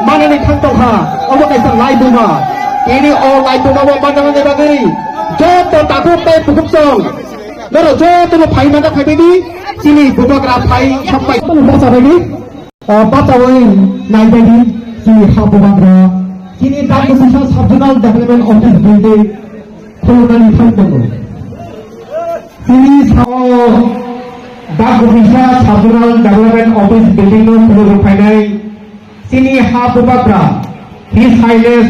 manani khangtokha obo kaisa laibuma ini o laibuma bo manani bagari joto takupe pukupsong noro joto no phai mata phaibedi chini bubagra phai sabai bacha bedi bacha oi naibedi chini habubagra chini Dagdubisha Sub-Zonal Development Office building khulgani khangtogo chini Dagdubisha Sub-Zonal Development Office building no khulgo phainai chini habubagra His Highness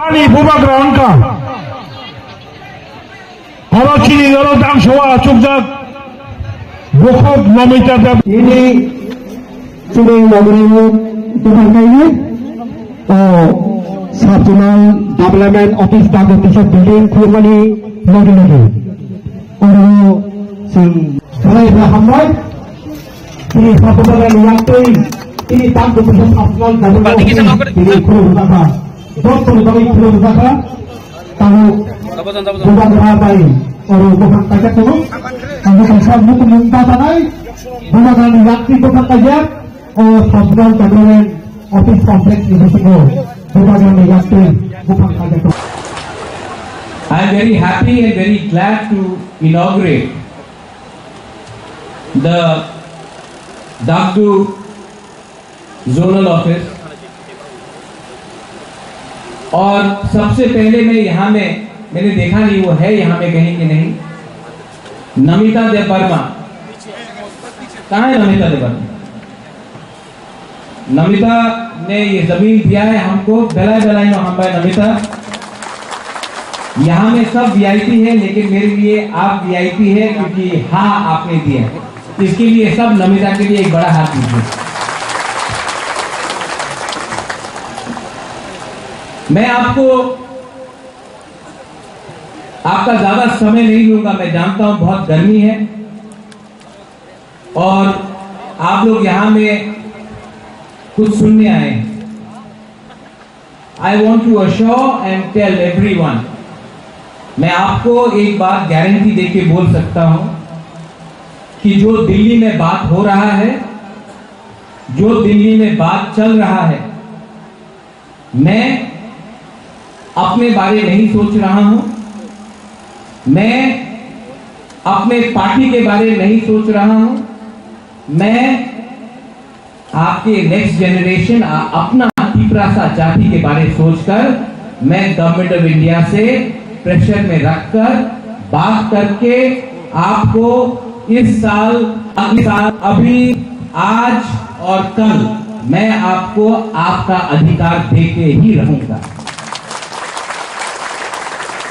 Ani Bubagra Anka Halo Chini Halo Dang Showa Chukjak Bukhok Namita Dab ini Chini Nomorimu Tuhan Kaini Sub-Zonal Development Office Dagdubisha building khulgani lagi oro sing mulai hamrai ini Habubagra Liangtui ini Dagdubisha Sub-Zonal Development Office building khulgani Dokter dari Pulau Jawa, tahu bukan berapa ini, orang bukan kaget tu, kalau kita butuh minta tanai, bukan waktu bukan kaget, Sub-Zonal Development Office Complex di situ, bukan waktu bukan kaget tu. I am very happy and very glad to inaugurate the Dagdu Zonal Office. और सबसे पहले मैं यहाँ में मैंने देखा नहीं वो है यहाँ में कहीं कि नहीं नमिता देव वर्मा कहाँ है नमिता देव वर्मा नमिता ने ये जमीन दिया है हमको बेलाई नो हम भाई नमिता यहाँ में सब वीआईपी है लेकिन मेरे लिए आप वीआईपी है क्योंकि हाँ आपने दिया इसके लिए सब नमिता के लिए एक बड़ा हाथ दीजिए मैं आपको आपका ज्यादा समय नहीं लूंगा मैं जानता हूं बहुत गर्मी है और आप लोग यहां में कुछ सुनने आए हैं I want to assure and tell everyone मैं आपको एक बात गारंटी देके बोल सकता हूं कि जो दिल्ली में बात हो रहा है जो दिल्ली में बात चल रहा है मैं अपने बारे नहीं सोच रहा हूं मैं अपने पार्टी के बारे नहीं सोच रहा हूं मैं आपके नेक्स्ट जनरेशन अपना तीसरा जाति के बारे सोचकर मैं गवर्नमेंट ऑफ इंडिया से प्रेशर में रखकर बात करके आपको इस साल अगले साल अभी आज और कल मैं आपको आपका अधिकार देके ही रहूंगा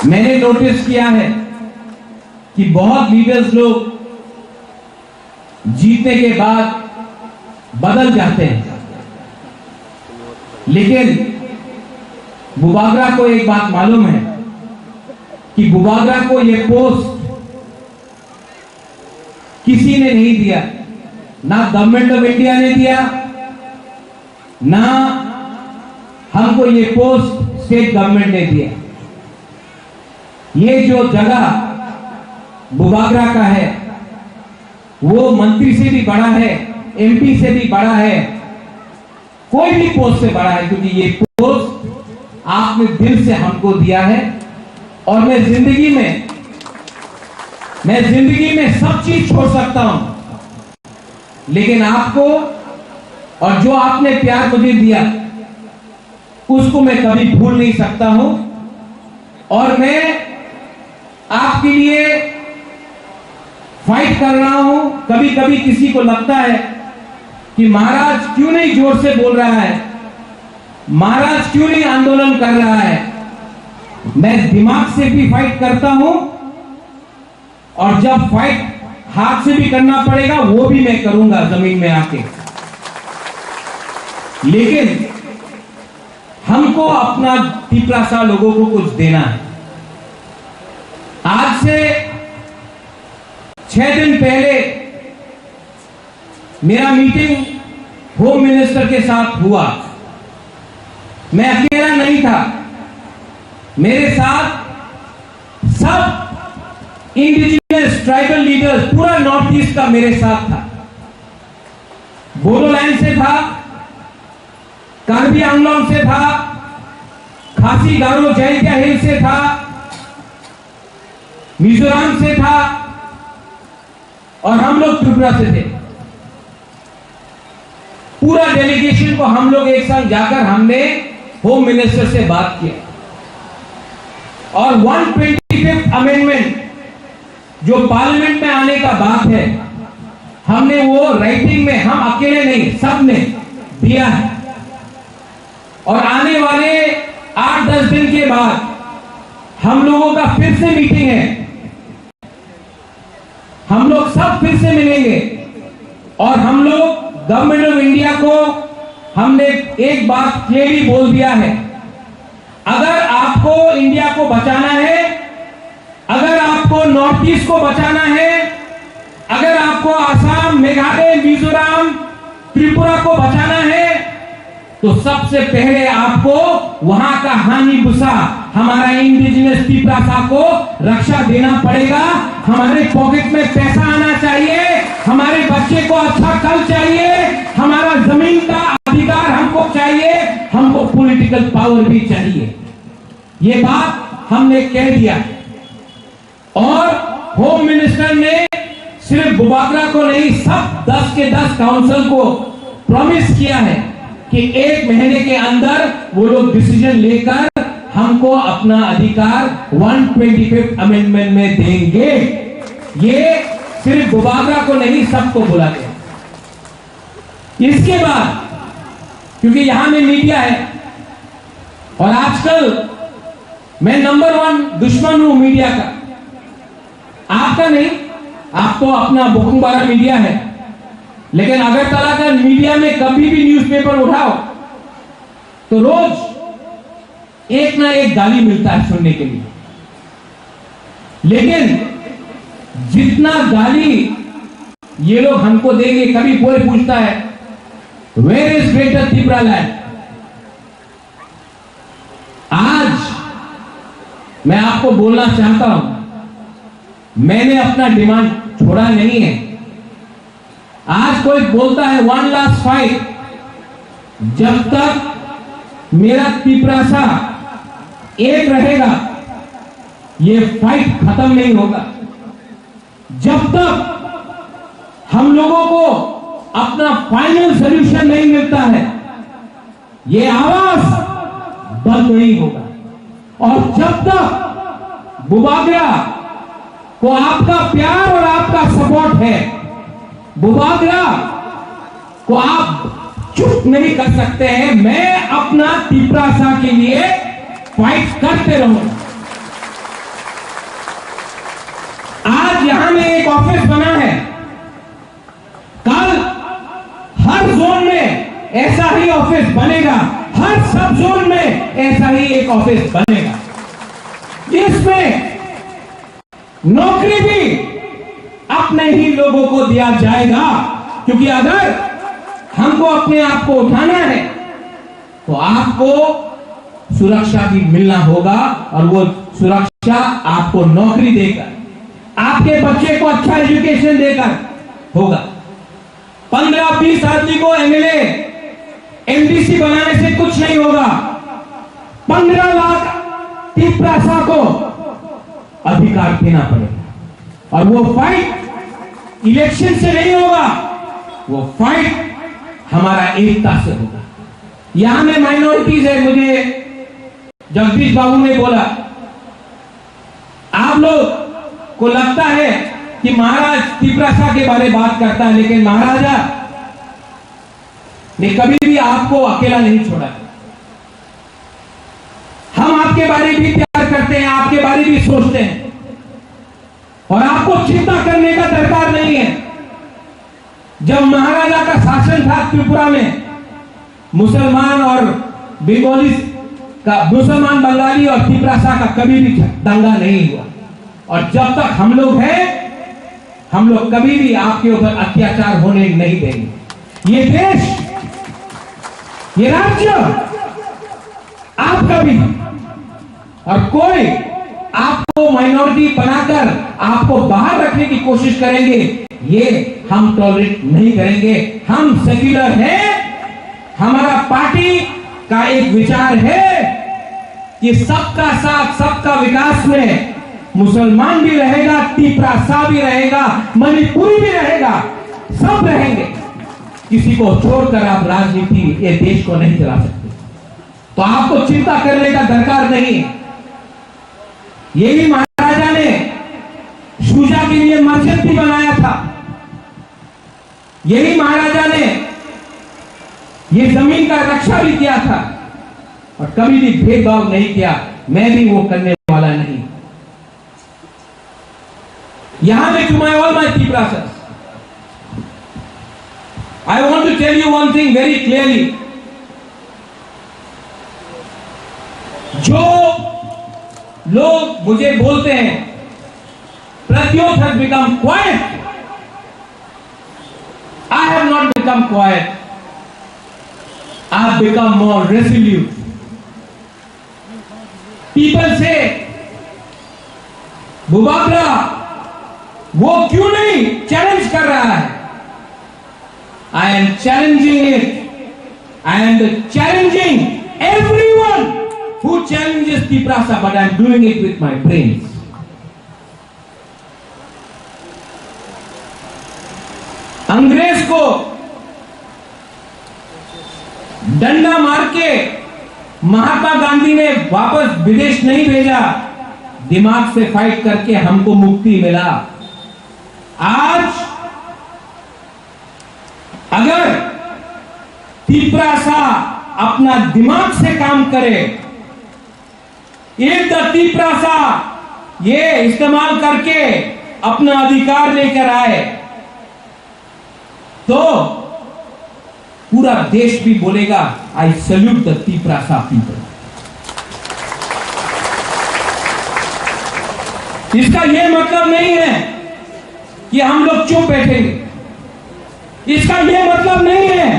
मैंने नोटिस किया है कि बहुत लीडर्स लोग जीतने के बाद बदल जाते हैं लेकिन बुबागरा को एक बात मालूम है कि बुबागरा को यह पोस्ट किसी ने नहीं दिया ना गवर्नमेंट ऑफ इंडिया ने दिया ना हमको ये पोस्ट स्टेट गवर्नमेंट ने दिया ये जो जगह बुबागरा का है वो मंत्री से भी बड़ा है एमपी से भी बड़ा है कोई भी पोस्ट से बड़ा है क्योंकि ये पोस्ट आपने दिल से हमको दिया है और मैं जिंदगी में सब चीज छोड़ सकता हूं लेकिन आपको और जो आपने प्यार मुझे दिया उसको मैं कभी भूल नहीं सकता हूं और मैं आपके लिए फाइट कर रहा हूं कभी कभी किसी को लगता है कि महाराज क्यों नहीं जोर से बोल रहा है महाराज क्यों नहीं आंदोलन कर रहा है मैं दिमाग से भी फाइट करता हूं और जब फाइट हाथ से भी करना पड़ेगा वो भी मैं करूंगा जमीन में आके लेकिन हमको अपना तिपरासा लोगों को कुछ देना है आज से 6 दिन पहले मेरा मीटिंग होम मिनिस्टर के साथ हुआ मैं अकेला नहीं था, मेरे साथ सब इंडिजिनियस ट्राइबल लीडर्स, पूरा नॉर्थ ईस्ट का मेरे साथ था। बोडोलैंड से था, कार्बी आंगलोंग से था, खासी गारो जैंतिया हिल से था, मिजोरम से था, और हम लोग त्रिपुरा से थे। पूरा डेलीगेशन को हम लोग एक साथ जाकर हमने होम मिनिस्टर से बात किया, और 125th अमेंडमेंट जो पार्लियामेंट में आने का बात है, हमने वो राइटिंग में, हम अकेले नहीं, सबने दिया है। और आने वाले 8-10 दिन के बाद हम लोगों का फिर से मीटिंग है, हम लोग सब फिर से मिलेंगे, और हम लोग गवर्नमेंट ऑफ इंडिया को हमने एक बात क्लियरली बोल दिया है, अगर आपको इंडिया को बचाना है, अगर आपको नॉर्थ ईस्ट को बचाना है, अगर आपको आसाम, मेघालय, मिजोरम, त्रिपुरा को बचाना है, तो सबसे पहले आपको वहां का हानिबुसा, हमारा इंडिजिनस त्रिपुरा को रक्षा देना पड़ेगा। हमारे पॉकेट में पैसा आना चाहिए, हमारे बच्चे को अच्छा कल चाहिए, हमारा जमीन का अधिकार हमको चाहिए, हमको पॉलिटिकल पावर भी चाहिए। ये बात हमने कह दिया, और होम मिनिस्टर ने सिर्फ बुबागरा को नहीं, सब 10 के 10 काउंसिल को प्रॉमिस किया है कि 1 महीने के अंदर वो लोग डिसीजन लेकर हमको अपना अधिकार 125th अमेंडमेंट में देंगे। ये सिर्फ बुबागरा को नहीं, सबको बोला गया। इसके बाद, क्योंकि यहां में मीडिया है, और आजकल मैं नंबर 1 दुश्मन हूं मीडिया का, आपका नहीं, आपको अपना बुकुम्बारा मीडिया है, लेकिन अगरतला का मीडिया में कभी भी न्यूज़पेपर उठाओ तो रोज एक ना एक गाली मिलता है सुनने के लिए। लेकिन जितना गाली ये लोग हमको देंगे, कभी कोई पूछता है where is Greater Tripura land. आज मैं आपको बोलना चाहता हूं, मैंने अपना डिमांड छोड़ा नहीं है। आज कोई बोलता है 1 लास्ट फाइट, जब तक मेरा त्रिपुरा एक रहेगा ये फाइट खत्म नहीं होगा। जब तक हम लोगों को अपना फाइनल सॉल्यूशन नहीं मिलता है, ये आवाज बंद नहीं होगा। और जब तक बुबागरा को आपका प्यार और आपका सपोर्ट है, बुबागरा को आप चुप नहीं कर सकते हैं। मैं अपना त्रिपुरा के लिए फाइट करते रहूंगा। आज यहां में एक ऑफिस बना है, कल हर जोन में ऐसा ही ऑफिस बनेगा, हर सब जोन में ऐसा ही एक ऑफिस बनेगा, जिसमें नौकरी भी अपने ही लोगों को दिया जाएगा। क्योंकि अगर हमको अपने आप को उठाना है तो आपको सुरक्षा भी मिलना होगा, और वो सुरक्षा आपको नौकरी देकर, आपके बच्चे को अच्छा एजुकेशन देकर होगा। 15-20 आदमी को एमएलए एमडीसी बनाने से कुछ नहीं होगा। 15 लाख त्रिपुरा को अधिकार देना पड़ेगा, और वो फाइट इलेक्शन से नहीं होगा, वो फाइट हमारा एकता से होगा। यहां में माइनॉरिटीज है, मुझे जगदीश बाबू ने बोला, आप लोग को लगता है कि महाराज त्रिपुरा के बारे में बात करता है, लेकिन महाराजा ने कभी भी आपको अकेला नहीं छोड़ा। हम आपके बारे में भी प्यार करते हैं, आपके बारे में भी सोचते हैं, और आपको चिंता करने का दरकार नहीं है। जब महाराजा का शासन था त्रिपुरा में, मुसलमान और बंगाली का, मुसलमान बंगाली और त्रिपुरा का कभी भी दंगा नहीं हुआ। और जब तक हम लोग हैं, हम लोग कभी भी आपके ऊपर अत्याचार होने नहीं देंगे। ये देश, ये राज्य आपका भी। और कोई आपको माइनॉरिटी बनाकर आपको बाहर रखने की कोशिश करेंगे, ये हम टॉलरेट नहीं करेंगे। हम सेक्युलर हैं। हमारा पार्टी का एक विचार है कि सबका साथ सबका विकास में मुसलमान भी रहेगा, तिपरासा भी रहेगा, मणिपुरी भी रहेगा, सब रहेंगे। किसी को छोड़कर आप राजनीति ये देश को नहीं चला सकते। तो आपको चिंता करने का दरकार नहीं। यही महाराजा ने शुजा के लिए मस्जिद भी बनाया था। यही महाराजा ने ये जमीन का रक्षा भी किया था और कभी भी भेदभाव नहीं किया। मैं भी वो करने वाला नहीं। यहां में to my all my Tiprasas, I want to tell you one thing very clearly. जो लोग मुझे बोलते हैं Pratyot has become quiet, I have not become quiet. I have become more resolute. People say, बुबाकरा वो क्यों नहीं चैलेंज कर रहा है? I am challenging it. I am challenging everyone who challenges Tiprasa, but I am doing it with my brains. अंग्रेज को डंडा मार के महात्मा गांधी ने वापस विदेश नहीं भेजा, दिमाग से फाइट करके हमको मुक्ति मिला। आज अगर तिपरासा अपना दिमाग से काम करे, एक तिपरासा ये इस्तेमाल करके अपना अधिकार लेकर आए, तो पूरा देश भी बोलेगा I salute the Tiprasa people. इसका यह मतलब नहीं है कि हम लोग चुप बैठेंगे। इसका यह मतलब नहीं है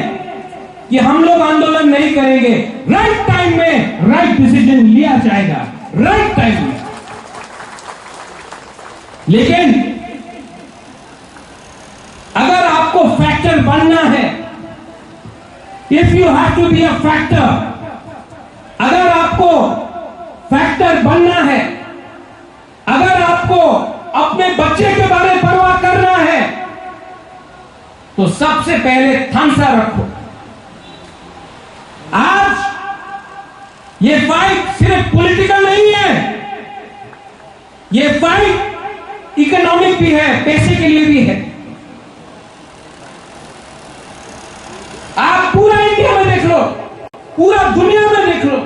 कि हम लोग आंदोलन नहीं करेंगे। राइट टाइम में राइट डिसीजन लिया जाएगा, राइट टाइम में। लेकिन अगर आपको फैक्टर बनना है, if you have to be a factor, अगर आपको फैक्टर बनना है, अगर आपको अपने बच्चे के बारे में परवाह करना है, तो सबसे पहले थांसा रखो। आज ये फाइट सिर्फ पॉलिटिकल नहीं है, ये फाइट इकोनॉमिक भी है, पैसे के लिए भी है। आप पूरा इंडिया में देख लो, पूरा दुनिया में देख लो,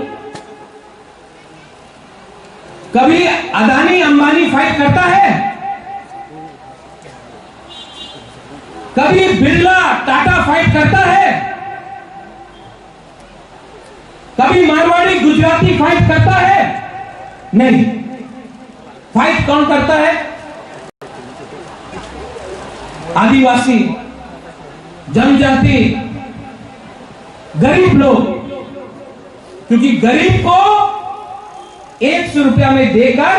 कभी अदानी अंबानी फाइट करता है? कभी बिरला टाटा फाइट करता है? कभी मारवाड़ी गुजराती फाइट करता है? नहीं। फाइट कौन करता है? आदिवासी, जनजाति, गरीब लोग। क्योंकि गरीब को 100 रुपया में देकर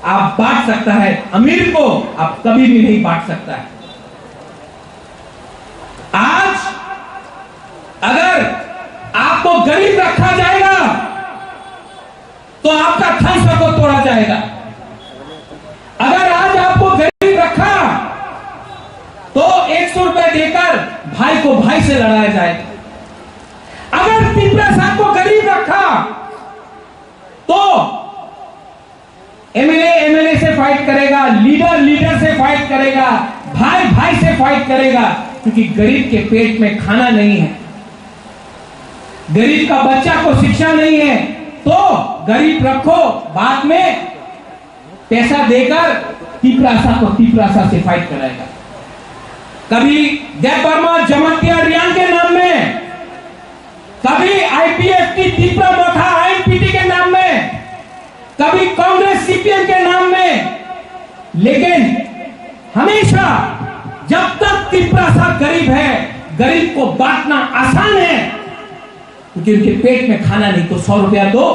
आप बांट सकता है, अमीर को आप कभी भी नहीं बांट सकता है। आज अगर आपको गरीब रखा जाएगा तो आपका थांसा को तोड़ा जाएगा। अगर आज आपको गरीब रखा तो 100 रुपए देकर भाई को भाई से लड़ाया जाएगा। अगर Tiprasa को गरीब रखा तो एमएलए से फाइट करेगा, लीडर से फाइट करेगा, भाई से फाइट करेगा। क्योंकि गरीब के पेट में खाना नहीं है, गरीब का बच्चा को शिक्षा नहीं है, तो गरीब रखो, बाद में पैसा देकर Tiprasa से फाइट कराएगा। कभी देव वर्मा जमातिया रियान के नाम में, कभी आईपीएफ की तीव्र मोथा आईएनपीटी के नाम में, कभी कांग्रेस सीपीएम के नाम में। लेकिन हमेशा जब तक Tiprasa गरीब है, गरीब को बांटना आसान है, क्योंकि उनके पेट में खाना नहीं, तो 100 रुपया दो,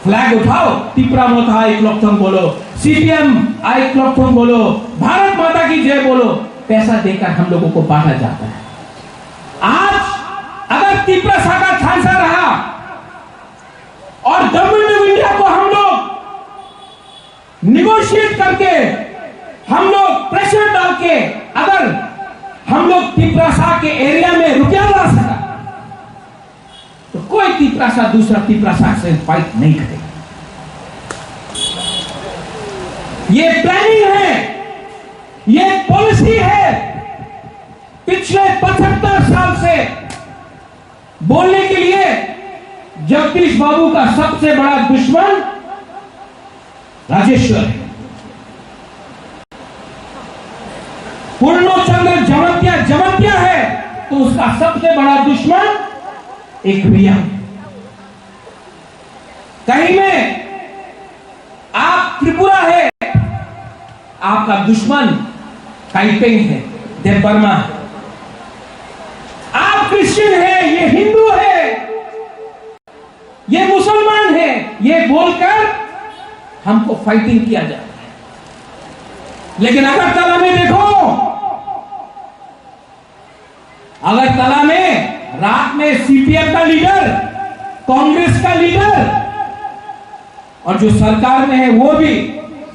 फ्लैग उठाओ, तिपरा मोथा एक लोकथम बोलो, सीपीएम एक लोकथम बोलो, भारत माता की जय बोलो, पैसा देकर हम लोगों को बांटा जाता है। आज अगर तिपरा साका छांसा रहा और गवर्नमेंट ऑफ इंडिया को हम लोग निगोशिएट करके, हम लोग प्रेशर डाल के, अगर हम लोग तिपरासा के एरिया में रुपया ला सका, तो कोई तिपरासा दूसरा तिपरासा से फाइट नहीं करेगा। ये प्लानिंग है, ये पॉलिसी है। पिछले 75 साल से बोलने के लिए जगदीश बाबू का सबसे बड़ा दुश्मन राजेश्वर है, पूर्णचंद्र जमत्या है, तो उसका सबसे बड़ा दुश्मन एक रिया। कहीं में आप त्रिपुरा है, आपका दुश्मन ताइपेंग है, देव बर्मा। आप क्रिश्चियन है, ये हिंदू है, ये मुसलमान है, ये बोलकर हमको फाइटिंग किया जाता है। लेकिन अगरतला में देखो, अगरतला में रात में सीपीएम का लीडर, कांग्रेस का लीडर और जो सरकार में है वो भी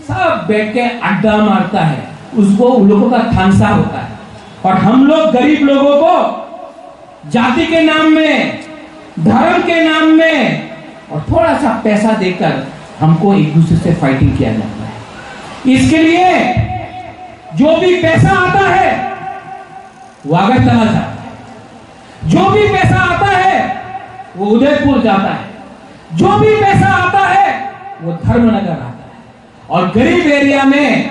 सब बैठ के अड्डा मारता है, उसको उन लोगों का थानसा होता है। और हम लोग गरीब लोगों को जाति के नाम में, धर्म के नाम में और थोड़ा सा पैसा देकर हमको एक दूसरे से फाइटिंग किया जाता है। इसके लिए जो भी पैसा आता है वो अगरतला जाता है, जो भी पैसा आता है वो उदयपुर जाता है, जो भी पैसा आता है वो धर्मनगर आता है। और गरीब एरिया में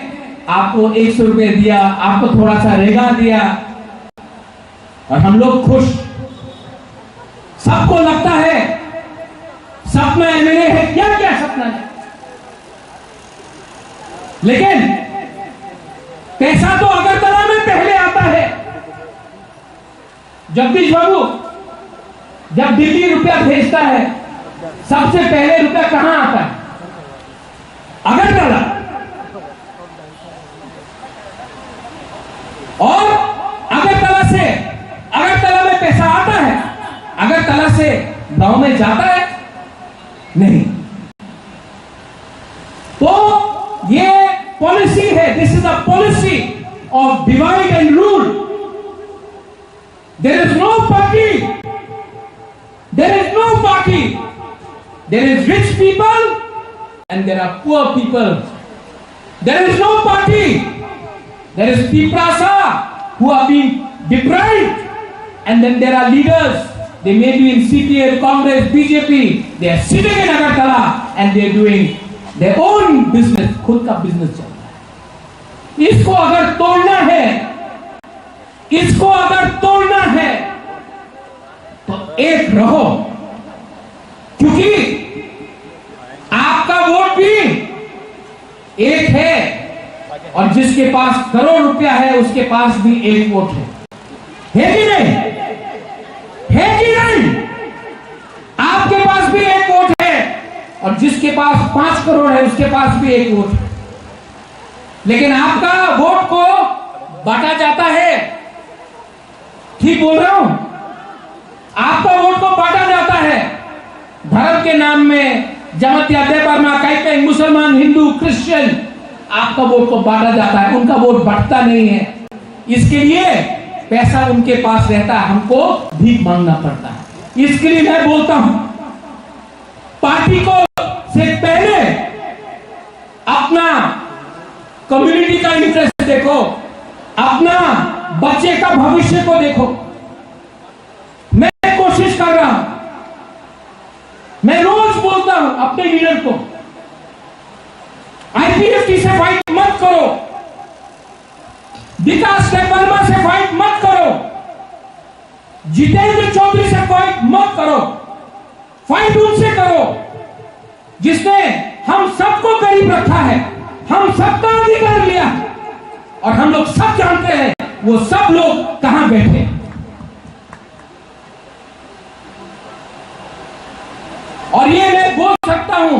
आपको 100 रुपए दिया, आपको थोड़ा सा रेगा दिया और हम लोग खुश। सबको लगता है सपना एमएलए है, क्या क्या सपना है, लेकिन पैसा तो अगरतला में पहले आता है। जगदीश बाबू जब दिल्ली रुपया भेजता है, सबसे पहले रुपया कहां आता है? अगरतला। और अगरतला में पैसा आता है, अगरतला से गांव में जाता है नहीं। तो ये पॉलिसी है, this is a policy of divide and rule. There is no party, there is no party, there is rich people and there are poor people. There is no party. There is Tiprasa who are being deprived, and then there are leaders. They may be in CPM, Congress, BJP. They are sitting in Agartala and they are doing their own business. खुद का business चल रहा है। इसको अगर तोड़ना है, इसको अगर तोड़ना है, तो एक रहो, क्योंकि आपका वोट भी एक है और जिसके पास करोड़ रुपया है उसके पास भी एक वोट है कि नहीं? है कि नहीं? आपके पास भी एक वोट है और जिसके पास 5 करोड़ है उसके पास भी एक वोट है। लेकिन आपका वोट को बांटा जाता है, ठीक बोल रहा हूं? आपका वोट को बांटा जाता है धर्म के नाम में। जमत्या, देव बर्मा, काइपेंग, मुसलमान, हिंदू, क्रिश्चियन, आपका वोट को बांटा जाता है, उनका वोट बढ़ता नहीं है। इसके लिए पैसा उनके पास रहता है, हमको भीख मांगना पड़ता है। इसके लिए मैं बोलता हूं, पार्टी को से पहले अपना कम्युनिटी का इंटरेस्ट देखो, अपना बच्चे का भविष्य को देखो। मैं कोशिश कर रहा हूं, मैं रोज बोलता हूं अपने लीडर को, आईपीएफटी से फाइट मत करो, विकास देव बर्मा से फाइट मत करो, जितेंद्र चौधरी से फाइट मत करो। फाइट उनसे करो जिसने हम सबको करीब रखा है, हम सबका अधिकार लिया है और हम लोग सब जानते हैं वो सब लोग कहां बैठे। और ये मैं बोल सकता हूं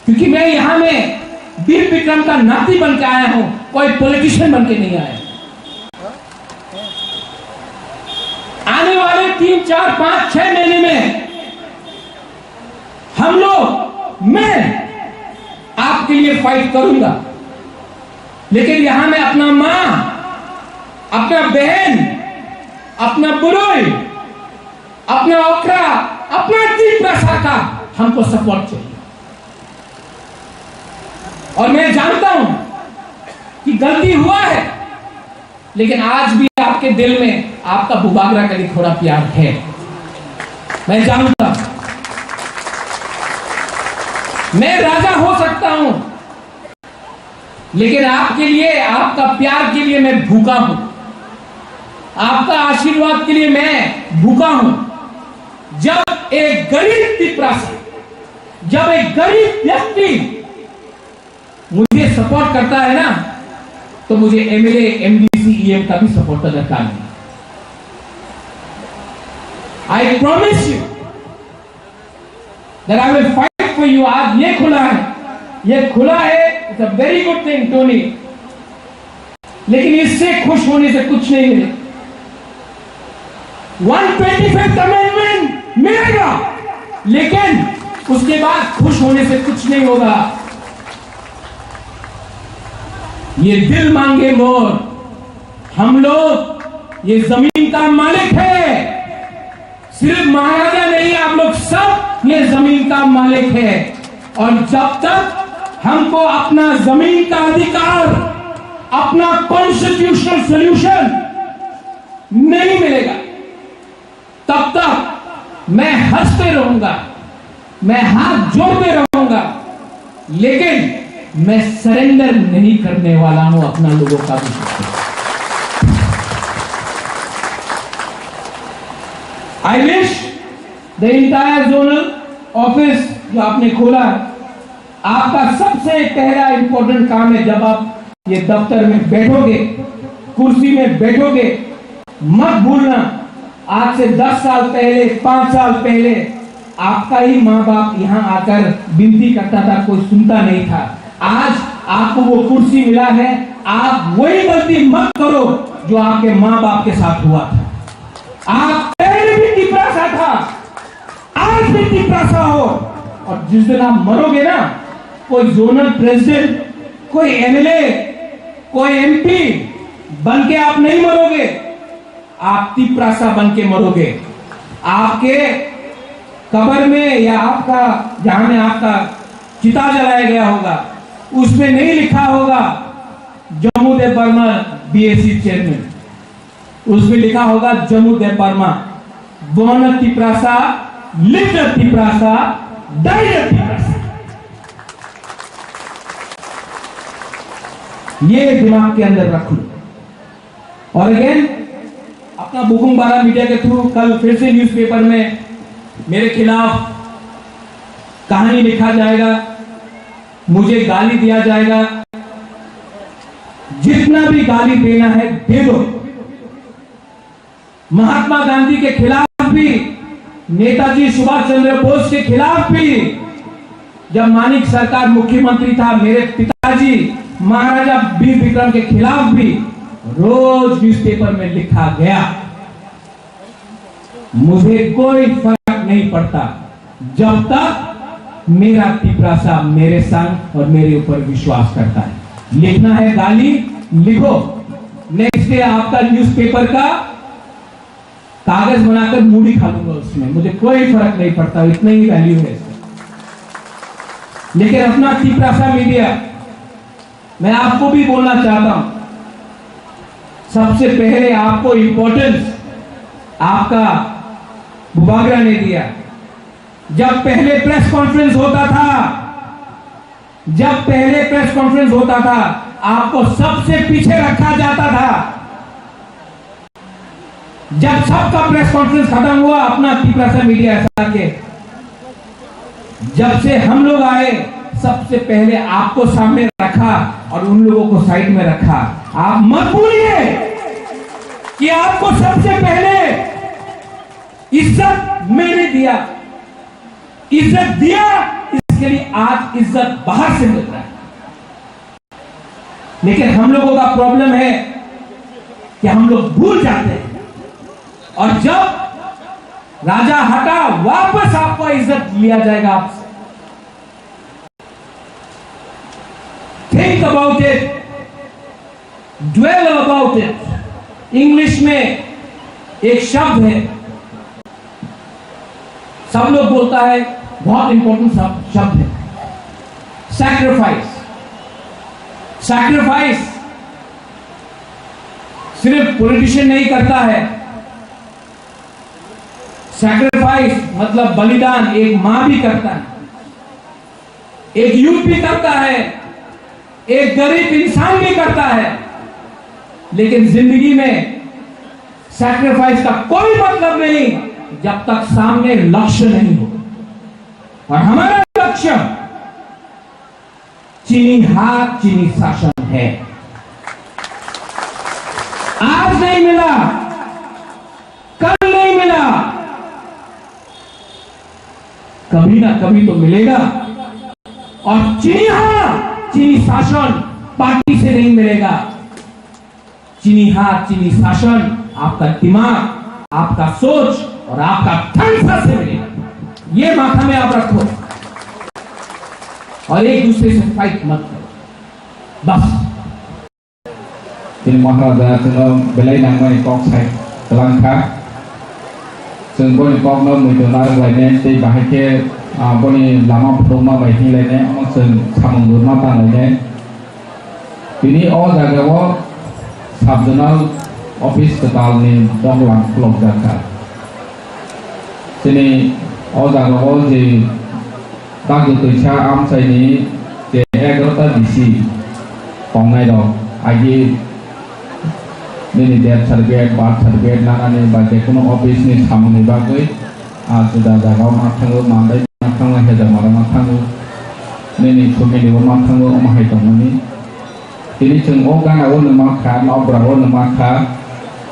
क्योंकि मैं यहां में वीर विक्रम का नाती बन के आया हूं, कोई पॉलिटिशियन बन के नहीं आया। आने वाले 3, 4, 5, 6 महीने में हम लोग, मैं आपके लिए फाइट करूंगा, लेकिन यहां में अपना मां, अपना बहन, अपना बुरोई, अपना ओखरा, अपना तीव्रता का हमको सपोर्ट चाहिए। और मैं जानता हूं कि गलती हुआ है, लेकिन आज भी आपके दिल में आपका बुबागरा का थोड़ा प्यार है, मैं जानता हूं। मैं राजा हो सकता हूं, लेकिन आपके लिए, आपका प्यार के लिए मैं भूखा हूं, आपका आशीर्वाद के लिए मैं भूखा हूं। जब एक गरीब तिपरासी, जब एक गरीब व्यक्ति मुझे सपोर्ट करता है ना, तो मुझे एमएलए, एमडीसी, ईएम का भी सपोर्ट का दरकार नहीं। I promise you that I will fight for you. आज ये खुला है, ये खुला है, it's a very good thing Tony, लेकिन इससे खुश होने से कुछ नहीं मिले। 125th अमेंडमेंट मिलेगा, लेकिन उसके बाद खुश होने से कुछ नहीं होगा। ये दिल मांगे मोर, हम लोग ये जमीन का मालिक है, सिर्फ महाराजा नहीं, आप लोग सब ये जमीन का मालिक है। और जब तक हमको अपना जमीन का अधिकार, अपना कॉन्स्टिट्यूशनल सॉल्यूशन नहीं मिलेगा, तब तक मैं हंसते रहूंगा, मैं हाथ जोड़ते रहूंगा, लेकिन मैं सरेंडर नहीं करने वाला हूं अपना लोगों का भी। I wish the entire zonal office जो आपने खोला, आपका सबसे पहला इंपॉर्टेंट काम है, जब आप ये दफ्तर में बैठोगे, कुर्सी में बैठोगे, मत भूलना आज से 10 साल पहले, 5 साल पहले आपका ही माँ बाप यहां आकर विनती करता था, कोई सुनता नहीं था। आज आपको वो कुर्सी मिला है, आप वही गलती मत करो जो आपके माँ बाप के साथ हुआ था। आप पहले भी तिपरासा था, आज भी तिपरासा हो, और जिस दिन आप मरोगे ना, कोई जोनल प्रेसिडेंट, कोई एमएलए, कोई एमपी बन के आप नहीं मरोगे, आप तिपरासा बन के मरोगे। आपके कब्र में या आपका जहां में आपका चिता जलाया गया होगा, उसमें नहीं लिखा होगा Jammu Debbarma BSc chairman, उसमें लिखा होगा Jammu Debbarma born Tiprasa, lived Tiprasa, died Tiprasa. ये दिमाग के अंदर रख लो। और अगेन अपना बुकुम बारा मीडिया के थ्रू कल फिर से न्यूज़पेपर में मेरे खिलाफ कहानी लिखा जाएगा, मुझे गाली दिया जाएगा, जितना भी गाली देना है दे दो। महात्मा गांधी के खिलाफ भी, नेताजी सुभाष चंद्र बोस के खिलाफ भी, जब मानिक सरकार मुख्यमंत्री था, मेरे पिताजी महाराजा वीर विक्रम के खिलाफ भी रोज न्यूज़पेपर में लिखा गया। मुझे कोई फर्क नहीं पड़ता जब तक मेरा तिपरासा मेरे संग और मेरे ऊपर विश्वास करता है। लिखना है गाली, लिखो, नेक्स्ट डे आपका न्यूज़पेपर का कागज बनाकर मूड़ी खा लूंगा उसमें, मुझे कोई फर्क नहीं पड़ता, इतना ही वैल्यू है इसका। लेकिन अपना तिपरासा मीडिया, मैं आपको भी बोलना चाहता हूं, सबसे पहले आपको इंपॉर्टेंस आपका बुबागरा ने दिया। जब पहले प्रेस कॉन्फ्रेंस होता था, जब पहले प्रेस कॉन्फ्रेंस होता था, आपको सबसे पीछे रखा जाता था। जब सबका प्रेस कॉन्फ्रेंस खत्म हुआ, अपना तिपरासा मीडिया ऐसा के जब से हम लोग आए, सबसे पहले आपको सामने रखा और उन लोगों को साइड में रखा। आप मत भूलिए कि आपको सबसे पहले इज्जत मैंने दिया, इज्जत दिया, इसके लिए आज इज्जत बाहर से मिल रहा है। लेकिन हम लोगों का प्रॉब्लम है कि हम लोग भूल जाते हैं, और जब राजा हटा वापस आपको इज्जत लिया जाएगा आपसे। Think about it, dwell about it. English में एक शब्द है, सब लोग बोलता है, बहुत इंपॉर्टेंट शब्द है, सैक्रिफाइस। सैक्रिफाइस सिर्फ पॉलिटिशियन नहीं करता है। सैक्रिफाइस मतलब बलिदान एक मां भी करता है, एक यूथ भी करता है, एक गरीब इंसान भी करता है। लेकिन जिंदगी में सैक्रिफाइस का कोई मतलब नहीं जब तक सामने लक्ष्य नहीं हो। और हमारा लक्ष्य चीनी हाथ चीनी शासन है। आज नहीं मिला, कल नहीं मिला, कभी ना कभी तो मिलेगा। और चीनी हाथ चीनी शासन पार्टी से नहीं मिलेगा। चीनी हाथ चीनी शासन आपका दिमाग, आपका सोच और आपका धन से मिलेगा। ये माथा में आप रखो और एक दूसरे से फाइट मत करो, बस। Jadi Maharaja chúng belai nang mai kok sai telang kha chúng boni kok no mui to nar lai ne tei bahai ke boni lama phom ma bai thi lai ne among chúng samong dur ma ta lai ne tini o jaga wo subjonal office total ni dong lang klok jaka sini o jaga wo je ta ju tu cha am sai ni je egrota disi pongai do agi ini death certificate, birth certificate, nana ni bagai kuno office ni sama ni bagai, sudah jaga matang, mandai matang, heja mara matang, ini family matang, omahai tong ni. Ini ceng ogan awal nama kah, nabra awal nama kah,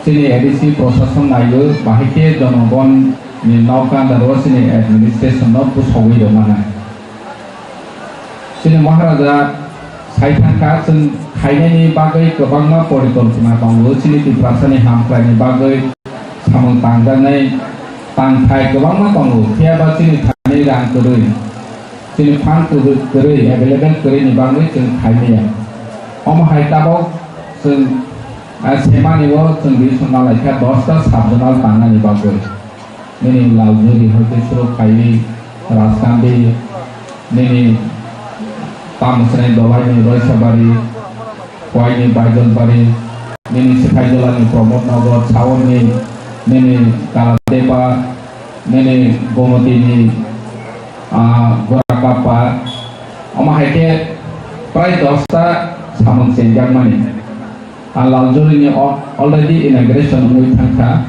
sini edisi proses nayu, bahike donogon ni naukan darwas sini administration no pushawi domana. Sini Maharaja Saitan kah ceng खायनायनि बागै गोबांमा परिकल्पना दङ। सिनि दिप्रासानि हामख्लायनि बागै सामों तांगानाय तांथाय गोबांमा दङ। थियाबा सिनि थानाय रां गोरै सिनि फान गोरै एभेलेबल गोरैनि बागै जों खायनाया अमहाय ताबाव जों सेमानिबो जों बे सना लायखा 10टा साबजोनाल तांगानि बागै नेनि लावजुरि हरते सुरु खायि राजकान्दी नेनि तामसनाय दलायनि रयसाबारि Kuai ni Baijon Bari, nini Sekaijola ni Promot Nogor, Sawon ni nini Kalatepa, nini Gomoti ni Gorakapa, Oma Heke, Prai Dosta, Samon Senjang Mani. Laljuri ni already inauguration Mui Tangka,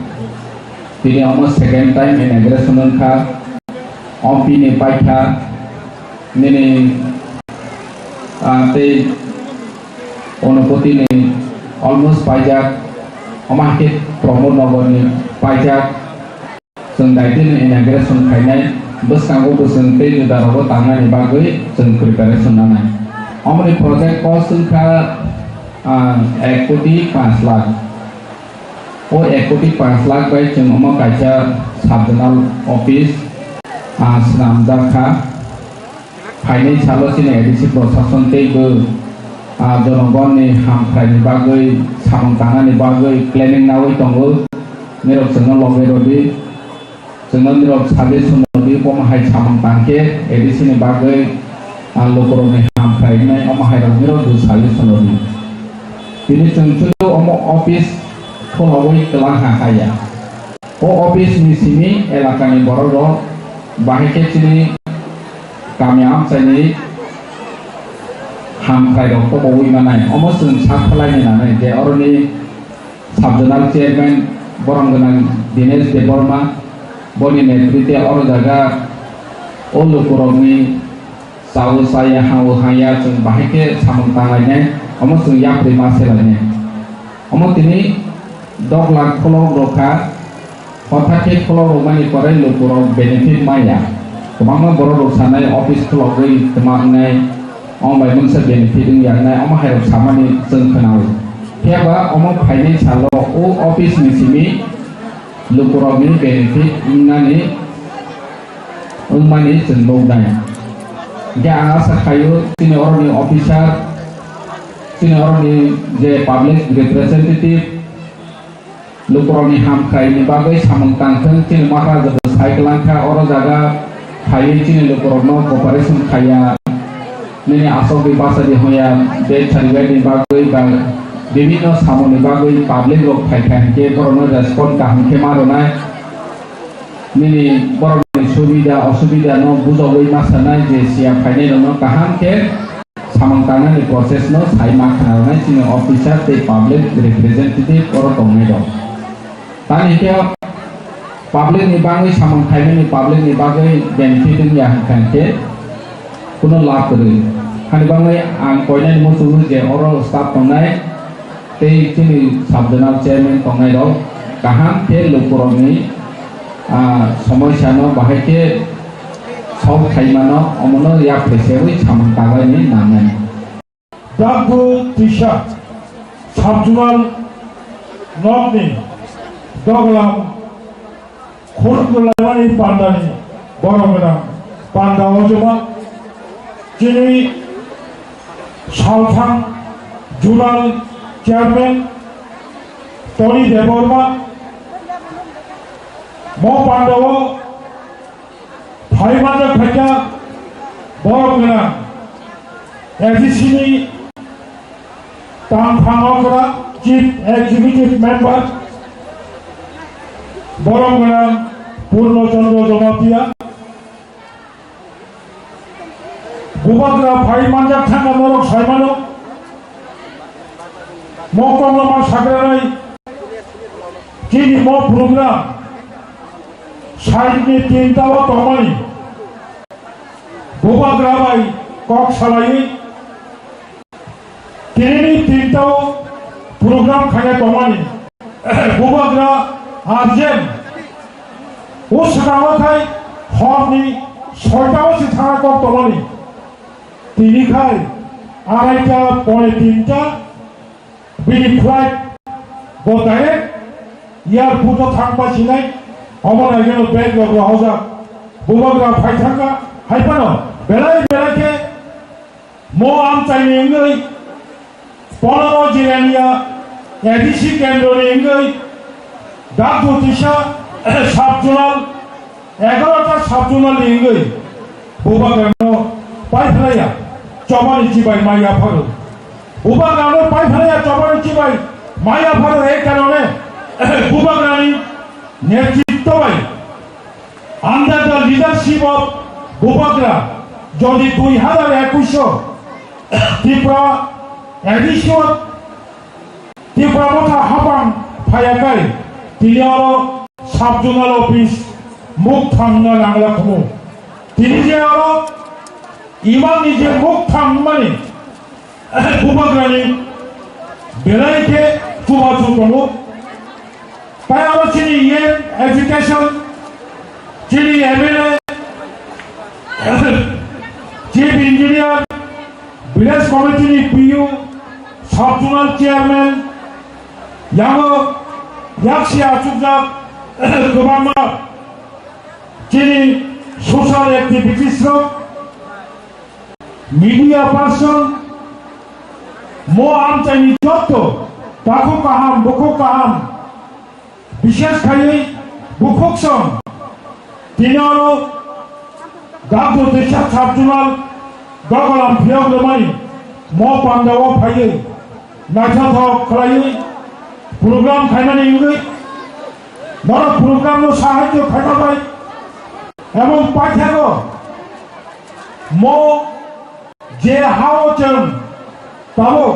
ini almost second time inauguration Nangka, Ompi ni Paika, nini te Onopoti ni almost pajak, omakit promote nogor ni pajak, sendai ni inauguration kainai, bus kanggo bus sente ni darogo tangan ni bagai, seng preparation nana. Omni project cost sengka equity 5 lakh. Oh equity 5 lakh baik ceng omak kaca subjonal office, senam dakha, kainai calo sini edisi prosason tebe. Donogon ni hamkrai ni bagai, samong tangan ni bagai, planning nawi tonggo, nirok sengon logai rodi, sengon nirok sabi sunodi, omahai samong tangke, edisi ni bagai, lokoro ni hamkrai ni, omahai nirok du sabi sunodi. Ini cengculo omo office, kolawai telah haya. O office ni sini, elakani bororo, bahike sini, kami am sini. Hamkai dong to bawi manai, almost sakhalai ni nanai. Dia orang ni subjonal chairman, borang genang Dinesh Deborma, boni netritya orang jaga, olu kurang ni sawu saya hawu haya ceng bahike samong tangannya, almost yang prima selanya. Almost ini 2 lakh kolong roka, hotaknya kolong rumah ni korai lu kurang benefit maya. गोबां बर' रसानाय office खुलावै तमांनाय अमाय मोनसे benefit यांनाय अमा हायरब सामानि जों खोनायो थेबा अमा फाइनाय साल ओ office निसिमी लुकुरावनि benefit नानि उमानि जों बौनाय गे आं आसा खायो तिनि अरनि अफिसार तिनि अरनि जे पाब्लिक रिप्रेजेंटेटिभ लुकुरावनि हामख्रायनि बागै सामंतांथों तिनि माखा जों साइकलांखा अर जागा खायै तिनि लुकुरावनो कपारेसन खाया निनि आसबि बासादि होया बे थारिबायनि बागै बा বিভিন্ন सामनि बागै पाब्लिक लोक फाइखानके बरनो रेस्पन्स काहमके मारनाय निनि बरनि सुबिदा असुबिदा न बुजावै मासानाय जे सिया फाइनाय न काहमके सामंतानानि प्रोसेस न साइमा खानाय तिनि अफिसार ते पाब्लिक रिप्रेजेंटेटिभ और तंनाय दं तानि के पाब्लिक नि बागै सामंथायनि पाब्लिक नि बागै बेनिफिट या खानके कुनो लाभ करे खानि बागै आं कयनाय मसु जे और स्टाफ तंनाय ते तिनि साबजोनाल चेयरमैन तंनाय दं काहाम के लुकुरावनि समस्या न बाहायके सब खाइमानो अमनो या फेसेवै सामंतागायनि नांनाय दागु तिशा साबजुनाल नगनि दगलाम खुरगुलामानि पान्डानि बरगोनां पान्डा अजमा जिनि सावथां जुनाल चेयरमैन टनी देवर्मा मो पांडव फाइमाजा फैका बरगोनां एजिसिनि तांफांगरा चीफ एग्जीक्यूटिव मेंबर बरगोनां पूर्णचंद्र जमातिया गुबाग्रा फाइमाजा थांगा नरक साइमानो मकमलमा साग्रानाय जिनि मो प्रोग्राम साइडनि तीनटाव तमानि गुबाग्रा बाय कक सालायै तिनि तीनटाव प्रोग्राम खाया तमानि गुबाग्रा आर्जेंट ओ सकावथाय हरनि 6टाव से थाङा कक तमानि तिनिखाय आरायटा पने 3टा बिनि फ्लाइट बताए यार पुतो थांबासिनाय अमनायजों बेग लग्रा हजा बुबाग्रा फाइथांगा हाइपानो बेलाय बेलाके मो आमचाइनि इंगै 15 जिरानिया एडिसि केन्द्रनि इंगै दागु तिशा साबजुनाल 11टा साबजुनाल इंगै बुबाग्रानो पाइफलाया चमानि चिबाय माया फारो बुबाग्रानो पाइफलाया चमानि चिबाय माया फारो এই কারণে बुबाग्रानि नेतृत्व बाय under the leadership of बुबाग्रा যদি 2021 त्रिपुरा एडिशन त्रिपुरा मथा हाबां फायाखै तिनियाव साबजुनाल अफिस मुख थांना लांला खमु तिनि जेआव इमाननि जे मुख थांमानि बुबाग्रानि बेलायके कुबासु दङ ताই आरो चिनि ये एजुकेशन चिनि MLA chief engineer village committee पीयू साबजुनाल चेयरमैन यांगो याक्सिया चुकजाक गोबांमा चिनि सोशल एक्टिविटीज रो मीडिया पर्सन मो आमचाइनि जत्तो ताखो काहाम बखो काहाम विशेष खायै बुखोक्सम तिनारो दागु तिशा साबजुनाल दगलाम फियावलमानि मो पांडाव फायै नायथाव खलायै प्रोग्राम खायनानै इंगै नर प्रोग्राम नो साहाय्य खायबाय एवं पाठ्यागो मो जे हावचन ताबो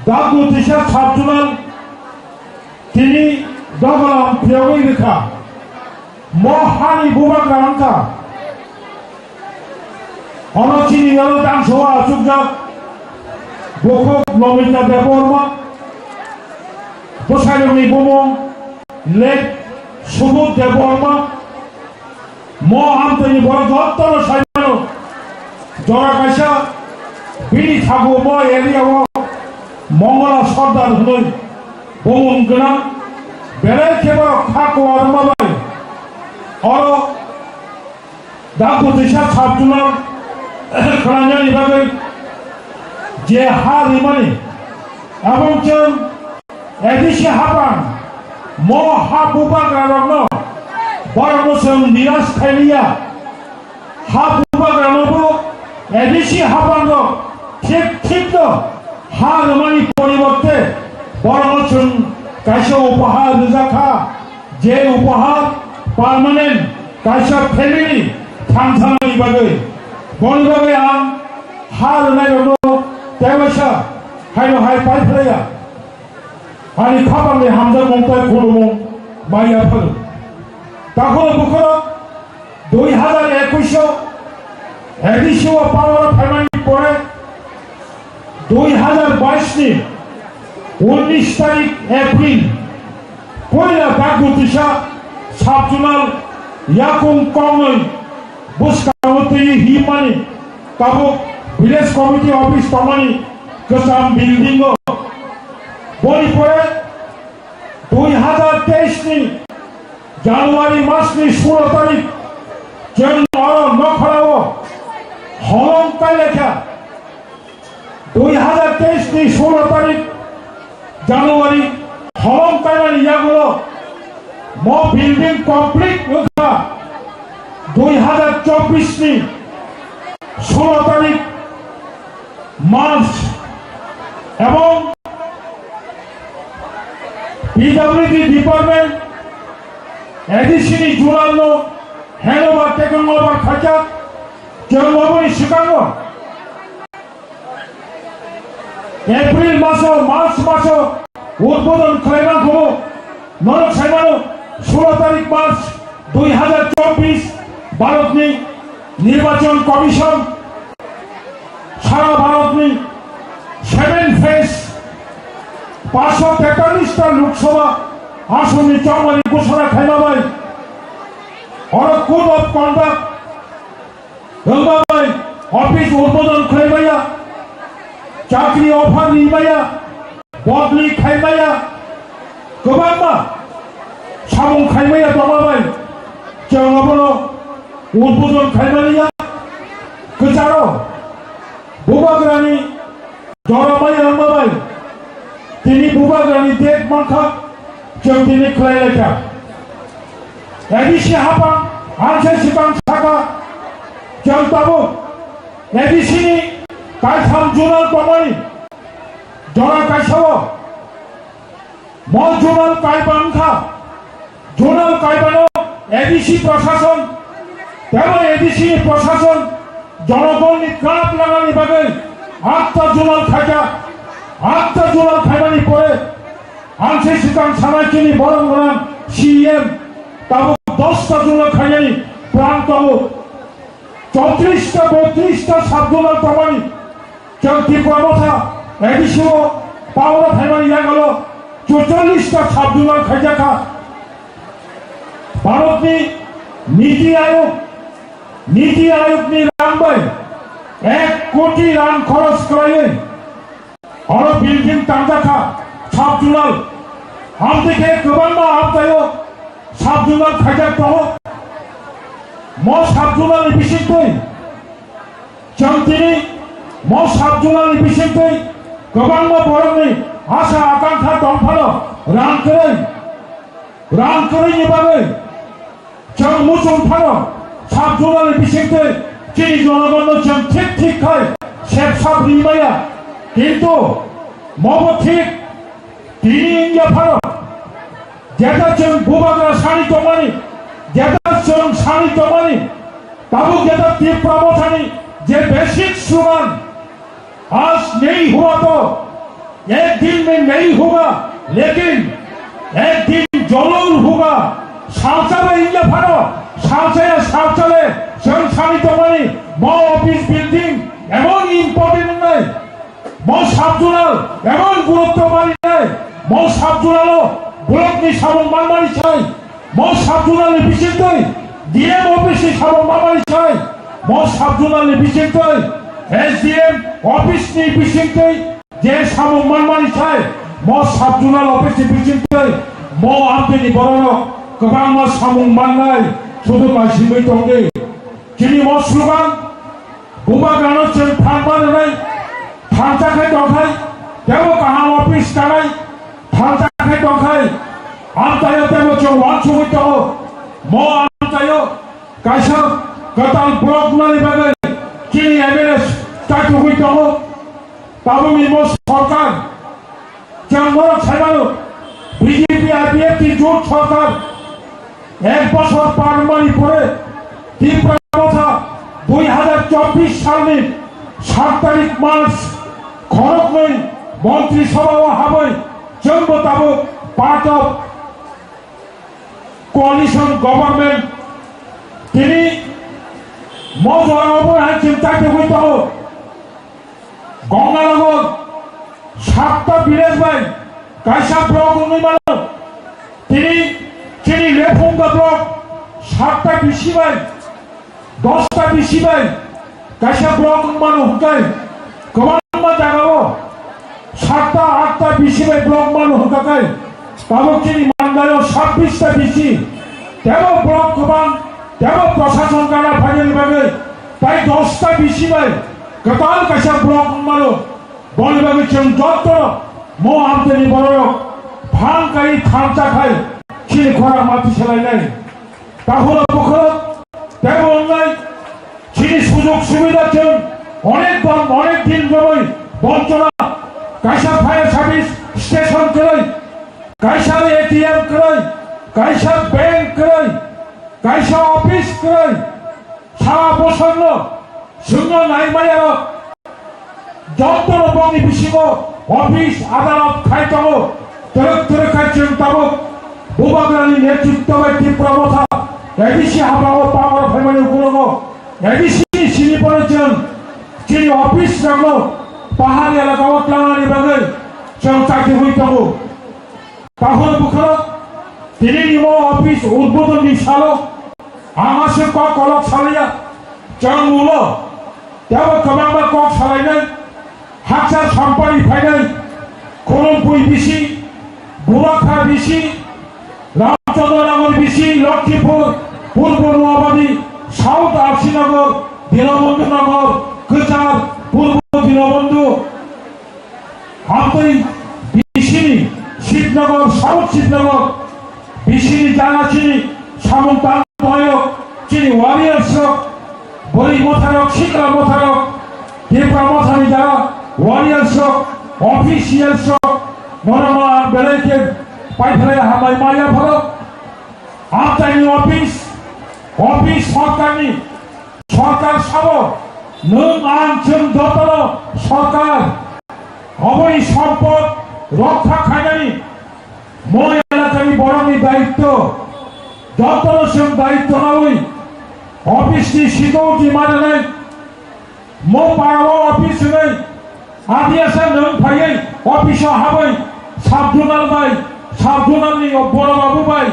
दागु तिशा साबजुनाल तिनि दगलाम फियावै रेखा मो हानि बुबाग्रा अंका अनचिनि यालो दांसवा चुकजाक बखक नमिता देवर्मा बसायनि बमं लेक सुबुत Debbarma mo amtani boro jottoro saimano jora kaisa bini thago mo area o mongala sardar hunoi bomun gana berai keba khako armabai oro daku disha sabjuna khranya ibagai je har imani abong chen edisi hapan mo habuba garano বরমসং নিরাশ খাইলিয়া হাবুবা গ্রামবো এদিসি হাবাঙ্গ ঠিক ঠিক harmony পরিবর্তে বরমসং কাইসা উপহার রেজাখা যে উপহার permanent কাইসা family থানথানি বাগে বনবাগে আম হার নাইরো তেবাসা হাইনো high পাইফ্রেয়া আনি খাবালে হামদা মংতাই খুলুমো মাইয়া ফেলো তখন বুকর 2021 এডিশিও পাওয়ার ফাইনালি পরে 2022 নি 19 তারিখ এপ্রিল পয়লা বাগুতিসা সাবজুনাল ইয়াকুম কংনই বুসকামতে হিমানি কাবো ভিলেজ কমিটি অফিস তমানি কসাম বিল্ডিং বই পরে 2023 নি জানুয়ারি মাস নি 16 তারিখ যেন নখরাও হলঙ্কাই লেখা 2023 নি 16 তারিখ জানুয়ারি হলঙ্কাই মানে ইয়াগুলো ম বিল্ডিং কমপ্লিট লেখা 2024 নি 16 তারিখ মার্চ এবং পিডব্লিউডি ডিপার্টমেন্ট এডিশনি জুলানো হ্যানোভার টেকনোভার খাঁচা জন্মভূমি শিকাগো এপ্রিল মাস মার্চ মাস উদ্বোধন খাইবান হবো নরক সাইমানো 16 তারিখ মার্চ 2024 ভারতনি নির্বাচন কমিশন সারা ভারতনি 7 ফেজ 543টা লোকসভা আসনে চৌমারি ঘোষণা খাইবাবাই और code of conduct Gangabai office उद्बोधन खाइबाया चाकरी ऑफर निबाया बदली खाइबाया गोबांबा सामुं खाइबाया दमाबाई जोंबो उद्बोधन खाइबालिया गोजारो बुबाग्रानि जराबाई रंबाबाई तिनि बुबाग्रानि डेट माखा जों दिनै खालायलायखा एडिसी हाबा आंसे सिगां साखा जों दाबो एडिसीनि गायथाम जुनाल दंमोन जरा गायसावो म जुनाल गायबांखा जुनाल गायबानो एडिसी प्रशासन तेबो एडिसी प्रशासन जनगणनि काप लागानि बागै 8टा जुनाल खायजा 8टा जुनाल खायबानि परे आंसे सिगां सानायखिनि बरंगना सीएम তাবো 10টা জুলা খাইনি প্রাণ পাবো 34টা 32টা সাবজুলার তমানি চলতি প্রবথা এডিশিও পাওয়া ফাইমানি গেল 44টা সাবজুলার খাইজাখা ভারতনি নীতি আয়োগনি রামবাই 1 কোটি রান খরচ করে আর বিল্ডিং টাঙ্গাখা সাবজুলার আমদিকে গোবাংবা আমতায়ো সাবজুলার খাইজা পাবো ম সাবজুলার বিশেষকৈ চন্তিনি ম সাবজুলার বিশেষকৈ গোবাংবা বরংনি আশা আকাঙ্ক্ষা দমফানো রান করে নিবাগে जों मुसुं फानो साबजुनार बिसेंखै चिनि जनगण जों ठीक खाय सेब साब रिमाया किन्तु मबो ठीक तिनि इंडिया फानो जेटा जों बुबाग्रा सानि दमानि जेटा जों सानि दमानि ताबो जेटा तीव्र मथानि जे बेसिक स्लोगान आज नहीं हुआ तो एक दिन में नहीं होगा लेकिन एक दिन जरूर होगा सावचाले इंडिया फानो सावचाले जों सानि दमानि म अफिस बिल्डिं एमन इम्पोर्टेंट নাই म साबजुनार एमन गुरुत्व मानि নাই म साबजुनार ब्लकनि साबुं मानमानि চাই म साबजुनारनि बिसेखै DM office sabong mamalisay, mo sabjunal ni bisingtoy, SDM office ni bisingtoy, je sabong mamalisay, mo sabjunal office ni bisingtoy, mo amte ni borono, kebang mo sabong manlay, sudu masimay tongge. Kini mo slogan, bumagano chen pangmanay, pangcakai dongkai, dewo kaham office kanai, pangcakai dongkai, amtayo dewo chong wansungit toho, mo amtayo, kaisa katal blok nani bagai, kini MLS takuhui toho, tabungi mo sarkar, jangmorok saibalo, BJP IPF ki jot sarkar, ek bosor parmani pore, Tripura কথা 2024 সালে 7 তারিখ March Kharagpur মন্ত্রিসভা হবে জম্মু তাবুক part of coalition government তিনি মজুর অবহার চিন্তাকে হইতে হবে গঙ্গানগর 7টা ভিলেজ বাই কাইসা ব্লক উন্নয়ন তিনি লেফুঙ্গা ব্লক 7টা বিসি বাই 10টা বিসি বাই কাইসা ব্লক উন্নয়ন হুকাই গোবাংমা জাগাও 7টা 8টা বিসি বাই ব্লক উন্নয়ন হুকাই তাবক চিনি মান্দায়ও 26টা বিসি দেব ব্লক গোবাং দেব প্রশাসন কারা ফাইনাল ভাবে তাই 10টা বিসি বাই গতাল কাইসা ব্লক উন্নয়ন বলবাগে চং যত মো আমতেনি বড় ভাঙকাই থামচা খাই চিনি খরা মাটি সেলাই নাই তাহলে পুকুর দেব অন্যায় চিনি সুযোগ সুবিধা চেন অনেক দিন ধরে বঞ্চনা কাইসা ফায়ার সার্ভিস স্টেশন করে কাইসা এটিএম করে কাইসা ব্যাংক করে কাইসা অফিস করে সারা বছর শূন্য নাই মাইয়ার যন্ত্র বঙ্গি বিশিব অফিস আদালত খাইতব তরক খাইছেন তাবক বুবাগ্রানি নেতৃত্বে ত্রিপুরা মথা এডিসি হাবাও পাওয়ার ফ্যামিলি গুলো এডিসি চিনি পড়েছেন চিনি অফিস রাখলো পাহাড়ি এলাকা অটলাঙানি বাগে চং চাকরি হইতব তাহলে বুখর তিনি নিম অফিস উদ্বোধনী সালো আমাসে কক অলক সালিয়া চং উলো দেব কমাবা কক সালাইনাই হাকসার সম্পানি ফাইনাই খড়গপুর বিসি বুলাখা বিসি রামচন্দ্রনগর বিসি লক্ষ্মীপুর পূর্ব নোয়াবাদী সাউথ আরসিনগর দীনবন্ধু নগর কচার পূর্ব দীনবন্ধু আমতই বিসিনি শিবনগর সাউথ শিবনগর বিসিনি জানাচিনি সামন্তান চিনি ওয়ারিয়ার্স বলি মোথারক শিকলা মোথারক ত্রিপুরা মথানি যারা ওয়ারিয়ার্স অফিসিয়ালস নরমা বেলাইকে পাইফেলে হামাই মাইয়া ফলো আমতাইনি অফিস সরকার সব নং আনছেন দতল সরকার অবৈ সম্পদ রক্ষা খাইনি মই এলাকানি বড়নি দায়িত্ব দতল সেম দায়িত্ব নয় অফিসটি সিদ্ধি মানে নেই মো পাড়াও অফিস নেই আদি আসা নং ফাইयै অফিসও হাबै সাবজুনাল বাই সাবজুনালনি বড় বাবু বাই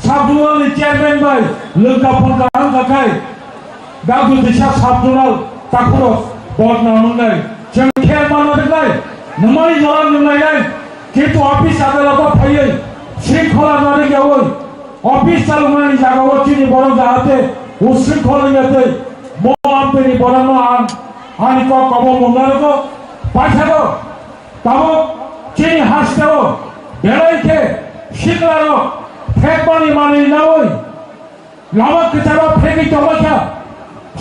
সাবজুনালनि চেয়ারম্যান বাই লোকাপন গাহাं गाखाय गागु दिशा साबजुनाल ताखुर बदना मोननाय जों खेल मानोदोंलाय नमाय जरा नुनायलाय किन्तु अफिस आदालताव फायै शृंखला जानो गेवै अफिस चालुनायनि जागायाव चिनि बड़ जाहाथे उशृंखल जाते मो आमतेनि बड़नो आनि को कब मोननारको पाइसाको तब चिनि हास्टेव बेलायके शिखलारो फेकमानि मानि नावै लामा किताबा फेकि तमाशा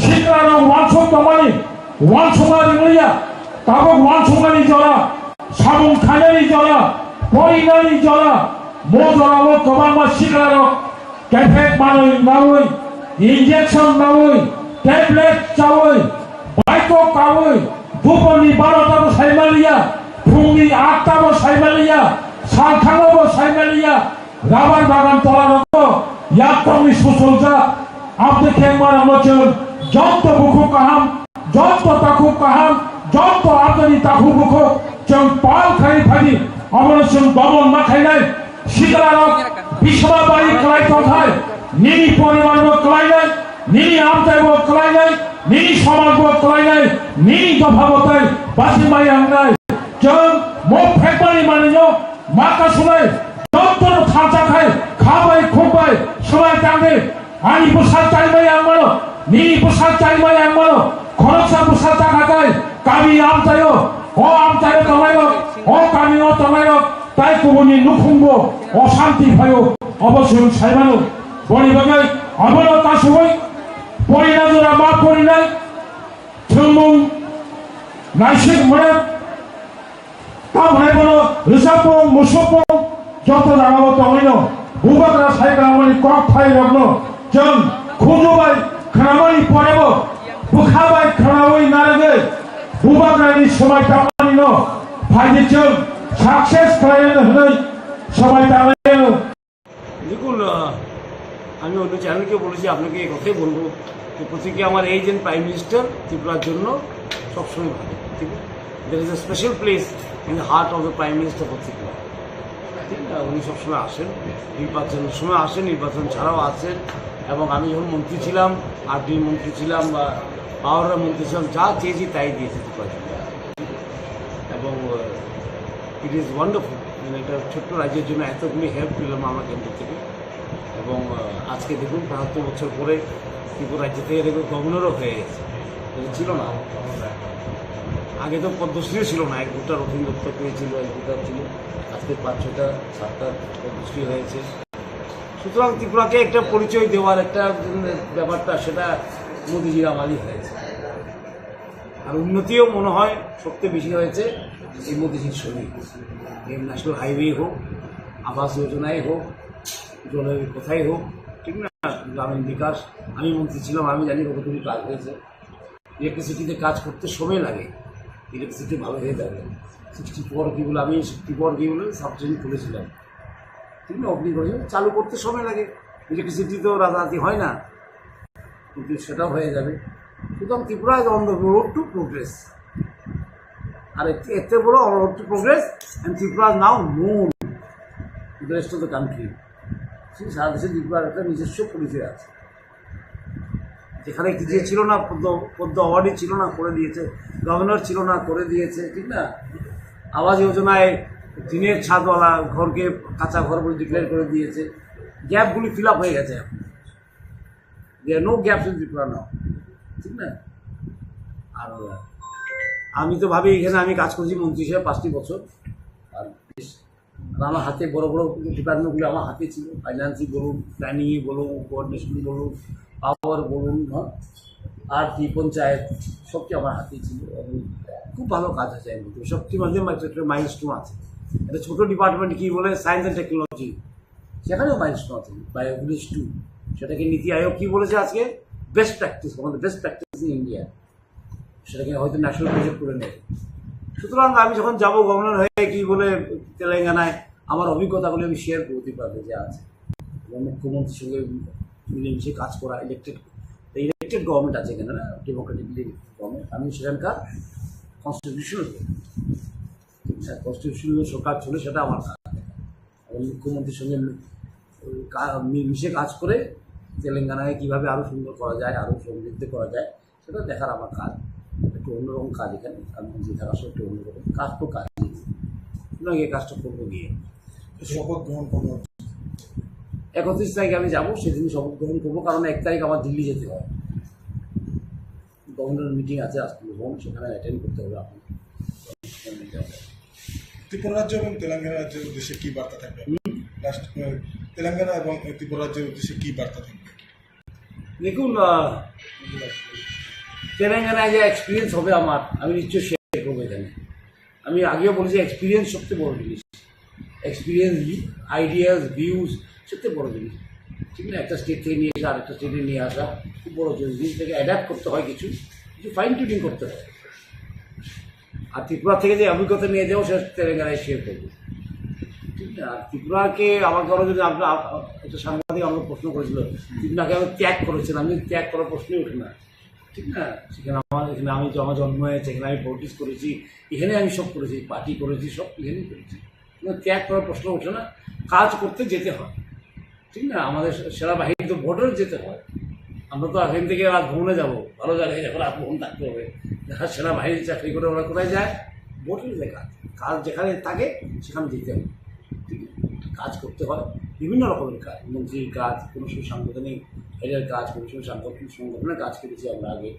शिखलारो वानसुं तमानि वानसुंगा रिंगलिया तब वानसुंगानि जरा साबुं खानानि जरा परिनानि जरा मो जरावो गोबांमा शिखलारो केफेक मानि नावै इंजेक्शन नावै टैबलेट चावै बाइको कावै दुपरनि 12टाबो सायमालिया फुंनि 8टाबो सायमालिया सानथाङावबो सायमालिया राबार बागान तलानो याकटंनि सुसलजा आपदे खेंमारा मचन जंत बुखु काहाम जंत ताखु काहाम जंत आपदनि ताखु बुखु जों पाल खाइ फादि अमरसों दमन मा खायनाय शिखलारो बिसमा बारि खालाय तथाय nini poribar bo kalai nai nini amtai bo kalai nai nini samaj bo kalai nai nini dopha botai basi mai angnai jeng mo phekmani manino maka sunai doktor thacha khai khabai khobai sabai tangde ani busal chai mai angmano nini busal chai mai angmano khoroksa busal takakai kami amtayo o amtayo tamayo o kami o tamayo তাই কবনি নুখুংব অশান্তি ভয় অবশ্যই সাইবানো বলিবাগাই আবারও তা সবাই পরিণাজরা মা পরিণায় থুমুং নাইসিক মনে তা ভাই বলো রিসাপং মুসপং যত দাঁড়াবো তখন বুবাকরা সাইকামানি কক ফাই রগ্ন जों খুঁজবাই খানামানি পরেব বুখাবাই খানাবই নারেগে বুবাকরানি সময় তামানি ন ভাইজি जों সাকসেস খাইনে হই সবাই তাহলে দেখুন আমি অন্য চ্যানেলকে বলেছি আপনাকে এই কথাই বলবো যে প্রত্যেকে আমার এই যে প্রাইম মিনিস্টার ত্রিপুরার জন্য সবসময় ভালো ঠিক আছে there is a special place in the heart of the prime minister for Tripura ঠিক না উনি সবসময় আসেন নির্বাচনের সময় আসেন নির্বাচন ছাড়াও আসেন এবং আমি যখন মন্ত্রী ছিলাম আরডির মন্ত্রী ছিলাম বা পাওয়ারের মন্ত্রী ছিলাম যা চেয়েছি তাই দিয়েছে ত্রিপুরা এবং ইট ইজ ওয়ান্ডারফুল মানে একটা ছোট্ট রাজ্যের জন্য এতগুলি হেল্প পেলাম আমার কেন্দ্র থেকে এবং আজকে দেখুন ৭৫ বছর পরে ত্রিপুরা রাজ্য থেকে দেখুন গভর্নরও হয়ে গেছে ছিল না আগে তো পদ্মশ্রীও ছিল না ১-২টা রথীন দত্ত পেয়েছিল ১-২টা ছিল আজকে ৫-৬টা ৭টা পদ্মশ্রী হয়েছে সুতরাং ত্রিপুরাকে একটা পরিচয় দেওয়ার একটা ব্যাপারটা সেটা মোদিজির আমারই হয়েছে আর উন্নতিও মনে হয় সবচেয়ে বেশি হয়েছে এই মোদিজির ছবি এই ন্যাশনাল হাইওয়ে হোক আবাস যোজনায় হোক জলের কোথায় হোক ঠিক না গ্রামীণ বিকাশ আমি মন্ত্রী ছিলাম আমি জানি কতটুকু কাজ হয়েছে ইলেকট্রিসিটিতে কাজ করতে সময় লাগে ইলেকট্রিসিটি ভালো হয়ে যাবে 64 কি বলে আমি 64 কি বলে সাবস্টেশন খুলেছিলাম ঠিক না অগ্নি চালু করতে সময় লাগে ইলেকট্রিসিটি তো রাতারাতি হয় না কিন্তু সেটাও হয়ে যাবে সুতরাং Tripura is on the road to progress আর এতে বড় road to progress and Tripura now known to the rest of the country সারা দেশে ত্রিপুরার একটা নিজস্ব পরিচয় আছে যেখানে কিছু ছিল না পদ্ম অ্যাওয়ার্ডই ছিল না করে দিয়েছে গভর্নর ছিল না করে দিয়েছে ঠিক না আবাস যোজনায় টিনের ছাদওয়ালা ঘরকে কাঁচা ঘর বলে ডিক্লেয়ার করে দিয়েছে গ্যাপগুলি ফিল আপ হয়ে গেছে এখন there no gaps in Tripura now ঠিক না আর আমি তো ভাবি এখানে আমি কাজ করছি মন্ত্রী হিসেবে 5টি বছর আর আমার হাতে বড় বড় ডিপার্টমেন্টগুলো আমার হাতে ছিল ফাইন্যান্সই বলুন প্ল্যানিংই বলুন কোঅর্ডিনেশন বলুন পাওয়ার বলুন আর কি পঞ্চায়েত সবটি আমার হাতেই ছিল এবং খুব ভালো কাজ আছে সবটির মধ্যে একটা মাইলস্টোন আছে একটা ছোটো ডিপার্টমেন্ট কী বলে সায়েন্স অ্যান্ড টেকনোলজি সেখানেও মাইলস্টোন আছে বায়োভিলেজ 2 সেটাকে নীতি আয়োগ কী বলেছে আজকে বেস্ট প্র্যাকটিস আমাদের বেস্ট প্র্যাকটিস ইন ইন্ডিয়া সেটাকে হয়তো ন্যাশনাল প্রজেক্ট করে নেয় সুতরাং আমি যখন যাবো গভর্নর হয়ে কী বলে তেলেঙ্গানায় আমার অভিজ্ঞতাগুলি আমি শেয়ার করতে পারবো যে আছে এবং মুখ্যমন্ত্রীর সঙ্গে মিলেমিশে কাজ করা ইলেকটেড গভর্নমেন্ট আছে এখানে না ডেমোক্রেটিকলি গভর্নমেন্ট আমি সেখানকার কনস্টিটিউশনাল সরকার চলে সেটা আমার কাজ এবং মুখ্যমন্ত্রীর সঙ্গে মিলেমিশে কাজ করে তেলেঙ্গানায় কীভাবে আরও সুন্দর করা যায় আরও সমৃদ্ধ করা যায় সেটা দেখার আমার কাজ একটু অন্যরকম কাজ এখানে আমি যে থাকার সময় একটু অন্যরকম কাজ তো কাজ সুতরাং এই কাজটা করবো গিয়ে শপথ গ্রহণ করবো 31 তারিখে আমি যাবো সেদিন শপথ গ্রহণ করবো কারণ 1 তারিখ আমার দিল্লি যেতে হয় গভর্নর মিটিং আছে আজকে সেখানে অ্যাটেন্ড করতে হবে আপনি ত্রিপুরা রাজ্য এবং তেলেঙ্গানা রাজ্যের উদ্দেশ্যে কী বার্তা থাকবে তেলেঙ্গানা এবং ত্রিপুরা রাজ্যের উদ্দেশ্যে কী বার্তা থাকবে দেখুন তেলেঙ্গানায় যে এক্সপিরিয়েন্স হবে আমার আমি নিশ্চয়ই শেয়ার করবো এখানে আমি আগেও বলেছি এক্সপিরিয়েন্স সবচেয়ে বড় জিনিস এক্সপিরিয়েন্স আইডিয়াস ভিউজ সবচেয়ে বড় জিনিস ঠিক না একটা স্টেট থেকে নিয়ে আসা আরেকটা স্টেটে নিয়ে আসা খুব বড় জিনিস থেকে অ্যাডাপ্ট করতে হয় কিছু ফাইন টিউনিং করতে হয় আর ত্রিপুরা থেকে যে অভিজ্ঞতা নিয়ে যাবো সেটা তেলেঙ্গানায় শেয়ার করবো ঠিক না আর ত্রিপুরাকে আমার কারো যদি আপনার একটা সাংবাদিক আমাকে প্রশ্ন করেছিল ত্রিপুরাকে আমি ত্যাগ করেছিলাম আমি ত্যাগ করার প্রশ্নই ওঠে না ঠিক না সেখানে এখানে আমি আমার জন্ম হয়েছে এখানে আমি পলিটিক্স করেছি এখানে আমি সব করেছি পার্টি করেছি সব এখানেই করেছি ত্যাগ করার প্রশ্ন ওঠে না কাজ করতে যেতে হয় ঠিক না? আমাদের সেনাবাহিনী তো ভোটের যেতে হয়, আমরা তো এখান থেকে রাত ভ্রমণে যাবো, ভালো জায়গায় যাবো, রাত ভ্রমণ থাকতে হবে। যারা সেনাবাহিনীর চাকরি করে ওরা কোথায় যায়? ভোটের যে কাজ, কাজ যেখানে থাকে সেখানে যেতে হবে, ঠিক না? কাজ করতে হয়, বিভিন্ন রকমের কাজ, মন্ত্রীর কাজ, কোনো সময় সাংগঠনিক হেডের কাজ, কোনো সময় সংগঠনের কাজ করেছি আমরা আগে,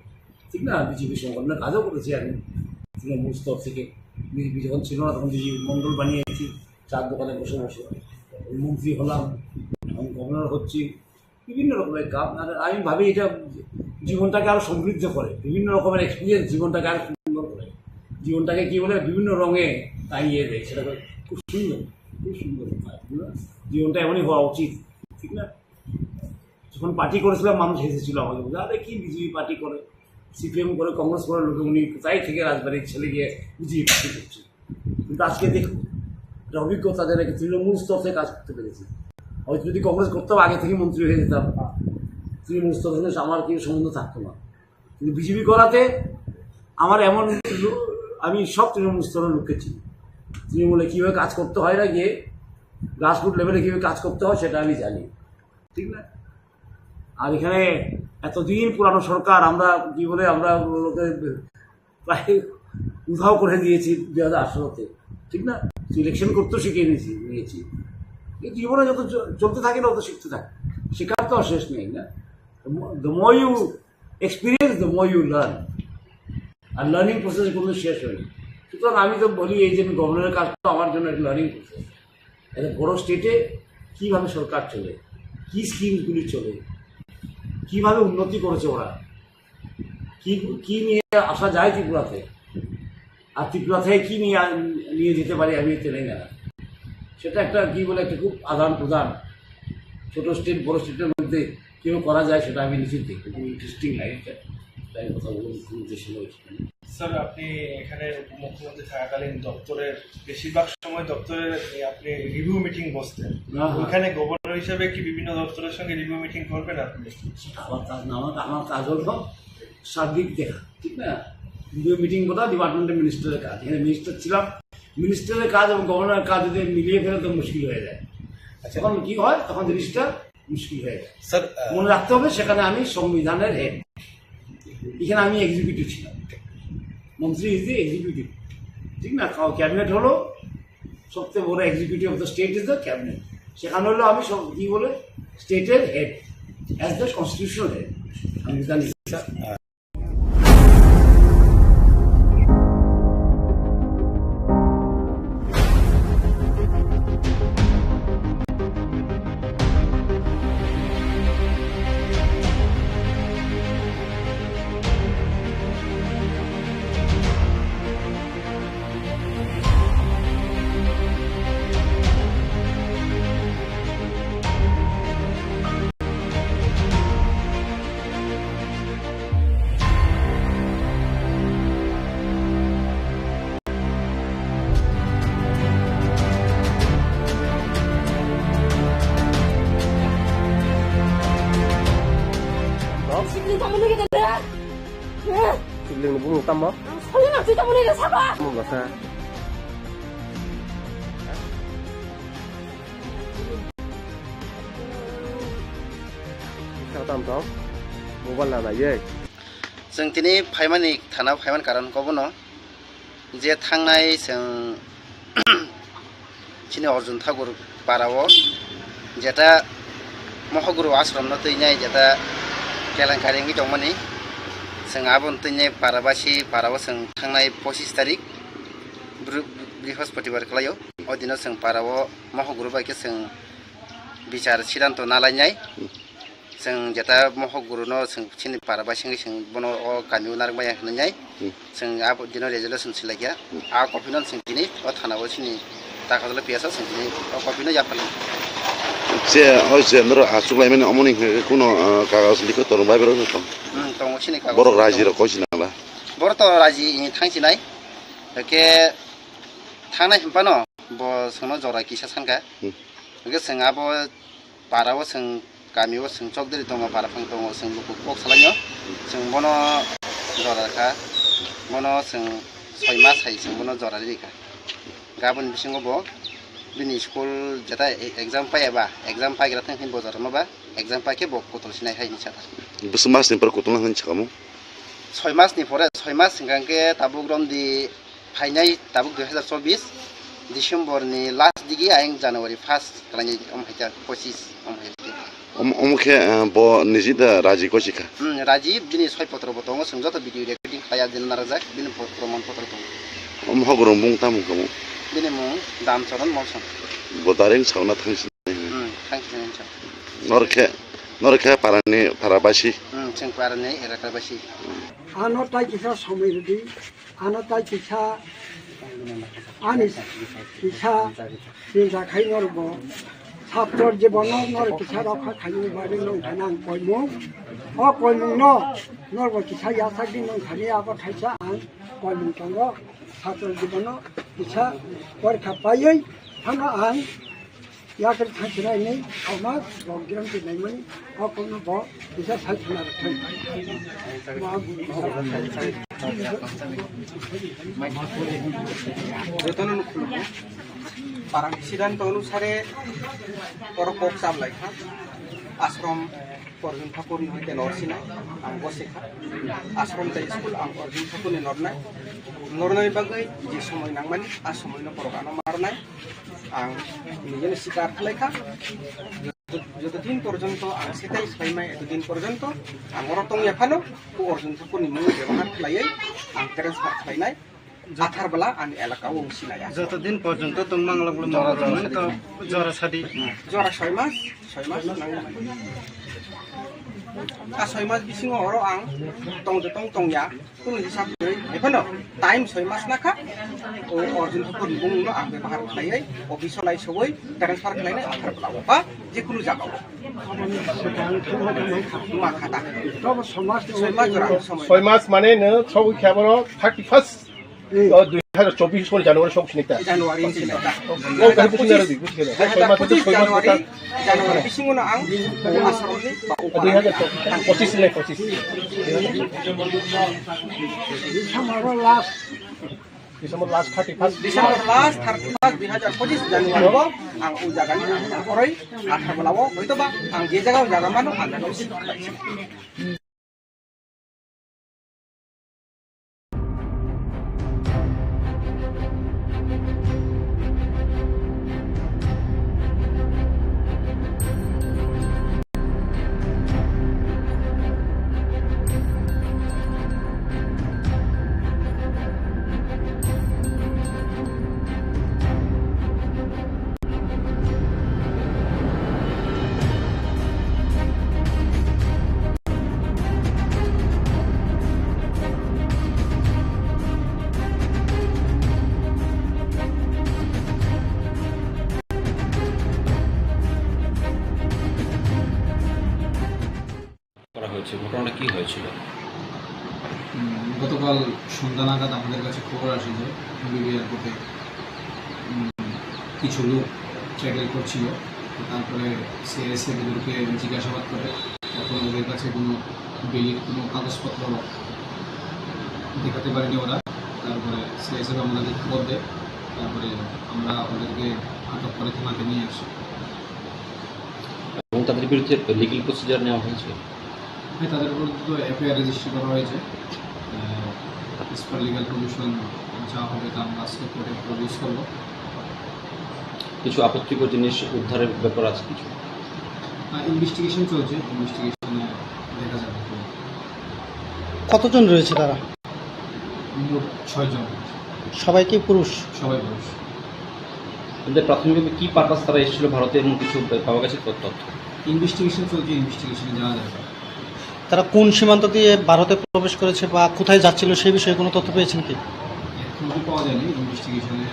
ঠিক না? বিজেপি সংগঠনের কাজও করেছি আমি তৃণমূল স্তর থেকে। বিজেপি যখন ছিল না তখন বিজেপি মণ্ডল বানিয়েছি, চার দোকানে বসে বসে মন্ত্রী হলাম, এখন গভর্নর হচ্ছি, বিভিন্ন রকমের কাজ। আর আমি ভাবি এটা জীবনটাকে আরও সমৃদ্ধ করে, বিভিন্ন রকমের এক্সপিরিয়েন্স জীবনটাকে আরও সুন্দর করে, জীবনটাকে কী বলে বিভিন্ন রঙে টাঙিয়ে দেয়, সেটা খুব সুন্দর, খুব সুন্দর। জীবনটা এমনই হওয়া উচিত, ঠিক না? যখন পার্টি করেছিলাম মানুষ হেসেছিল আমাকে, বলে আরে কি বিজেপি পার্টি করে, সিপিএম করে, কংগ্রেস করে, লোকে উনি কোথায় থেকে রাজবাড়ির ছেলে গিয়ে বিজেপি পার্টি করছে। কিন্তু আজকে দেখুন একটা অভিজ্ঞতা, যারা তৃণমূল স্তর থেকে কাজ করতে পেরেছে। হয়তো যদি কংগ্রেস করতাম আগে থেকে মন্ত্রী হয়ে যেতাম, তৃণমূল স্তর থেকে আমার কি সম্বন্ধ থাকতো না। কিন্তু বিজেপি করাতে আমার এমন আমি সব তৃণমূল স্তরের লোককে চিনি, তৃণমূলে কীভাবে কাজ করতে হয় না, গিয়ে গ্রাসরুট লেভেলে কীভাবে কাজ করতে হয় সেটা আমি জানি, ঠিক না? আর এখানে এতদিন পুরানো সরকার, আমরা কী বলে আমরা লোকে প্রায় উধাও করে দিয়েছি 2018-তে, ঠিক না? ইলেকশন করতেও শিখিয়ে নিয়েছি। এই জীবনে যত চলতে থাকে না তত শিখতে থাকে, শেখার তো আর শেষ নেই না। The more you experience the more you learn, আর লার্নিং প্রসেস কোনো শেষ হয়নি। সুতরাং আমি তো বলি এই যে গভর্নরের কাজ তো আমার জন্য একটা লার্নিং প্রসেস। একটা বড় স্টেটে কীভাবে সরকার চলে, কী স্কিমগুলি চলে, কীভাবে উন্নতি করেছে ওরা, কী নিয়ে আসা যায় ত্রিপুরাতে, আর ত্রিপুরা থেকে কী নিয়ে যেতে পারি আমি তেলেঙ্গানা, সেটা একটা কী বলে একটা খুব আদান প্রদান ছোটো স্টেট বড় স্টেটের মধ্যে কেউ করা যায়, সেটা আমি নিশ্চিত দেখি। খুব ইন্টারেস্টিং লাগে, তাই কথা বলুন মুখ্যমন্ত্রী ছিল। স্যার, আপনি এখানে মুখ্যমন্ত্রী থাকাকালীন দপ্তরের বেশিরভাগ সময় দপ্তরে আপনি রিভিউ মিটিং বসতেন, ওইখানে গভর্নর হিসেবে কি বিভিন্ন দপ্তরের সঙ্গে রিভিউ মিটিং করবেন আপনি? আমার কাজ না, আমার কাজ হলো সার্বিক দেখা, ঠিক না? রিভিউ মিটিং করা ডিপার্টমেন্টের মিনিস্টারের কাজ। এখানে মিনিস্টার ছিলাম, মিনিস্টারের কাজ এবং গভর্নরের কাজ যদি মিলিয়ে ফেলে তো মুশকিল হয়ে যায়। যখন কী হয় তখন জিনিসটা মুশকিল হয়ে যায়। স্যার মনে রাখতে হবে সেখানে আমি সংবিধানের হেড, এখানে আমি এক্সিকিউটিভ ছিলাম, মন্ত্রী ইজ দি এক্সিকিউটিভ, ঠিক না? ক্যাবিনেট হলো সবচেয়ে বড় executive of the state is the cabinet, সেখানে হলো আমি সব কী বলে স্টেটের head as the constitutional head, আমি জানি। Sibling kamu lagi tanda. Sibling ibu ngutang mo? Sekali nak cerita kamu lagi siapa? Mo ba sa? Sao tam to? Mobile na na ye. जों दिनै फाइमानि थाना फाइमान कारनखौबो जे थांनाय जों चिनि अर्जुन ठाकुर पाराव जेटा महगुरु आश्रम न तैनाय जेटा केलेंकारिंनि दंमोन जों आबन तैनाय पाराबासि पाराव जों थांनाय 25 तारिख बृहस्पतिबार खालायाव अदिनाव जों पाराव महगुरु बायके जों बिचार सिद्धांत नालायनाय जों जेटा महगुरु न जों चिनि पाराबासिंनि जों बनो गामियाव नारबाय होननाय जों आब दिनो रेजोल्यूशन सिलागिया आ कपिनो जों दिनै थानाव चिनि दाखादल पियासा जों दिनै कपिनो जाफाल যে হইছে নর আসুকলাই মানে অমনি কোনো কাগজ লিখে তোর ভাই বেরো তো দङ चिनि कागज বড় রাজির কইছ নালা বড় তো রাজি थांसिनाय एके थांनाय हम्पानो ब सोंनो जरा किसा सानका एके जों आब पाराव जों गामियाव जों चकदरि दङ पाराफां दङ जों लुकु कक सालायो जों बनो जराखा बनो जों 6 मास हाय जों बनो जरा लिखा गाबोन बिसिङाव bini school jata exam payaba exam pagira thang hin bozar maba exam paike bok kotol sinai hai ni chata bus mas ni par kotong han chakamu 6 mass ni pore 6 mass singangke tabuk rom di phainai tabuk 2024 December ni last digi aing January 1st kalani haita 25 haita omke bo nijida raji ko chika Raji bini 6 potro botongo sungjoto video recording khaya din narajak bini proman potro tong mohogoro mung tamu kamu bini mung dam choron molson bodareng sauna thangsi thank you norke parani parabasi sing parani erakabasi ano tai kisa somirdi ano tai kisa anis kisa sinja khainor bo ছাত্রর জীবন নর কিছা রক্ষা খাইনি বাড়ি নং থানাং কইমুং ও কইমুং নরব কিছা ইয়াসাকি নং Thani আবার খাইছা আং কইমুং তঙ্গ ছাত্রর জীবন কিছা পরীক্ষা পাইयै থানা আং ইয়াকের থাকছিলাই নেই সমাজ বগ্রাম দিনাইমনি ও কোনো ব কিছা সাইছনা রাখেন যতন খুলব parang siddhanta অনুসারে পরপক চাবলাই আশ্রম অর্জুন ঠাকুর হইতে নরসিনাই আং বসেখা আশ্রম তাই স্কুল আং অর্জুন ঠাকুর নরনাই নরনাই বাগৈ যে সময় নাংমানি আর সময় পরগানো মারনাই আং নিজের শিকার খালাইখা যতদিন পর্যন্ত আং সেটাই সাইমাই এতদিন পর্যন্ত আং অরতং এফানো ও অর্জুন ঠাকুরনি মুং ব্যবহার খালাইयै আং ট্রান্সফার খালাইনাই আথার বেলা আমি এলাকাও সিনাইয়া যতদিন পর্যন্ত তোমার জ্বর সাদি জ্বর 6 মাস আর 6 মাস বিসিং অর আং টংয়া কোন হিসাব করে এখনো টাইম 6 মাস নাখা ও অর্জুন ঠাকুর বুংনো আং ব্যবহার খাইयै অফিসলাই সবই ট্রান্সফার খাইনাই আথার বেলা বা যে কোনো জায়গা মাখাটা তব সমাজ 6 মাস মানে ন সব খেবর 31st 2024 করে জানুয়ারি সব সিনেতা জানুয়ারি ও কাহি পুছিনারে দি বুঝিলে 6 মাস তো 6 মাস জানুয়ারি বিসিংনো আং আসরনি 2025 লে 25 ডিসেম্বর লাস্ট 31 2025 জানুয়ারি আং ও জায়গানি পরই আঠার বেলাও হয়তোবা আং যে জায়গাও জায়গা মানো আং ঘটনাটা কি হয়েছিল গতকাল সন্ধ্যা নাগাদ আমাদের কাছে খবর আসে যে বিবি এয়ারপোর্টে কিছু লোক ট্র্যাভেল করছিল তারপরে সিআইএসএফ ওদেরকে জিজ্ঞাসাবাদ করে তখন ওদের কাছে কোনো বেলির কোনো কাগজপত্র দেখাতে পারেনি ওরা তারপরে সিআইএসএফ আমাদেরকে খবর দেয় তারপরে আমরা ওদেরকে আটক করে থানাতে নিয়ে আসি এবং তাদের বিরুদ্ধে লিগ্যাল প্রসিজার নেওয়া হয়েছে তাদের বিরুদ্ধে তো এফআইআর রেজিস্টার করা হয়েছে লিগ্যাল প্রভিশন যা হবে তা আমরা আজকে কোর্টে প্রডিউস করব কিছু আপত্তিকর জিনিস উদ্ধারের ব্যাপার আছে কিছু ইনভেস্টিগেশন চলছে ইনভেস্টিগেশনে দেখা যাবে কতজন রয়েছে তারা 6 জন সবাই কি পুরুষ সবাই পুরুষ এদের প্রাথমিকভাবে কি পারপাস তারা এসেছিল ভারতে এবং কিছু পাওয়া গেছে তথ্য ইনভেস্টিগেশন চলছে ইনভেস্টিগেশনে যাওয়া যাবে তারা কোন সীমান্ত দিয়ে ভারতে প্রবেশ করেছে বা কোথায় যাচ্ছিল সেই বিষয়ে কোনো তথ্য পেয়েছেন কি এখনো পাওয়া যায়নি ইনভেস্টিগেশনে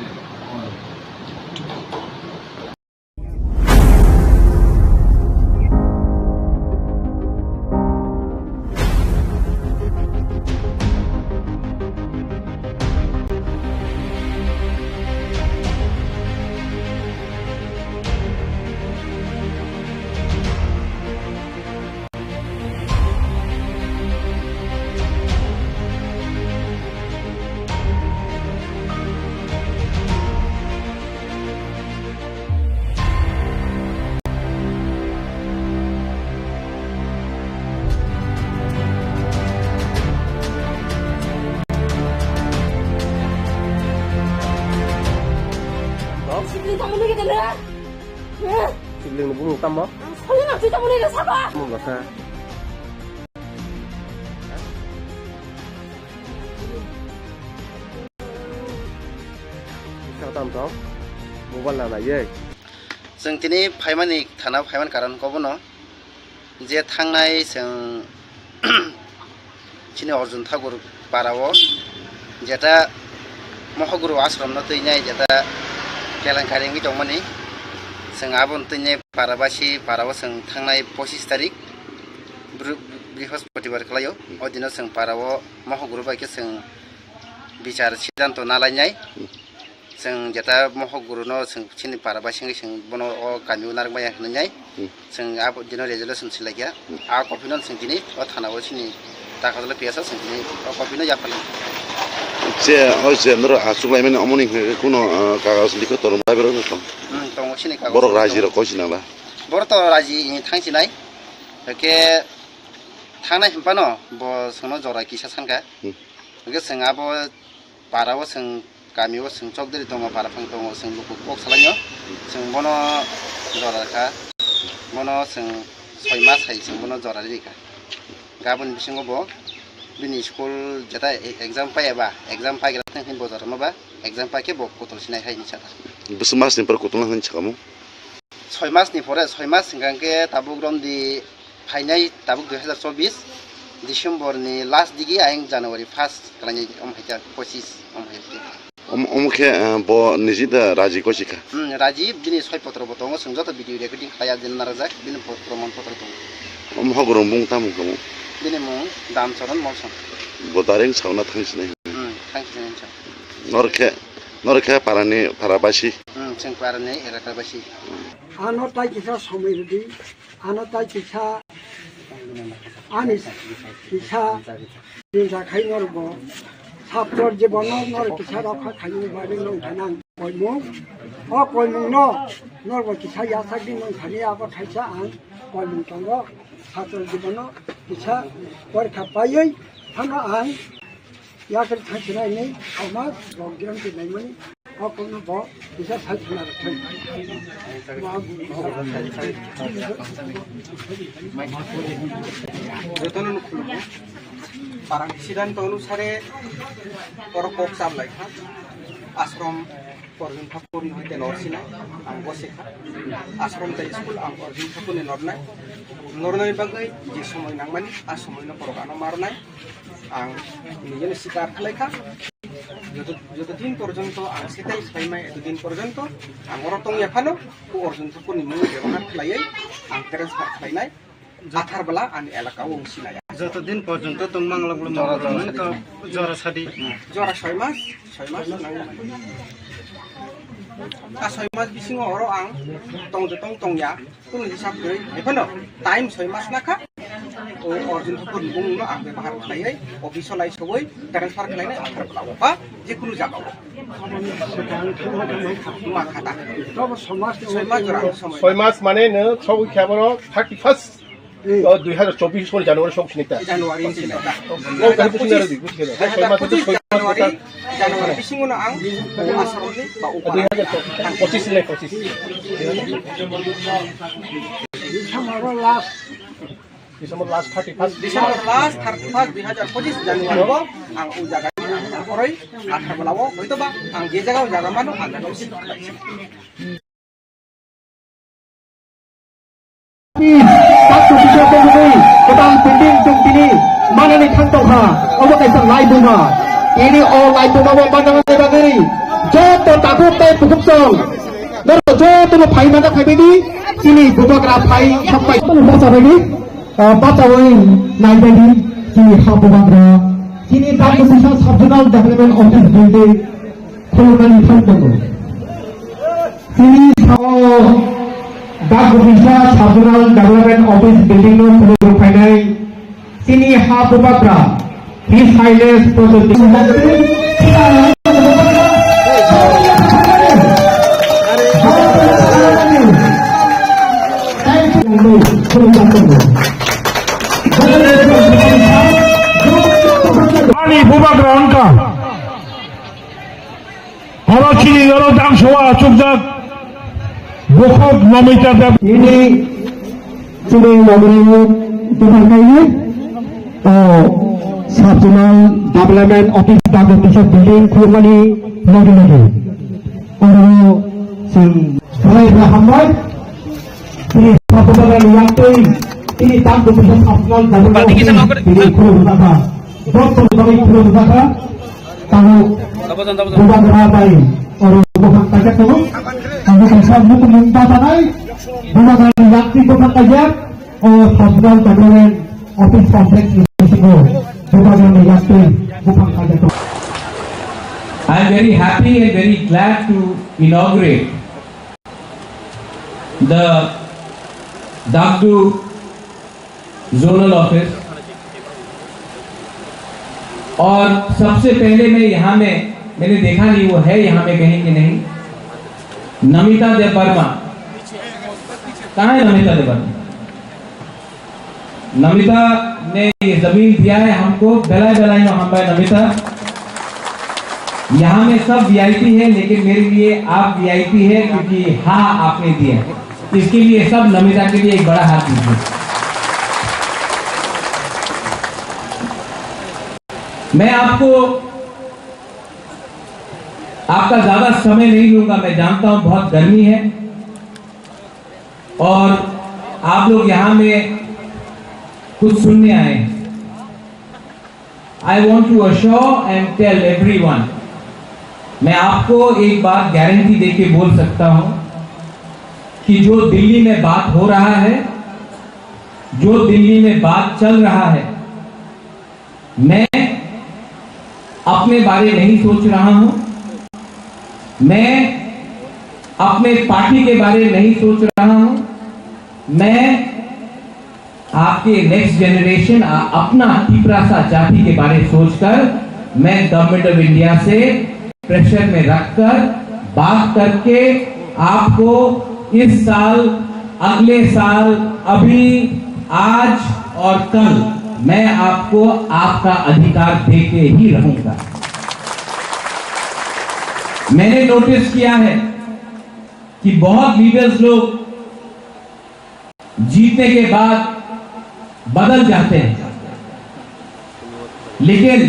되네. 왜? 죽는 거 보면 땀 봐? 소리나 진짜 보내게 사과. 뭐 같아? sao tạm đó mua văn là này vậy जों दिनै फाइमानि थाना फाइमान कारनखौबो न जे थांनाय जों चिनि अर्जुन ठाकुर पाराव जेटा महगुरु आश्रम न तैनाय जेटा केलेंकारिनि दंमोन जों आबन तैनाय पाराबासि पाराव जों थांनाय 25 तारिख बृहस्पतिबार खालायो अदिनाव जों पाराव महगुरु बायके जों बिचार सिद्धांत नालायनाय जों जेटा महगुरु न जों चिनि पाराबासिनि जों बनो गामियाव नारबाया होननाय जों आब दिनो रेजोल्यूशन सिलायया आ कपिनो जों दिनै थानाव चिनि दाखादल पियासा जों दिनै कपिनो याफाल जे होजे नरो आसुलायमेन अमनि कुनो कागज लिखो तोरम बायबरो दङ चिनि कागज बर राजि र कसिनाला बर त राजि थांसिनाय के थांनाय हम्पानो ब सोनो जरा किसा सानगा के जों आब पाराव जों गामियाव जों चौधरी दङ पाराफां दङ जों लुकु कक सालायो जों बनो जराखा बनो जों 6 मास हाय जों बनो जरा रिखा गाबोन बिसिङाव ब बिनि स्कुल जेता एग्जाम पायाबा एग्जाम पाइग्रा थांखिन बजार माबा एग्जाम पाके ब कतल सिनाय हायनि साथा बस मासनि पर कतल होन छकामु 6 मासनि परे 6 मास सिगांके ताबुक रमदि फाइनाय ताबुक 2024 डिसेम्बरनि लास्ट दिगि आयं जानुवारि 1 खालायनाय अमहायजा 25 अमहायजा अमुखे ब निजिदा राजि कसिका राजीव बिनि 6 पत्र बतंग जों जत भिडिअ रेकर्डिं खाया दिन नाराजाक बिनि प्रमाण पत्र दं महगुरु मुं तामुं कमु बिनि मुं दामचरन मलसन बदारें सावना थांसिनाय थांसिनाय नरखे पारानि पाराबासि जों पारानि एलाकाबासि आनो ताइ किसा समिरदि आनो ताइ किसा आनि किसा दिजा खाइनरबो ছাত্রর জীবন নর কিসা রক্ষা খাইনি বাড়ি নং থানাং কইমু অ কইমু ন নর কিসা ইয়াসাগি নং থানি আব থাইসা আং কইমু তঙ্গ ছাত্রর জীবন কিসা পরীক্ষা পাইयै থানা আং ইয়াকের থাইসিনাই নেই আমার রগিরাম দিনাইমনি অ কইমু ব কিসা থাইসিনা থাই যতন খুলবো parang siddhanta অনুসারে পরকক চামলাই আশ্রম অর্জুন ঠাকুরনি হইতে নরসিনা আং বসেখা আশ্রম তাই স্কুল আং অর্জুন ঠাকুরনি নরনাই বাগৈ যে সময় নাংমানি আর সময় ন পরকানো মারনাই আং নিজের শিকার খালাইখা যতদিন পর্যন্ত আং সেটাই সাইমাই এতদিন পর্যন্ত আং অরতং এফানো অর্জুন ঠাকুরনি মুই ব্যবহার খালাইयै আং ট্রান্সফার খালাইনাই আথার বেলা আং এলাকাও অংশিনাই যতদিন পর্যন্ত তোমাং লাগলো মরদমন তো জরা সাদি জরা 6 মাস নাঙ্গা आ 6 मास बिसिङाव हरो आं तंया कुनु हिसाब गै एफानो टाइम 6 मास नाखा ओ अर्जुन ठाकुर बुंनो आं बेवहार खालायै अफिसाव लाई सबै ट्रान्सफार खालायनाय आधार ब्लाउबा जेकुनु जागाव मा खाता तब 6 मास जरा 6 मास माने नो सबै ख्याबनो 31 2024 सन जानुवारि समसिनिता जानुवारि सिनिता जानुवारि बिसिङावनो आं आसामनि बा 25 December last 31 2025 Januari ang u jaga orai akhir belawo itu ba ang je jaga jaga mano ang jaga sih satu bisa begini kedang pending tung ini mana ni kantong ha awak kaisang lai bunga ini all lai bunga wa pandangan bagari joto takut te pukup song nero joto lo pai mana pai bedi sini bubagra pai sampai baca bedi baca woi nai bedi sini ha bubagra sini tak bisa subdivisional development office building khulani kantong sini Dak Bisa Subdivisional Development Office Building no Puru Finai Sini Ha Bupatra His Highness Prototi Ani Bupatra Angka Halo Chini Halo Dang Showa Chukjak বহুত নমিতা দেব ini sudah ngomong tentang ini Sabtumal Development Office Dago Tisha Building Kurmani lagi orang mulai berhambat ini Sabtumal yang ini Dago Tisha Sabtumal Development Office ini Kurmata Doktor kami Kurmata tahu bukan berapa orang bukan kaget tu kami bisa minta tanai bukan yakti bukan kaget Sabtumal Development Office Complex ini I am very happy and very glad to inaugurate the Dagdu Zonal Office और सबसे पहले मैं यहाँ में मैंने देखा नहीं वो है यहाँ में कहीं कि नहीं नमिता देव वर्मा कहाँ है नमिता देव वर्मा नमिता ने ये जमीन दिया है हमको बेलाई नो हम भाई नमिता यहाँ में सब वीआईपी है लेकिन मेरे लिए आप वीआईपी है क्योंकि हाँ आपने दिया इसके लिए सब नमिता के लिए एक बड़ा हाथ दीजिए मैं आपको आपका ज्यादा समय नहीं लूंगा मैं जानता हूं बहुत गर्मी है और आप लोग यहाँ में कुछ सुनने आए I want to assure and tell everyone मैं आपको एक बात गारंटी देके बोल सकता हूं कि जो दिल्ली में बात हो रहा है जो दिल्ली में बात चल रहा है मैं अपने बारे नहीं सोच रहा हूं मैं अपने पार्टी के बारे नहीं सोच रहा हूं मैं आपके नेक्स्ट जनरेशन अपना तिपरासा जाति के बारे सोचकर मैं गवर्नमेंट ऑफ इंडिया से प्रेशर में रखकर बात करके आपको इस साल अगले साल अभी आज और कल मैं आपको आपका अधिकार देके ही रहूंगा मैंने नोटिस किया है कि बहुत लीडर्स लोग जीतने के बाद बदल जाते हैं लेकिन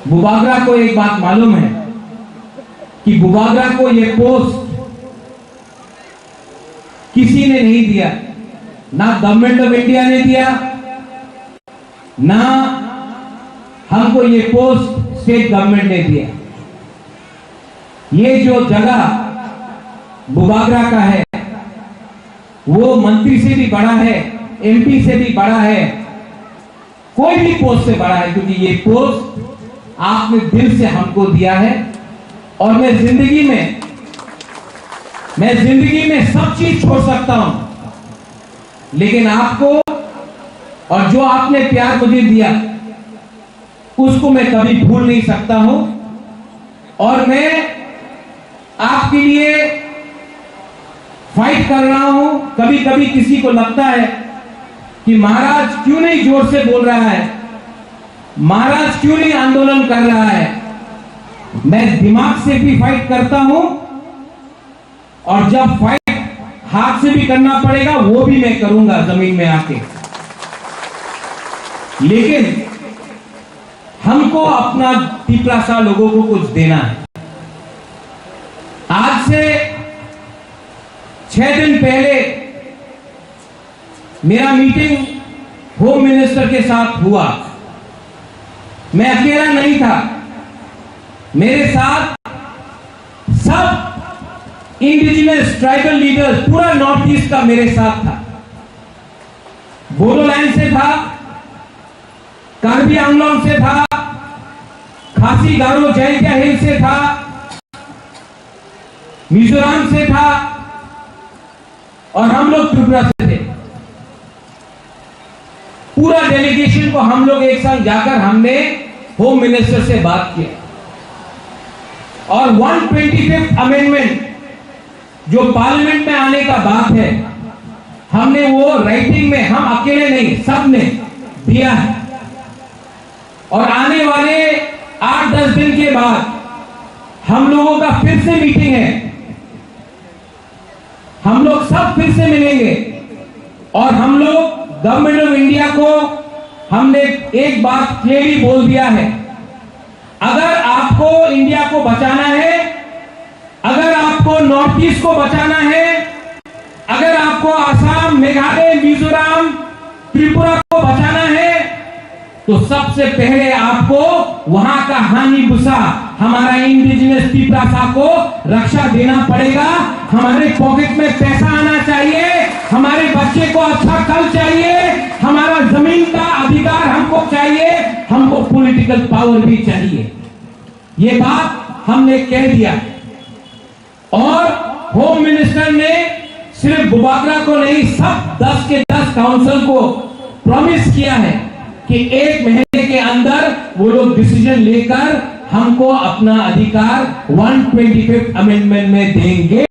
बुबागरा को एक बात मालूम है कि बुबागरा को यह पोस्ट किसी ने नहीं दिया ना गवर्नमेंट ऑफ इंडिया ने दिया ना हमको ये पोस्ट स्टेट गवर्नमेंट ने दिया ये जो जगह बुबागरा का है वो मंत्री से भी बड़ा है एमपी से भी बड़ा है कोई भी पोस्ट से बड़ा है क्योंकि ये पोस्ट आपने दिल से हमको दिया है और मैं जिंदगी में सब चीज छोड़ सकता हूं लेकिन आपको और जो आपने प्यार मुझे दिया उसको मैं कभी भूल नहीं सकता हूं और मैं आपके लिए फाइट कर रहा हूं कभी कभी किसी को लगता है कि महाराज क्यों नहीं जोर से बोल रहा है महाराज क्यों नहीं आंदोलन कर रहा है मैं दिमाग से भी फाइट करता हूं और जब फाइट हाथ से भी करना पड़ेगा वो भी मैं करूंगा जमीन में आके लेकिन हमको अपना तिपरासा लोगों को कुछ देना है आज से 6 दिन पहले मेरा मीटिंग होम मिनिस्टर के साथ हुआ मैं अकेला नहीं था मेरे साथ सब इंडिजिनस ट्राइबल लीडर्स पूरा नॉर्थ ईस्ट का मेरे साथ था बोडोलैंड से था कार्बी आंगलोंग से था खासी गारो जैंतिया हिल से था मिजोरम से था और हम लोग त्रिपुरा से थे पूरा डेलीगेशन को हम लोग एक साथ जाकर हमने होम मिनिस्टर से बात किया और 125th अमेंडमेंट जो पार्लियामेंट में आने का बात है हमने वो राइटिंग में हम अकेले नहीं सबने दिया है और आने वाले 8-10 दिन के बाद हम लोगों का फिर से मीटिंग है हम लोग सब फिर से मिलेंगे और हम लोग गवर्नमेंट ऑफ इंडिया को हमने एक बात क्लियरली बोल दिया है, अगर आपको इंडिया को बचाना है, अगर आपको नॉर्थ ईस्ट को बचाना है, अगर आपको आसाम, मेघालय, मिजोरम, त्रिपुरा को बचाना है, तो सबसे पहले आपको वहां का हानिभूसा हमारा इंडिजिनस त्रिपुरा को रक्षा देना पड़ेगा। हमारे पॉकेट में पैसा आना चाहिए, हमारे बच्चे को अच्छा कल चाहिए, हमारा जमीन का अधिकार हमको चाहिए, हमको पॉलिटिकल पावर भी चाहिए। ये बात हमने कह दिया और होम मिनिस्टर ने सिर्फ बुबागरा को नहीं, सब 10 के 10 काउंसिल को प्रॉमिस किया है कि 1 महीने के अंदर वो लोग डिसीजन लेकर हमको अपना अधिकार 125th अमेंडमेंट में देंगे।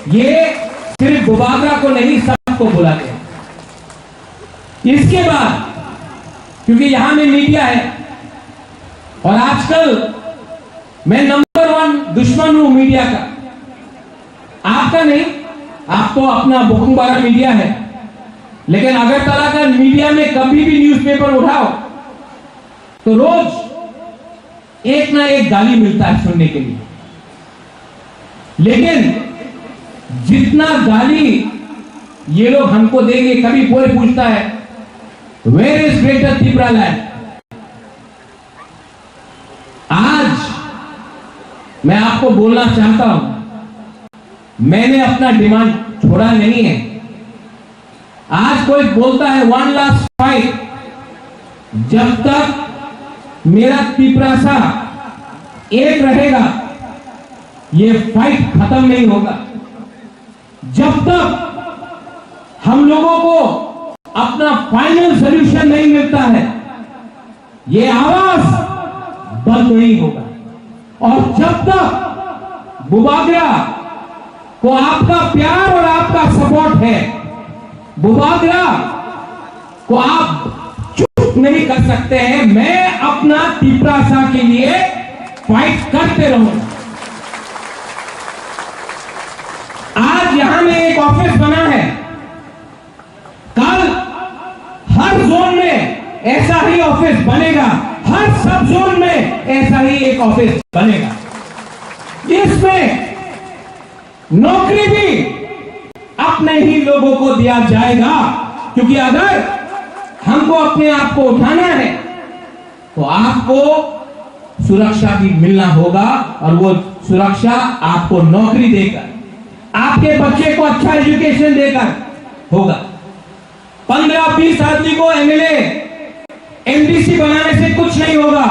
ये सिर्फ बुबागरा को नहीं, सबको बोला गया। इसके बाद क्योंकि यहां में मीडिया है और आजकल मैं नंबर 1 दुश्मन हूं मीडिया का, आपका नहीं, आप तो अपना बुकुंबारा मीडिया है, लेकिन अगरतला का मीडिया में कभी भी न्यूज़पेपर उठाओ तो रोज एक ना एक गाली मिलता है सुनने के लिए। लेकिन जितना गाली ये लोग हमको देंगे, कभी कोई पूछता है where is Greater Tripura land. आज मैं आपको बोलना चाहता हूं, मैंने अपना डिमांड छोड़ा नहीं है। आज कोई बोलता है 1 लास्ट फाइट, जब तक मेरा त्रिपुरा सा एक रहेगा ये फाइट खत्म नहीं होगा। जब तक हम लोगों को अपना फाइनल सॉल्यूशन नहीं मिलता है ये आवाज बंद नहीं होगा। और जब तक बुबागरा को आपका प्यार और आपका सपोर्ट है, बुबागरा को आप चुप नहीं कर सकते हैं। मैं अपना त्रिपुरा के लिए फाइट करते रहूंगा। आज यहां में एक ऑफिस बना है, कल हर जोन में ऐसा ही ऑफिस बनेगा, हर सब जोन में ऐसा ही एक ऑफिस बनेगा। इसमें नौकरी भी अपने ही लोगों को दिया जाएगा, क्योंकि अगर हमको अपने आप को उठाना है तो आपको सुरक्षा भी मिलना होगा और वो सुरक्षा आपको नौकरी देकर, आपके बच्चे को अच्छा एजुकेशन देकर होगा। 15-20 आदमी को एमएलए एमडीसी बनाने से कुछ नहीं होगा।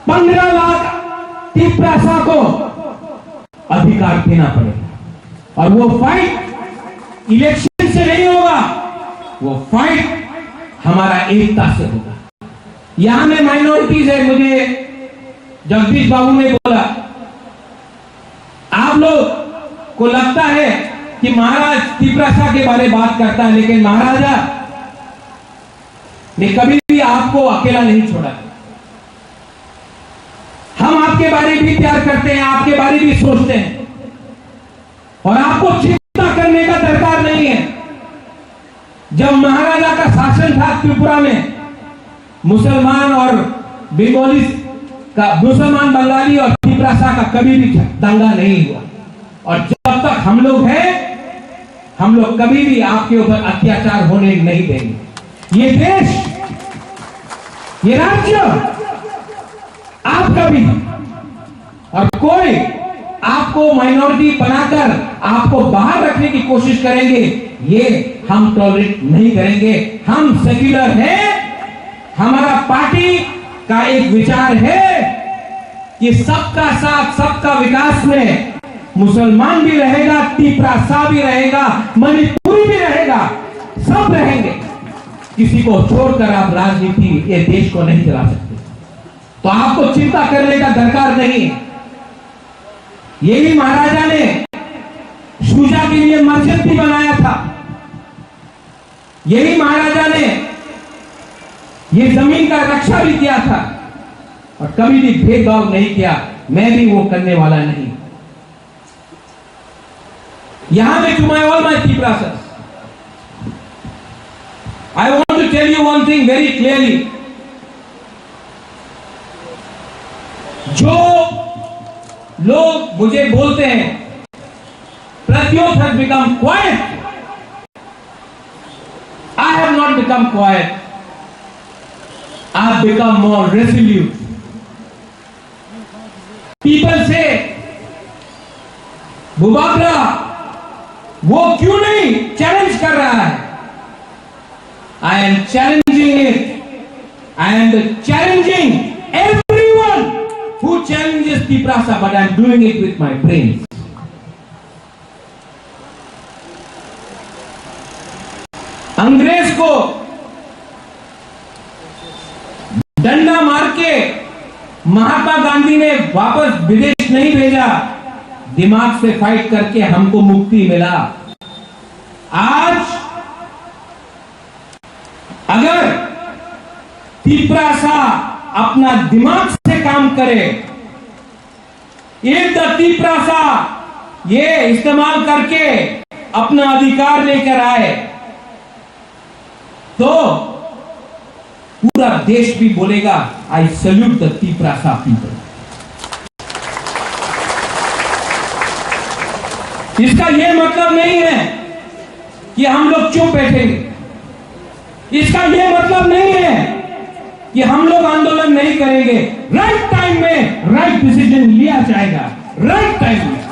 15 लाख त्रिपुरा को अधिकार देना पड़ेगा और वो फाइट इलेक्शन से नहीं होगा, वो फाइट हमारा एकता से होगा। यहां में माइनॉरिटीज है, मुझे जगदीश बाबू ने बोला, आप लोग को लगता है कि महाराज त्रिपुरा के बारे में बात करता है, लेकिन महाराजा ने कभी भी आपको अकेला नहीं छोड़ा। हम आपके बारे में भी प्यार करते हैं, आपके बारे में भी सोचते हैं और आपको चिंता करने का दरकार नहीं है। जब महाराजा का शासन था त्रिपुरा में, मुसलमान और बंगाली का, मुसलमान बंगाली और त्रिपुरा का कभी भी दंगा नहीं हुआ। और जब तक हम लोग हैं, हम लोग कभी भी आपके ऊपर अत्याचार होने नहीं देंगे। ये देश, ये राज्य आपका भी, और कोई आपको माइनॉरिटी बनाकर आपको बाहर रखने की कोशिश करेंगे, ये हम टॉलरेट नहीं करेंगे। हम सेक्युलर हैं, हमारा पार्टी का एक विचार है कि सबका साथ सबका विकास में मुसलमान भी रहेगा, त्रिपुरा भी रहेगा, मणिपुरी भी रहेगा, सब रहेंगे। किसी को छोड़कर आप राजनीति ये देश को नहीं चला सकते, तो आपको चिंता करने का दरकार नहीं है। यही महाराजा ने शुजा के लिए मस्जिद भी बनाया था, यही महाराजा ने ये जमीन का रक्षा भी किया था और कभी भी भेदभाव नहीं किया। मैं भी वो करने वाला नहीं। यहां में to my all my Tiprasas, I want to tell you one thing very clearly. जो लोग मुझे बोलते हैं Pratyot has become quiet, I have not become quiet. I have become more resolute. People say, बुबाकरा वो क्यों नहीं चैलेंज कर रहा है? I am challenging it. I am challenging everyone who challenges Tiprasa, but I am doing it with my brains. अंग्रेज को डंडा मार के महात्मा गांधी ने वापस विदेश नहीं भेजा, दिमाग से फाइट करके हमको मुक्ति मिला। आज अगर Tiprasa अपना दिमाग से काम करे, एक Tiprasa ये इस्तेमाल करके अपना अधिकार लेकर आए, तो पूरा देश भी बोलेगा I salute the Tiprasa people. इसका यह मतलब नहीं है कि हम लोग चुप बैठेंगे, इसका यह मतलब नहीं है कि हम लोग आंदोलन नहीं करेंगे। राइट टाइम में राइट डिसीजन लिया जाएगा, राइट टाइम में।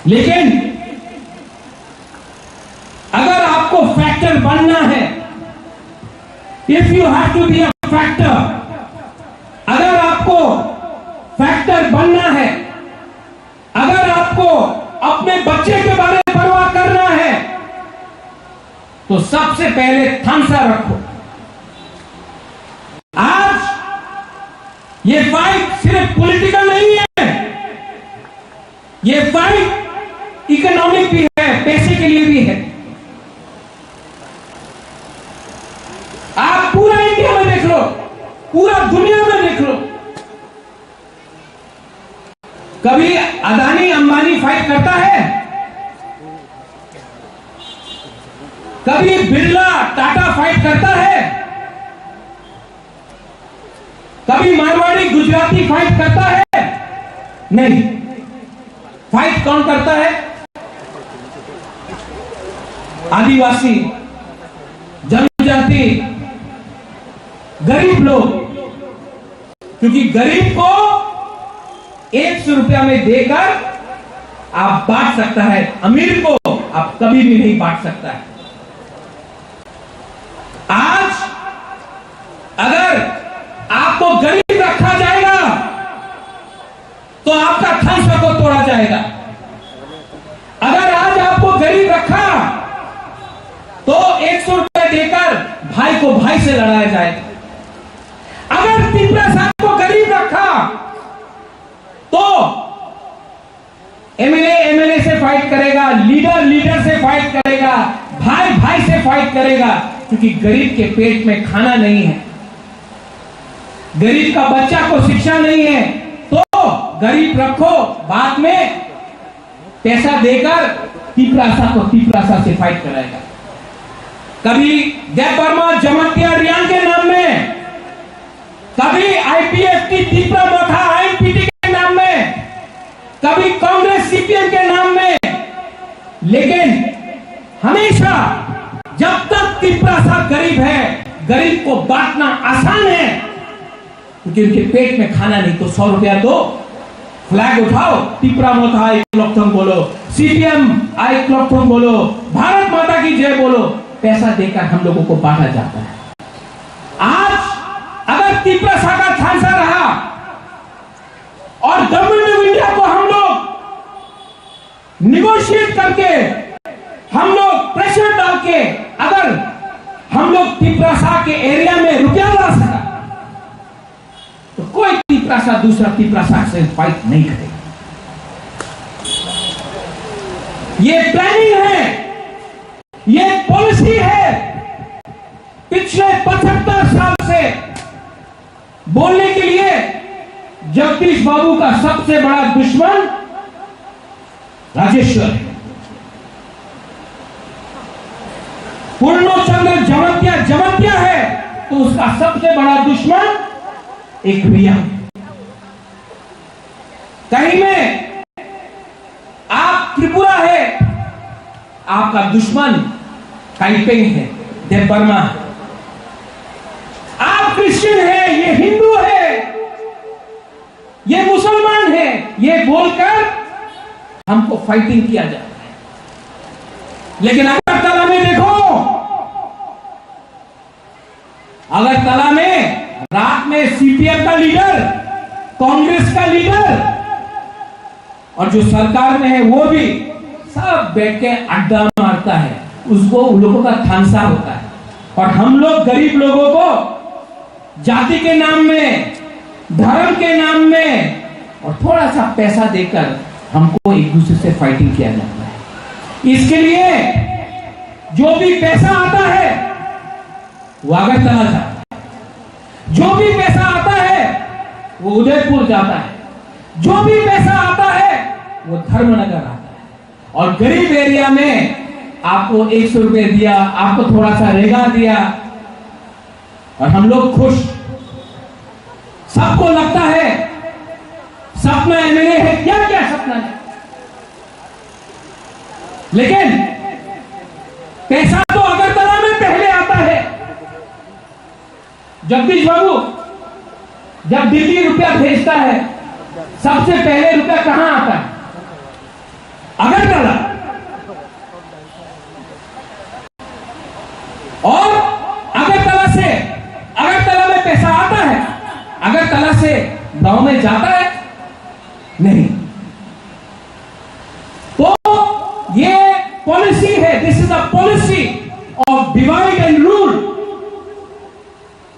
लेकिन अगर आपको फैक्टर बनना है, if you have to be a factor, अगर आपको फैक्टर बनना है, अगर आपको अपने बच्चे के बारे में परवाह करना है, तो सबसे पहले थांसा रखो। आज ये फाइट सिर्फ पॉलिटिकल नहीं है, ये फाइट इकोनॉमिक भी है, पैसे के लिए भी है। आप पूरा इंडिया में देख लो, पूरा दुनिया में देख लो, कभी अदानी अंबानी फाइट करता है? कभी बिरला टाटा फाइट करता है? कभी मारवाड़ी गुजराती फाइट करता है? नहीं। फाइट कौन करता है? आदिवासी, जनजाति, गरीब लोग। क्योंकि गरीब को 100 रुपया में देकर आप बांट सकता है, अमीर को आप कभी भी नहीं बांट सकता है। आज अगर आपको गरीब रखा जाएगा तो आपका थांसा को तोड़ा जाएगा। अगर आज आपको गरीब रखा तो 100 रुपया देकर भाई को भाई से लड़ाया जाएगा। अगर Tiprasa को गरीब रखा तो एमएलए से फाइट करेगा, लीडर से फाइट करेगा, भाई से फाइट करेगा, क्योंकि गरीब के पेट में खाना नहीं है, गरीब का बच्चा को शिक्षा नहीं है, तो गरीब रखो, बाद में पैसा देकर Tiprasa से फाइट कराएगा। कभी जय वर्मा जमातिया रियान के नाम में, कभी आईपीएफ की तीव्र मथा आईएनपीटी के नाम में, कभी कांग्रेस सीपीएम के नाम में, लेकिन हमेशा जब तक Tiprasa गरीब है, गरीब को बांटना आसान है, क्योंकि उनके पेट में खाना नहीं। तो 100 रुपया दो, फ्लैग उठाओ, तीव्र मथा आई क्लॉकथम बोलो, सीपीएम आई क्लॉकथम बोलो, भारत माता की जय बोलो, पैसा देकर हम लोगों को बांटा जाता है। आज अगर Tiprasa का थांसा रहा और गवर्नमेंट ऑफ इंडिया को हम लोग निगोशिएट करके, हम लोग प्रेशर डाल के, अगर हम लोग Tiprasa के एरिया में रुपया ला सका, तो कोई Tiprasa दूसरा Tiprasa से फाइट नहीं करेगा। ये प्लानिंग है, ये पॉलिसी है। पिछले 75 साल से बोलने के लिए जगदीश बाबू का सबसे बड़ा दुश्मन राजेश्वर है। पूर्णचंद्र जमत्या है तो उसका सबसे बड़ा दुश्मन एक रिया है। कहीं में आप त्रिपुरा है, आपका दुश्मन काइपेंग है, देव वर्मा है। आप क्रिश्चियन है, ये हिंदू है, ये मुसलमान है, ये बोलकर हमको फाइटिंग किया जाता है। लेकिन अगरतला में देखो, अगरतला में रात में सीपीएम का लीडर, कांग्रेस का लीडर और जो सरकार में है वो भी सब बैठ के अड्डा मारता है, उसको उन लोगों का थानसा होता है। और हम लोग गरीब लोगों को जाति के नाम में, धर्म के नाम में और थोड़ा सा पैसा देकर हमको एक दूसरे से फाइटिंग किया जाता है। इसके लिए जो भी पैसा आता है वो अगरतला जाता है, जो भी पैसा आता है वो उदयपुर जाता है, जो भी पैसा आता है वो धर्मनगर आता है। और गरीब एरिया में आपको 100 रुपए दिया, आपको थोड़ा सा रेगा दिया और हम लोग खुश। सबको लगता है सपना एमएलए है, क्या क्या सपना है, लेकिन पैसा तो अगरतला में पहले आता है। जगदीश बाबू जब दिल्ली रुपया भेजता है, सबसे पहले रुपया कहां आता है? अगरतला। और अगरतला में पैसा आता है, अगरतला से गांव में जाता है नहीं। तो ये पॉलिसी है, this is a policy of divide and rule.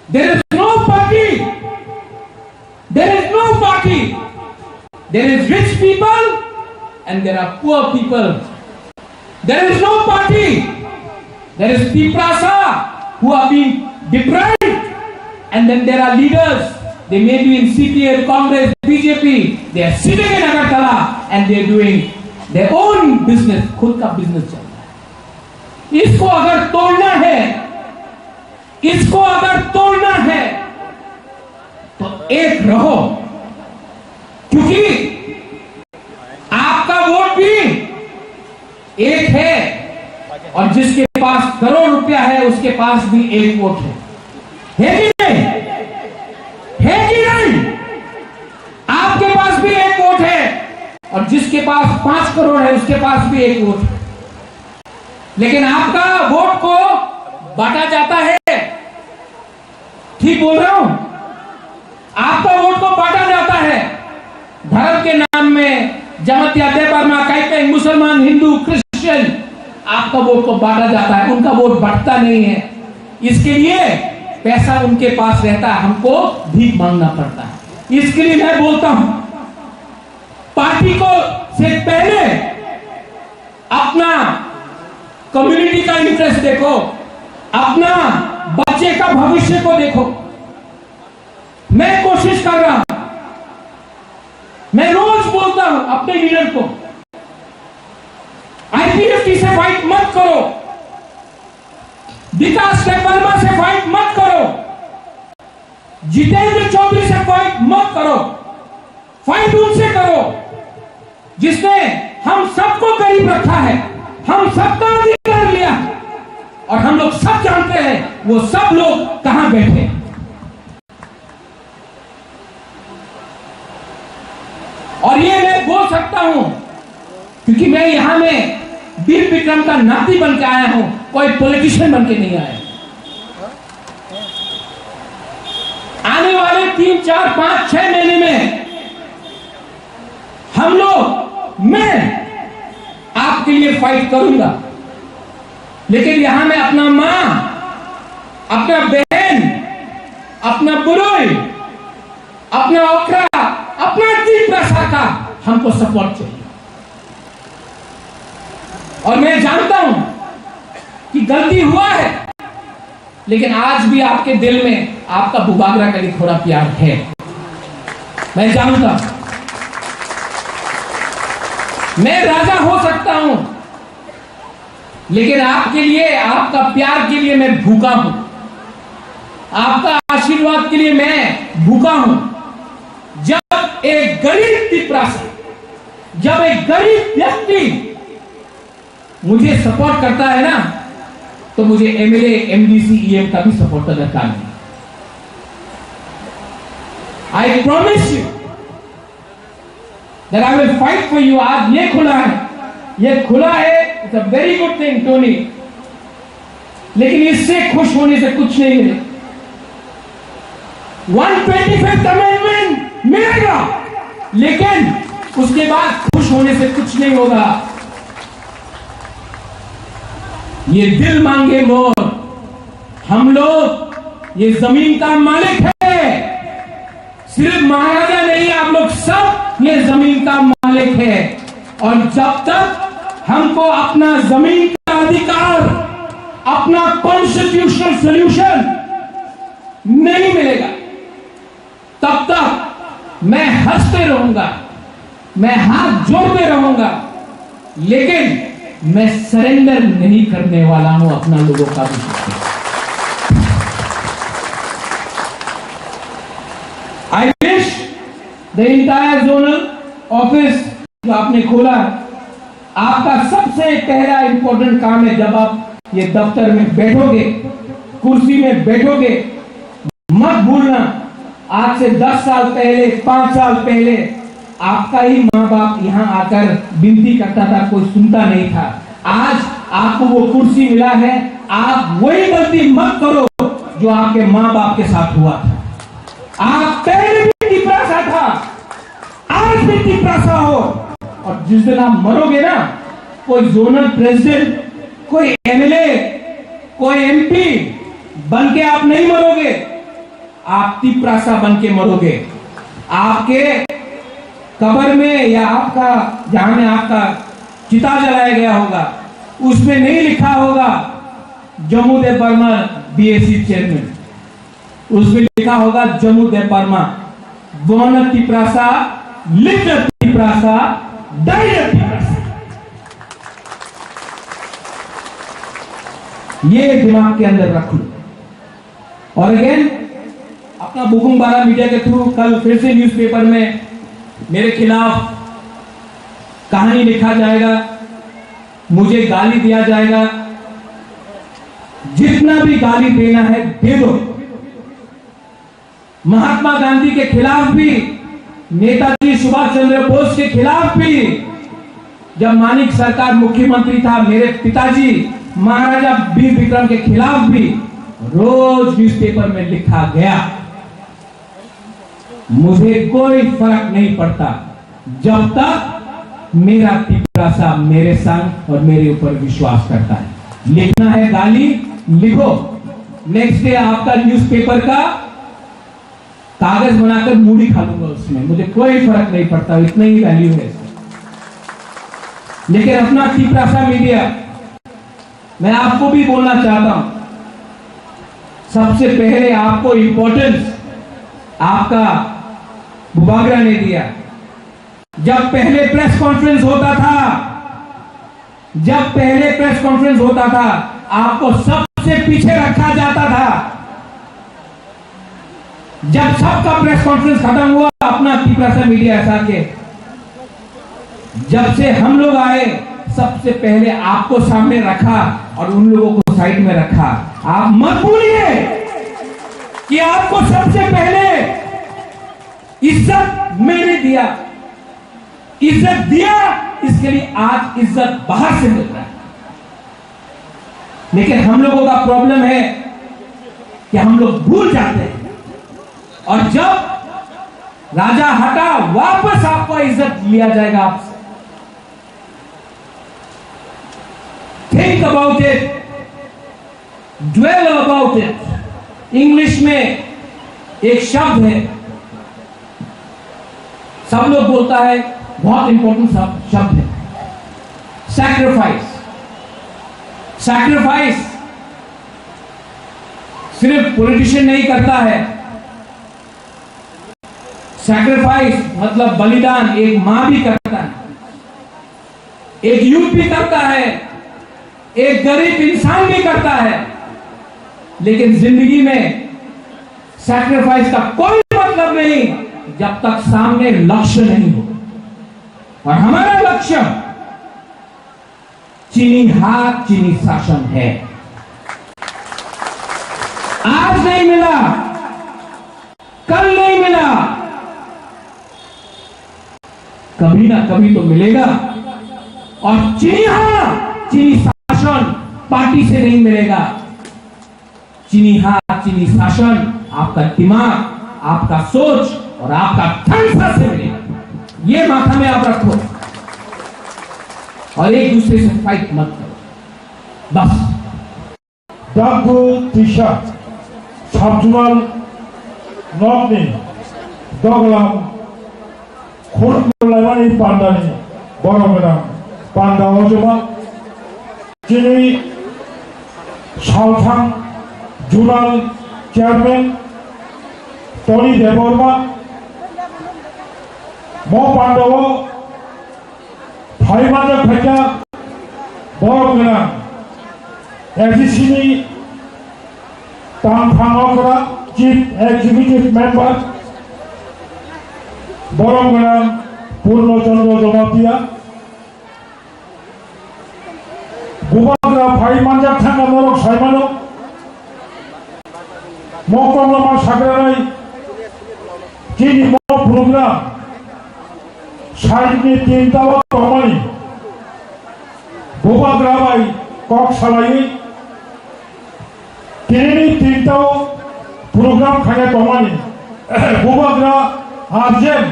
There is no party, there is no party, there is rich people and there are poor people. There is no party. There is Tiprasa who are being deprived, and then there are leaders. They may be in CPM, Congress, BJP. They are sitting in Agartala and they are doing their own business. खुद का business चल रहा है। इसको अगर तोड़ना है, इसको अगर तोड़ना है तो एक रहो, क्योंकि आपका वोट भी एक है और जिसके पास करोड़ रुपया है उसके पास भी एक वोट है कि नहीं? है कि नहीं? आपके पास भी एक वोट है और जिसके पास 5 करोड़ है उसके पास भी एक वोट है। लेकिन आपका वोट को बांटा जाता है, ठीक बोल रहा हूं? आपका वोट को बांटा जाता है धर्म के नाम में, जमत्या, देव वर्मा, काइपेंग, मुसलमान, हिंदू, क्रिश्चियन, आपका वोट को बांटा जाता है, उनका वोट बढ़ता नहीं है। इसके लिए पैसा उनके पास रहता है, हमको भीख मांगना पड़ता है। इसके लिए मैं बोलता हूं, पार्टी को से पहले अपना कम्युनिटी का इंटरेस्ट देखो, अपना बच्चे का भविष्य को देखो। मैं कोशिश कर रहा हूं, मैं रोज बोलता हूं अपने लीडर को, आईपीएफटी से फाइट मत करो, विकास देव वर्मा से फाइट मत करो, जितेंद्र चौधरी से फाइट मत करो। फाइट उनसे करो जिसने हम सबको करीब रखा है, हम सबका अधिकार लिया और हम लोग सब जानते हैं वो सब लोग कहां बैठे। और ये मैं बोल सकता हूं क्योंकि मैं यहां में वीर विक्रम का नाती बन के आया हूं, कोई पॉलिटिशियन बन के नहीं आया। आने वाले 3, 4, 5, 6 महीने में हम लोग, मैं आपके लिए फाइट करूंगा, लेकिन यहां में अपना मां, अपना बहन, अपना बुरोई, अपना ओखरा, अपना तीव्रता का हमको सपोर्ट चाहिए। और मैं जानता हूं कि गलती हुआ है, लेकिन आज भी आपके दिल में आपका बुबागरा का लिए थोड़ा प्यार है, मैं जानता हूं। मैं राजा हो सकता हूं, लेकिन आपके लिए, आपका प्यार के लिए मैं भूखा हूं, आपका आशीर्वाद के लिए मैं भूखा हूं। जब एक गरीब तिपरासा, जब एक गरीब व्यक्ति मुझे सपोर्ट करता है ना, तो मुझे एमएलए, एमडीसी, ईएम का भी सपोर्ट का दरकार नहीं। I promise you that I will fight for you. आज ये खुला है, ये खुला है, it's a very good thing Tony, लेकिन इससे खुश होने से कुछ नहीं है। 125th अमेंडमेंट मिलेगा, लेकिन उसके बाद खुश होने से कुछ नहीं होगा। ये दिल मांगे मोर, हम लोग ये जमीन का मालिक है, सिर्फ महाराजा नहीं, आप लोग सब ये जमीन का मालिक है। और जब तक हमको अपना जमीन का अधिकार, अपना कॉन्स्टिट्यूशनल सॉल्यूशन नहीं मिलेगा, तब तक मैं हंसते रहूंगा, मैं हाथ जोड़ते रहूंगा, लेकिन मैं सरेंडर नहीं करने वाला हूं अपना लोगों का भी। I wish the entire zonal office जो आपने खोला, आपका सबसे पहला इंपॉर्टेंट काम है, जब आप ये दफ्तर में बैठोगे, कुर्सी में बैठोगे, मत भूलना आज से 10 साल पहले, 5 साल पहले आपका ही माँ बाप यहाँ आकर विनती करता था, कोई सुनता नहीं था। आज आपको वो कुर्सी मिला है, आप वही गलती मत करो जो आपके माँ बाप के साथ हुआ था। आप पहले भी तिपरासा था, आज भी तिपरासा हो, और जिस दिन आप मरोगे ना, कोई जोनल प्रेसिडेंट, कोई एमएलए, कोई एमपी बन के आप नहीं मरोगे, आप तिपरासा बन के मरोगे। आपके कब्र में या आपका जहां में आपका चिता जलाया गया होगा, उसमें नहीं लिखा होगा Jammu Debbarma BSc chairman, उसमें लिखा होगा Jammu Debbarma born Tiprasa, lived Tiprasa, died Tiprasa. ये दिमाग के अंदर रख लो। और अगेन अपना बुकुम बारा मीडिया के थ्रू कल फिर से न्यूज़पेपर में मेरे खिलाफ कहानी लिखा जाएगा, मुझे गाली दिया जाएगा, जितना भी गाली देना है दे दो। महात्मा गांधी के खिलाफ भी, नेताजी सुभाष चंद्र बोस के खिलाफ भी, जब मानिक सरकार मुख्यमंत्री था, मेरे पिताजी महाराजा वीर विक्रम के खिलाफ भी रोज न्यूज़पेपर में लिखा गया। मुझे कोई फर्क नहीं पड़ता जब तक मेरा तिपरासा मेरे संग और मेरे ऊपर विश्वास करता है। लिखना है गाली, लिखो, नेक्स्ट डे आपका न्यूज़पेपर का कागज बनाकर मूड़ी खा लूंगा उसमें, मुझे कोई फर्क नहीं पड़ता, इतना ही वैल्यू है। लेकिन अपना तिपरासा मीडिया, मैं आपको भी बोलना चाहता हूं, सबसे पहले आपको इंपॉर्टेंस आपका बुबागरा ने दिया। जब पहले प्रेस कॉन्फ्रेंस होता था, जब पहले प्रेस कॉन्फ्रेंस होता था, आपको सबसे पीछे रखा जाता था। जब सबका प्रेस कॉन्फ्रेंस खत्म हुआ, अपना तिपरासा मीडिया ऐसा के जब से हम लोग आए, सबसे पहले आपको सामने रखा और उन लोगों को साइड में रखा। आप मत भूलिए कि आपको सबसे पहले इज्जत मैंने दिया, इज्जत दिया, इसके लिए आज इज्जत बाहर से मिल रहा है। लेकिन हम लोगों का प्रॉब्लम है कि हम लोग भूल जाते हैं, और जब राजा हटा, वापस आपको इज्जत लिया जाएगा आपसे। Think about it, dwell about it. English में एक शब्द है, सब लोग बोलता है, बहुत इंपॉर्टेंट शब्द है, सैक्रिफाइस। सैक्रिफाइस सिर्फ पॉलिटिशियन नहीं करता है। सैक्रिफाइस मतलब बलिदान एक मां भी करता है। एक यूथ भी करता है, एक गरीब इंसान भी करता है, लेकिन जिंदगी में सैक्रिफाइस का कोई मतलब नहीं जब तक सामने लक्ष्य नहीं हो। और हमारा लक्ष्य चीनी हाथ चीनी शासन है। आज नहीं मिला, कल नहीं मिला, कभी ना कभी तो मिलेगा। और चीनी हाथ चीनी शासन पार्टी से नहीं मिलेगा। चीनी हाथ चीनी शासन आपका दिमाग, आपका सोच और आपका धैर्य से मिलेगा। ये माथा में आप रखो और एक दूसरे से फाइट मत करो, बस। दागु तिशा साबजुमाल नगनि दगलाम खुरलायमानि पान्डानि बरगोनां पान्डा अजमा दिनै सावथां जुनाल चेयारमैन टनी देबवर्मा म पान्डाव फाइमानो फाइटा बरगोनां एफिसिनि तांफांगरा चीफ एग्जीक्यूटिव मेंबर बरगोनां पूर्णचंद्र जमातिया गुबाग्रा फाइमानजा थांगा नरक साइमानो मकमलमा साग्रानाय चीनी म प्रोग्राम साइडनि तीनटाव तमानि गुबाग्रा बाय कक सालायै दिनैनि तीनटाव प्रोग्राम खाने तमानि गुबाग्रा आर्जेन्ट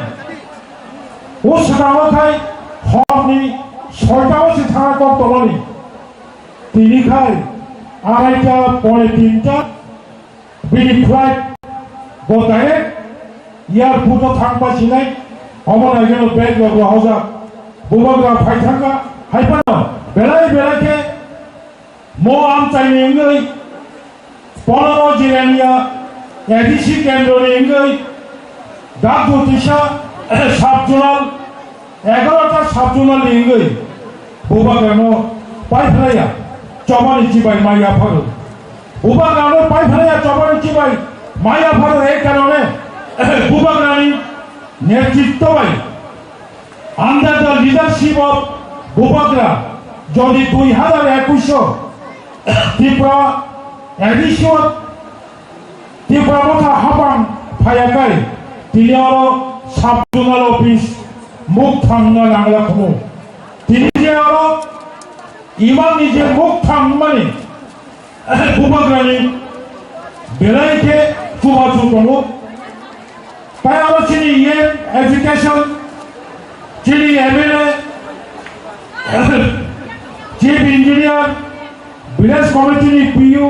उसगावथाय हरनि 6टावसो थाङा कक तमानि तिनिखाय 2:30 पौने 3टा बिनि फ्लाइट गताय एयारपोर्टआव थांबासिनाय हमनायजों बेग लगवा हजा गुबाग्रा फाइथांगा हाइपानो बेलाय बेलायके म आमचाइनि इंगै 15 जिल्लानिया एडिसि केन्द्रनि इंगै दागु तिशा साबजुनाल 11टा साबजुनालनि इंगै गुबाग्रानो पाइफलाया चबानि चिबाय माइया फारो गुबाग्रानो पाइफलाया चबानि चिबाय माइया फारो এই কারণে गुबाग्रानि नेतृत्व अंडर द लीडरशिप ऑफ गुबाग्रा যদি 2021 त्रिपुरा एडिशन त्रिपुरा मथा हाबां फायाखै तिनियाव साबजुनाल अफिस मुख थांनो नांला खमु तिनियाव इमाननि जे मुख थांमानि गुबाग्रानि बेलायके फुबाजु दङ पायालो चीनी ये एजुकेशन चीनी MLA chief engineer village committee पीयू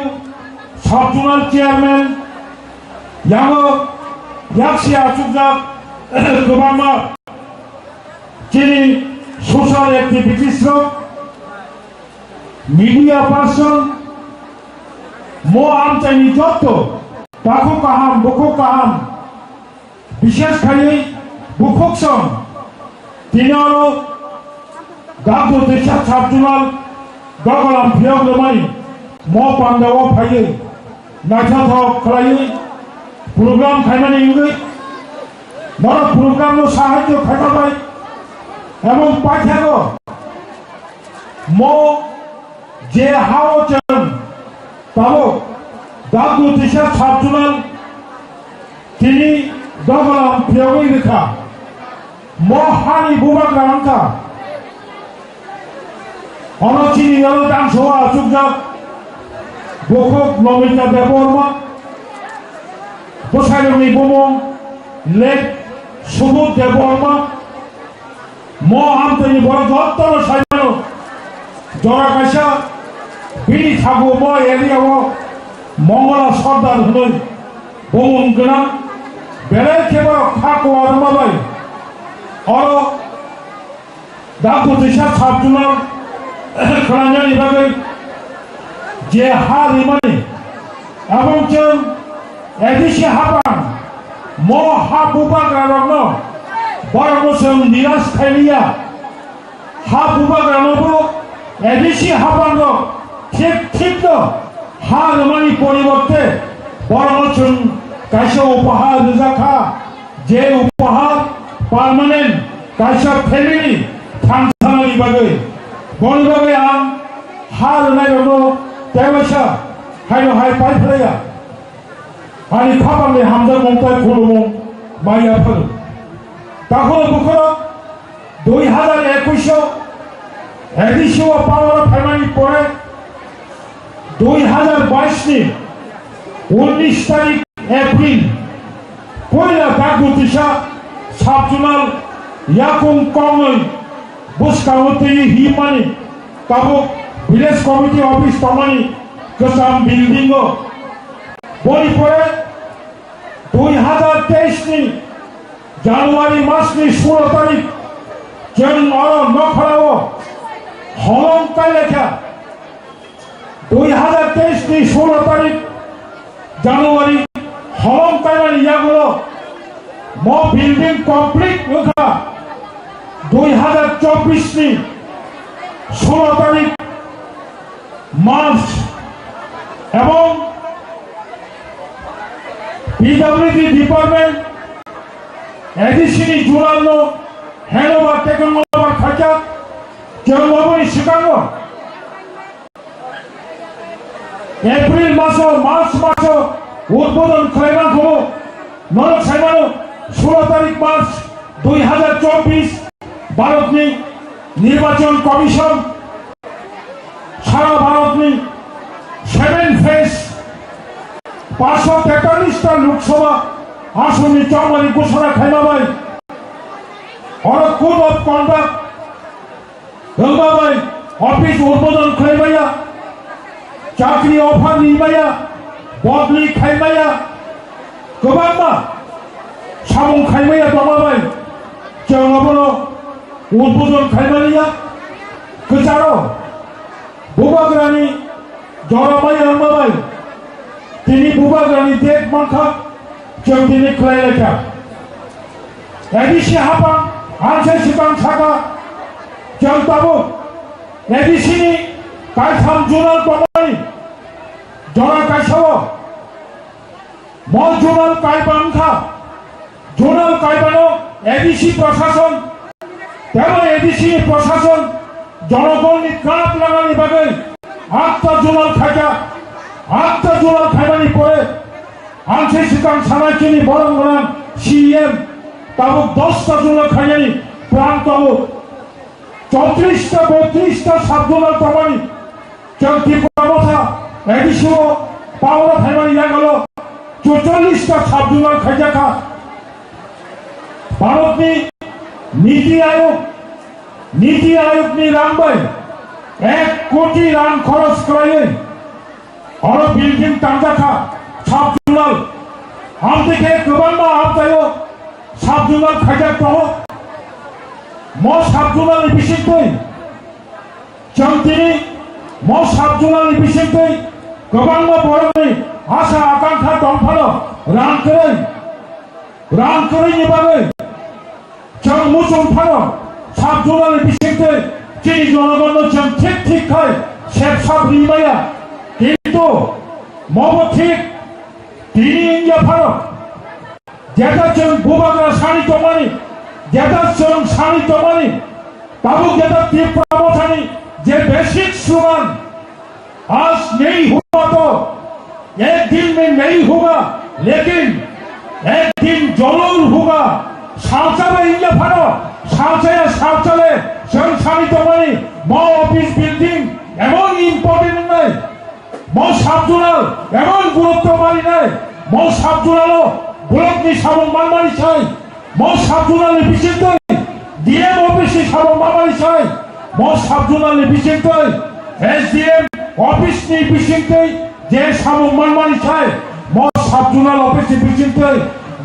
साबजुनाल चेयरमैन यांगो याक्सिया चुकजाक गोबांमा चीनी सोशल एक्टिविटीज मीडिया पर्सन मो आमचाइनि जत्तो ताखो काहाम बखो काहाम विशेष खाली बुखोक्सम तिनारो दागु तिशा साबजुनाल दगलाम फियाग्रमानि म पान्डाव फायै नायथाथाव खालायै प्रोग्राम खायमानि इंगै नर प्रोग्रामनो साहाय्य खायमाबाय एवं पाइथागो म जे हाव चन ताबो दागु तिशा साबजुनाल तिनी दगलाम फियागै रेखा म हानि गुबाग्रा अंका अनचिनी यल दांसोआ चुकजाक बखक नमिता देबवर्मा बसायरनि बमं लेक सुबुत देबवर्मा म आमतनि बर जत्तनो साइमानो जरा कायसा बिनि थागो म एरियाव मंगला सरदार होनै बमं गोनां बेलाय केबल खाको आरमाबाय और दागु तिशा साबजुनाल खालामनायनि बागै जे हारिमानि एवं जों एडिसि हाबां म हा गुबाग्रा रंनो बरमोसों निराश खायलिया 부박을 에디시 하반도 팁도 하르마니 পরিবর্তে বরং কাইসা উপহার রিজাখা যে উপহার পার্মানেন্ট কাইসা ফ্যামিলি থাংসানানি বাগৈ বনবাগৈ আং হারনায়नो তেবাসা হাইনো হাই পাইফ্রায়া আনি খাবারনি হামজা মংতাই খুলুমং মাইয়াফোর তাহলে বুখর 2021 এডিশন পাওয়ার ফ্যামিলি পরে 2022 নি 19 তারিখ এপ্রিল পয়লা দাগুতিসা সাবজুনাল ইয়াকুম কংই বুসকাউতে হিমানি কাবো ভিলেজ কমিটি অফিস তমানি গোসাম বিল্ডিং বই পরে 2023 নি জানুয়ারি মাস নি 16 তারিখ जों नखराव हलंकाय लेखा 2023 नि 16 तारिख জানুয়ারি হলংকায় ইয়াগুলো ম বিল্ডিং কমপ্লিট লেখা 2024 নি 16 তারিখ মার্চ এবং পিডব্লিউডি ডিপার্টমেন্ট এডিশনি জুলানো হ্যান্ডওভার টেকনোভার খাঁচা জন্মভূমি শিকাগো এপ্রিল মাস মার্চ মাস উদ্বোধন খাইবান হবো নরক সাইবানো 16 তারিখ মার্চ 2024 ভারতনি নির্বাচন কমিশন সারা ভারতনি 7 ফেজ 543টা লোকসভা আসনে চৌমারি ঘোষণা খাইবাবাই और code of conduct Gangabai office उद्बोधन खाइबाया चाकरी ऑफर निबाया बदली खाइबाया गोबांमा सामुं खाइबाया दंबाबाय जोंनाबो उद्बोधन खाइबाया गोजारो बुबाग्रानि जराबाय आंबाबाय दिनै बुबाग्रानि डेट मानखा जों दिनै खालायलायखा एडिसि हाबा आंसे सिगां सागा जों दाबो एडिसिनि गायथाम जुनाल दंबाय जरा गायसावो म जुनाल गायबांखा जुनाल गायबानो एडिसि प्रशासन तेबो एडिसिनि प्रशासन जनगणनि गाप लागानि बागै 8टा जुनाल खायजा 8टा जुनाल खायबानि परे आंसे सिगां सानाखिनि बरं गोनां सीएम তাবো 10টা জুনাল খাইনি প্রাণ পাবো 34টা 32টা সাবজুনাল পাবানি जों ত্রিপুরা এডিশন পাওয়ার ফাইবারি গেল 44টা সাবজুনাল খাইজাখা ভারতনি নীতি আয়োগনি রাংবাই 1 কোটি রাং খরচ করে আর বিল্ডিং টাंजाखा সাবজুনাল আমদিকে गोबांबा आपदायो সাবজুনাল খাইজা পাবো ম সাবজুনাল বিশেষকৈ जों दिनै ম সাবজুনাল বিশেষকৈ गोबांबा बर'नि आसा आकांक्षा दंफानो रां करै बागै जों मुसुंफानो साबजुनाल बिसेखকৈ जोंनि जनगणनो जों ठीक खाय सेबसाब रिमाया किन्तु मबो ठीक दिनै इन्डिया भारत जेटा जों बुबाग्रा सानि दंमानि जेटा जों सानि दंमानि ताबो जेटा त्रिपुरा मथानि जे बेसिक स्लोगान आज नहीं हुआ तो एक दिन में नहीं होगा लेकिन एक दिन जरूर होगा सावचाले इंडिया भारत सावचाले जों सानि दंमानि म अफिस बिल्डिं एमन इम्पर्टेन्ट নাই म साबजुनाल एमन गुरुत्व मानि নাই म साबजुनाल ब्लकनि साबं मानमानि चाय म साबजुनालनि बिसेखকৈ डिएम अफिसनि साबं मानमानि चाय म साबजुनालनि बिसेखকৈ एसडीएम अफिसनि बिसेखকৈ जे साबं मानमानि चाय म साबजुनाल अफिसनि बिसेखকৈ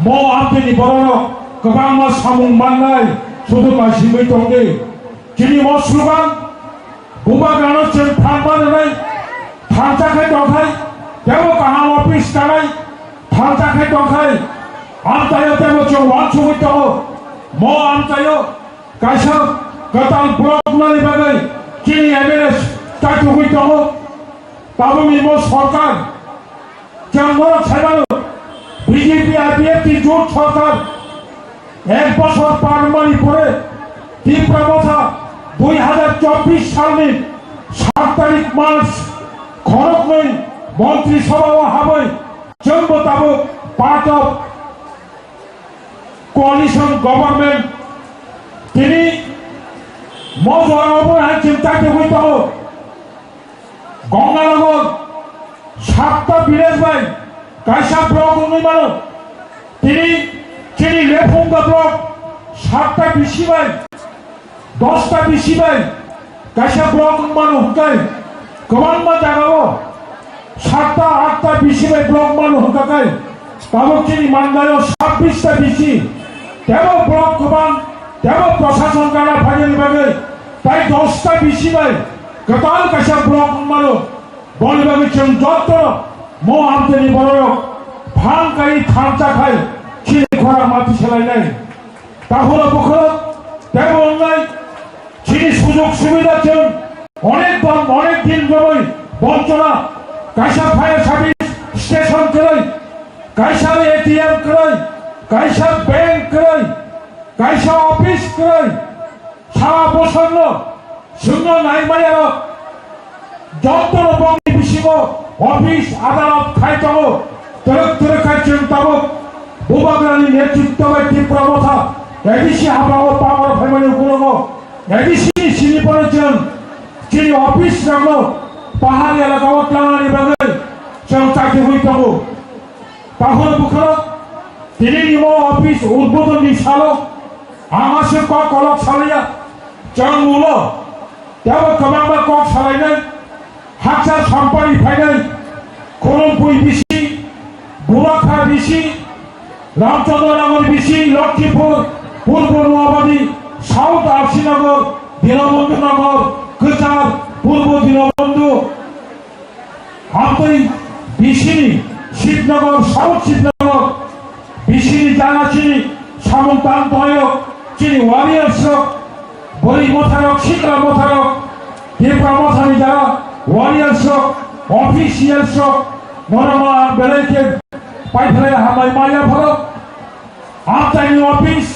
म आमतेनि बर'नो गोबां मा साबं माननाय सुदु मासिमै दंदे दिनै म स्लोगान बुबाग्रानो जों फानबानानै थांजाखै दंखाय बेबो गाहाम अफिस दानाय थांजाखै दंखाय आमतायो तेबो जों वानसुमै दङ म आमतायो गायसा Katal blok nari bagai kini Everest kaki hui tahu tahu mimo sarkar jangan saya BJP IPF ki jot sarkar এক বছর পারমানি পরে ত্রিপুরা কথা 2024 সালের 7 তারিখ মার্চ খড়গপুর মন্ত্রিসভা হবে জম্মু তাবুক পার্ট অফ কোয়ালিশন গভর্নমেন্ট তিনি মজুর অবহেলা চিন্তাকে হইতে হবে গঙ্গানগর 7টা বিলেজ ভাই কাইসা ব্লক উন্নয়ন তিনি চিনি লেফুঙ্গা ব্লক 7টা বিসি ভাই 10টা বিসি ভাই কাইসা ব্লক উন্নয়ন হুকাই গোবানমা জাগাও 7টা 8টা বিসি ভাই ব্লক উন্নয়ন হুকাই তাবো চিনি মান্দায় 26টা বিসি দেব ব্লক গোবান দেব প্রশাসন কারা ভাগের ভাগে তাই 10টা বিসি ভাই গতাল কাইসা ব্লক উন্নয়ন বলবাগে চন যত মো আমতেনি বড় ভাঙকারী থামচা খায় চিনি খরা মাটি সেলাই নাই তাহলে বখর দেব অন্যায় চিনি সুযোগ সুবিধা চেন অনেক দিন ধরে বঞ্চনা কাইসা ফায়ার সার্ভিস স্টেশন করে কাইসা এটিএম করে কাইসা ব্যাংক করে কাইসা অফিস করে সারা বছর শূন্য নাই মায়ের যত বঙ্গি বিশিব অফিস আদালত খাইতব তরে খাইছেন তাবক বুবাগ্রানি নেতৃত্বে ত্রিপুরা কথা এডিসি হাবাও পাওয়ার ফ্যামিলি গুলো এডিসি চিনি পড়েছেন চিনি অফিস রাখলো পাহাড়ি এলাকা টানানি বাগে চাকরি হইতব তাহলে বুখর তিনি নিম অফিস উদ্বোধনী সালো আমাসে কলক সালিয়া চাং মূল দেব কমাবা কক সালাইনাই হাকসার সম্পানি ফাইনাই খড়গপুর বিসি বুড়াখা বিসি রামচন্দ্রনগর বিসি লক্ষ্মীপুর পূর্ব নোয়াবাদী সাউথ আরসিনগর দীনবন্ধুনগর কচার পূর্ব দীনবন্ধু আমতই বিসিনি শিবনগর সাউথ শিবনগর বিসিনি জানাচিনি সামন্তান্তয়ক চিনি ওয়ারিয়ার্স বলি মোথারক শিকরা মোথারক ত্রিপুরা মোথানি যারা ওয়ারিয়ার্স অফিসিয়ালস মনোমা বেলাইকে পাইফেলে হামাই মায়া ফরক আমতাইনি অফিস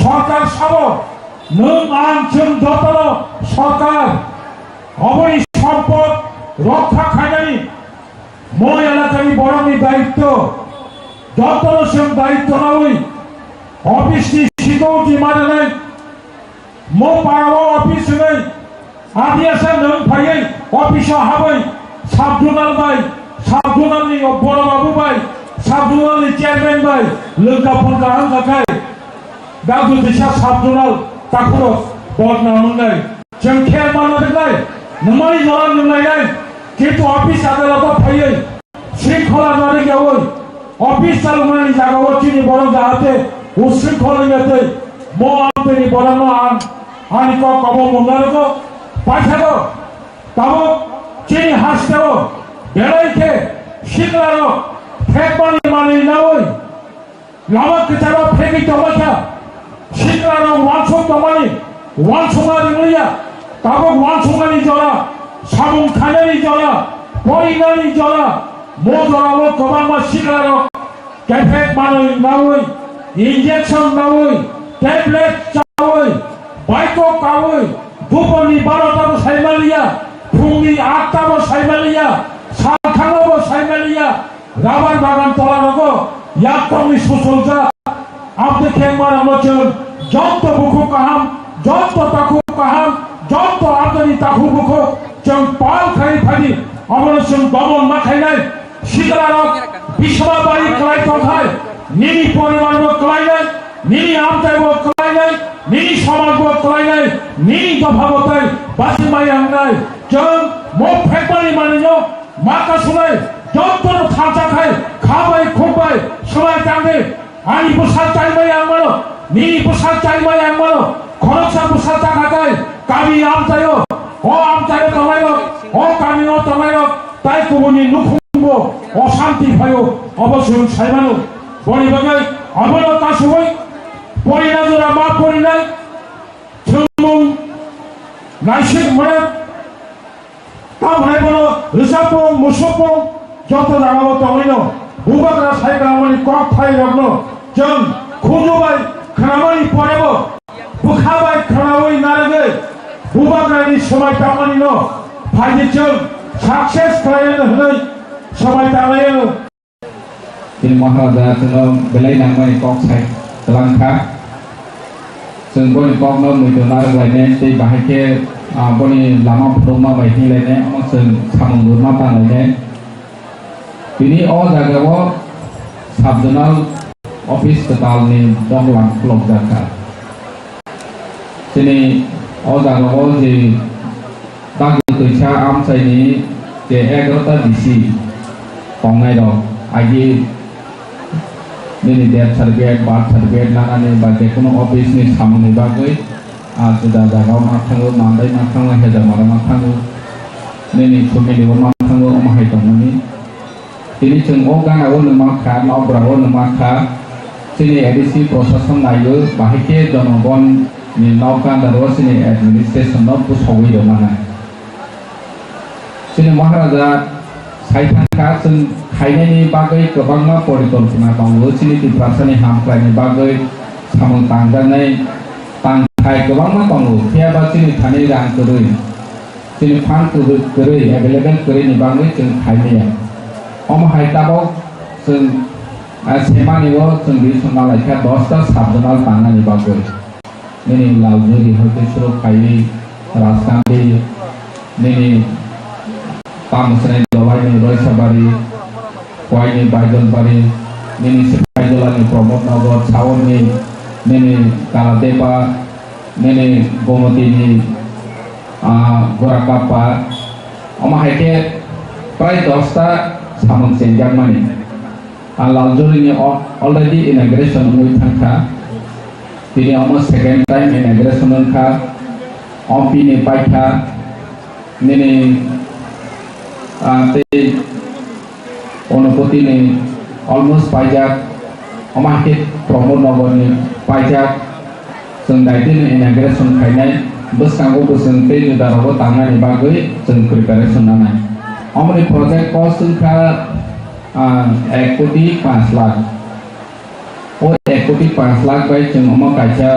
সরকার সব নং আনছেন যতন সরকার অবৈধ সম্পদ রক্ষা খাইনি মই এলাকারই বড়নি দায়িত্ব যতন সেম দায়িত্ব না হই অফিসটি সিদ্ধি মানে নেই মো পাড়াও অফিস নেই আদি আসে নং ফাইয়ে অফিস হাবাই সাবজোনাল ভাই সাবজোনালনি বড় বাবু ভাই সাবজোনালনি চেয়ারম্যান ভাই লোকাপুর গান গাখায় দাদু দিশা সাবজোনাল তাকুর বদনা নাই जों खेल मानो देखाय नमाय जरा नुनाय किन्तु ऑफिस आदालत फाइयै शृंखला नारि गेवै ऑफिस चालुनायनि जागायाव चिनि बर जाहाथे उशृंखल नङै मो आमतेनि बरनो आनि को कबो मुंगारको पाठाको ताबो चिनि हास्टेव बेलायके शिखलारो फेकबानि मानि नावै लामा किताबा फेकि तमाशा शिखलारो वानसो तमानि वानसोमानि मुलिया ताबो वानसोमानि जरा साबुन खानानि जरा पयनानि जरा मो जरावो गोबांमा शिखलारो कैफेक मानि नावै इंजेक्शन नावै टैबलेट चावै बाइको कावै दुपरनि 12टाबो साइमालिया फुंनि 8टाबो साइमालिया सानखाङाबो साइमालिया राबार बागान तलारगो याकटंनि सुसलजा आपदे खेंमारा मचन जत बुखु काहाम जत ताखु काहाम जत आदनि ताखु बुखु जों पाल खाइ फादि अबरसम दमन माखायनाय शिखलारक बिसमाबारि खालायथाय निनि परिवारबो खालायनाय निनि आमथायबो खालायनाय निनि समाजबो खालायनाय निनि दफाबोथाय बासिमाय आंनाय जों मो फेकबानि मानिनो माखासुनाय जत्तनो थांजाखाय खाबाय खुबाय सबाय दांदे आनि बुसार चाइबाय आंमानो निनि बुसार चाइबाय आंमानो खरकसा बुसार जाखाखाय गामि आमथायो अ आमथायो तमायनो अ गामिनो तमायनो ताइ गुबुननि नुखुंबो अशान्ति फायो अबसुन साइमानो बनि बागै अबनो तासुबै परिनाजरा मा করিনাय थोंमुं नायसिक माने तामहाय बनो रिसापं मुसुपं যত দাঁড়াবো তমিনো বুবাকরা সাইকামানি কক থাই রগ্ন जों खुजुबाय खामानि परेब बुखाबाय खामानि नारगे बुबाकरानि समय तामानि न फाइदे जों सक्सेस खालामनो होनै समय तामायो दिन महाराजा जों बेलाय नांबाय कक साइ लांखा जों बनि कक न मैदना लायनाय दै बाहायके बनि लामा फुरमा बायदि लायनाय जों सामु गुरमा तालायनाय बिनि अ जागायाव साबजोनाल ऑफिस कतालनि दंलां क्लब जाखा दिनै अ जागायाव जे दागो कैसा आमसाइनि जे 11टा डिसि संनाय दं आइदि दिनै डेथ सार्टिफिकेट बार्थ सार्टिफिकेट लानानै बा जेखुनु अफिसनि सामुनि बागै जुदा जागायाव मा थाङो मान्दाय मा थाङो हेजामारा मा थाङो दिनै फेमिलियाव मा थाङो अमाहाय दंमोननि दिनै जों अ गानाव नमा खा लावब्राव नमा खा जोंनि एडिसि प्रशासन नायो बाहायके जनगण नि नावकान्दाराव जोंनि एडमिनिस्ट्रेसनाव बुसावै दंना जोंनि महाराजा साइथांखा जों खायनायनि बागै गोबांमा परिकल्पना दङ जोंनि दिप्रासानि हामख्लायनि बागै सामों तांजानाय तांखाय गोबांमा दङ थेयाबा जोंनि थानाय रां गोरै जोंनि फान्ड गोरै एभेलेबल गोरैनि बागै जों खायनाया अमाहाय ताबाव जों सेमानिबो जों बे समा लायखा 10टा साबजोनाल तांनानि बागै दिनै लावजुरि हरते सुरु खायि राजकान्ति दिनै तामसनाय दलायनि रयसाबारि कयनि बायदलबारि दिनै सिपाइजलानि प्रमोद नगर सावरनि दिनै कालादेपा दिनै गोमतीनि गोराकापा अमाहायके प्राय 10टा सामों सेंजामानि लालजुरिनि अलरेडी इनाग्रेशन हुई थांखा दिनै almost second time inauguration होनखा Ampi नि पाइखा दिनै ते अनुपति नि almost पाइजाक अमाके प्रमोद नगरनि पाइजाक जों दाइदिन इनाग्रेशन खायनाय बोसांगो बोसोन ते जुदारावबो तांनानि बागै जों प्रिपारेशन नानाय अमरि प्रोजेक्ट कॉस्ट होनखा 1,05 लाख और 1,05 लाख बाय जों अमा कायचा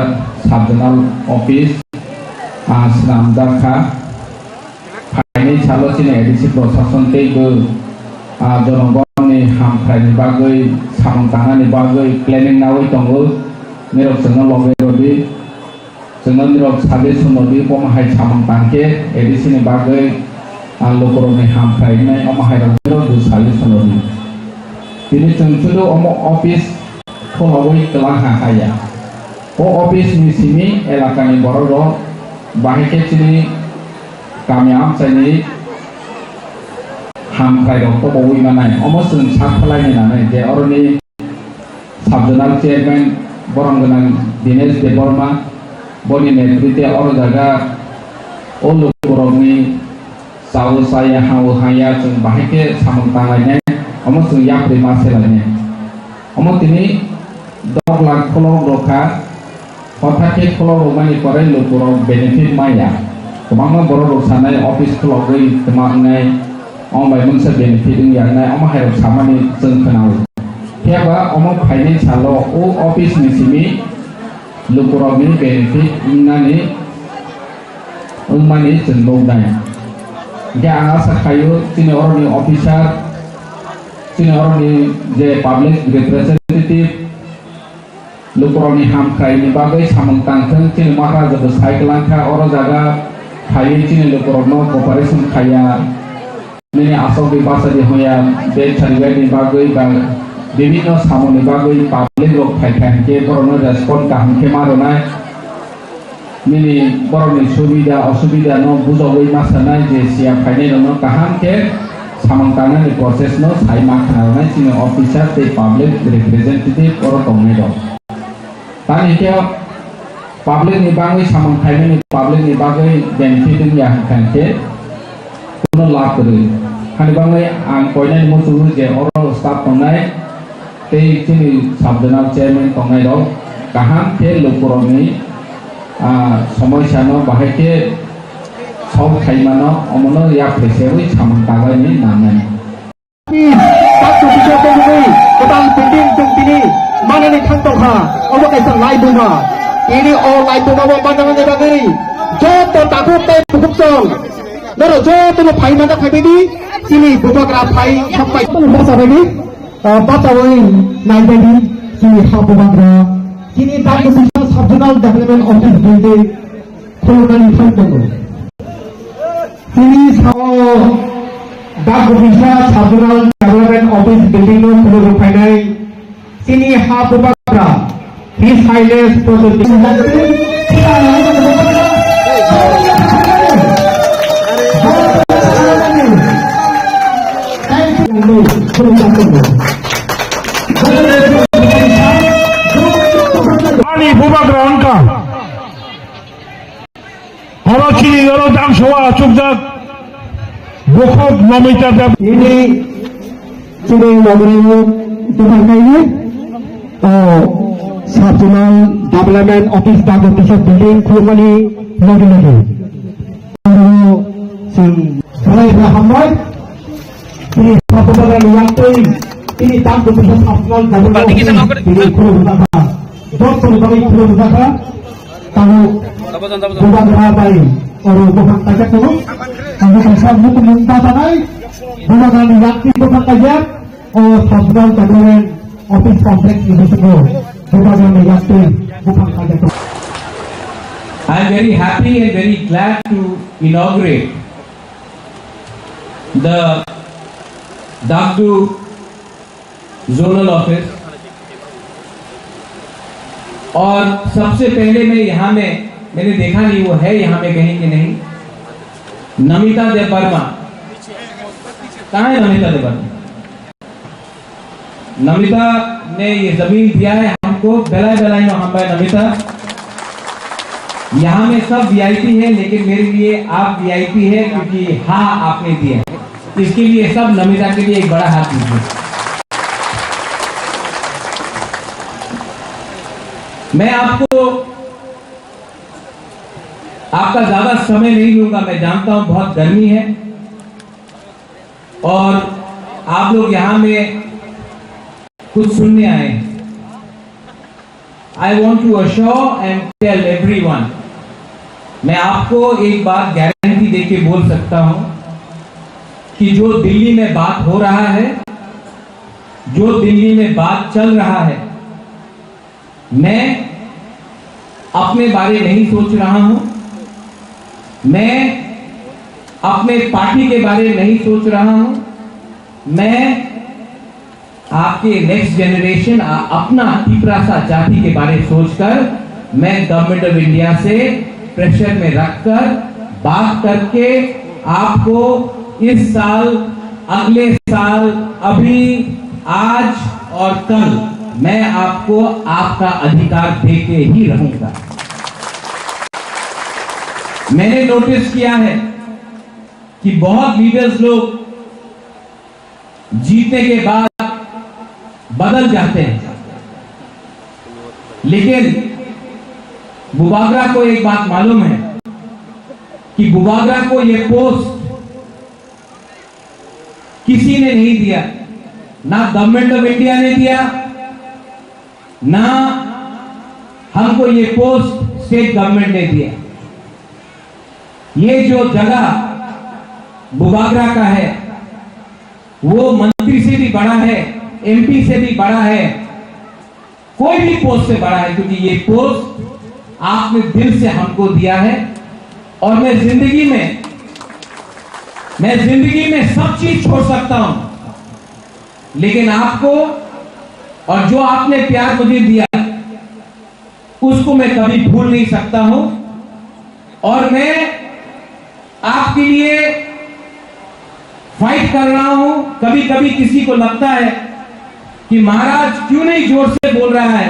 साबजोनाल ऑफिस स्नामदाखा फाइनै सालसिनि एडिसि प्रशासन तेबो जनगणनि हामख्लायनि बागै सामों तांनानि बागै प्लेनिं नावै दङ निरब जोंनो लगेरदि जोंनो निरब साबे समदि पमाहाय सामों तांके एडिसिनि बागै लोकरनि हामख्लायनाय अमाहाय रंजो दुसालि समदि दिनै जों सुदु अमा ऑफिस खोलावै कलाहा हाया ओ ऑफिस नि सिनि एलाकानि बर'र बाहायके चिनि गामि आमसाइनि हामख्लाय रक्त बवै मानाय अमा जों साखलायनि नानै जे अरनि साबजोनाल चेयरमैन बरंगोनां दिनेश देवर्मा बनि नेतृत्वे अर जागा ओ लोकरनि साउ साया हाउ हाया जों बाहायके सामों तांलायनाय अमा जों याप्रि मासे लायनाय अमा दिनै 10 लाख खोलाव रखा हठाते खोलाव रमानि करे लोकराव बेनिफिट माया गोबां बर' रसानाय ऑफिस खोलाव गै मांनाय अमाय मोनसे बेनिफिट यानाय अमा हायराव सामानि जों खोनाव थेबा अमा फाइनेन्साल ओ ऑफिस नि सिमी लोकरावनि बेनिफिट इनानि उमानि जों लौनाय गे आं आसा खायो दिनै अरनि ऑफिसार दिनै अरनि जे पब्लिक रिप्रेजेंटेटिव लोकरनि हामख्लायनि बागै सामों तांथों दिनै महाराजाबो साइकलांखा अर जागा खायै दिनै लोकरनो कॉपरेशन खाया दिनै आसावनि बासादि होया बे सार्टिफिकेटनि बागै बा विभिन्न सामोंनि बागै पब्लिक रक फाइखांके बरनो रेस्पन्स काहंके मारनाय दिनै बरनि सुबिदा असुबिदा न बुजावै मासानाय जे सिया फाइनाय न काहंके सामों तांनायनि प्रोसेस न साइमा खानाय दिनै ऑफिसर ते पब्लिक रिप्रेजेंटेटिव अर दंनाय दं तानि के पब्लिक नि बागै सामों खायनायनि पब्लिक नि बागै बेनिफिट या खांके कोनो लाभ करे खानि बागै आं कयनाय मसु जे अर स्टाफ दंनाय ते दिनै साबजोनाल चेयरमैन दंनाय दं काहंके लोकरनि समस्या न बाहायके सब थाइमानो अमनो या फैसेबै सामन तागायनि नामै Satu bisa temui Kedang penting tentini Mana ni kantongha Apa kaisang lai bunga Ini all lai bunga Wa pandangan dia bagari Joto takut Tay bukup song Nero joto lo pai mana pai bedi Sini bunga kera pai Sampai Itu bahasa bedi Bahasa woi Nai bedi Sini ha bunga kera Sini tak bisa Subjonal Development Office Building Kolonani kantong Sini sama Dak Bisa Subjonal Development Office Building no Pulau Rupainai Sini ha Pupakra His Highness Ani Pupakra Anka Halo Chini Halo Dang Showa Chukjak Bukuk Nomita Dab Ini Sini Nomornya Tuhan ini Subjonal Development Office Dago Bisa Building Kurmani Lagi Sing Mulai berhambai Ini satu bagian yang penting Ini Dago Bisa Subjonal Development Office Building Kurmani Dokter bagi Kurmani Tahu Bukan berhambai Orang bukan tajak dulu Kalau bisa bukan minta tanai Bukan yang bukan tajak Subjonal Development Office Complex ini semua bukan yang bukan saja. I am very happy and very glad to inaugurate the Dagdu Zonal Office. और सबसे पहले मैं यहाँ में मैंने देखा नहीं वो है यहाँ में कहीं कि नहीं नमिता देव वर्मा कहाँ है नमिता देव वर्मा नमिता ने ये जमीन दिया है हमको बेलाई नो हम भाई नमिता यहाँ में सब वीआईपी है लेकिन मेरे लिए आप वीआईपी है क्योंकि हाँ आपने दिया है इसके लिए सब नमिता के लिए एक बड़ा हाथ दीजिए मैं आपको आपका ज्यादा समय नहीं लूंगा मैं जानता हूं बहुत गर्मी है और आप लोग यहाँ में कुछ सुनने आए I want to assure and tell everyone मैं आपको एक बात गारंटी देके बोल सकता हूं कि जो दिल्ली में बात हो रहा है जो दिल्ली में बात चल रहा है मैं अपने बारे नहीं सोच रहा हूं मैं अपने पार्टी के बारे में नहीं सोच रहा हूं मैं आपके नेक्स्ट जनरेशन अपना तिपरासा जाति के बारे में सोचकर मैं गवर्नमेंट ऑफ इंडिया से प्रेशर में रखकर बात करके आपको इस साल अगले साल अभी आज और कल मैं आपको आपका अधिकार देके ही रहूंगा मैंने नोटिस किया है कि बहुत लीडर्स लोग जीतने के बाद बदल जाते हैं लेकिन बुबागरा को एक बात मालूम है कि बुबागरा को यह पोस्ट किसी ने नहीं दिया ना गवर्नमेंट ऑफ इंडिया ने दिया ना हमको ये पोस्ट स्टेट गवर्नमेंट ने दिया ये जो जगह बुबागरा का है वो मंत्री से भी बड़ा है एमपी से भी बड़ा है कोई भी पोस्ट से बड़ा है क्योंकि ये पोस्ट आपने दिल से हमको दिया है और मैं जिंदगी में सब चीज छोड़ सकता हूं लेकिन आपको और जो आपने प्यार मुझे दिया उसको मैं कभी भूल नहीं सकता हूं और मैं आपके लिए फाइट कर रहा हूं कभी कभी किसी को लगता है कि महाराज क्यों नहीं जोर से बोल रहा है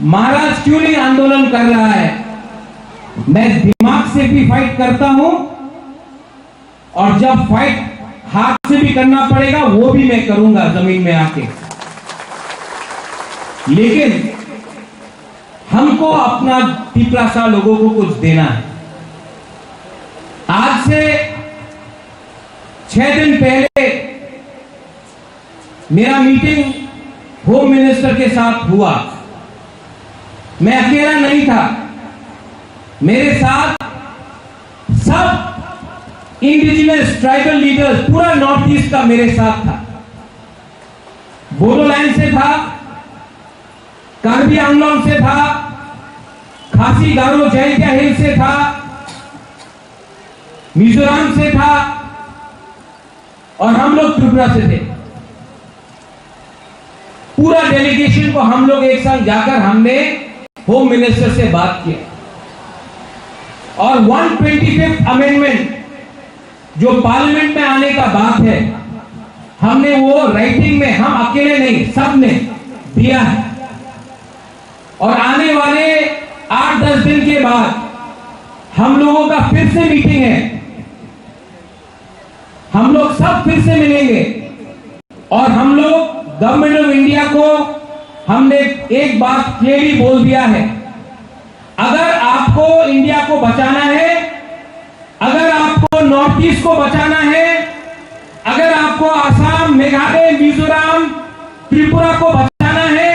महाराज क्यों नहीं आंदोलन कर रहा है मैं दिमाग से भी फाइट करता हूं और जब फाइट हाथ से भी करना पड़ेगा वो भी मैं करूंगा जमीन में आके लेकिन हमको अपना तिपरासा लोगों को कुछ देना है। आज से 6 दिन पहले मेरा मीटिंग होम मिनिस्टर के साथ हुआ। मैं अकेला नहीं था, मेरे साथ सब इंडिजिनस ट्राइबल लीडर्स पूरा नॉर्थ ईस्ट का मेरे साथ था। बोडोलैंड से था, कार्बी आंगलोंग से था, खासी गारो जैंतिया हिल से था, मिजोरम से था और हम लोग त्रिपुरा से थे। पूरा डेलीगेशन को हम लोग एक साथ जाकर हमने होम मिनिस्टर से बात किया और 125th अमेंडमेंट जो पार्लियामेंट में आने का बात है, हमने वो राइटिंग में, हम अकेले नहीं सबने दिया है। और आने वाले 8-10 दिन के बाद हम लोगों का फिर से मीटिंग है, हम लोग सब फिर से मिलेंगे और हम लोग गवर्नमेंट ऑफ इंडिया को हमने एक बात क्लियरली बोल दिया है, अगर आपको इंडिया को बचाना है, अगर आपको नॉर्थ ईस्ट को बचाना है, अगर आपको आसाम, मेघालय, मिजोरम, त्रिपुरा को बचाना है,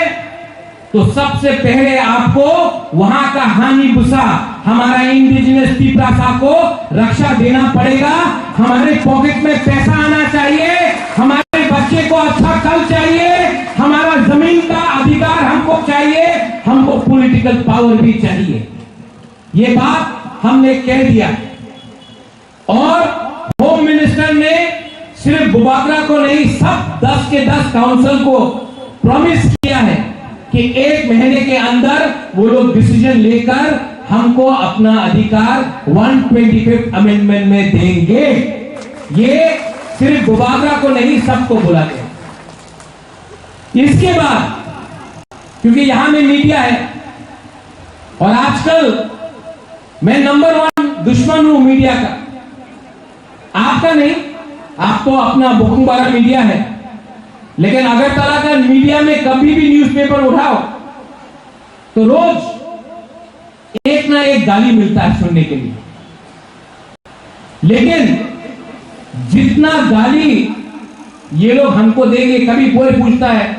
तो सबसे पहले आपको वहां का हानि भूसा, हमारा इंडिजिनस तिपरासा को रक्षा देना पड़ेगा। हमारे पॉकेट में पैसा आना चाहिए, हमारे बच्चे को अच्छा कल चाहिए, हमारा जमीन का अधिकार हमको चाहिए, हमको पॉलिटिकल पावर भी चाहिए। ये बात हमने कह दिया और होम मिनिस्टर ने सिर्फ बुबागरा को नहीं, सब 10 के 10 काउंसिल को प्रॉमिस किया है कि 1 महीने के अंदर वो लोग डिसीजन लेकर हमको अपना अधिकार 125th अमेंडमेंट में देंगे। ये सिर्फ बुबागरा को नहीं, सबको बोला गया। इसके बाद क्योंकि यहां में मीडिया है और आजकल मैं नंबर 1 दुश्मन हूं मीडिया का, आपका नहीं, आपको अपना बुकुंबारा मीडिया है, लेकिन अगरतला का मीडिया में कभी भी न्यूज़पेपर उठाओ तो रोज एक ना एक गाली मिलता है सुनने के लिए। लेकिन जितना गाली ये लोग हमको देंगे, कभी कोई पूछता है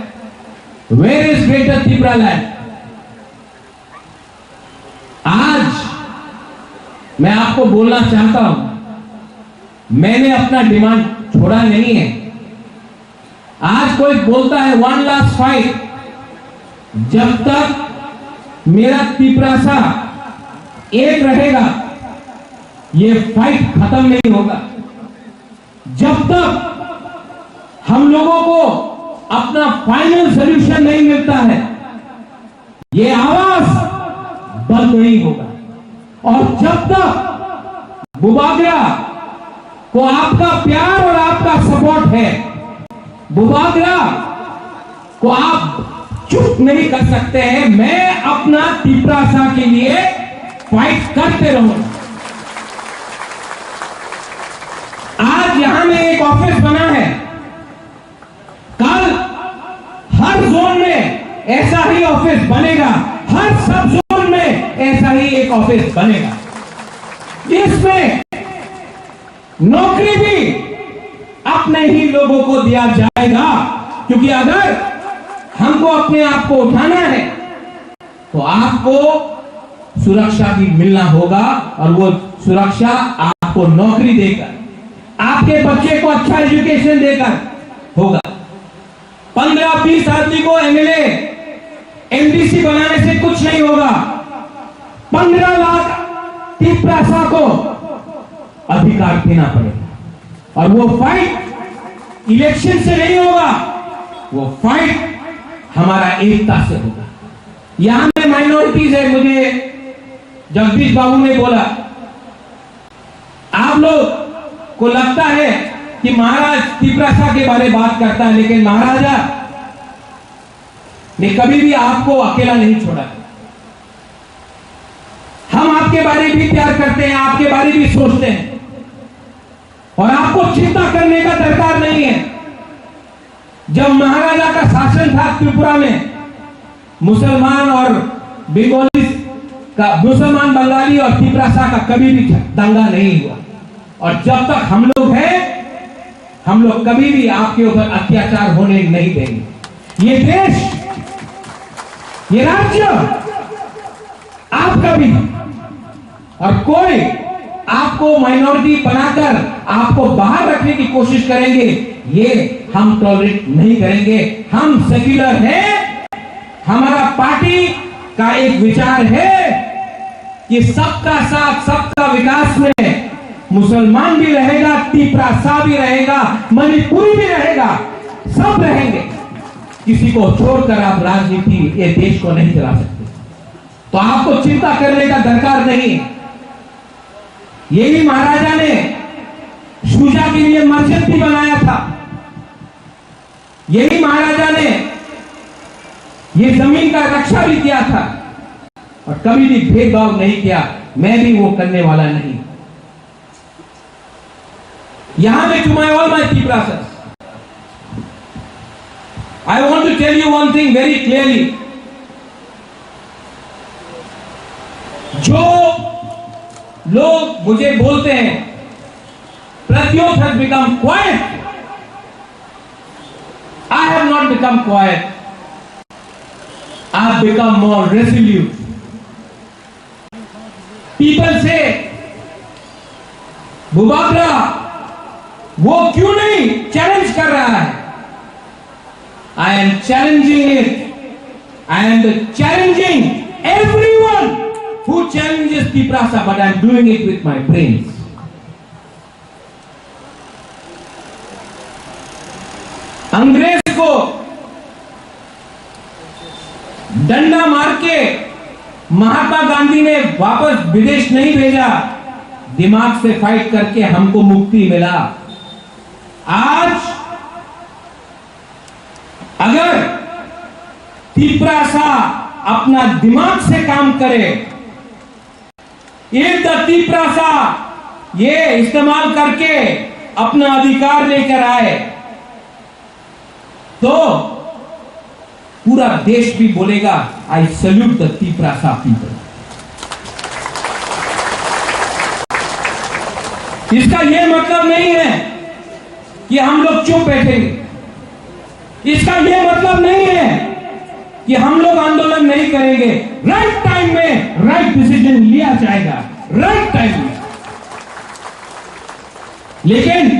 where is Greater Tripura land. आज मैं आपको बोलना चाहता हूं, मैंने अपना डिमांड छोड़ा नहीं है। आज कोई बोलता है 1 लास्ट फाइट, जब तक मेरा तिपरासा एक रहेगा ये फाइट खत्म नहीं होगा। जब तक हम लोगों को अपना फाइनल सॉल्यूशन नहीं मिलता है, ये आवाज बंद नहीं होगा। और जब तक बुबागरा को आपका प्यार और आपका सपोर्ट है, बुबागरा को आप चुप नहीं कर सकते हैं। मैं अपना तिपरासा के लिए फाइट करते रहूंगा। आज यहां में एक ऑफिस बना है, कल हर जोन में ऐसा ही ऑफिस बनेगा, हर सब जोन में ऐसा ही एक ऑफिस बनेगा। इसमें नौकरी भी अपने ही लोगों को दिया जाएगा, क्योंकि अगर हमको अपने आप को उठाना है तो आपको सुरक्षा भी मिलना होगा और वो सुरक्षा आपको नौकरी देकर, आपके बच्चे को अच्छा एजुकेशन देकर होगा। 15-20 आदमी को एमएलए एमडीसी बनाने से कुछ नहीं होगा। 15 लाख तिपरासा को अधिकार देना पड़ेगा और वो फाइट इलेक्शन से नहीं होगा, वो फाइट हमारा एकता से होगा। यहां में माइनॉरिटीज है, मुझे जगदीश बाबू ने बोला, आप लोग को लगता है कि महाराज तिपरासा के बारे में बात करता है, लेकिन महाराजा ने कभी भी आपको अकेला नहीं छोड़ा। हम आपके बारे में भी प्यार करते हैं, आपके बारे में भी सोचते हैं और आपको चिंता करने का दरकार नहीं है। जब महाराजा का शासन था त्रिपुरा में, मुसलमान और बंगाली का, मुसलमान बंगाली और तिपरासा का कभी भी दंगा नहीं हुआ। और जब तक हम लोग हैं, हम लोग कभी भी आपके ऊपर अत्याचार होने नहीं देंगे। ये देश, ये राज्य आपका भी, और कोई आपको माइनॉरिटी बनाकर आपको बाहर रखने की कोशिश करेंगे, ये हम टॉलरेट नहीं करेंगे। हम सेक्युलर हैं। हमारा पार्टी का एक विचार है कि सबका साथ सबका विकास में मुसलमान भी रहेगा, तिपरासा भी रहेगा, मणिपुरी भी रहेगा, सब रहेंगे। किसी को छोड़कर आप राजनीति ये देश को नहीं चला सकते। तो आपको चिंता करने का दरकार नहीं। यही महाराजा ने शुजा के लिए मस्जिद भी बनाया था। यही महाराजा ने ये जमीन का रक्षा भी किया था और कभी भी भेदभाव नहीं किया। मैं भी वो करने वाला नहीं। यहां में टू माय ऑल माय तिपरासas, I want to tell you one thing very clearly. जो लोग मुझे बोलते हैं Pratyot has become quiet, I have not become quiet. I have become more resolute. People say, बुबाकरा वो क्यों नहीं चैलेंज कर रहा है? I am challenging it. I am challenging everyone who challenges Tiprasa, but I am doing it with my brains. अंग्रेज को डंडा मार के महात्मा गांधी ने वापस विदेश नहीं भेजा, दिमाग से फाइट करके हमको मुक्ति मिला। आज अगर तिपरासा अपना दिमाग से काम करे, इफ द तिपरासा ये इस्तेमाल करके अपना अधिकार लेकर आए, तो पूरा देश भी बोलेगा I salute the Tiprasa people. इसका यह मतलब नहीं है कि हम लोग चुप बैठेंगे। इसका यह मतलब नहीं है कि हम लोग आंदोलन नहीं करेंगे। राइट टाइम में राइट डिसीजन लिया जाएगा, राइट टाइम में। लेकिन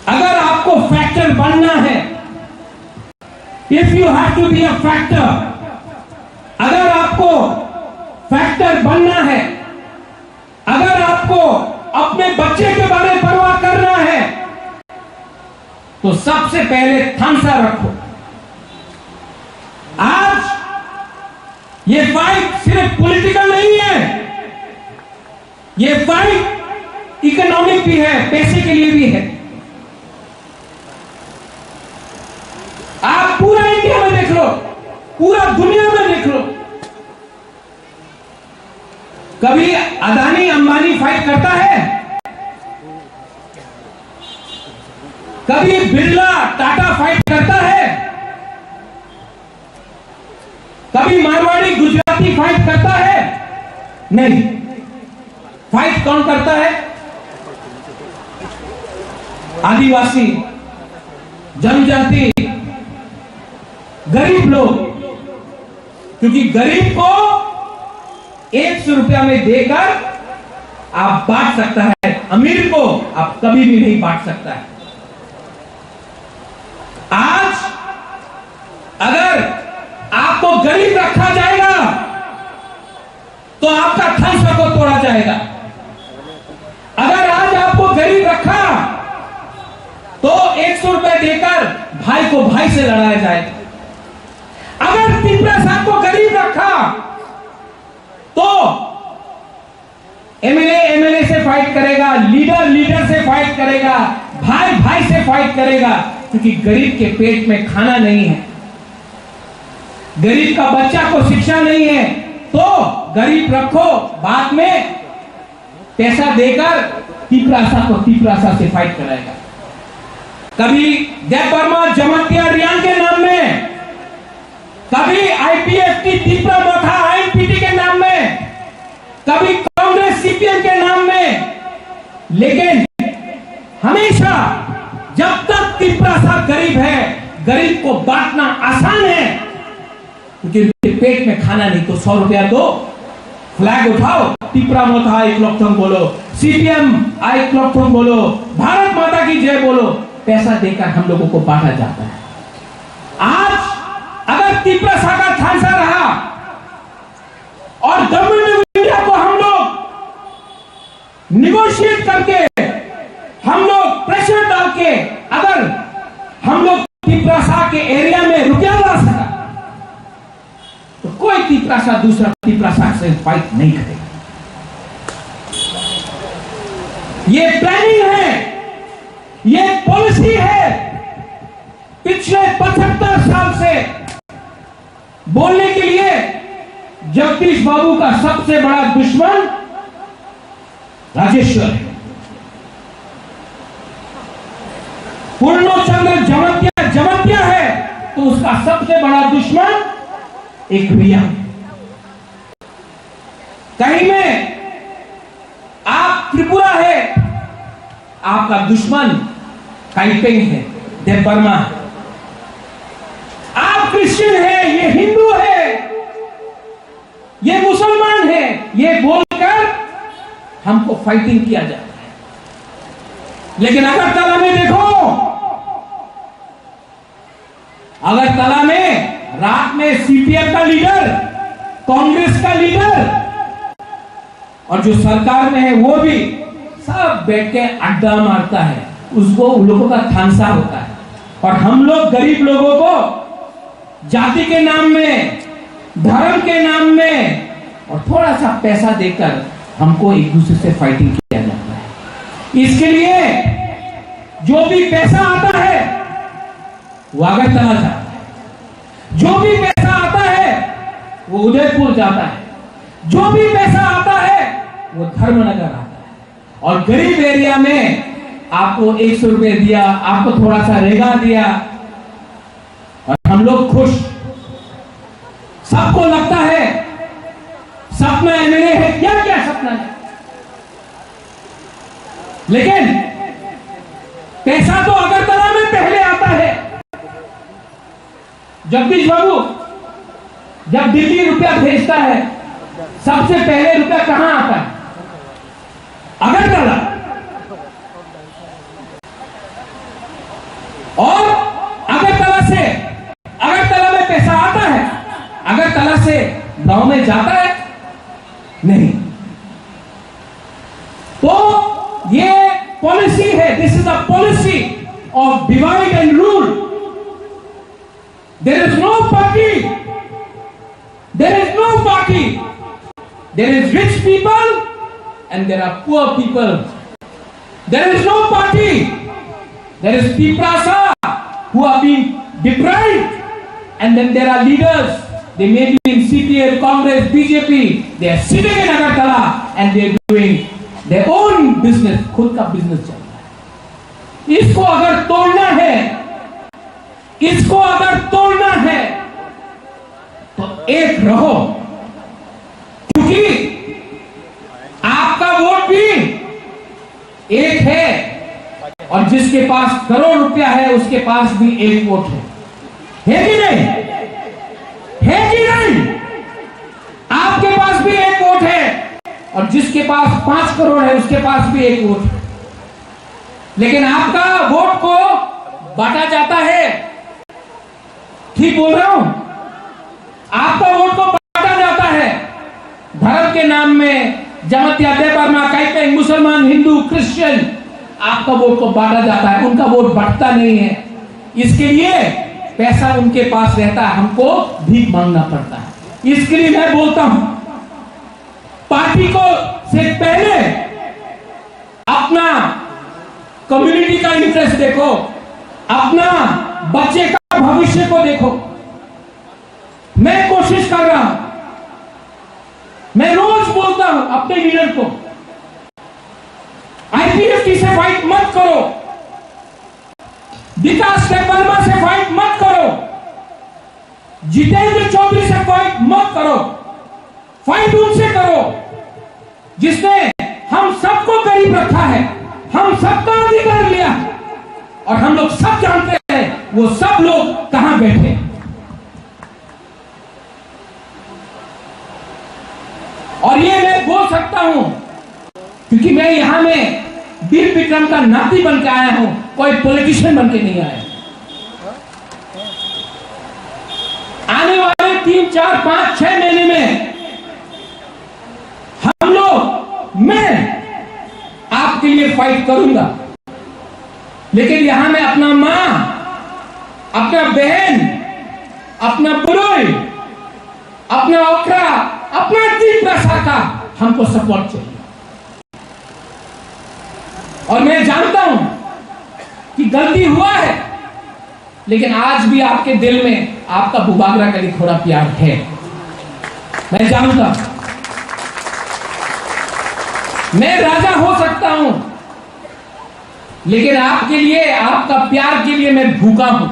अगर आपको फैक्टर बनना है, if you have to be a factor, अगर आपको फैक्टर बनना है, अगर आपको अपने बच्चे के बारे में परवाह करना है, तो सबसे पहले थम्स अप रखो। आज ये फाइट सिर्फ पॉलिटिकल नहीं है, ये फाइट इकोनॉमिक भी है, पैसे के लिए भी है। आप पूरा इंडिया में देख लो, पूरा दुनिया में देख लो, कभी अदानी अंबानी फाइट करता है? कभी बिरला टाटा फाइट करता है? कभी मारवाड़ी गुजराती फाइट करता है? नहीं। फाइट कौन करता है? आदिवासी, जनजाति, गरीब लोग। क्योंकि गरीब को 100 रुपया में देकर आप बांट सकता है, अमीर को आप कभी भी नहीं बांट सकता है। आज अगर आपको गरीब रखा जाएगा तो आपका थम्स अप को तोड़ा जाएगा। अगर आज आपको गरीब रखा तो 100 रुपए देकर भाई को भाई से लड़ाया जाएगा। अगर तिपरासा को गरीब रखा तो एमएलए से फाइट करेगा, लीडर से फाइट करेगा, भाई से फाइट करेगा। क्योंकि गरीब के पेट में खाना नहीं है, गरीब का बच्चा को शिक्षा नहीं है, तो गरीब रखो, बाद में पैसा देकर तिपरासा को तिपरासा से फाइट कराएगा। कभी देव वर्मा जमातिया रियान के नाम में, कभी आईपीएफटी तीव्र मथा आईएनपीटी के नाम में, कभी कांग्रेस सीपीएम के नाम में, लेकिन हमेशा जब तक तिपरासा गरीब है, गरीब को बांटना आसान है क्योंकि उनके पेट में खाना नहीं। तो 100 रुपया दो, फ्लैग उठाओ, तिपरा मोथा एक लोकथम बोलो, सीपीएम एक लोकथम बोलो, भारत माता की जय बोलो, पैसा देकर हम लोगों को बांटा जाता है। आज अगर तिपरासा का थानसा रहा और गवर्नमेंट ऑफ इंडिया को हम लोग निगोशिएट करके, हम लोग प्रेशर डाल के अगर हम लोग तिपरासा के एरिया में रुपया ला सका तो कोई तिपरासा दूसरा तिपरासा से फाइट नहीं करेगा। ये प्लानिंग है, ये पॉलिसी है। पिछले 75 साल से बोलने के लिए जगदीश बाबू का सबसे बड़ा दुश्मन राजेश्वर है। पूर्णचंद्र जमतिया है तो उसका सबसे बड़ा दुश्मन एक रिया। कहीं में आप त्रिपुरा है, आपका दुश्मन काइपेंग है, देव वर्मा। आप क्रिश्चियन है, ये हिंदू है, ये मुसलमान है, ये बोलकर हमको फाइटिंग किया जाता है। लेकिन अगरतला में देखो, अगरतला में रात में सीपीएम का लीडर, कांग्रेस का लीडर और जो सरकार में है वो भी सब बैठ के अड्डा मारता है। उसको उन लोगों का थानसा होता है और हम लोग गरीब लोगों को जाति के नाम में, धर्म के नाम में और थोड़ा सा पैसा देकर हमको एक दूसरे से फाइटिंग किया जाता है। इसके लिए जो भी पैसा आता है वो अगरतला जाता है, जो भी पैसा आता है वो उदयपुर जाता है, जो भी पैसा आता है वो धर्मनगर आता है। और गरीब एरिया में आपको 100 रुपए दिया, आपको थोड़ा सा रेगा दिया और हम लोग खुश। सबको लगता है सपना एमएलए है, क्या क्या सपना है, लेकिन पैसा तो अगरतला में पहले आता है। जगदीश बाबू जब दिल्ली रुपया भेजता है, सबसे पहले रुपया कहां आता है? अगरतला। और अगरतला में पैसा आता है, अगरतला से गांव में जाता है नहीं। तो ये पॉलिसी है, this is a policy of divide and rule. There is no party, there is no party, there is rich people and there are poor people. There is no party. There is Tiprasa who are being deprived, and then there are leaders. They may be in CPM, Congress, BJP. They are sitting in Agartala and they are doing their own business. खुद का business चल रहा है। इसको अगर तोड़ना है, इसको अगर तोड़ना है तो एक रहो, क्योंकि आपका वोट भी एक है और जिसके पास करोड़ रुपया है उसके पास भी एक वोट है कि नहीं? है कि नहीं? आपके पास भी एक वोट है और जिसके पास 5 करोड़ है उसके पास भी एक वोट है। लेकिन आपका वोट को बांटा जाता है। ठीक बोल रहा हूं? आपका वोट को बांटा जाता है धर्म के नाम में। जमतिया, देव वर्मा, काइपेंग, मुसलमान, हिंदू, क्रिश्चियन, आपका वोट को बांटा जाता है, उनका वोट बढ़ता नहीं है। इसके लिए पैसा उनके पास रहता है, हमको भीख मांगना पड़ता है। इसके लिए मैं बोलता हूं, पार्टी को से पहले अपना कम्युनिटी का इंटरेस्ट देखो, अपना बच्चे का भविष्य को देखो। मैं कोशिश कर रहा हूं, मैं रोज बोलता हूं अपने लीडर को, आईपीएफटी से फाइट मत करो, विकास देव वर्मा से फाइट मत करो। जितेंद्र चौधरी से फाइट मत करो, फाइट उनसे करो जिसने हम सबको गरीब रखा है, हम सबका अधिकार लिया है, और हम लोग सब जानते हैं वो सब लोग कहां बैठे हैं। और ये मैं बोल सकता हूं क्योंकि मैं यहां में वीर विक्रम का नाती बन के आया हूं, कोई पॉलिटिशियन बन के नहीं आया। आने वाले 3, 4, 5, 6 महीने में हम लोग, मैं आपके लिए फाइट करूंगा, लेकिन यहां में अपना मां, अपना बहन, अपना बुरोई, अपना ओखरा, अपना तीव्रता का हमको सपोर्ट चाहिए। और मैं जानता हूं कि गलती हुआ है, लेकिन आज भी आपके दिल में आपका बुबागरा का लिए थोड़ा प्यार है, मैं जानता हूं। मैं राजा हो सकता हूं, लेकिन आपके लिए, आपका प्यार के लिए मैं भूखा हूं,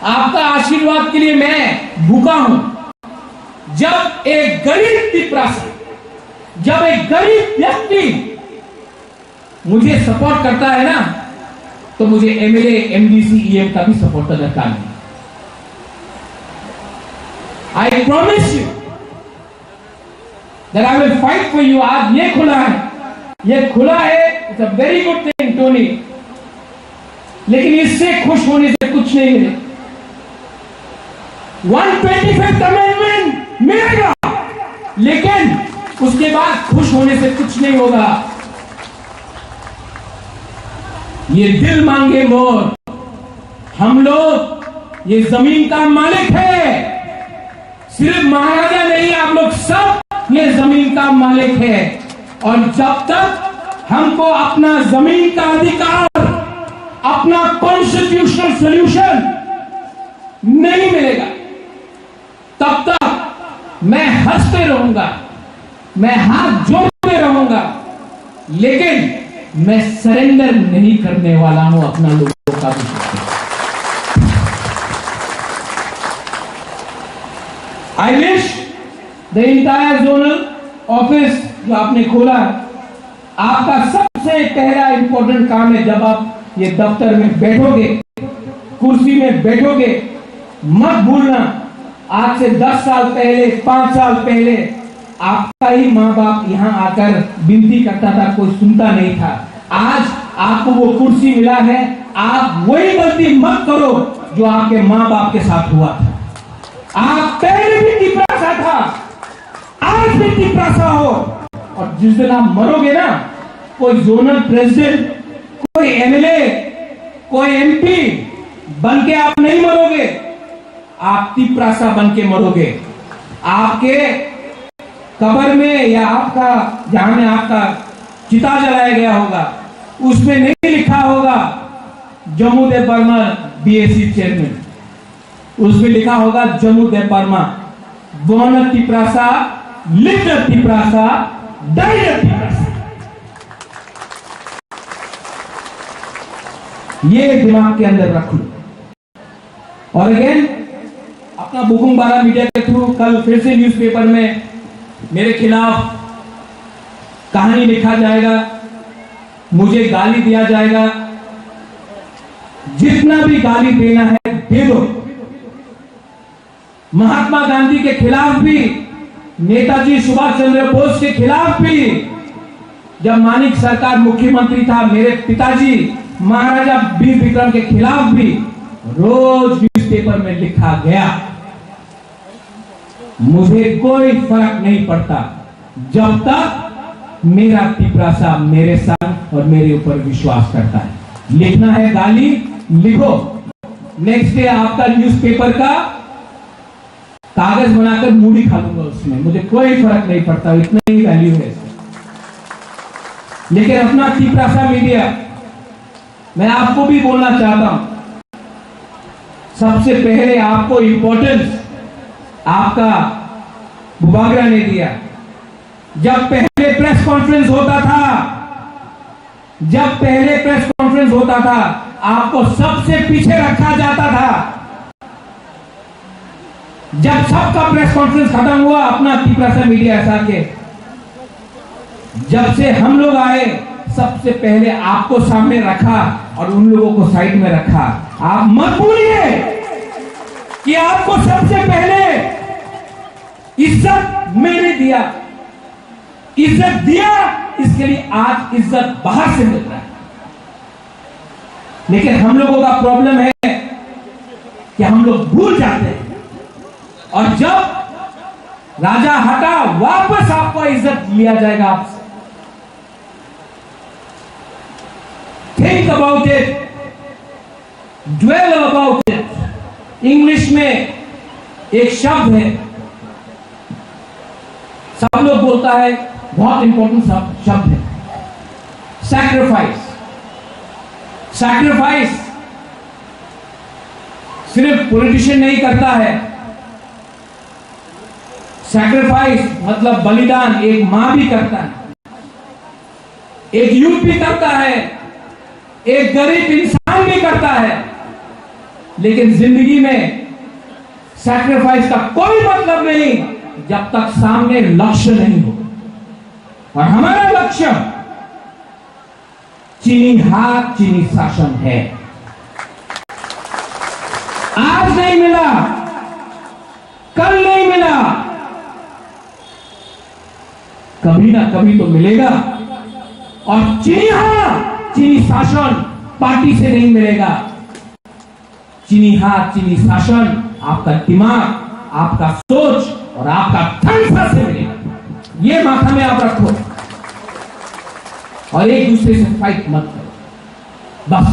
आपका आशीर्वाद के लिए मैं भूखा हूं। जब एक गरीब तिपरासा, जब एक गरीब व्यक्ति मुझे सपोर्ट करता है ना, तो मुझे एमएलए, एमडीसी, ईएम का भी सपोर्ट का दरकार नहीं। I promise you that I will fight for you. आज ये खुला है, ये खुला है, it's a very good thing Tony, लेकिन इससे खुश होने से कुछ नहीं है। 125th अमेंडमेंट मिलेगा, लेकिन उसके बाद खुश होने से कुछ नहीं होगा। ये दिल मांगे मोर, हम लोग ये जमीन का मालिक है, सिर्फ महाराजा नहीं, आप लोग सब ये जमीन का मालिक है। और जब तक हमको अपना जमीन का अधिकार, अपना कॉन्स्टिट्यूशनल सॉल्यूशन नहीं मिलेगा, तब तक मैं हंसते रहूंगा, मैं हाथ जोड़ते रहूंगा, लेकिन मैं सरेंडर नहीं करने वाला हूं अपना लोगों का भी। I wish the entire zonal office जो आपने खोला, आपका सबसे पहला इंपॉर्टेंट काम है, जब आप ये दफ्तर में बैठोगे, कुर्सी में बैठोगे, मत भूलना आज से 10 साल पहले, 5 साल पहले आपका ही माँ बाप यहाँ आकर विनती करता था, कोई सुनता नहीं था। आज आपको वो कुर्सी मिला है, आप वही गलती मत करो जो आपके माँ बाप के साथ हुआ था। आप पहले भी तिपरासा था, आज भी तिपरासा हो, और जिस दिन आप मरोगे ना, कोई जोनल प्रेसिडेंट, कोई एमएलए, कोई एमपी बन के आप नहीं मरोगे, आप तिपरासा बन के मरोगे। आपके कब्र में या आपका जहां में आपका चिता जलाया गया होगा, उसमें नहीं लिखा होगा Jammu Debbarma BSc chairman, उसमें लिखा होगा Jammu Debbarma born Tiprasa, lived Tiprasa, died Tiprasa. ये दिमाग के अंदर रख लो। और अगेन अपना बुकुम बारा मीडिया के थ्रू कल फिर से न्यूज़पेपर में मेरे खिलाफ कहानी लिखा जाएगा, मुझे गाली दिया जाएगा, जितना भी गाली देना है दे दो। महात्मा गांधी के खिलाफ भी, नेताजी सुभाष चंद्र बोस के खिलाफ भी, जब मानिक सरकार मुख्यमंत्री था, मेरे पिताजी महाराजा वीर विक्रम के खिलाफ भी रोज न्यूज़पेपर में लिखा गया। मुझे कोई फर्क नहीं पड़ता जब तक मेरा तिपरासा मेरे साथ और मेरे ऊपर विश्वास करता है। लिखना है गाली, लिखो, नेक्स्ट डे आपका न्यूज़पेपर का कागज बनाकर मूड़ी खा लूंगा उसमें, मुझे कोई फर्क नहीं पड़ता, इतना ही वैल्यू है। लेकिन अपना तिपरासा मीडिया, मैं आपको भी बोलना चाहता हूं, सबसे पहले आपको इंपॉर्टेंस आपका बुबागरा ने दिया। जब पहले प्रेस कॉन्फ्रेंस होता था, आपको सबसे पीछे रखा जाता था। जब सबका प्रेस कॉन्फ्रेंस खत्म हुआ अपना त्रिपुरा से मीडिया ऐसा के जब से हम लोग आए सबसे पहले आपको सामने रखा और उन लोगों को साइड में रखा। आप मत भूलिए कि आपको सबसे पहले इज्जत मैंने दिया, इज्जत दिया, इसके लिए आज इज्जत बाहर से मिल रहा है। लेकिन हम लोगों का प्रॉब्लम है कि हम लोग भूल जाते हैं और जब राजा हटा वापस आपको इज्जत लिया जाएगा आपसे। Think about it, dwell about it. English में एक शब्द है, सब लोग बोलता है, बहुत इंपॉर्टेंट शब्द है, सैक्रिफाइस। सैक्रिफाइस सिर्फ पॉलिटिशियन नहीं करता है। सैक्रिफाइस मतलब बलिदान एक मां भी करता है, एक यूथ भी करता है, एक गरीब इंसान भी करता है। लेकिन जिंदगी में सैक्रिफाइस का कोई मतलब नहीं जब तक सामने लक्ष्य नहीं हो। और हमारा लक्ष्य चीनी हाथ चीनी शासन है। आज नहीं मिला, कल नहीं मिला, कभी ना कभी तो मिलेगा। और चीनी हाथ चीनी शासन पार्टी से नहीं मिलेगा। चीनी हाथ चीनी शासन आपका दिमाग, आपका सोच और आपका धनसा से मिलेगा। ये माथा में आप रखो और एक दूसरे से फाइट मत करो बस।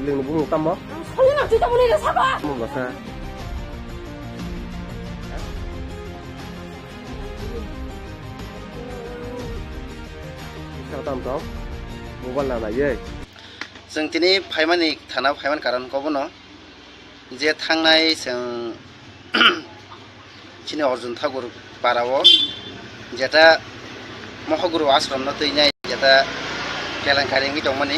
Lưng cũng tâm bó. 설마 주다 보내려 사과. Một là xa. Sao tâm tốt? Mộtวันlà gì? जों दिनै फाइमानि थाना फाइमान कारण कबनो जे थांनाय जों चिनि अर्जुन ठाकुर पाराव जेटा महगुरु आश्रम न तैनाय जेटा केलेंकारिनि दंमोन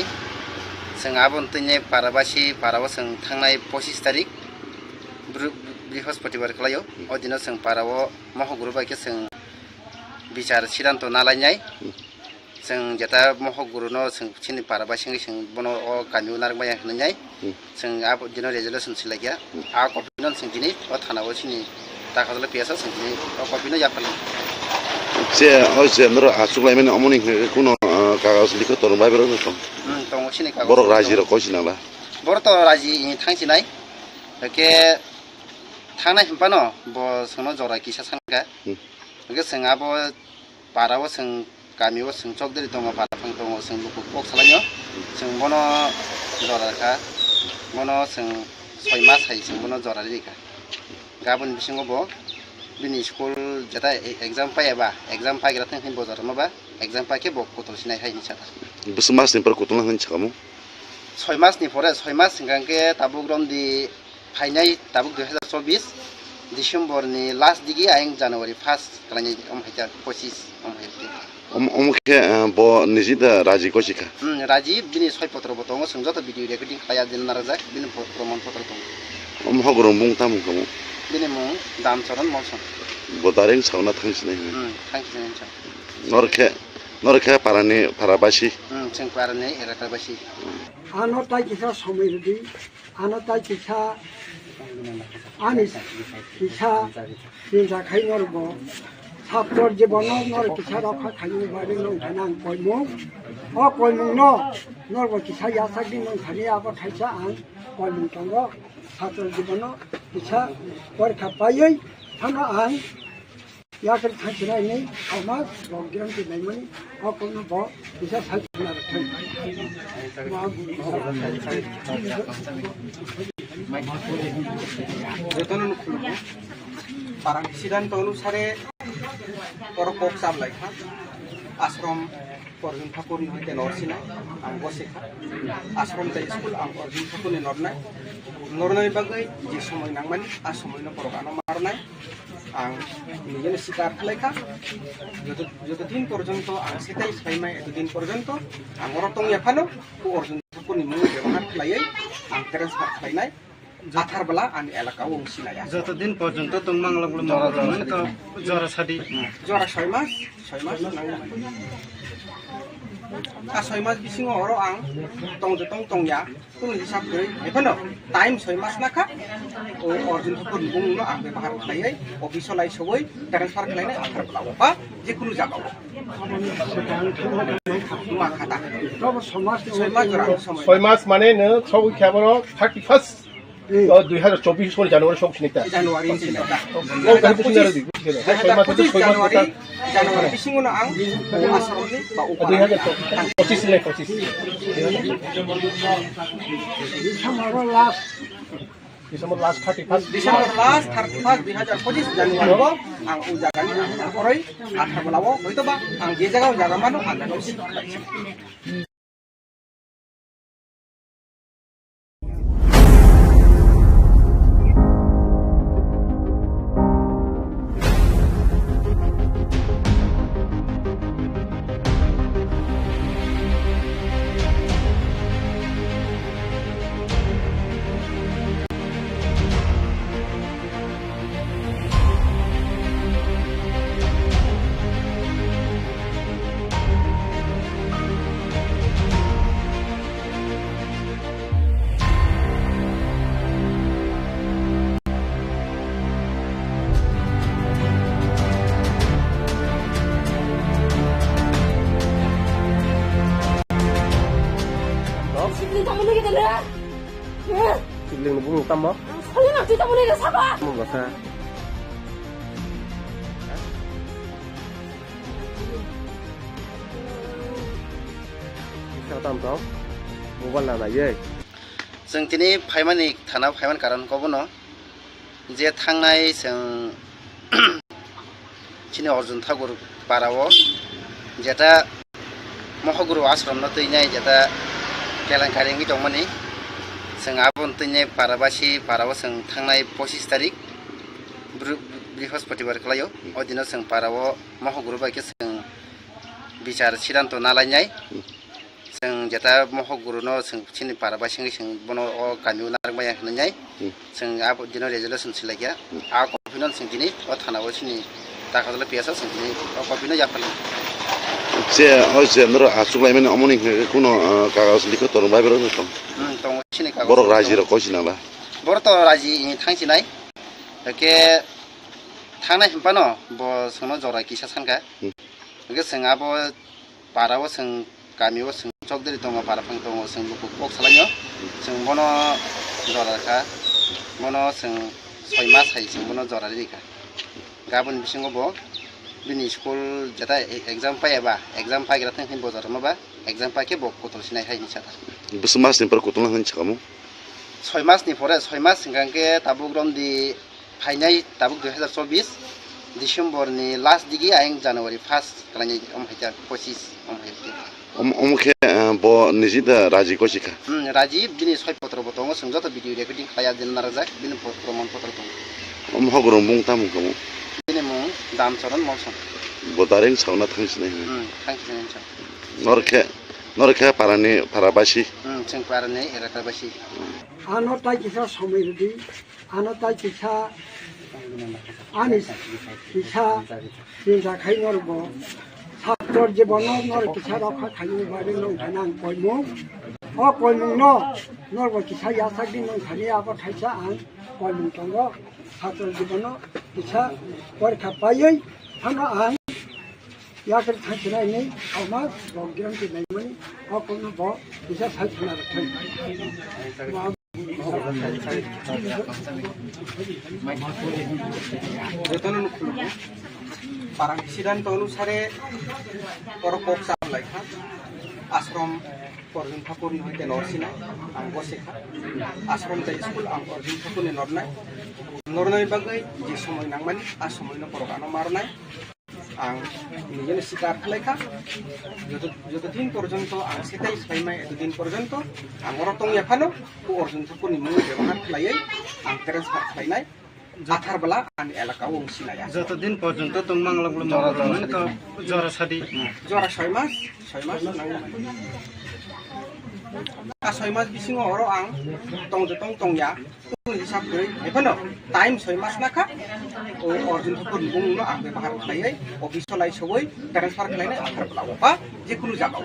जों आबन तैनाय पाराबासि पाराव जों थांनाय 25 तारिख बृहस्पतिबार खालायो ओ दिनाव जों पाराव महगुरु बायके जों बिचार सिद्धांत नालायनाय जों जेटा महगुरु न जों चिनि पाराबासि जों बनो ओ गामियाव नारबाय होननाय जों आब दिनाव रेजुलेसन सिलायया आ कपिनो जों दिनै ओ थानाव चिनि दाखाजला पियासा जों दिनै ओ कपिनो याफाल जे ओ जे नरो आसुलायमेन अमनि कुनो कागज लिखो तोर बायबरो न तंग चिनि कागज बर राजि र कसिनाला बर त राजि थांसिनाय के थांनाय हम्पानो ब सोनो जरा किसा सांगा के जों आब पाराव जों गामियाव जों चकदरि दङ पाराफां दङ जों लुकु पक सालायो जों बनो जराखा बनो जों 6 मास हाय जों बनो जरा रिका गाबोन बिसिङाव ब बिनि स्कुल जेटा एग्जाम पायाबा एग्जाम पाइग्रा थं हिन बजार नबा एग्जाम पाके ब कतलसिनाय हाय निसादा बिस मासनि पर कतलना होन छकामु 6 मासनि परे 6 मास सिगांके ताबुक रमदि फाइनाय ताबुक 2024 डिसेम्बरनि लास्ट दिगि आयं जानुवारि 1 खालायनाय अमहायता 25 अमहायते अमखे ब निजिदा राजि कसिका राजि बिनि 6 पत्र बतंग जों जत भिडिअ रेकर्डिं खाया दिन नाराजा बिनि प्रमाण पत्र दं अमहगुरु बुंता मुखमु बिनि मुं दामचरण मौसम बदारें सावना थांसिनाय थांसिनाय नरखे पारानि पाराबासि जों पारानि एराकाबासि आनताय किसा समिरदि आनताय किसा आनि किसा निजा खाइनरब ছাত্রর জীবন নর কিছা রক্ষা খাইনি বাড়ি নং থানা কইমু অ কইমু ন নরব কিছা ইয়াসাক দিন নং থানি আবার খাইছা আন কর্মী দङ ছাত্র জীবন পিছা পরীক্ষা পাयै थाना आं याकर थांखिनाय नै समाज बग्यान दिनायमोन अकनो ब बिसा साइखना रथै যতন পারাং সিদ্ধান্ত অনুসারে পরপক চামলাই আশ্রম অর্জুন ঠাকুরনি হইতে নরসিনা আং বসেখা আশ্রম তাই স্কুল আং অর্জুন ঠাকুরনি নরনাই নরনাই বাগৈ যে সময় নাংমানি আ সময়নো পরগানো মারনাই আং নিজের শিকার খালাইখা যতদিন পর্যন্ত আং সেটাই সাইমাই এতদিন পর্যন্ত আং অরতং এফানো ও অর্জুন ঠাকুরনি মুং ব্যবহার খালাই আং ট্রান্সফার খালাইনাই আথার বেলা আং এলাকা অংশিনাই যতদিন পর্যন্ত তোমাং লাগলো মারনাই তো জরা সাদি জরা 6 মাস নাংমানি आ 6 मास बिसिङाव हराव आं तंया कुनु हिसाब गै एफोनो टाइम 6 मास नाखा ओ अर्जुन ठाकुर बुंनो आं व्यवहार खालायै अफिसाव लाई सबै ट्रान्सफार खालायनाय आखार ब्लावबा जिकुनु जाबाव मा खाता 6 मास माने नो सबै ख्याबरो 31 2024 सन जानुवारि समसिनिता जानुवारि जानुवारि बिसिङावनो आं आसामनि बा 2025 डिसेम्बर लास्ट 31 डिसेम्बर लास्ट 31 2025 जानुवारिआव आं उ जागानि हरै आथाबलाव हयतोबा आं जे जायगायाव जागामानो आं जागायाव Sibling kamu lagi dah. Sibling nó bung tâm bó. Kali nak kita boleh dah sabar. Bung gak sa. Sao tâm đó? Bung văn là gì? जों दिनै फाइमानि थाना फाइमान कारनखौबो न जे थांनाय जों चिनि अर्जुन ठाकुर पाराव जेटा महगुरु आश्रम न तैनाय जेटा केलेंकारिनि दंमोन जों आबन तैनाय पाराबासि पाराव जों थांनाय 25 तारिख बृहस्पतिबार खालायाव अदिनाव जों पाराव महगुरु बायके जों बिचार सिद्धांत नालायनाय जों जेटा महगुरुनो जों चिनि पाराबासिनि जों बनो अ गामियाव नारबाय होननाय जों आब दिनाव रेजुलेसन सिलायया आ कपिनो जों दिनै अ थानाव चिनि दाखादले पियासा जों दिनै अ कपिनो जाफाल जे होजे नरो आसुलायमेन अमनि कुनो कागज लिखो तर बाइबेल न दं दं चिनि कागज बर राजि र कसिनाबा बर त राजि थांसिनाय एके थांनाय हम्पानो ब सोनो जरा किसा सानका एके जों आब पाराव जों गामियाव जों चकदरि दङ पाराफां दङ जों लुकु कक सालायो जों बनो जराखा बनो जों 6 मास हाय जों बनो जरा रिखा गाबोन बिसिङावबो बिनि स्कुल जेटा एग्जाम पायाबा एग्जाम पाइग्रा थांखिन बजार माबा एग्जाम पाके बक कतलसिनाय हायनि साथा बस मासनि पर कतल होन छकामु 6 मासनि परे 6 मास सिगांके ताबुक रमदि फाइनाय ताबुक 2024 डिसेम्बरनि लास्ट दिगि आयं जानुवारि 1 खालायनाय अमहायजा 25 अमहायजा अमखे ब निजिदा राजि कसिखा राजि बिनि 6 पत्र बतङ जों जत भिडियो रेकर्डिं खाया दिन नारजा बिनि प्रमाण पत्र दं महगुरु बुंताम कमु बिनि मुं दामचरन मौसम बदारें सावना थांसिनाय थांसिनाय नरखे पारानि पाराबासि जों पारानि एराकाबासि आनो ताइ किसा समयदि आनो ताइ किसा आनि किसा सिंजा खाइनरब ছাত্র জীবন নর কিছা রক্ষা খাইনি বারে নং খানাং কইমু অ কইমু ন নরব কিছা ইয়াসাগি নং খানি আব থাইছা আং কইমু তঙ্গ ছাত্র জীবন কিছা পরীক্ষা পাইयै থানা আং याकर थांखिनाय नै समाज बग्यान दिनायमोन अ कोनो ब किसा साइखना रथै যতন খুলবো পারাং সিদ্ধান্ত অনুসারে পরপক চামলাইখা আশ্রম অর্জুন ঠাকুরনি হইতে নরসিনাই আं বসেখা আশ্রম তাই স্কুল আं অর্জুন ঠাকুরনি নরনাই বাগै যে সময় নাংমানি আর সময়নো পরকানো মারনাই आं निजेनो स्वीकार खालायखा যতদিন পর্যন্ত आं সেটাই সাইমাই এতদিন পর্যন্ত आं অরতং এখানো অর্জুন ঠাকুরনি মুং ব্যবহার খালাयै आं ট্রান্সফার খালাইনাই আথার বেলা আনি এলাকা অংশিনাই যতদিন পর্যন্ত তোম বাংলাগুলো মারাদন তো জরা সাদি জরা 6 মাস নাং 6 মাস बिसिङाव हरो आं तंया हिसाब गरै एफोनो टाइम 6 मास नाखा अर्जुन ठाकुरनि बुंनो आं व्यवहार खालायै अफिस लाई सबै ट्रान्सफार खालायनाय आधार ब्लाव बा जिकुनु जागाव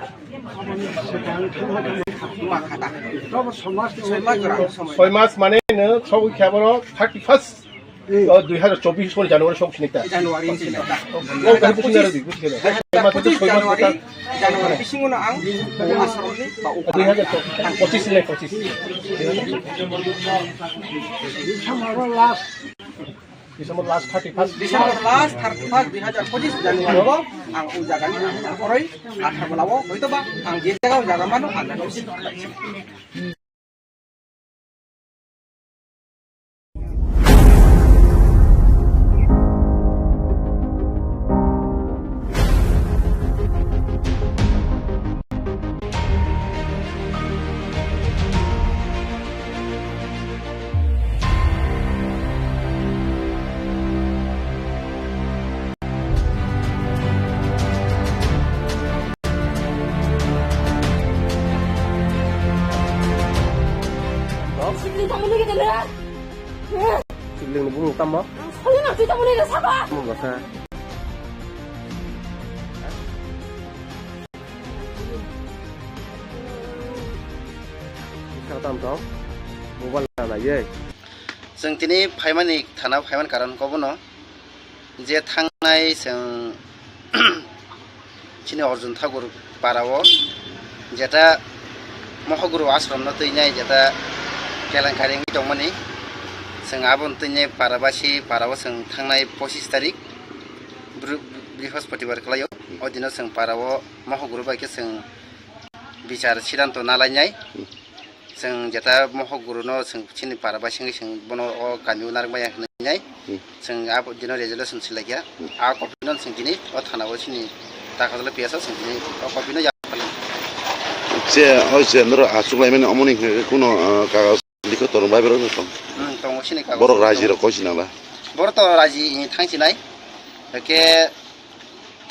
मा खाता समाज 6 मास माने नो सौ ख्याबरो 31 2024 सन জানুয়ারি সব সিনিতা জানুয়ারি সিনিতা ও কাহি পুছিনারে দি বুঝিনা জানুয়ারি बिसिङावनो आं आश्रमनि बा 2025 নে 25 डिसेम्बर लास्ट 31 2025 जानुवारिआव आं उ जागानि हरै आथाबलाव हयतोबा आं जे जायगायाव जागामानो आं 시블링 담는 게 되네. 시블링 뭐 땀마? 설마 뒤 담는 게 사봐. 뭐 같아? sao tam đó mobile là gì जों दिनै फाइमानि थाना फाइमान कारनखौबो न जे थांनाय जों चिनि अर्जुन ठाकुर पाराव जेटा महगुरु आश्रम न तैनाय जेटा केलेंकारि दंमोननि जों आबन तैनाय पाराव जों थांनाय 25 तारिख बृहस्पतिबार खालायाव अदिनो जों पाराव महगुरु बायके जों बिचार सिद्धांत नालायनाय जों जेटा महगुरु न जों चिनि पाराबा सिंगै जों बनो गामियाव नारबाय होननाय जों आ दिनो रेजुलेसन सिलायया आ कपिनो जों दिनै थानाव चिनि ताकाजले पियासा जों दिनै कपिनो जे होजे नर आसुलायमेन अमनि कुनो कागज लिखो तरम बायबरो दं दङ चिनि कागज बर राजि र कसिनाला बर त राजि थांसिनाय के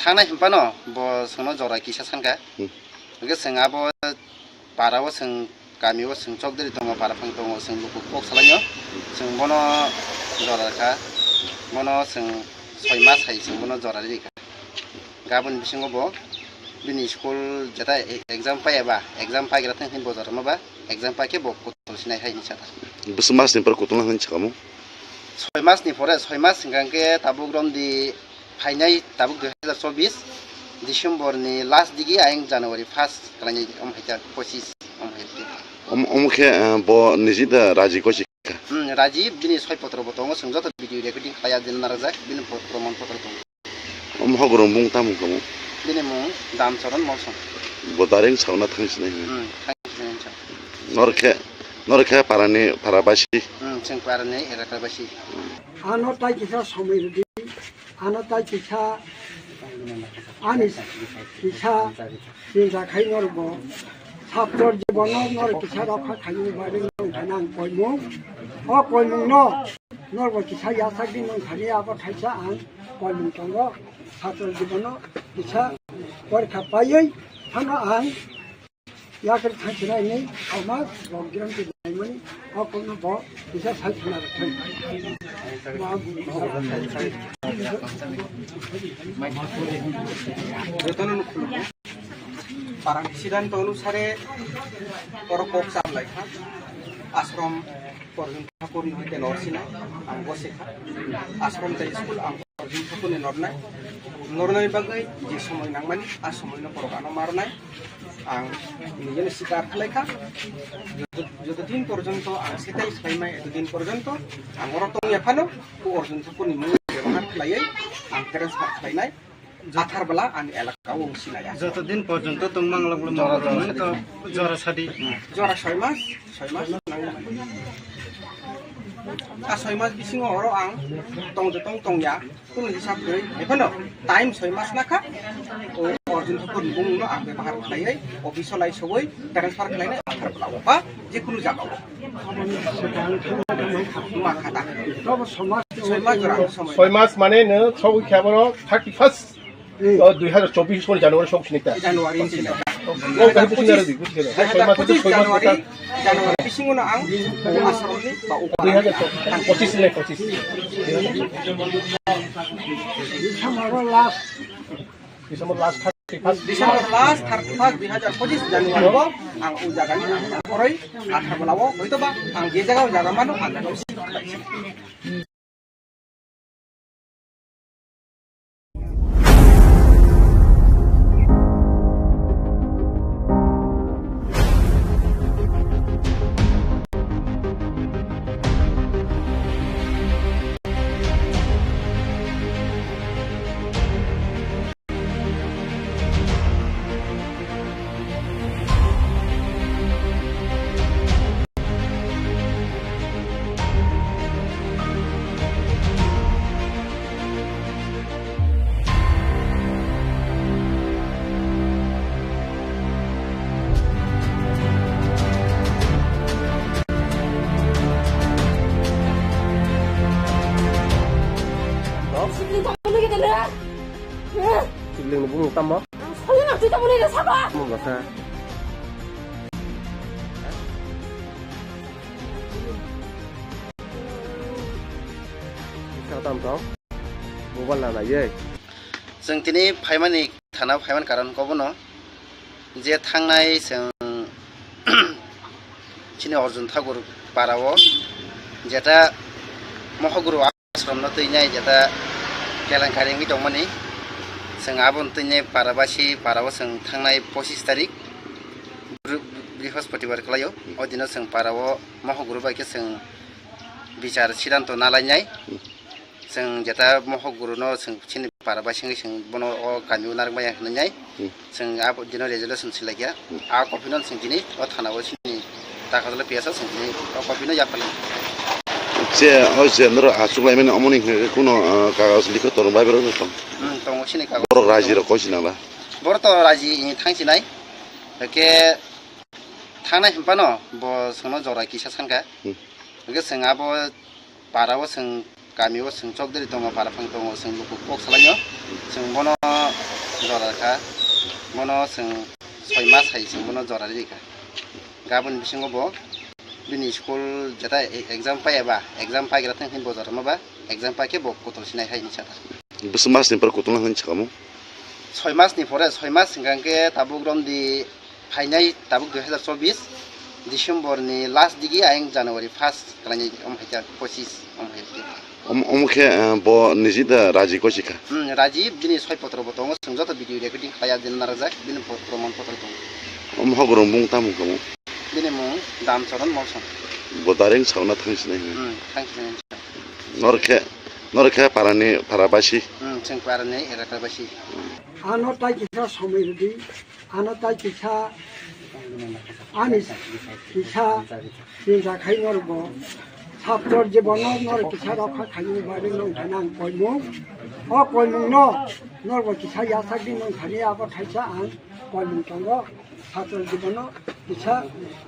थांनाय हम्पानो ब सोनो जरा किसा सानगा के जों आबो पाराव जों गामियाव जों चकदरि दङ पाराफां दङ जों लुकु कक सालायो जों बनो जराखा बनो जों 6 मास हाय जों बनो जरारि रेखा गाबोन बिसिङावबो बिनि स्कुल जेटा एग्जाम पायाबा एग्जाम पाइग्रा थांखिन बजार माबा एग्जाम पाके बक कतलसिनाय हायनि साथा बस मासनि पर कतलना होन छकामु 6 मासनि परे 6 मास सिगांके ताबुक रमदि फाइनाय ताबुक 2024 डिसेम्बरनि लास्ट दिगि आयं जानुवारि 1 खालायनाय अमहायता 25 अमखे ब निजिदा राजि कसि राजि बिनि 6 पत्र बतंग जों जत भिडिअ रेकर्डिं खाया दिन नारजाक बिनि प्रमाण पत्र दं महगुरु मुं तामु कमु बिनि मुं दामचरण मौसम बदारें सावना थांसिनाय नरखे पारानि पाराबासि जों पारानि एलाकाबासि आनो ताइ किसा समिति आनो ताइ किसा आनि किसा चिन्ता खाइनरबो ছাত্র জীবনৰ নৰ কিছা ৰখা খাইনি বাৰে নং কইমু অ কইমু নৰ কিছা ইয়াসাকি নং খালি আব থাইছা আং কইমু তংগ ছাত্র জীবন কিছা পৰীক্ষা পাইयै থানা আং ইয়াকে থাইছাই नै আমাৰ লগগ্রাম কি নাইমনি অ কোনো ব কিছা থাইছনা থাই যতন খুলবো পারাং সিদ্ধান্ত অনুসারে পরপক চামলাইখা আশ্রম অর্জুন ঠাকুরনি হইতে নরসিনাই আं বসেখা আশ্রম তাই স্কুল আं অর্জুন ঠাকুরনি নরনাই বাগै যে সময় নাংমানি আর সময়নো পরকানো মারনাই आं निजेनो स्वीकार खालायखा যতদিন পর্যন্ত आं সেটাই সাইমাই এতদিন পর্যন্ত आं অরতং এফানো ও অর্জুনফোরनि मुं ব্যবহার খালাयै आं ट्रेन्सफार खालायनाय जाथारबोला आं एलाकायाव सिनाया যতদিন পর্যন্ত তুমি বাংলাগুলো মারামারি তো জরা সাদি जरा 6 मास आ 6 मास बिसिङाव हराव आं तंया कुनु हिसाब गै एफानो टाइम 6 मास नाखा ओ अर्जुनफोरनि मुंनो आं व्यवहार खालायै अफिसाव लाई सबै ट्रेन्सफार खालायनाय जाथारबोला बा जिकुनु जागाव माखादा 6 मास जरा 6 मास माने नो सबै ख्याबरो 31 2024 सन জানুয়ারি সব সিনেতা জানুয়ারি জানুয়ারি बिसिङावनो आं आसामनि बा 2025 डिसेम्बर लास्ट 31 2025 जानुवारियाव आं उ जागानि हरै आथारबोलाव हयतोबा आं जे जायगायाव जागामानो आं Siblingnya bunga tambah. Saya nak cerita boleh dah sabar. Bunga sa. Sao tam tao? Mobile là ye. जों दिनै फाइमानि थाना फाइमान कारनखौ बुङो जे थांनाय जों चिनि अर्जुन ठाकुर पाराव जेटा महगुरु आश्रमनो तैनाय जेटा केलेंकारिनि दंमोन जों आबन तैनाय पाराव जों थांनाय 25 तारिख बृहस्पतिबार खालायाव अदिनाव जों पाराव महगुरु बायके जों बिचार सिद्धांत नालायनाय जों जेटा महगुरुनो जों चिनि पाराबासिङै जों बनो अ गामियाव नारबाय होननाय जों आब दिनाव रेजुलेसन सिलायया आ कपिनो जों दिनै अ थानाव सिनि ताकाजला पियासा जों दिनै अ कपिनो याफाले जे जेनर आसुलायमेन अमनि कुनो कागज लिखो तोर बायबरो दं दङ सिनि कागज बर राजिर कसिनाबा बर त राजि थांसिनाय के थांनाय हिमपानो ब सोंनो जरा किसा सानका के जों आब पाराव जों गामियाव जों चौधरी दङ पाराफां दङ जों लोगो कक सालायो जों बनो जराखा बनो जों 6 मास हाय जों बनो जरा रिका गाबोन बिसिङाव ब बिनि स्कुल जेटा एग्जाम पायाबा एग्जाम पाइग्रा थांखिन बजार माबा एग्जाम पाके ब कतल सिनाय हाय निसा बस मासनिफ्राय कतल होन छकामु 6 मासनि परे 6 मास सिगांके ताबुक रमदि फाइनाय ताबुक 2024 डिसेम्बरनि लास्ट दिगि आयं जानुवारि 1 खालायनि अमहायता 25 अमहायता अमखे ब निजिदा राजि कसिका राजि बिनि 6 पत्र बतङ जों जत भिडियो रेकर्डिं खाया दिन नारजा बिनि प्रमाण पत्र दं अमहगुरु बुं तामु कमु बिनि मुं दामचरन मौसम बदारें सावना थांसिनाय थांसिनाय नरखे पाराबासि जों पारानि एलाकाबासि आनो ताइ किसा समिति आनो ताइ किसा आनि किसा सिंजा खाइ नरब ছাত্রর জীবন নর কিছা রক্ষা খাইনি বাড়ি নং থানা কইমু অ কইমু নরব কিছা ইয়াসাগি নং থানি আব থাইছা আন কইমু তঙ্গ ছাত্রর জীবন কিছা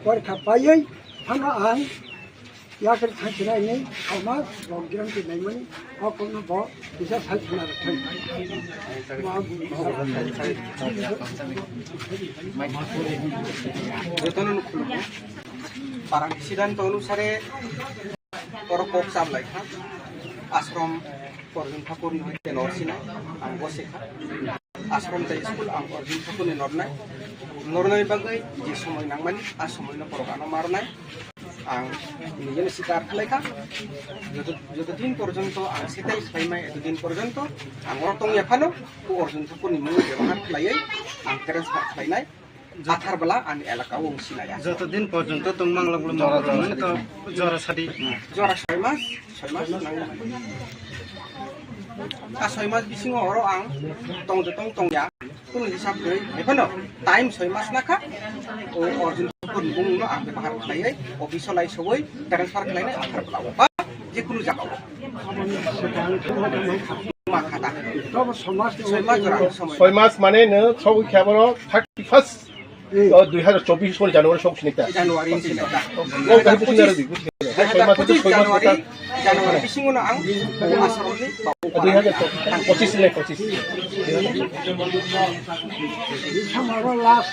পরীক্ষা পাইই থানা আন ইয়াকের থাইছিনাই নেই সমাজ রগ্রাম কি নাই মানে অ কোন ব কিছা থাইছিনা থাই parang siddhant অনুসারে পরপক সামলাইখা আশ্রম অর্জুন ঠাকুরনি হইতে নরসিনাই आं बसेखा आश्रम जाय स्कुल आं अर्जुन ठाकुरनि नरनाय बागै जे समय नांमानि आ समयनो परगानो मारनाय आं निजेनो स्वीकार खालायखा যতদিন পর্যন্ত आं সেটাই সাইমাই এতদিন পর্যন্ত आं অরতং এফানো ও अर्जुन ঠাকুরनि मुं ব্যবহার খালাयै आं ट्रेन्सफार खालायनाय আঠার বেলা আমি এলাকাও সিলাই যতদিন পর্যন্ত তোম বাংলাগুলো মহাগুরু তো জরা সারি জরা 6 মাস আর 6 মাস বিসিङ हरो आं तंया कुन हिसाब गई हेफनो टाइम 6 मास नाखा ओ अर्जुन बुंनो आं बाहार खालायै अफिसाव लाई सबै ट्रान्सफार खालायनाय आधार ब्लाव बा जिकुनु जागाव माखादा তবে সমাজ 6 मास जरा समय 6 মাস মানে নো সবই খেবর 31 2024 জানুয়ারি সব সিনিতা জানুয়ারি সিনিতা ও কাহিনী সিনারে দিবি 6 মাস তো 6 মাস জানুয়ারি বিসিङनो आं आसामनि 2025 ले 25 December last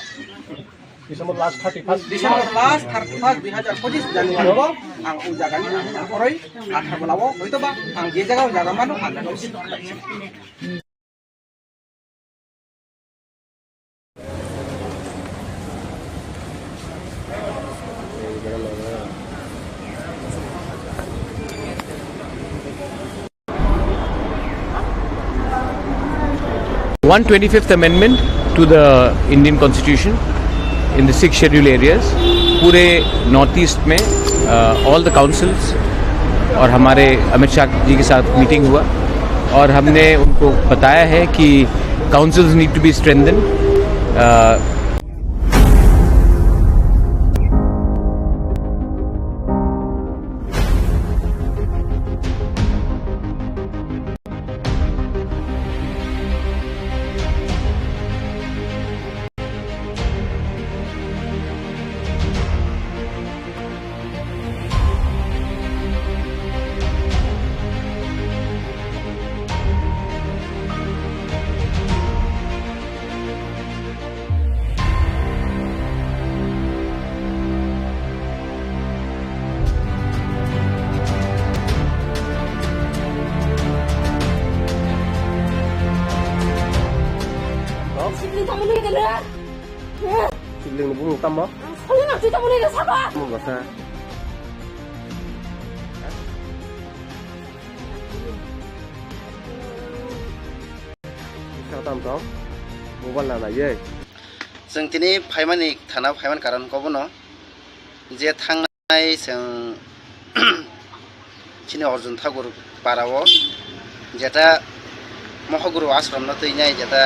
December last 31 December last 31 2025 जानुवारियाव आं उ जागानि हरै आधार बेलाव हयतोबा आं जे जायगायाव जागामानो आं सिनायथि 125th amendment to the Indian Constitution in the 6 scheduled areas पूरे नॉर्थ ईस्ट में ऑल द काउंसिल्स और हमारे अमित शाह जी के साथ मीटिंग हुआ और हमने उनको बताया है कि councils need to be strengthen Siling nó bung tâm đó. 설레나 진짜 보내려 사과. Bung vào xa. Sao tam đó? Bung văn là gì? जों दिनै फाइमानि थाना फाइमान कारनखौबो न जे थांनाय जों चिनि अर्जुन ठाकुर पाराव जेटा महागुरु आश्रम न तैनाय जेटा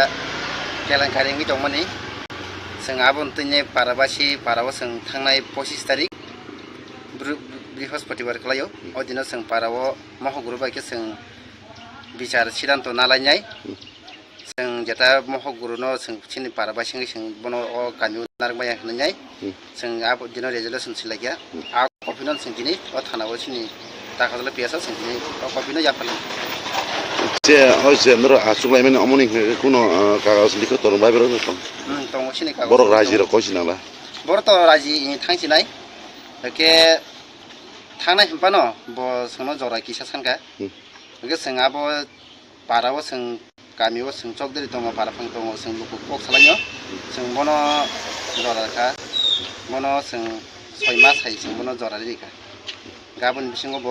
केलेंकारिनि दंमोननि जों आबन तैनाय पाराबासि पाराव जों थांनाय 25 तारिख बृहस्पतिबार खालायो ओ दिनाव जों पाराव महागुरु बायके जों बिचार सिद्धांत नालायनाय जों जेटा महागुरु न जों चिनि पाराबासि जों बन ओ गामियाव नारबाय होननाय जों आब दिनाव रेजोल्यूशन सिलायया आ कपिनो जों दिनै ओ थानाव चिनि दाखादला पियासा जों दिनै ओ कपिनो जाफाल जे हजे नर आसुलायमेन अमनि कुनो कागज लिखो तोरन बाय बेरो दं दङ चिनि कागज बर राजि र कसिनाला बर त राजि थांसिनाय के थांनाय हम्पा न ब सोनो जरा किसा सानका के जों आब पाराव जों गामियाव जों चकदरि दङ पाराफां दङ जों लुकु कक सालायो जों बन जराखा बन जों 6 मास हाय जों बन जरा रिका गाबोन बिसिङाव ब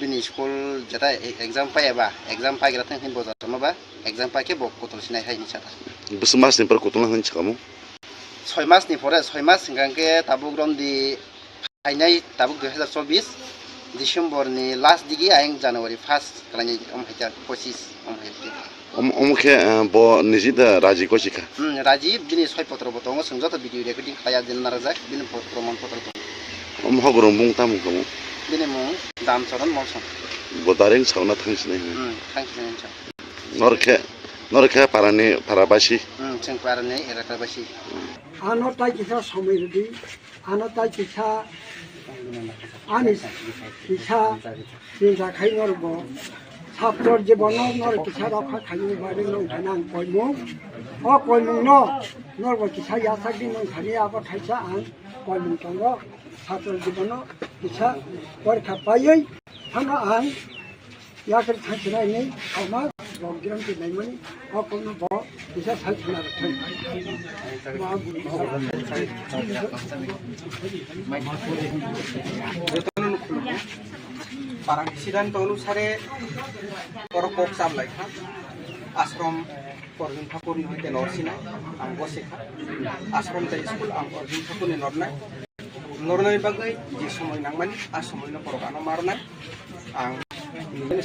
बिनि स्कुल जेटा एग्जाम पायाबा एग्जाम पाइग्रा थांखिन बजार माबा एग्जाम पाके ब कतल सिनाय हायनि साथा बस मास निपर कतल हानि छकामु 6 मास नि परे 6 मास सिंगांके ताबुक रमदि फाइनाय ताबुक 2024 डिसेम्बर नि लास्ट दिगि आयं जानुवारि 1 खालानि अमहायता 25 अमहायता अमखे ब निजिद राजि कसिका राजि बिनि 6 पत्र बतंग जों जत भिडिअ रेकर्डिं खाया दिन नारजाक बिनि प्रमाण पत्र महागुरु मुं तामु कमु बिनि मुं दामचरण मौसम बदारें सावना थांसिनाय थांसिनाय नरखे पारानि पाराबासि जों पारानि एलाकाबासि आनो ताई किसा समय दी आनो ताई किसा आनि किसा जिंजा खाइ नरबो ছাত্রর জীবন নর কিসা রক্ষা খাইনি বাড়ি নং থানাং কইমু অ কইমু ন নরব কিসা ইয়াসাগি নং থানি আবার খাইছা আং কইমু তঙ্গ ছাত্রর জীবন কিসা পরীক্ষা পাইयै থানা আং ইয়াকের থাকছিনাই নেই আমার রংগ্রাম কি নাই মানে অ কইমু ব কিসা সাইছনা রাখাই parang sidan to anusare korokok sablay ha ashram Orjun Thakur ni hoite norsinai ang gosekha ashram tai school ang Orjun Thakur ni nornai bagai je somoy nangmani a somoy no porogano marnai ang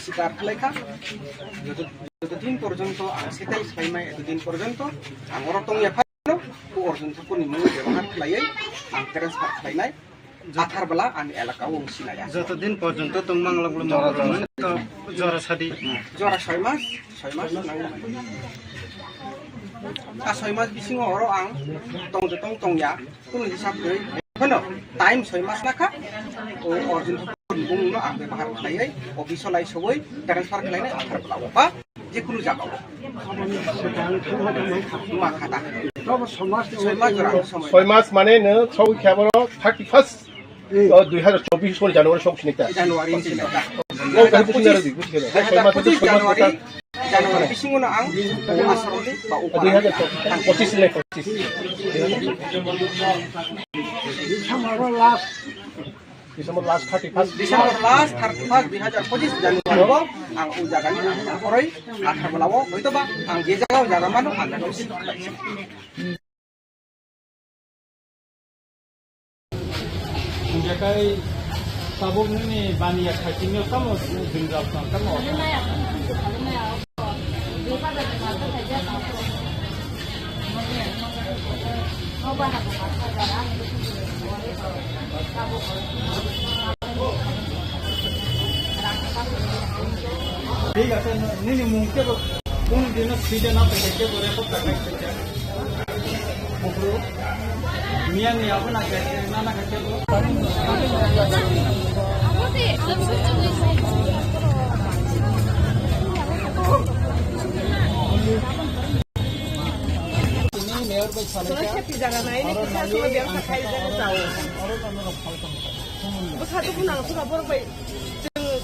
sikar khlaikha যতদিন পর্যন্ত ang setai saimai এতদিন পর্যন্ত ang orotong yaphano ku Orjun Thakur ni mung ব্যবহার khlaiai ang transfer khlainai আথার বেলা আমি এলাকা অংশীলাই যতদিন পর্যন্ত তোমাং লাগলো জ্বর সাদি জ্বর 6 মাস আর 6 মাস বিসিং অর আং টংয়া কোন হিসাব কই এখনো টাইম 6 মাস নাখা ও Orjun Thakur ni mung no ang ব্যবহার khlaiai অফিসলাই সবই ট্রান্সফার khlainai আথার বেলা বা যে কোনো জায়গা মাখাটা 6 মাস মানে নো সৌ খেবর 31st 2024 সনে জানুয়ারি সব সিনিতা জানুয়ারি ও কাই পুছিনা রে বুঝিগে 6 মাস 6 মাস জানুয়ারি বিসিংনো আং আসরলি বা উপর 2025 লে 25 December last 31st 2025 Januari ang ujagani ang koroi athar balawo hoito ba ang je jaga mano ang dosi jakai sabuk ni bania khatimyo kamo dingrap kamo ঠিক আছে নিনি মুখে কোন দিন সিজন আপে দেখে করে তো কাটতে চাই ওগুলো মিয়া নিয়া বনা কে না না কে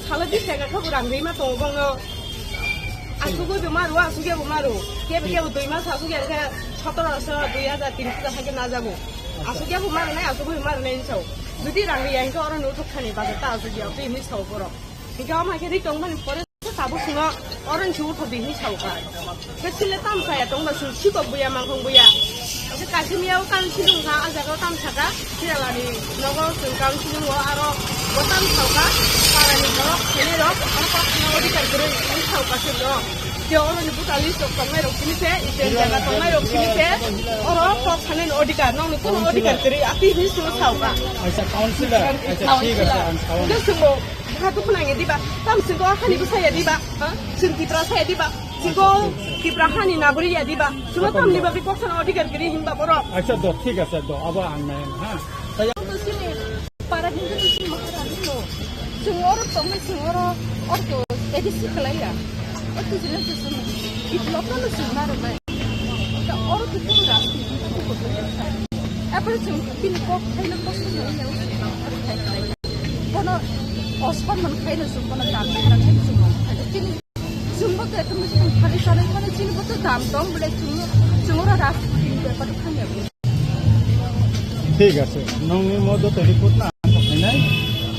saladi sega khabu rangri ma tong bang no asugo be maru asuge bo maru ke 2 mass asuge ke 17 2003 থেকে না যাবো asuge bo maru nai asugo bo maru nai sau যদি rangri yang ko ora no thokani ba ta asuge au ti mi sau boro diga ma ke ri tong man pore sabu sunga oran chu tho bi ni sau ka ke sile tam sa ya tong ba su chi ko buya mang khong buya ke kasimiao kan silung ha aja ko tam saka sila ni nogo sun kan silung wa aro botam sauka para ni ro kene ro aro ko na odi kar gure ni sauka silo je oro ni butali sok kamai ro kini se ite jaga kamai ro kini se oro ko khane odi kar no ko odi kar gure ati ni su sauka aisa counselor aisa ঠিক আছে ke sungo ha tu punang di ba tam sungo hani bu saya di ba ha sun ki pra saya di ba sungo ki pra hani naguri ya di ba sungo tam ni ba bi ko khane odi kar gure himba boro আচ্ছা তো ঠিক আছে তো আবার আনলাই হ্যাঁ para hindi kasi makarami mo. Sungoro to, may sungoro orto, edisi kalaya. Orto sila sa sumo. Itlop na sumaro ba? Sa orto to rasi. Apar sung pinipok kayo na posto na niya. Kono ospan man kayo na sumpo na dami na kayo sumo. Sumbo to ito mo sung kari-kari kono sino po to dam tong bule sungoro rasi. Pero kanya po. ঠিক আছে নংনি মধ্যে report না নাই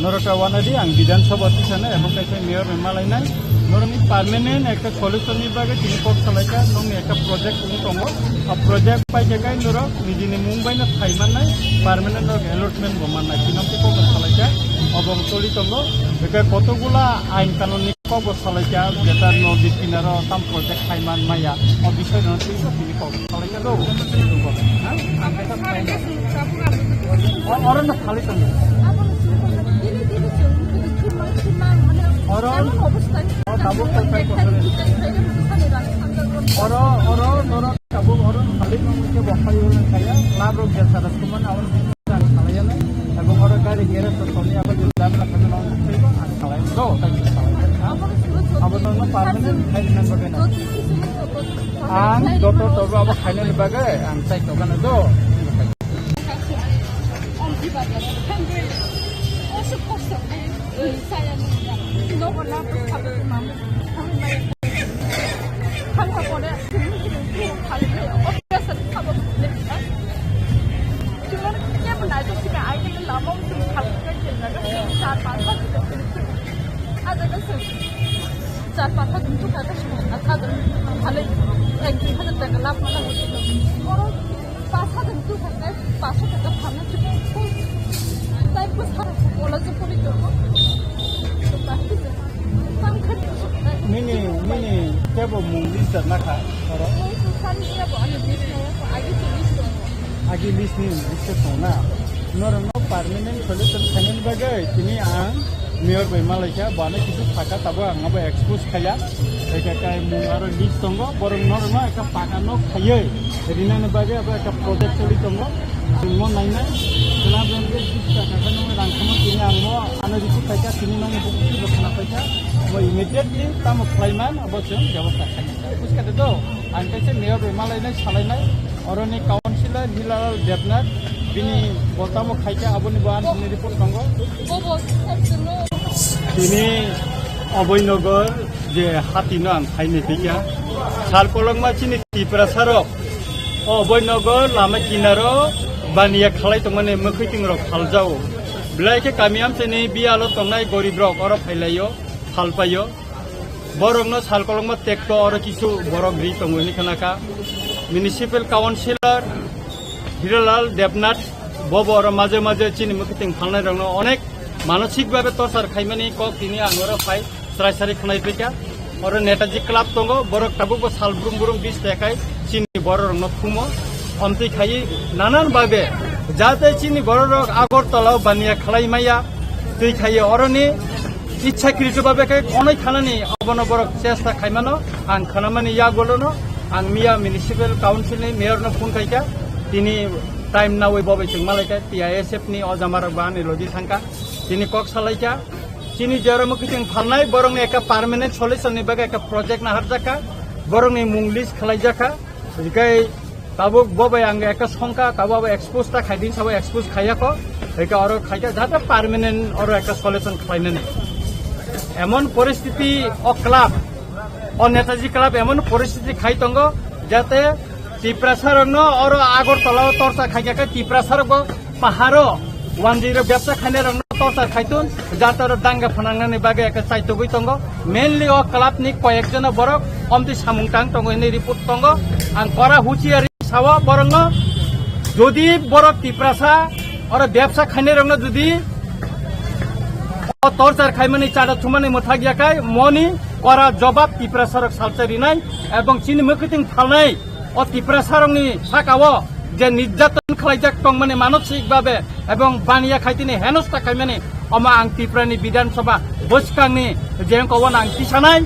নরটা ওয়ানাদি আং বিধানসভা তিসানে এবং কাইছে mayor মেমালাইনাই নরনি permanent একটা solution বিভাগে তিনি পক চালাইকা নংনি একটা প্রজেক্ট উনি দङ आ প্রজেক্ট পাই জায়গায় নর নিদিনি মুম্বাই না থাইমানাই পার্মানেন্ট অ্যালটমেন্ট বমানাই কিনমতে পক চালাইকা অবতলি দङ বেকা কতগুলা আইন কানুনি পক চালাইকা যেটা নদী কিনারে তাম প্রজেক্ট থাইমান মায়া অ বিষয় নতি তিনি পক চালাইকা দো অরণ্য খালি দङ orang tabung sampai kotor orang tabung orang balik ke bawah yang kaya lalu biasa ada teman awal biasa salahnya nih tabung orang kaya kira sesuatu apa juga melakukan orang itu salah itu tapi salah apa tuh permanent hanya bagaimana ang dokter tahu apa hanya bagai ang saya tahu kan itu saya no one up to cover mom kan ka pore khali obvious cover cuma क्या बनाए तो सिर्फ ID के लाभों से खाली कर चलना का 4-5 बार आज अगर सर আর 5,000 টাকা আথাদন ভালো 1-2,000 টাকা লাভ মানা হচ্ছিল বড় 5,000 টাকা 500 টাকা ভালো তাই কোথাও বলা যে পরিকল্প Mini kebo munglis dan naka. Agi list ni sona. Norno permanent solution kanin bagai. Kini ang mayor by Malaysia bana kisu paka tabo ang aba expose kaya. Eka kai mungaro list tongo. Borong norno eka pakano kaya. Jadi nana bagai aba eka project soli tongo. Mo naina. Kenapa dia kita kakak nong rangkama kini ang mo anu disu kaya kini nong buku berkena kaya. Well, immediately, tamu klaiman aboceng jawab takkan. Terus kata tu, angkat se mayor Malay ni salai ni, orang ni councilor Hilal Devnath, bini botamu kaya aboni bahan ini report tanggo. Ini aboy nogar je hati nang kaya ni tiga. Sal kolong macam ni tipra sarok. Aboy nogar lama kinaro baniya khalai tu mana mukhiting rok haljau. Belai ke kami am sini bialo tongai gorib rok orang pelayo. Halpayo, borong no salkolong mat tekto oro kisu borong ri tonguni kanaka municipal councilor Hilal Devnath bobo oro maje maje chini mukiting phalnai rong no onek মানসিক ভাবে তরসার খাইমানি cock তিনি আঙর phi সরাই সারি খনাই ফিকা oro netaji club tongo borok tabuk bo sal burum burum 20 takai chini boro rong no fumo omti khai nanan babe jate chini boro rok আগরতলাও বানিয়া খালাই মাইয়া তুই খাই অরনি ইচ্ছাকৃত ভাবে অনেক খানানি অবন বরক চেষ্টা খাইমানো আং খানামানি ইয়া গলনো আং মিয়া municipal council ni mayor no phone kaika tini time na we bobe chung malaika TISF ni ojamar bani lodi thangka tini kok salaika tini jaram kiting phalnai borong ni eka permanent solution ni baga eka project na harjaka borong ni munglis khlaijaka jikai tabuk bobe ang eka songka kabab expose ta khaidin sabo expose khayako eka oro khaika jata permanent oro eka solution khlainani এমন পরিস্থিতি ও club ও Netaji club এমন পরিস্থিতি খাইতঙ্গ যাতে টিপ্রাসার আর আগরতলা তরসা খাইকা টিপ্রাসার পাহাড় 10 ব্যবসা খাইনে রং তরসা খাইতুন যাতে দাঙ্গা ফনাংনানি বাগে একটা চাইতো গইতঙ্গ মেইনলি ও ক্লাব নি কয়েকজন বরক অমতি সামুংটাং তঙ্গ এনে রিপোর্ট তঙ্গ আং করা হুচিয়ারি সাওয়া বরং যদি বরক টিপ্রাসা আর ব্যবসা খাইনে রং যদি torchar khaimani chada thumani mothagiakai moni kora jobab tiprasarok salcharinai ebong chini mukhiting phalnai o tiprasarongni sakao je nirjaton khlaijak tongmani manosik babe ebong baniya khaitini henosta khaimani oma ang tiprani bidan sabha boskangni jengkowon ang tisanai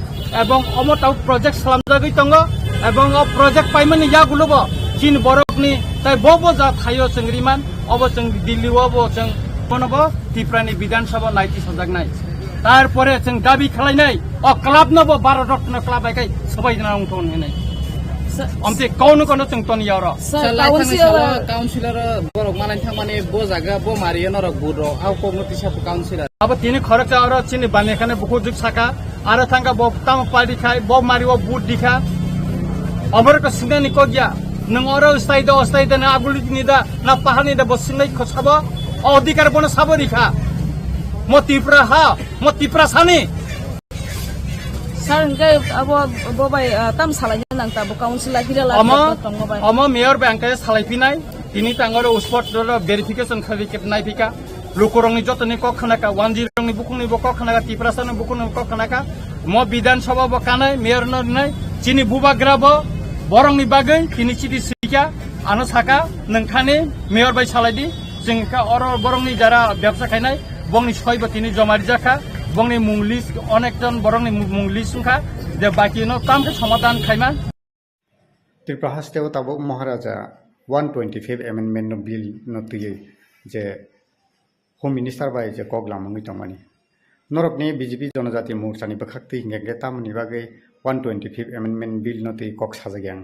ebong omotau project salamjagoi tongo ebong o project paimani yagulobo chin borokni tai bobo ja thayo sengriman obo seng dilli obo seng কোনবো ত্রিপুরানি বিধানসভা nightie সজাগনাই তারপরে जों দাবি খালাইনাই ও club নবো 12 রত্ন club একাই সবাই জানা অংশগ্রহণ হইনাই আমতে কোন जों তনিয়ার কাউন্সিলর বরক মানাই থামানে বো জায়গা বো মারিয়ে নরক বুরো আও কমিটি সাপ কাউন্সিলর আবার তিনি খরচা আর চিনি বানেখানে বহু যুগ সাকা আর থাঙ্গা বো তাম পার্টি খাই বো মারিও বুট দিখা অমরক সিনানি কগিয়া নং অর অস্তাইদা না আগুলি নিদা না পাহানি দা বসিনাই খসাবো অধিকার বন সাবরিখা মতিপ্রা হা মতিপ্রা সানি স্যার কে আবো ববাই তাম সালাইনি নাং তাবো কাউন্সিল হিরালা তংবাই আমা মেয়র ব্যাংকে সালাইফিনাই তিনি তাঙ্গর স্পট ভেরিফিকেশন খালিকেট নাইফিকা লোকরংনি যতনি কখনাকা 10 রংনি বুকুনি বকখনাকা টিপ্রাসানি বুকুনি কখনাকা ম বিধানসভা বকানাই মেয়র নাই চিনি বুবাগ্রাব বরংনি বাগৈ তিনি চিদি সিকা আনো সাকা নংখানি মেয়র বাই সালাইদি जोंका और बरंनि जारा व्यवसा खायनाय बंनि सयबो तिनि जमारि जाखा बंनि मुंलिस अनेकजन बरंनि मुंलिस संखा जे बाकी नो तामके समाधान खायमान त्रिपुरा हास्टेव ताबो महाराजा 125 amendment no bill no तुयै J home minister by J कगलामंगै तंमानि नरकनि BJP जनजाति मोर्चानि बखाक्ति हिंगे तामनि बागै 125 एमेंडमेंट बिल नो तुयै कक साजाग्यां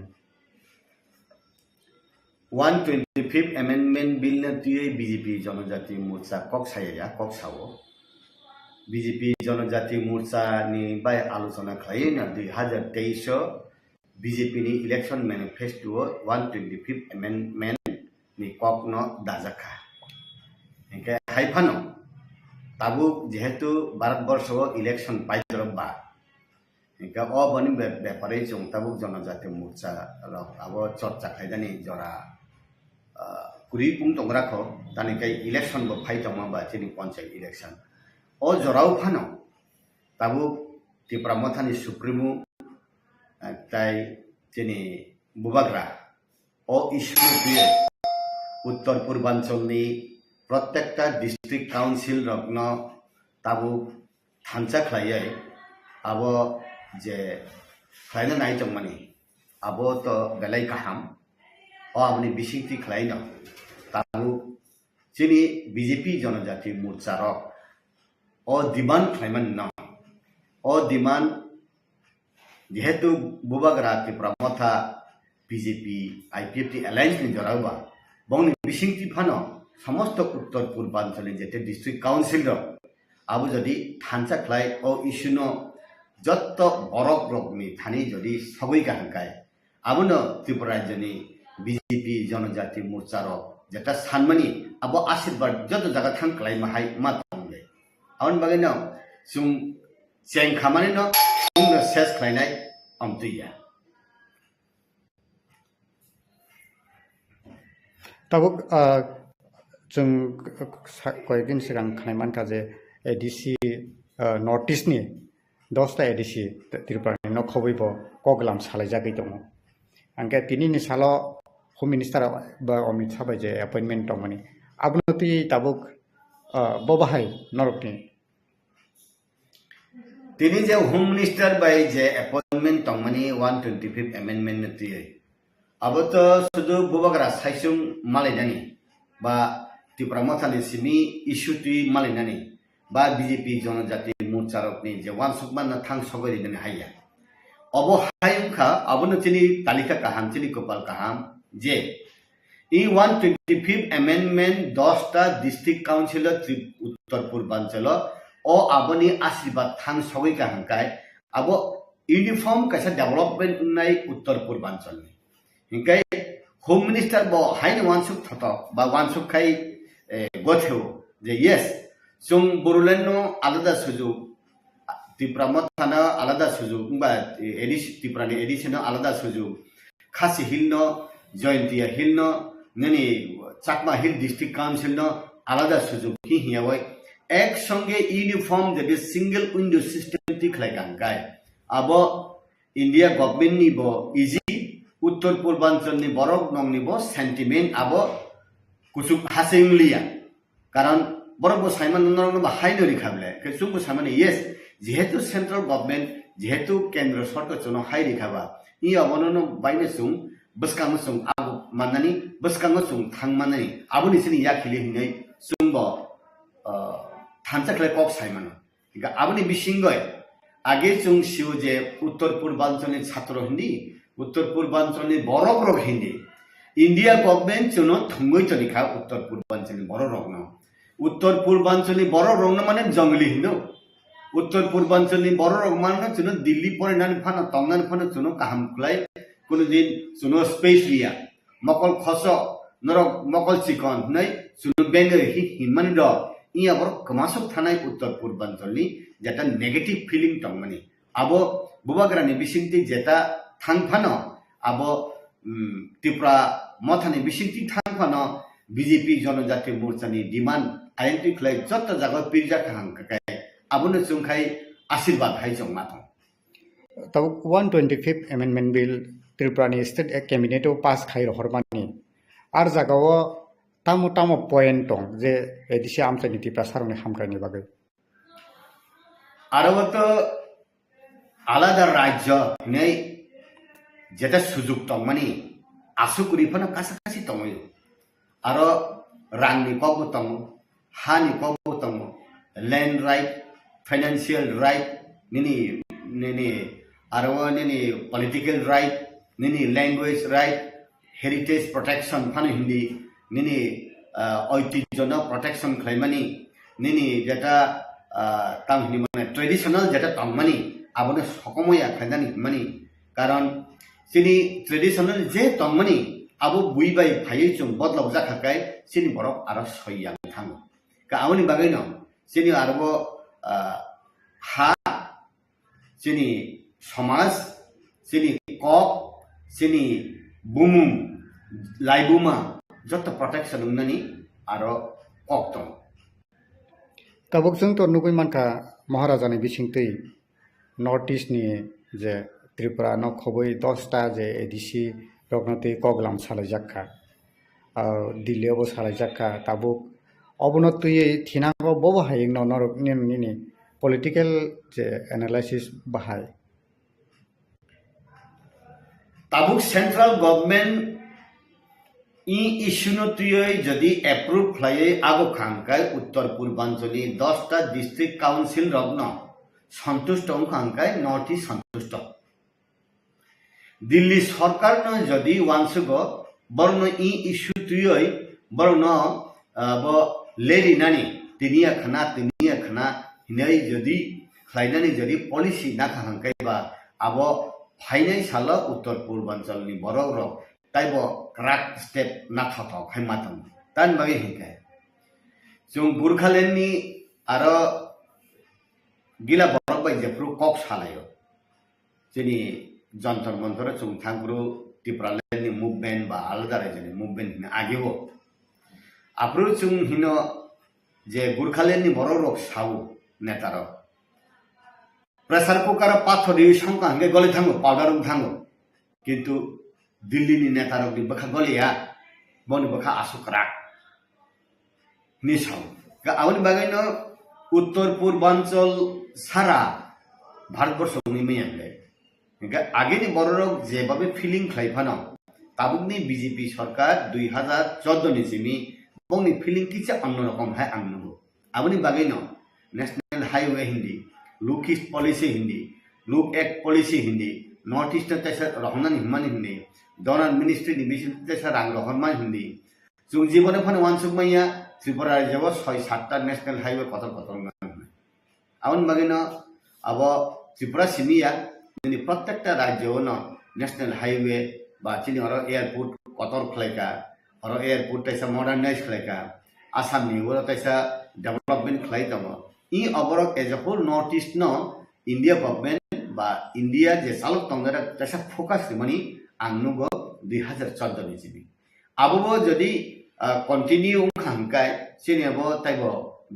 125 एमेंडमेंट बिल ने तुये बीजेपी जनजाति मोर्चा कक साया कक सावो बीजेपी जनजाति मोर्चा नि बाय आलोचना खायो ना 2023 बीजेपी नि इलेक्शन मैनिफेस्टो 125 एमेंडमेंट नि कक न दाजाखा एके हाइफानो ताबु जेहेतु भारतवर्ष इलेक्शन पाइजरबा इनका ओ बनी व्यापारी जों तबुक जनजातीय मोर्चा अब चर्चा खाइदानी जरा कुरी पुंग तंगरा खो तानी कई इलेक्शन बो फाइट बा चिनी पंचायत इलेक्शन ओ जराव फानो तबुक त्रिपुरा मथानी सुप्रीमो ताई चिनी बुबाग्रा ओ इशू दिए उत्तर पूर्वांचलनि प्रत्येकटा डिस्ट्रिक्ट काउंसिल रत्न ताबु थांचा खलायै अब जे खलायनो नायदोंमोन अब तो बेलाय गाहाम अ आबनि बिसिंथि खलायनो ताबु जोंनि बीजेपी जनजाति मोर्चा रक अ डिमांड खलायमोन न अ डिमांड जेहेतु बुबाग्रा त्रिपुरा मथा बीजेपी आईपीएफटी एलायंस नि जराबा बंनि बिसिंथि फानो समस्त उत्तर पूर्वांचलनि जेते डिस्ट्रिक्ट काउंसिल रक अब जदि थांचा खलाय अ इशुनो जत्त बरक रकनि थानी जदि सबै गाहकाय आबनो त्रिपुरा राज्यनि बीजेपी जनजाति मोर्चा रक जेटा सानमानि अब आशीर्वाद जत जगह थां खलाय माहाय मा तंले आउन बागैनो जों चें खामानि न जोंनो सेस खलायनाय आमतैया ताबुक जों कयदिन सिगां खानायमान जे एडीसी नर्थ ईस्टनि 10टा एडीसी त्रिपुरानि न खबैबो कगलाम सालायजागै दङ आंके तिनि साल होम मिनिस्टार बा अमित शाह जे अपॉइंटमेंट दंमोन आबनति ताबुक बबाहाय नरकनि तिनि जे home minister by J appointment दंमोन 125 अमेंडमेंट नतियै अब तो सुदु बुबाग्रा साइसुं मालायनानि बा त्रिपुरा मथानि सिमी इशू ति मालायनानि बा बीजेपी जनजाति मोर्चा रकनि जे वानसुकमान थां सगरिनानि हाया अब हायुंखा अबनो तिनि तालिका काहाम तिनि कपाल काहाम जे इ 125 अमेंडमेंट 10टा डिस्ट्रिक्ट काउंसिल उत्तर पूर्वांचल ओ आबनि आशीर्वाद थां सगै काहांकाय अब यूनिफॉर्म कैसा डेवलपमेंट उन्नाय उत्तर पूर्वांचल हिंकाय होम मिनिस्टर बो हाइन वानसुक थतो बा वानसुक खाय गथेव जे यस जों बरुलेनो आलादा सुजुग त्रिपुरा मथाना आलादा सुजुग बा एडिसी त्रिपुरानि एडिसन आलादा सुजुग खासी हिल न जयंतिया हिल न ननि चाकमा हिल डिस्ट्रिक्ट काउंसिल न आलादा सुजुग हि हियावै एक संगे यूनिफॉर्म जे सिंगल विंडो सिस्टम ति खलाय गांगाय अब इंडिया गवर्नमेंट नि बो इजी उत्तर पूर्वांचलनि बरक नंनि बो सेंटिमेंट अब कुसुक हासेंलिया कारण बरक बो साइमन नरनो बा हाइनो रिखाबले कुसुक बो साइमन यस जेहेतु सेंट्रल गवर्नमेंट जेहेतु केंद्र सरकार जनो हाइ रिखाबा इ अबनो बाइने सुं बसकांग सुं अब माननानि बसकांग सुं थांमानै आबनि सिनि याखिले हिनै सुंबो थांचाखले कक साइमन इगा आबनि बिसिंगय आगे सुं सिउ जे उत्तर पूर्वांचलनि छात्र हिन्दी उत्तर पूर्वांचलनि बरक रक हिन्दी इंडिया गवर्नमेंट जनो थंगै तनिखा उत्तर पूर्वांचलनि बरक रक न उत्तर पूर्वांचलनि बरक रक न माने जंगली हिन्दो उत्तर पूर्वांचलनि बरक रक माने जनो दिल्ली परेनानि फाना तंगनानि फाना जनो काहाम खुलाय कुनु दिन जनो स्पेस लिया मकल खस नरक मकल चिकन नै जनो बेंगे हिमानि द इया बर कमासुक थानाय उत्तर पूर्वांचलनि जेटा नेगेटिव फीलिंग तंगमानि अब बुबाग्रानि बिसिंति जेटा थांफानो अब त्रिपुरा मथानि बिसिंति थांफानो बीजेपी जनजाति मोर्चानि डिमांड आइडेंटिटी खलाय जत जागा पिरजा खांकाय आबनो जोंखाय आशीर्वाद हाय जों माथो तब 125 अमेंडमेंट बिल त्रिपुरानि स्टेट कैबिनेट पास खाय हरमानि आर जागाव तामो पॉइंट दं जे एदिसे आमसानि त्रिपुरा सारनि हामग्रानि बागै आरो तो आलादा राज्य नै जेटा सुजुग तंगमानि आसुकुरिफाना कासाकासि तंगयो आरो रांनि कबो तंगो हानि कबो तंगो लैंड राइट फाइनेंशियल राइट निनी आरो निनी पॉलिटिकल राइट निनी लैंग्वेज राइट हेरिटेज प्रोटेक्शन फानो हिंदी निनी ऐतिह्य प्रोटेक्शन खलायमानि निनी जेटा तांहिनि माने ट्रेडिशनल जेटा तंगमानि आबनो सकमया खायनानि मानि कारण सिनि ट्रेडिशनल जे तंगमानि आबो बुइबाय फायै जों बदलाव जाखाकाय सिनि बरक आरो सययां थाङो का आवनि बागैनो सिनि आरो हा सिनि समाज सिनी कक सिनी बुमुम लाइबुमा जत प्रोटेक्शन उन्ननी आरो कक दं ताबुक जों तो नुगै मानखा महाराजानि बिसिंतै नर्थ इस्टनि जे त्रिपुरा न खबै 10टा जे एडिसि रगनतै कगलाम सालायजाखा दिल्लीयावबो सालायजाखा ताबुक अबनतयै थिनांगौ बबो हायिं न नरक निनि पलिटिकल जे एनालाइसिस बाहाय ताबुक सेंट्रल गवर्नमेंट इ इश्यू न तुयै जदि एप्रूव खालायै आगो खांकाय उत्तर पूर्वांचली 10टा डिस्ट्रिक्ट काउंसिल रगन संतुष्ट खांकाय नॉर्थ ईस्ट संतुष्ट दिल्ली सरकार न जदि वांसुगो बरनो इ इश्यू तुयै बरनो ब लेडी नानी तिनिया खना हिनै जदि खालायनानै जदि पलिसि ना खांकायबा आबो फाइनाय साल उत्तर पूर्वांचलनि बरक रक ताइबो क्राक स्टेप ना थाथाव खायमाथम तान बागे हिंकाय जों गुरखालेननि आरो गिला बरक बाय जेफ्रु कक सालायो जेनि जन्तर मंतर जों थांग्रु त्रिपुरालेननि मुभमेन्ट बा आलादा रायजोनि मुभमेन्ट आगेवो आप्रु जों हिनो जे गुरखालेननि बरक रक साव नेतारो प्रेसार कुकार पाथर संका हंगे गले थांगो पाउडार थांगो किंतु दिल्ली नि नेतारक नि बखा गलिया बनि बखा आसुकरा निसाव का आउन बागैनो उत्तर पूर्वांचल सारा भारतवर्ष नि मैयाले का आगेनि बररक जेबाबे फिलिंग खाइफानो ताबुकनि बीजेपी सरकार 2014 नि सिमी बंनि फिलिंग किसे अन्य रकम है आंगनो आबनि बागैनो national highway Hindi look east policy Hindi look act policy Hindi north east तैसा रहना हिमान हिंदी डोनार मिनिस्ट्री निबिशन तैसा रंग रहमान हिंदी जों जीवन फन वानसुक मैया त्रिपुरा राज्यव 6-7टा नेशनल हाईवे कतर आउन बागैनो अब त्रिपुरा सिमिया नि प्रत्येकटा राज्यवनो नेशनल हाईवे बा चिनि और एयरपोर्ट कतर खलायका और एयरपोर्ट तैसा मॉडर्नाइज खलायका आसामनि वो तैसा डेवलपमेंट खलाय दङ इ अबरक as a whole north east न इंडिया गवर्नमेंट बा इंडिया जे सालक तंगरा तैसा फोकस मनी आंगनुगो 2014 नि जिबि आबो जदि कंटिन्यू खांकाय सिनेबो ताइबो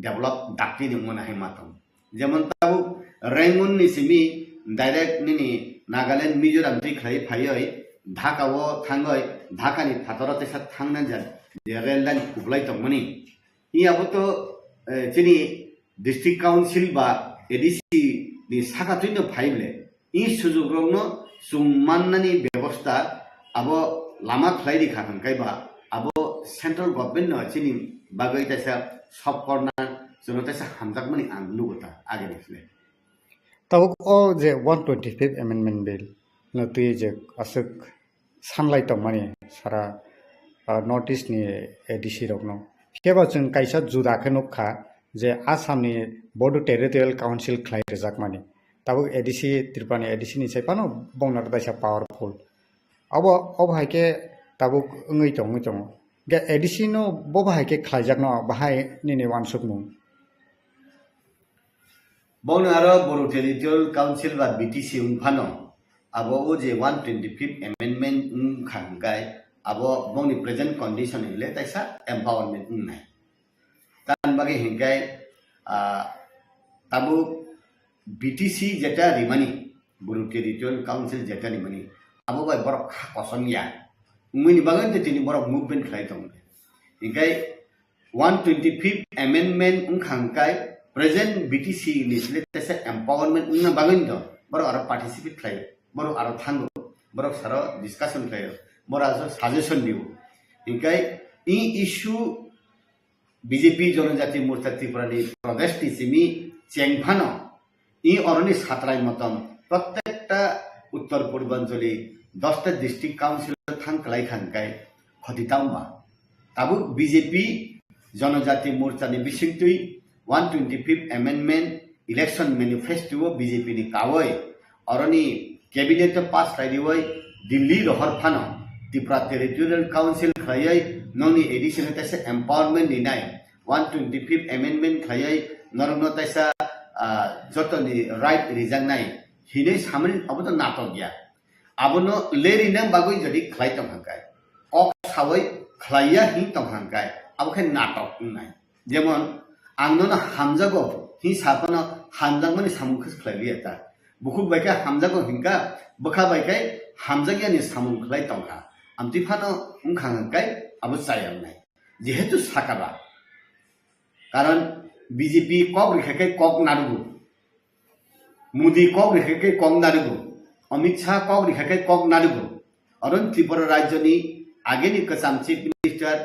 डेवलप दाक्ति नि मना है मातम जेमन ताबु रेंगुन नि सिमी डायरेक्ट नि नागालैंड मिजोराम दै खलाय फायै ढाकावो थांगय ढाकानि फातर तैसा थांना जा रेल लाइन खुबलाय तमनि इ आबो तो चिनि डिस्ट्रिक्ट काउंसिल बा एडीसी नि साखाथुइनो फाइबले इ सुजुगरनो सुमाननानि व्यवस्था आबो लामा खलायरि खाखांकायबा आबो सेंट्रल गवर्नमेंट न चिनि बागै तैसा सब कर्नर जों तैसा हामजाकमनि आं नुगोता आगे निसले ताबुक ओ जे 125 अमेंडमेंट बिल नतुय जे असक सानलायतम माने सारा नॉर्थ ईस्ट नि एडीसी रगनो केबा जों कायसा जुदाखनखा जे आसामनि बडो टेरिटोरियल काउंसिल खलायजाक माने ताबुक एडीसी त्रिपुरानि एडीसी नि साइपानो बंनार दाइसा पावरफुल अब हायके ताबुक ngै दं गे एडीसी नो बो हायके खलायजाक न बाहाय निनि वानसुक मु बौन आरो बडो टेरिटोरियल काउंसिल बा बीटीसी उनफानो आबो ओ जे 125 अमेंडमेंट खांगाय आबो बौनि प्रेजेंट कंडीशन ले तैसा एम्पावरमेंट उननाय तान बागे हिंगाय ताबु बीटीसी जेटा रिमानी बडो टेरिटोरियल काउंसिल जेटा रिमानी आबो बाय बरक कसनिया उमनि बागै तेनि बरक मुभमेंट खलाय दं हिंगाय 125 अमेंडमेंट उनखांगाय प्रेजेंट बीटीसी निसले तैसा एम्पावरमेंट उनना बागै दं बरक आरो पार्टिसिपेट खलाय बरक आरो थांगो बरक सारो डिस्कशन खलाय बरक आरो सजेशन दिउ हिंगाय इ इश्यू बीजेपी जनजाति मोर्चा त्रिपुरानि प्रदेश सिमी चेंगफानो इ अरनि सातराय मतम प्रत्येकटा उत्तर Purvanchali 10टा district council थांखलाय खांगाय खदितांबा ताबु BJP Janajati Morcha नि बिसिंतुई 125 अमेंडमेंट इलेक्शन मैनिफेस्टो बीजेपी नि कावय अरनि कैबिनेट पास खायदिवय दिल्ली रहरफानो त्रिपुरा टेरिटोरियल काउंसिल खायै नोंनि एडिशन तैसा एम्पावरमेंट दिनाय 125 अमेंडमेंट खायै नरनो तैसा जतनि राइट रिजांनाय हिने सामने अब तो नाटक गया अब नो लेरी नंग बागुई जदी खलाई तंगहांगाय कक सावै खलाइया हि तंगहांगाय अब खाय नाटक नाय जेमन आंनो ना हामजागो हि सापनो हामजागमनि सामुखस खलाइलियाता बुखुक बायका हामजागो हिंका बखा बायकाय हामजागियानि सामुं खलाइ तंगा आमतिफानो उंखांगाय अब चायानाय जेहेतु साकाबा कारण बीजेपी कक रेखाके कक नारुगु मोदी कक रेखाके कक नारुगु अमित शाह कक रेखाके कक नारुगु अरुण त्रिपुरा राज्यनि आगेनि कसाम चीफ मिनिस्टर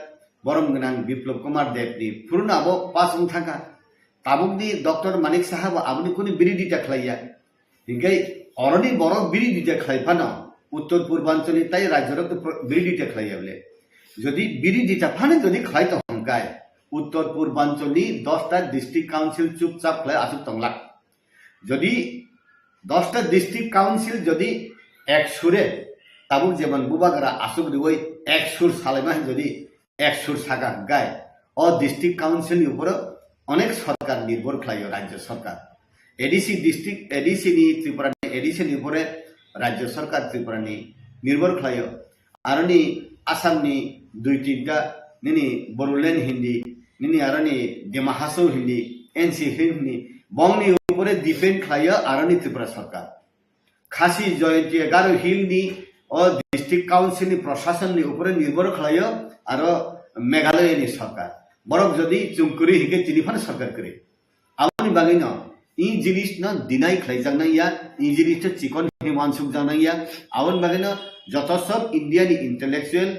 बरम गनां बिप्लब कुमार देवनि पुरना अब पास उंथाका ताबुकनि डॉक्टर मानिक साहब आबनि कुनि बिरिदिता खलाइया हिंगाय अरनि बर बिरिदिता खलाइफानो उत्तर पूर्वांचलनि ताई राज्यरक बिरिदिता खलाइयाबले যদি বিরোধিতা ফানে যদি খাইতো হংকায় উত্তর পূর্বাঞ্চলনি 10টা ডিস্ট্রিক্ট কাউন্সিল চুপচাপ খাই আসুক তংলাক যদি 10টা ডিস্ট্রিক্ট কাউন্সিল যদি এক সুরে তাবুক যেমন বুবাগরা আসুক দিবই এক সুর সালাইমা যদি এক সুর সাগা গায় ও ডিস্ট্রিক্ট কাউন্সিলনি উপর অনেক সরকার নির্ভর খাইও রাজ্য সরকার এডিসি ডিস্ট্রিক্ট এডিসি নি ত্রিপুরা এডিসি নি উপরে রাজ্য সরকার ত্রিপুরা নি নির্ভর খাইও আরনি आसामनि 2-3टा निनि बोडोलैंड हिंदी निनि आरनि डिमा हासाव हिंदी एनसी हिंदी बंगनि ऊपर डिपेंड खायो आरनि त्रिपुरा सरकार खासी जयंती गारो हिलनि और डिस्ट्रिक्ट काउंसिलनि प्रशासननि ऊपर निर्भर खायो आरो मेघालयनि सरकार बरक जदि चुमकुरि हिके तिनिफान सरकार करे आउनि बागैनो इ जिनिस न दिनाय खाइजांनाया इ जिनिस चिकन हिमानसुक जानाया आउन बागैनो যত সব ইন্ডিয়ানি ইন্টেলেকচুয়াল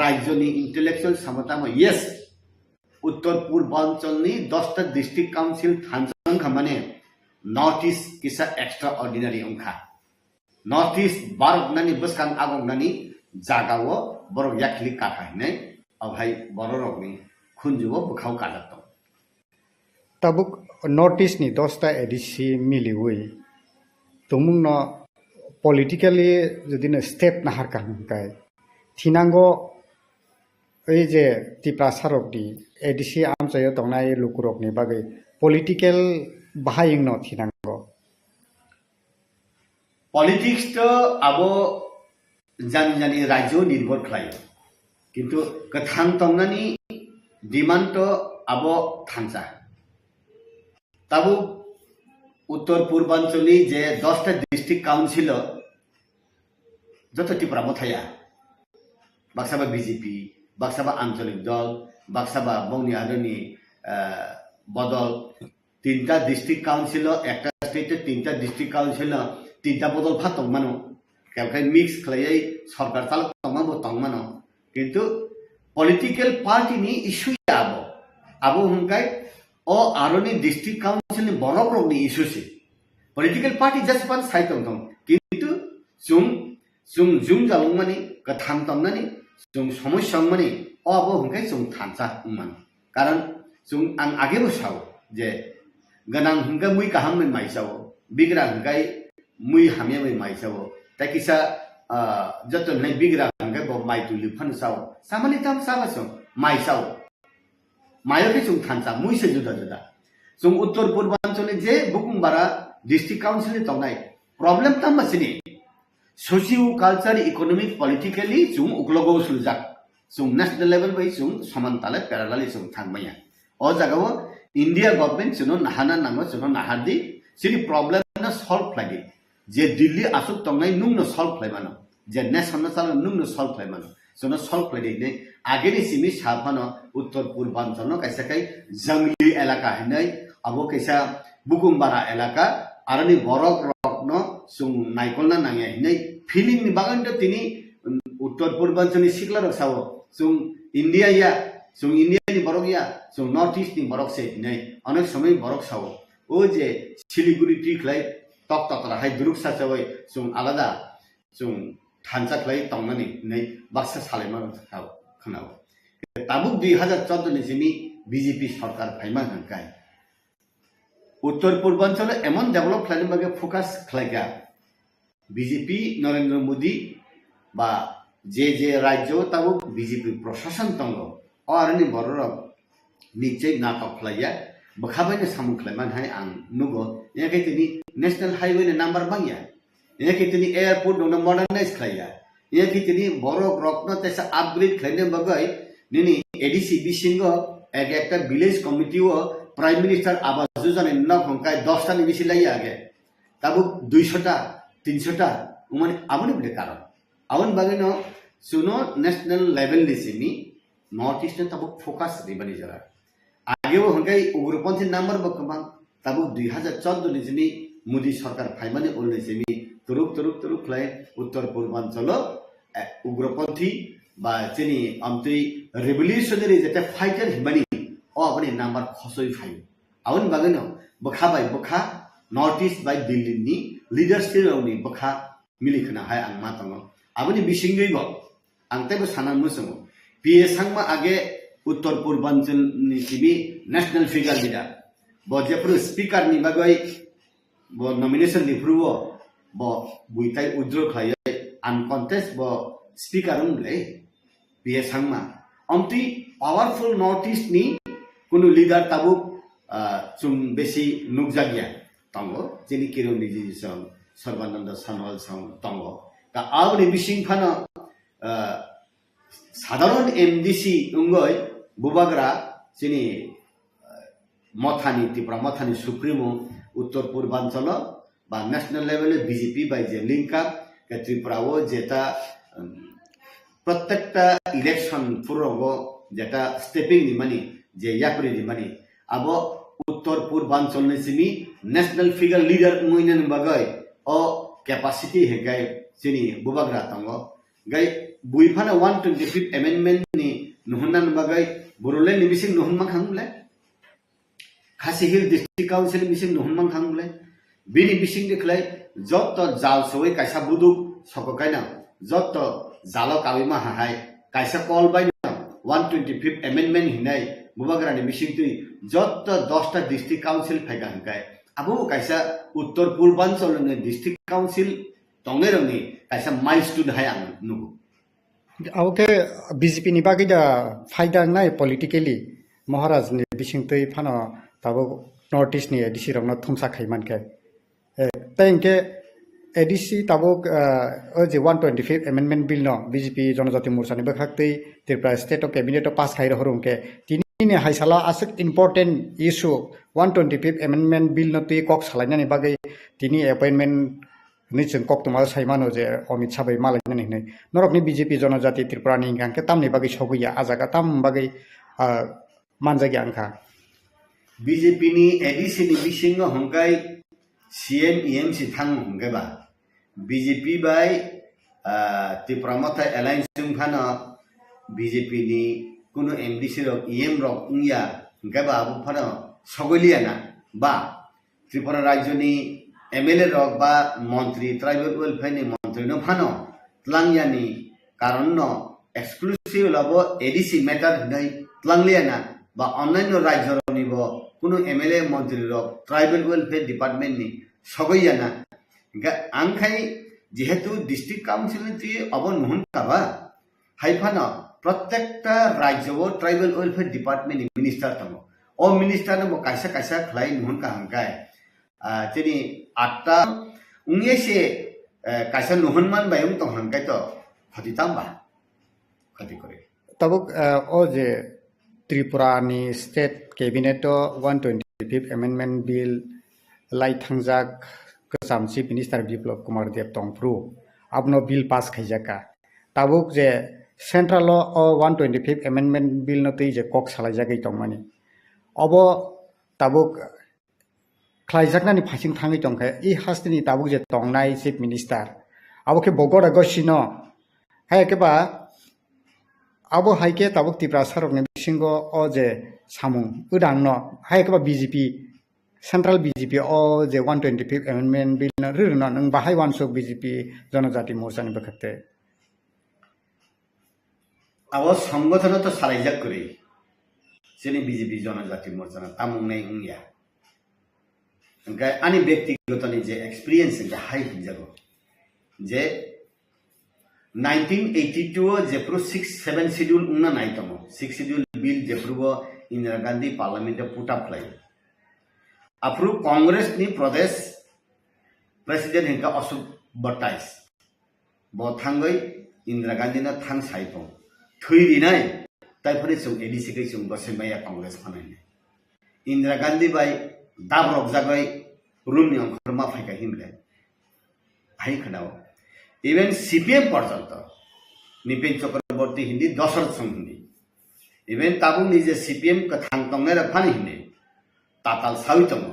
রাজ্যনি ইন্টেলেকচুয়াল সমতামা ইয়েস উত্তর পূর্বাঞ্চলনি 10টা ডিস্ট্রিক্ট কাউন্সিল থানসাংখা মানে নর্থ ইস্ট কিসা এক্সট্রা অর্ডিনারি अंखा नॉर्थ ईस्ट बारकनानि बसकां आगंनानि जागावो बरक याखलि काखायनाय अभाय बररकनि खुनजुबो बखाव काजात ताबुक नॉर्थ ईस्ट नि 10टा एडिसि मिलिवै तुमुंनो पलिटिकली जुदिनो स्टेप नाहारका हंकाय थिनांगो ओइ जे त्रिपुरा सारकनि एडिसि आमचायो दंनाय लुकुरकनि बागै पलिटिकल बाहायनो थिनांगो पॉलिटिक्स तो अब जानि जानि राज्य निर्भर खायो किंतु कथां तंगनानि डिमांड तो अब थांसा ताबु उत्तर पूर्वांचली जे 10टा डिस्ट्रिक्ट काउंसिल जत त्रिपुरा मथाया बाक्साबा बीजेपी बाक्साबा आंचलिक दल बाक्साबा बंगनी हादरनि बदल 3टा डिस्ट्रिक्ट काउंसिल एकटा स्टेट 3टा डिस्ट्रिक्ट काउंसिल 3टा बदल फातंग मानो केलकाय मिक्स खलायै सरकार चालक तंगमाबो तंगमानो किंतु पॉलिटिकल पार्टी नि इश्यू आबो हुंकाय ओ आरोनि डिस्ट्रिक्ट काउंसिल नि बरकरकनि इश्यू से पॉलिटिकल पार्टी जसपान साइतंग दं किंतु जुम जालंगमानि कथां तंगनानि जुम समस्या मानि अबो हुंकाय जुम थानसा मान कारण जुम आं आगेबो साव जे गनां हुंका मुइ काहाम में माइसाव बिग्रा हुंकाय मुइ हामे में माइसाव ताकिसा जत नै बिग्रा हुंकाय ब माइ तुलि फनसाव सामानि ताम साबासो माइसाव मायो के जों थानसा मुइसे जुदा जुदा जों उत्तर पूर्वांचल जे बुकुमबारा डिस्ट्रिक्ट काउंसिल तंगनाय प्रॉब्लम तामसिनि सोशियो कल्चर इकोनॉमिक पॉलिटिकली जों उग्लगो सुलजाक जों नेशनल लेवल बै जों समानताले पैरेलली जों थांबाया ओ जागाव इंडिया गवर्नमेंट जों नाहाना नांगो जों नाहादि सिनि प्रॉब्लम ना सॉल्व फ्लाइदि जे दिल्ली आसुक तंगनाय नुंनो सॉल्व फ्लाइमानो जे नेशनल चाल नुंनो सॉल्व फ्लाइमानो जों सॉल्व फ्लाइदि आगेनि सिमी साफानो उत्तर पूर्वांचल कैसा जंगली इलाका है अब कैसा बुकुमबारा इलाका आरनि बरक रकनो जों नायकलना नांगे है फिलिंग नि बागान तो तिनी उत्तर पूर्वांचल सिखला रखसाव जों इंडिया या जों इंडिया नि बरक या जों नॉर्थ ईस्ट नि बरक से नै अनेक समय बरक साव ओ जे सिलिगुड़ी टिखलाय तक तक हाय दुरुकसा चवै जों आलादा जों थानसा खलाय तंगनानि नै बाक्सा सालायमा थाव खनाव ताबुक 2014 नि जिनि बीजेपी सरकार फाइमा हंकाय उत्तर पूर्वांचल एमन डेभलप खालामनो बागे फोकास खालायगा बीजेपी नरेंद्र मोदी बा जे राज्य ताबुक बीजेपी प्रशासन तंग अरनि बररक निश्चय नाटक खालाया bakabai na samung klaiman hai ang nugo ya kai tini national highway na number bangya ya kai tini airport dong na modernize khlaya ya kai tini borok rokno tesa upgrade khlaine bagai nini ADC bisingo ekta village committee o prime minister awas yojana na khongkai 10 ta ni bisi lai age tabu 200 ta 300 ta umani amani bile karon awan bagino suno national level ni simi north east ne tabu focus ri bani jara आगे वो हंगाई उग्रपंथी number बकमान तब 2014 निजमी मोदी सरकार फाइमाने ओल निजमी तुरुक तुरुक तुरुक लाय उत्तर पूर्वांचल उग्रपंथी बा चेनी अमतई रेवोल्यूशनरी जेते फाइटर हिमानी ओ अपनी नंबर खसोई फाइ आउन बागनो बखा बाय बखा नॉर्थ ईस्ट बाय दिल्ली नि लीडरशिप रौनी बखा मिलिखना हाय आं मातंगो आबनि बिसिंगै बो आंतेबो सानान मुसंगो पीएसआंमा आगे उत्तर पूर्वांचल निसिबी नेशनल फिगर लिडर बो जेपुर स्पीकर नि बागै बो नॉमिनेशन निफ्रुवो बो बुइताई उद्रो खाय अनकॉन्टेस्ट बो स्पीकर उमले पीएसआंमा अमति पावरफुल नॉर्थ ईस्ट नि कुनु लीडर ताबु चुम बेसी नुकजागिया तंगो जेनि किरो निजि सं सर्बानंद सानवाल सं तंगो ता आवनि बिसिं फाना साधारण एमडीसी उंगय बुबाग्रा चिनी मथानी त्रिपुरा मथानी सुप्रीमो उत्तर पूर्वांचल बा national level BJP by J link up Tripura वो जेता प्रत्येकटा इलेक्शन पुरोगो जेता स्टेपिंग नि मानी जे याकुरी नि मानी अब उत्तर पूर्वांचल ने सिमी नेशनल फिगर लीडर मुइनन बगय ओ कैपेसिटी है गय चिनी बुबाग्रा तंगो गय बुइफाना 125th amendment ni nuhunan bagai burule ni bising nuhun mang hangle khasi hill district council bising nuhun mang hangle bini bising diklai jot jal soi kaisa budu sokokaina jot jalo kawima hahai kaisa call by 125th amendment hinai bubagra ni bising tui jot 10 ta district council phaiga hankai abu kaisa uttor purbanchal ni district council tongeroni kaisa milestone hai ang nugu आवके BJP नि बागै दा फायदा नाय politically महाराज नि बिसिंतै फानो ताबो नॉर्थ ईस्ट नि एडीसी रंग थुमसा खाइमानके तेंके एडीसी ताबो जे 125th amendment bill no BJP Janajati Morcha नि बखाक्तै Tripura state of cabinet pass खाइ रहरुंके तिनि नि हाइसाला आसक important issue 125th amendment bill no तै कक सालायनानि बागै तिनि अपॉइंटमेंट निचन कक तुमा साइमानो जे अमित शाह बै मालायनानि नै नरकनि बीजेपी जनजाति त्रिपुरा नि गांके तामनि बागै सगैया आजागा ताम बागै मानजागि आंखा बीजेपी नि एडीसी नि बिसिंग हंकाय सीएम ईएमसी थांग हंगेबा बीजेपी बाय त्रिपुरा मथा एलायंस फाना बीजेपी नि कुनु एमडीसी रक ईएम रक उंया हंगेबा अबु फाना सगलियाना बा त्रिपुरा राज्य नि एमएलए रक बा मंत्री ट्राइबल वेलफेयर नि मंत्री न फानो तलांगियानि कारण न एक्सक्लूसिव लबो एडीसी मैटर नै तलांगियाना बा अन्यान्य राज्य निबो कुनु एमएलए मंत्री रक ट्राइबल वेलफेयर डिपार्टमेंट नि सगैयाना आंखाय जेहेतु डिस्ट्रिक्ट काउंसिल नि अब नहुन काबा हाइफाना प्रत्येकटा राज्य वो ट्राइबल वेलफेयर डिपार्टमेंट नि मिनिस्टर तंगो ओ मिनिस्टर न कायसा कायसा खलाई नहुन का हंकाय तेनी आठटा उंगे से कायसा नहुनमान बायम तो हंकाय तो खतितामबा खति करे तबक ओ जे त्रिपुरा नि state cabinet 125th amendment bill लाई थांजाक कसाम चीफ मिनिस्टर बिप्लब कुमार देव तंफ्रु आपनो बिल पास खाइजाका ताबुक जे सेंट्रल 125th amendment bill न तै जे कक सालायजागै तंमानि अब ताबुक खाइजाकनानि फासिं थाङै तंखाय इ हास्तिनि ताबुक जे तंनाय चीफ मिनिस्टर आबोके बगरा गसिनो हायकेबा आबो हाइके ताबुक त्रिपुरा सरकनि बिसिंगो ओ जे सामुं उदांनो हायकेबा बीजेपी सेंट्रल बीजेपी ओ जे 125th amendment bill न रिरनो नों बाहाय वानसक बीजेपी जनजाति मोर्चानि बखते आबो संगठन तो सालायजाक करै जेनि बीजेपी जनजाति मोर्चा तामुं नै उंया ओंखाय आंनि व्यक्तिगतनि जे एक्सपीरियंस जे हाय हिजागो जे 1982 जेप्रो 6-7 शेड्यूल उन्ना नाइतमो 6 शेड्यूल बिल जेप्रो Indira Gandhi parliament put up लाय Apru Congress ni Pradesh President hingga Ashok Bhattais bo thangai Indira Gandhi na thang saipong thui dinai taipore sung ADC kai sung Basemaya Congress phanai Indira Gandhi bai dabrok jagai room ni khorma phaika himle bhai khanao even CPM পর্যন্ত Nipin Chakraborty Hindi Dasarath Singh Hindi even tabung ni je CPM ka thangtong na phani hindi tatal sawitong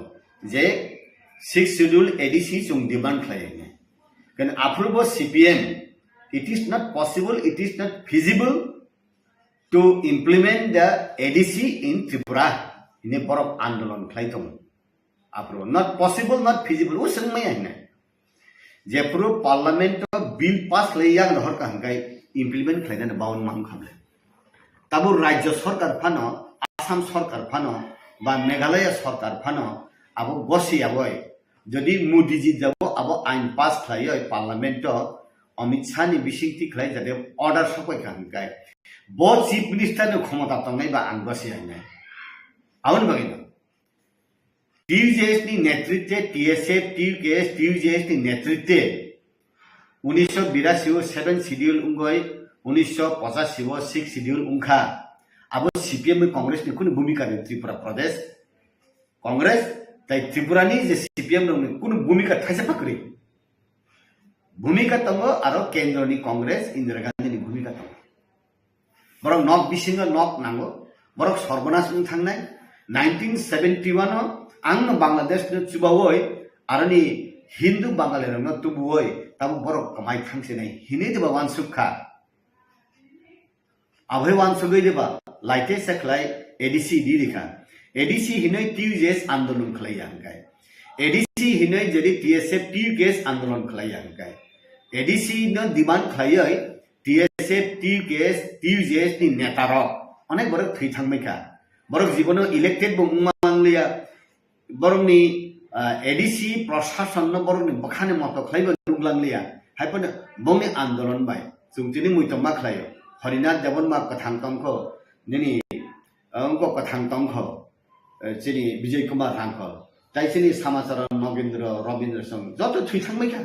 je 6th schedule ADC sung demand khlaine kan approval CPM it is not possible it is not feasible to implement the ADC in Tripura in a borok andolon khlaitong approval not possible not feasible wo sangmai haina je puro parliament bill pass leiyang hor ka hangai implement khlaina baun mam khamle tabu rajya sarkar phano Assam sarkar phano ba Meghalaya sarkar phano abo bosi aboy jodi Modi ji jabo abo ain pass khlaioi parliament Amit Shah ni bisingti khlai jade order sokoi hangai bo chief minister ni khomata tongai ba ang bosi haina aun bagina TJS ni नेतृत्व TSF TKS TJS ni नेतृत्व 1982 7 schedule उंगoi 1985 6 schedule उंखा अब CPM Congress नि कुन भूमिका नि त्रिपुरा प्रदेश कांग्रेस ताइ त्रिपुरा नि जे CPM नि कुन भूमिका थाइसा पकरि भूमिका तंगो आरो केन्द्र नि कांग्रेस इंदिरा गांधी नि भूमिका तंगो बरक नक बिसिंग नक नांगो बरक सर्वनाश नि थांनाय 1971 ang Bangladesh no chubawoi arani Hindu Bangali no tubuoi tabu borok kamai thangse nai hine deba wansukha abhai wansugoi deba laite saklai ADC di likha ADC hinoi TJS andolon khlai jangai ADC hinoi jodi TSF TKS andolon khlai jangai ADC no demand khlaioi TSF TKS TJS ni netarok onek borok thui thangmekha borok jibono elected bongmanglia Borongni ADC प्रशासन न borongni bakhane moto khlaiba nunglangliya haipone bongni andolon bai jungtini muitama khlaio Harinath Devon ma kathang tongkho nini angko kathang tongkho chini Vijay Kumar Rangkho taisini Samachara Nagendra Rabindra Singh joto thui thangmaikha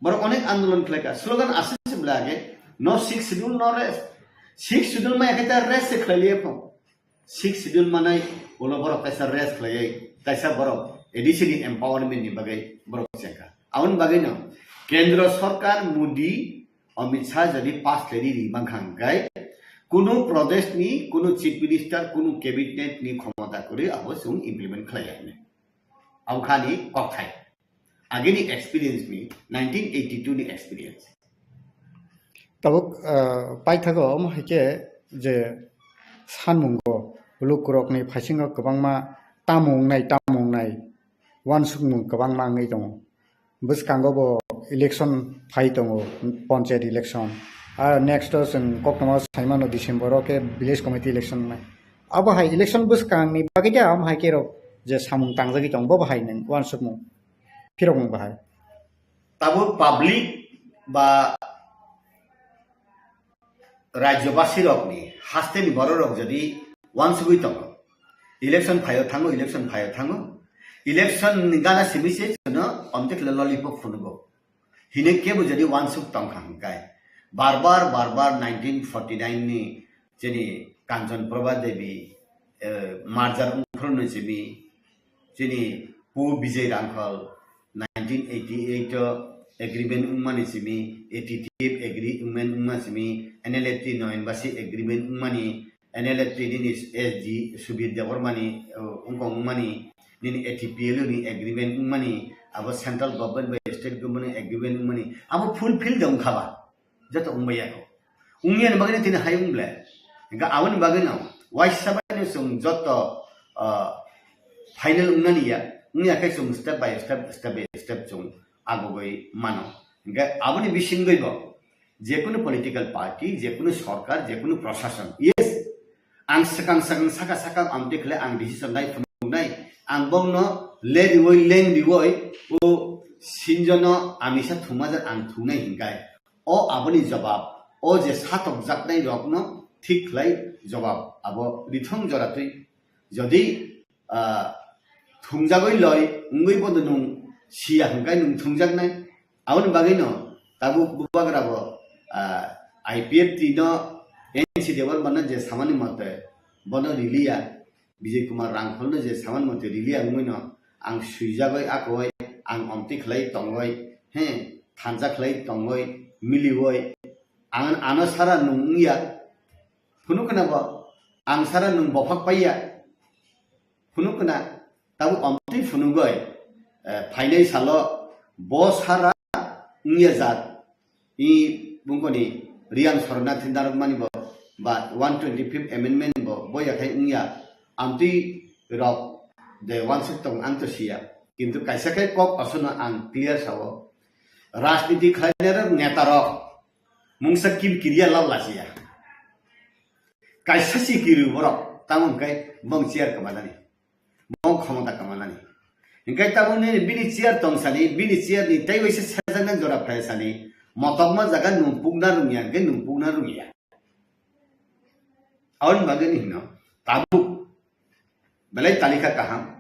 borok onek andolon khlaika slogan asise blage no 6 schedule no rest 6 schedule ma ekata rest se khlaiye pho 6 schedule manai ulo borok kaisa rest khlaiye kaisa borok additional empowerment ni bagai borok cheka aun bagai no kendra sarkar Modi Amit Shah jodi pass ledi ri bangkhang gai kuno pradesh ni kuno chief minister kuno cabinet ni khomata kore abo sung implement khlaiya ne aukhani kokthai ageni experience ni 1982 ni experience tabuk paithago am hike je sanmungo lukurok ni phasinga kabangma tamung nai wansukmung kabangma ngai dong buskango bo election phai tongo panchayat election ar next sing koknama saimano December ke village committee election mai abo hai election buskang ni bagida am hai kero je samung tangjagi tong bo bahai nang wansukmung phirong bahai tabu public ba rajyabasi rok ni haste ni boro rok jodi wansugui tongo election phayo thango election gana simise no omtek lollipop funugo hine kebo jodi wansuk tongkhang kai barbar 1949 ni jeni Kanchan Prabha Devi marjar umkhrono jemi jeni Pu Vijay Rangkho 1988 agreement umani jemi ATTF agreement umani jemi NLFT no embassy agreement umani NLFT ni SG Subir Jawarmani ungkong umani ni ATPL ni agreement umani abo central government by state government agreement umani abo fulfill dong khaba jato umbaya ko ungyan bagane tin hayung ble ga awan bagane wai sabane sung joto final umani ya ungya kai sung step by step sung agogoi mano ga aboni bisingoi bo je kono political party je kono sarkar je kono prashashan yes ang sakang saka amte khle ang decision nai ang bongno le diwoi o sinjono amisa thumajar ang thunai hingai o aboni jawab o je satok jaknai rokno ঠিক লাই জবাব আবো রিথং জরাতই যদি thungjagoi loi ngui bod nung sia hangkai nung thungjagna awon bagai no tabu bubagrabo IPFT no NC dewan mana je samani mate bono rilia Vijay Kumar Rangkhol no je saman mate rilia ngui no ang suijagoi akoi ang omti khlai tongoi he thanja khlai tongoi miliwoi ang ana sara nung ya phunukna ba ang sara nung bofak paiya phunukna tabu omti phunugoi phainai salo bo sara ngya jat I bungkoni Riang Sornath Hindarmani bo ba 125th amendment bo boya khai ngya amti rok de wansuk tong antosia kintu kaisa kai kok asuna ang clear sawo rajniti khainer neta rok mungsa kim kiriya law lasia kaisa si kiru borok tamun kai mong chiar kamalani mong khamata kamalani ingkai tamun ni bini chiar tong sani bini chiar ni tai waise sajana jora phai sani motokma jaga numpugna rumia ge numpugna rumia aun bagani hino tabu belai talika kaham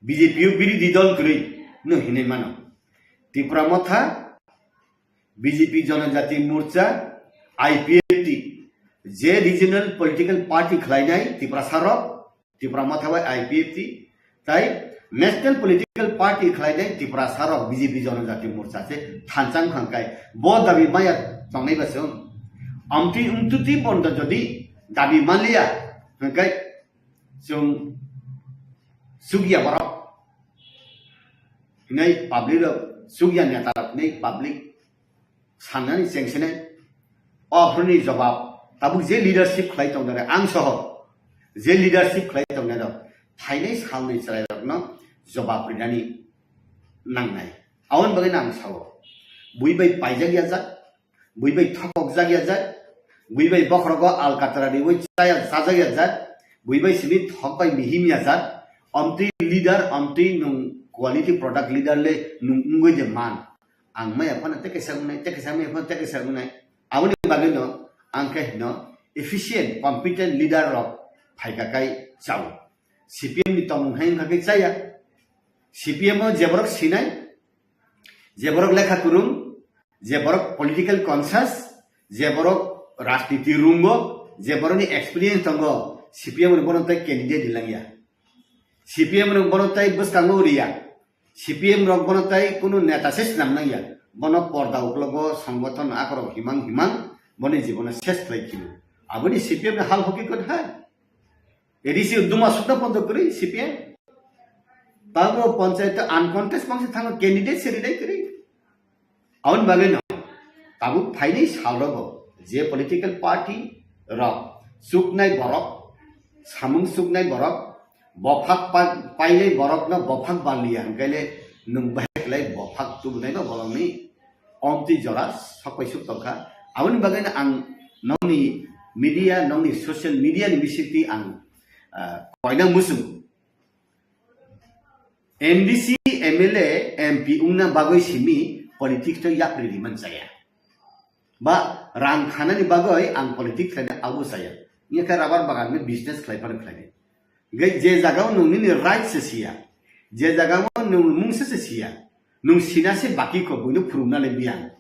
BJP বিরোধী দল করে no hine mano Tripura motha BJP Janajati Morcha IPFT যে regional political party খলাইনাই Tripura sarok Tripura motha by IPFT তাই national political party খলাইনাই Tripura sarok BJP Janajati মোর্চা সে থানচাং খাংকাই ব দাবি মায়া তংনাই বাসং আমটি উমতুতি বন্ধ যদি দাবি মানলিয়া খাংকাই जों सुगिया बरक नै पब्लिक सुगिया नेता नै पब्लिक साननानै जेंसिनाय अफोरनि जवाब ताबु जे लिडारशिप खलाय दंनाय आं सह जे लिडारशिप खलाय दंनाय फाइनाय सालनि चलायरकनो जवाब रिनानि नांनाय आवन बगै नां साव बुइबै पाइजागिया जा बुइबै थकक जागिया जा बुइबै बखरगो अलकातरानि वइ जाया जाजागिया जा बुइबै सिनि थकबाय मिहिमिया जा amti leader amti nung quality product leader le nung ngoi de man ang mai apana te kesa me apana te kesa nai awni bagino angke no efficient competent leader of phaika kai chau CPM ni tong hain kha kai chaya CPM jeborok sinai jeborok lekha kurung jeborok political conscious jeborok rajniti rungo jeborok ni experience tongo CPM ni bonon tai candidate dilangya CPM rok bonotai buskango ria CPM rok bonotai kuno neta ses namnaya bono porda uklogo সংগঠন akro himang boni jibona ses laikilu aboni CPM na hal hoki kod hai edisi uduma sutta pondo kori CPM tago panchayat uncontest mangse thango candidate seridai kori aun bageno tabu phainai salrogo je political party rok suknai borok samung suknai borok bofak pailai borok na bofak balia gaile nung baklai bofak tu bunai no bolongni omti joras sakai suk tongka awon bagaina ang nongni media nongni social media ni bisiti ang koina musum NDC MLA MP ungna bagoi simi politik to yapri riman saya ba rang khana ni bagoi ang politik khana abu saya ni ka rabar bagan me business khlai pan khlai gai je jagao nung ni right se sia je jagao nung mung se sia nung sina se baki ko buinu phurumna le biang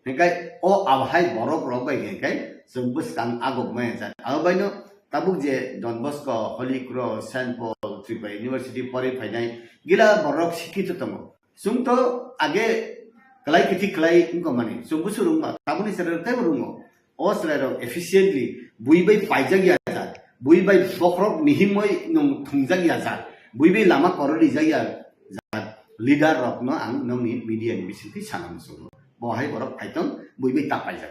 hekai o abhai borok rok bai hekai jombus kang agok mai ja abaino tabuk je Don Bosco Holy Cross Saint Paul Tripura University pore phainai gila borok sikito tomo sungto age kalai kiti kalai ingko mane jombus rungma tabuni sere kai rungo o sere efficiently buibai paijagya ja buibai bokrok mihimoi nung thungjagya ja buibai lama korori jaya ja leader rok no ang nongni media ni bisiti sanam so bohai borok phaitong buibai tapai ja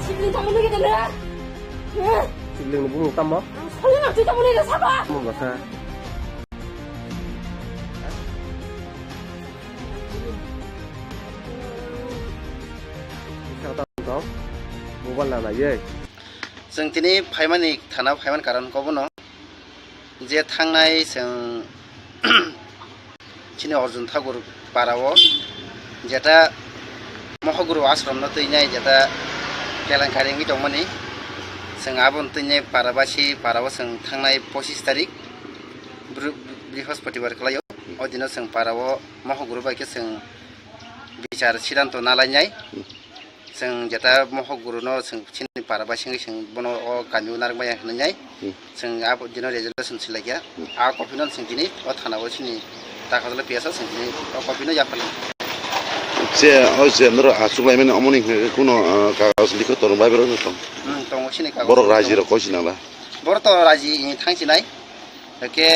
시블링 잡는 게 되네. 시블링 부모 땀마? 설레나 뒤 잡는 게 사봐. 부모 사. 땀 모발 나나 예. जों दिनै फाइमानि थाना फाइमान कारनखौबो न जे थांनाय जों चिनि अर्जुन ठाकुर पाराव जेता महगुरु आश्रम न तैनाय जेता केलेंकारिंनि दंमोननि जों आबन तैनाय पाराबासि पाराव जों थांनाय 25 तारिख बृहस्पतिबार खालायाव अदिनो जों पाराव महगुरु बायके जों बिचार सिद्धांत नालायनाय जों जेता महगुरु न जों चिनि पाराबासि जों बनो गामियाव नारबाय होननाय जों आब दिनो रेजोल्यूशन सिलायया आ कपिनो जों दिनै थानाव चिनि ताकादला पियासा जों दिनै कपिनो याफाल जे जे नर आसुलायमेन अमनि कुनो कागज लिखो तरबाय बेरो दं दङ चिनि कागज बर राजि र कसिनाला बर त राजि थांसिनाय के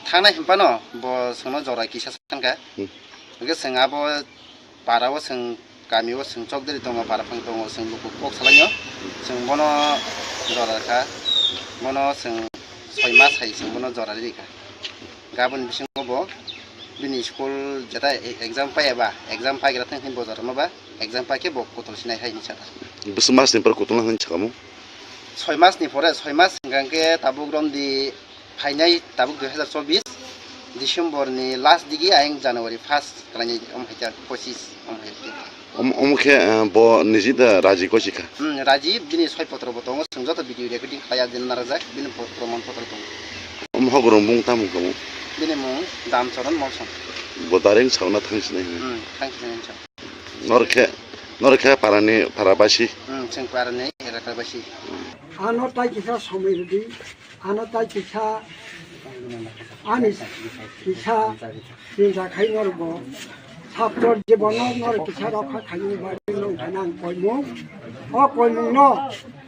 थांनाय हिमपानो ब संनो जरा किसा सानका के जों आब पाराव जों गामियाव जों चौधरी दङ पाराफां दङ जों लोगो कक सालायो जों बनो जराखा बनो जों 6 मास हाय जों बनो जरा रिखा गाबोन बिसिङावबो बिनि स्कुल जेता एग्जाम पायाबा एग्जाम पाइग्रा थांखिन बजार माबा एग्जाम पाके बक कतल सिनाय हायनि साथा बस मास निपर कतल हानि छामु 6 मासनि परे 6 मास गांके ताबुक रमदि फाइनाय ताबुक 2024 डिसेम्बरनि लास्ट दिगि आयं जानुवारि 1 खालायनि अमहायता 25 अमहायता अमखे ब निजिद राजि कसिका राजि बिनि 6 पत्र बतङ जों जत भिडियो रेकर्डिं खाया दिन नाराजाक बिनि प्रमाण पत्र दं अमहगुरु बुंता मुखौ बिनि मुं दामचरन मौसम बदारें सावना थांसिनाय थांसिनाय नरखे पारानि पाराबासि जों पारानि एलाकाबासि आनो ताइ किसा समिरदि आनो ताइ किसा आनि किसा जिंजा खाइ नरबो ছাত্র জীবন নর কিছা রক্ষা খাইনি বাড়ি নং থানা কইমু অ কইমু ন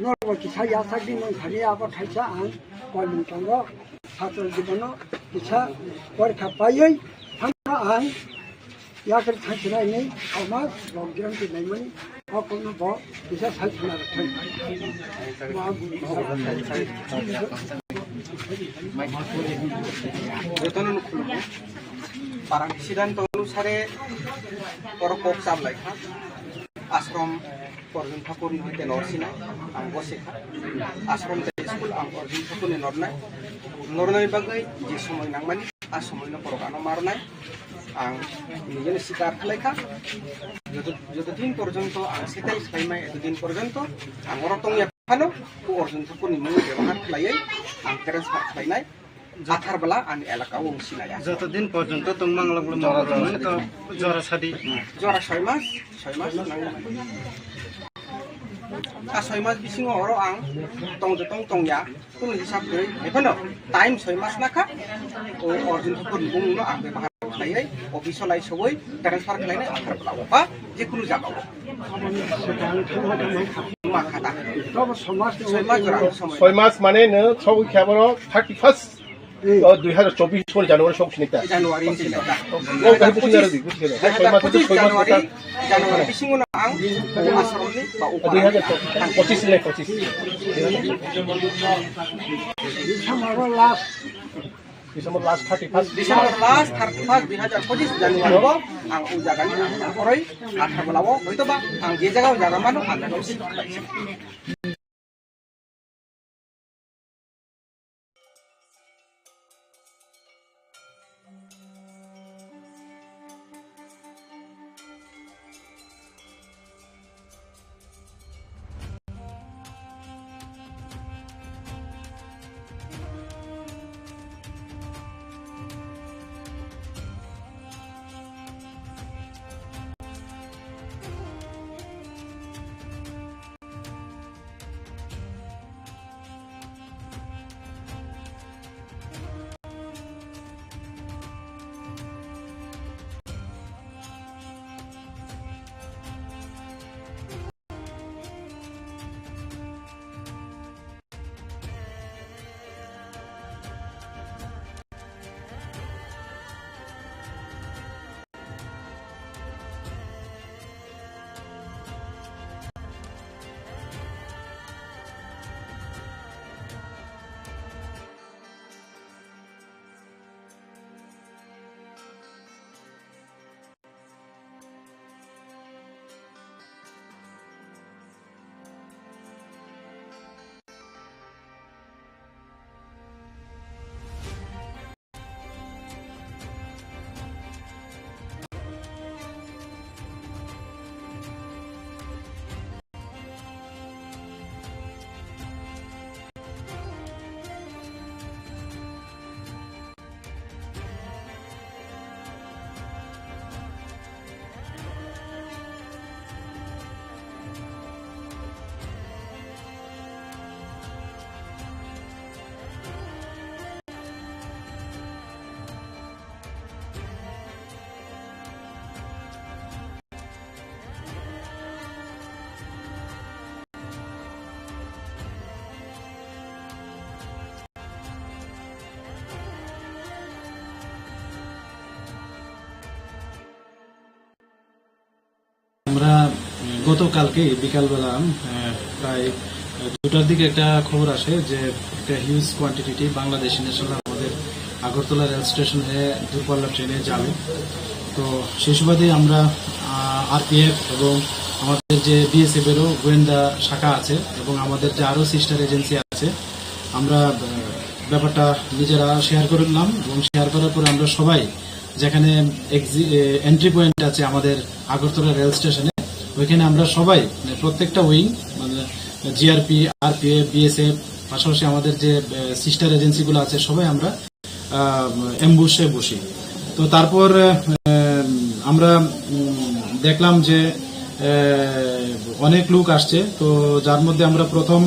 নর কিছা ইয়াসাগি নং থানি আব থাইছা আং কইমু তঙ্গ ছাত্র জীবন কিছা পরীক্ষা পাইই থানা আং ইয়াকে থাইছনাই নেই সমাজ লকডাউন কি নাইমনি অ কইমু ব কিছা থাইছনা থাই parang sidan अनुसारे परकोक सामलायखा आश्रम अर्जुन ठाकुर निते नरसिनाय आं बसेखा आश्रम स्कुल आं अर्जुन ठाकुर नरनाय नरनाय बागै जे समय नांमानि आ समयनो परगानो मारनाय आं निजेनो शिकार खालायखा যতদিন পর্যন্ত आं सेटाइ खालायनाय एतदिन पर्यन्त आं अरतंया फानो अर्जुन ठाकुरनि मुं व्यवहार खालायै आं ट्रान्सफार खालायनाय जाथार बला आंनि एलाकायाव सिनाया যতদিন পর্যন্ত তোমরা মাংলাগুলো তো জরা সাদি जरा 6 मास आ 6 मास बिसिङाव हरो आं तंया कुनु हिसाब गै एफानो टाइम 6 मास नाखा ओ अर्जुन ठाकुर बुंनो आं व्यवहार खालायै अफिसाव लाई सबै ट्रान्सफार खालायनाय आथार बला बा जिकुनु जागाव माखादा 6 मास माने नो सौ खेबरो 31 2024 번 자누아리 속시니까 자누아리 자누아리 비싱고나 앙 아스롬니 바 오파 2025 December last 31 December last 31 2025 Januari ro ang ujagani orai athar balawo hoito ba ang je jaga jaga mano ang গতকালকে বিকালবেলা প্রায় 2টার দিকে একটা খবর আসে যে একটা হিউজ কোয়ান্টিটি বাংলাদেশি ন্যাশনাল আমাদের আগরতলা রেল স্টেশনে দূরপাল্লা ট্রেনে যাবে। তো সেই সুবাদে আমরা আরপিএফ এবং আমাদের যে বিএসএফ এরও গোয়েন্দা শাখা আছে এবং আমাদের যে আরও সিস্টার এজেন্সি আছে, আমরা ব্যাপারটা নিজেরা শেয়ার করলাম এবং শেয়ার করার পরে আমরা সবাই যেখানে এন্ট্রি পয়েন্ট আছে আমাদের আগরতলা রেল স্টেশনে, ওইখানে আমরা সবাই প্রত্যেকটা উইং মানে জিআরপি, আরপিএফ, বিএসএফ, পাশাপাশি আমাদের যে সিস্টার এজেন্সিগুলো আছে সবাই আমরা অ্যাম্বুশে বসি। তো তারপর আমরা দেখলাম যে অনেক লোক আসছে। তো যার মধ্যে আমরা প্রথম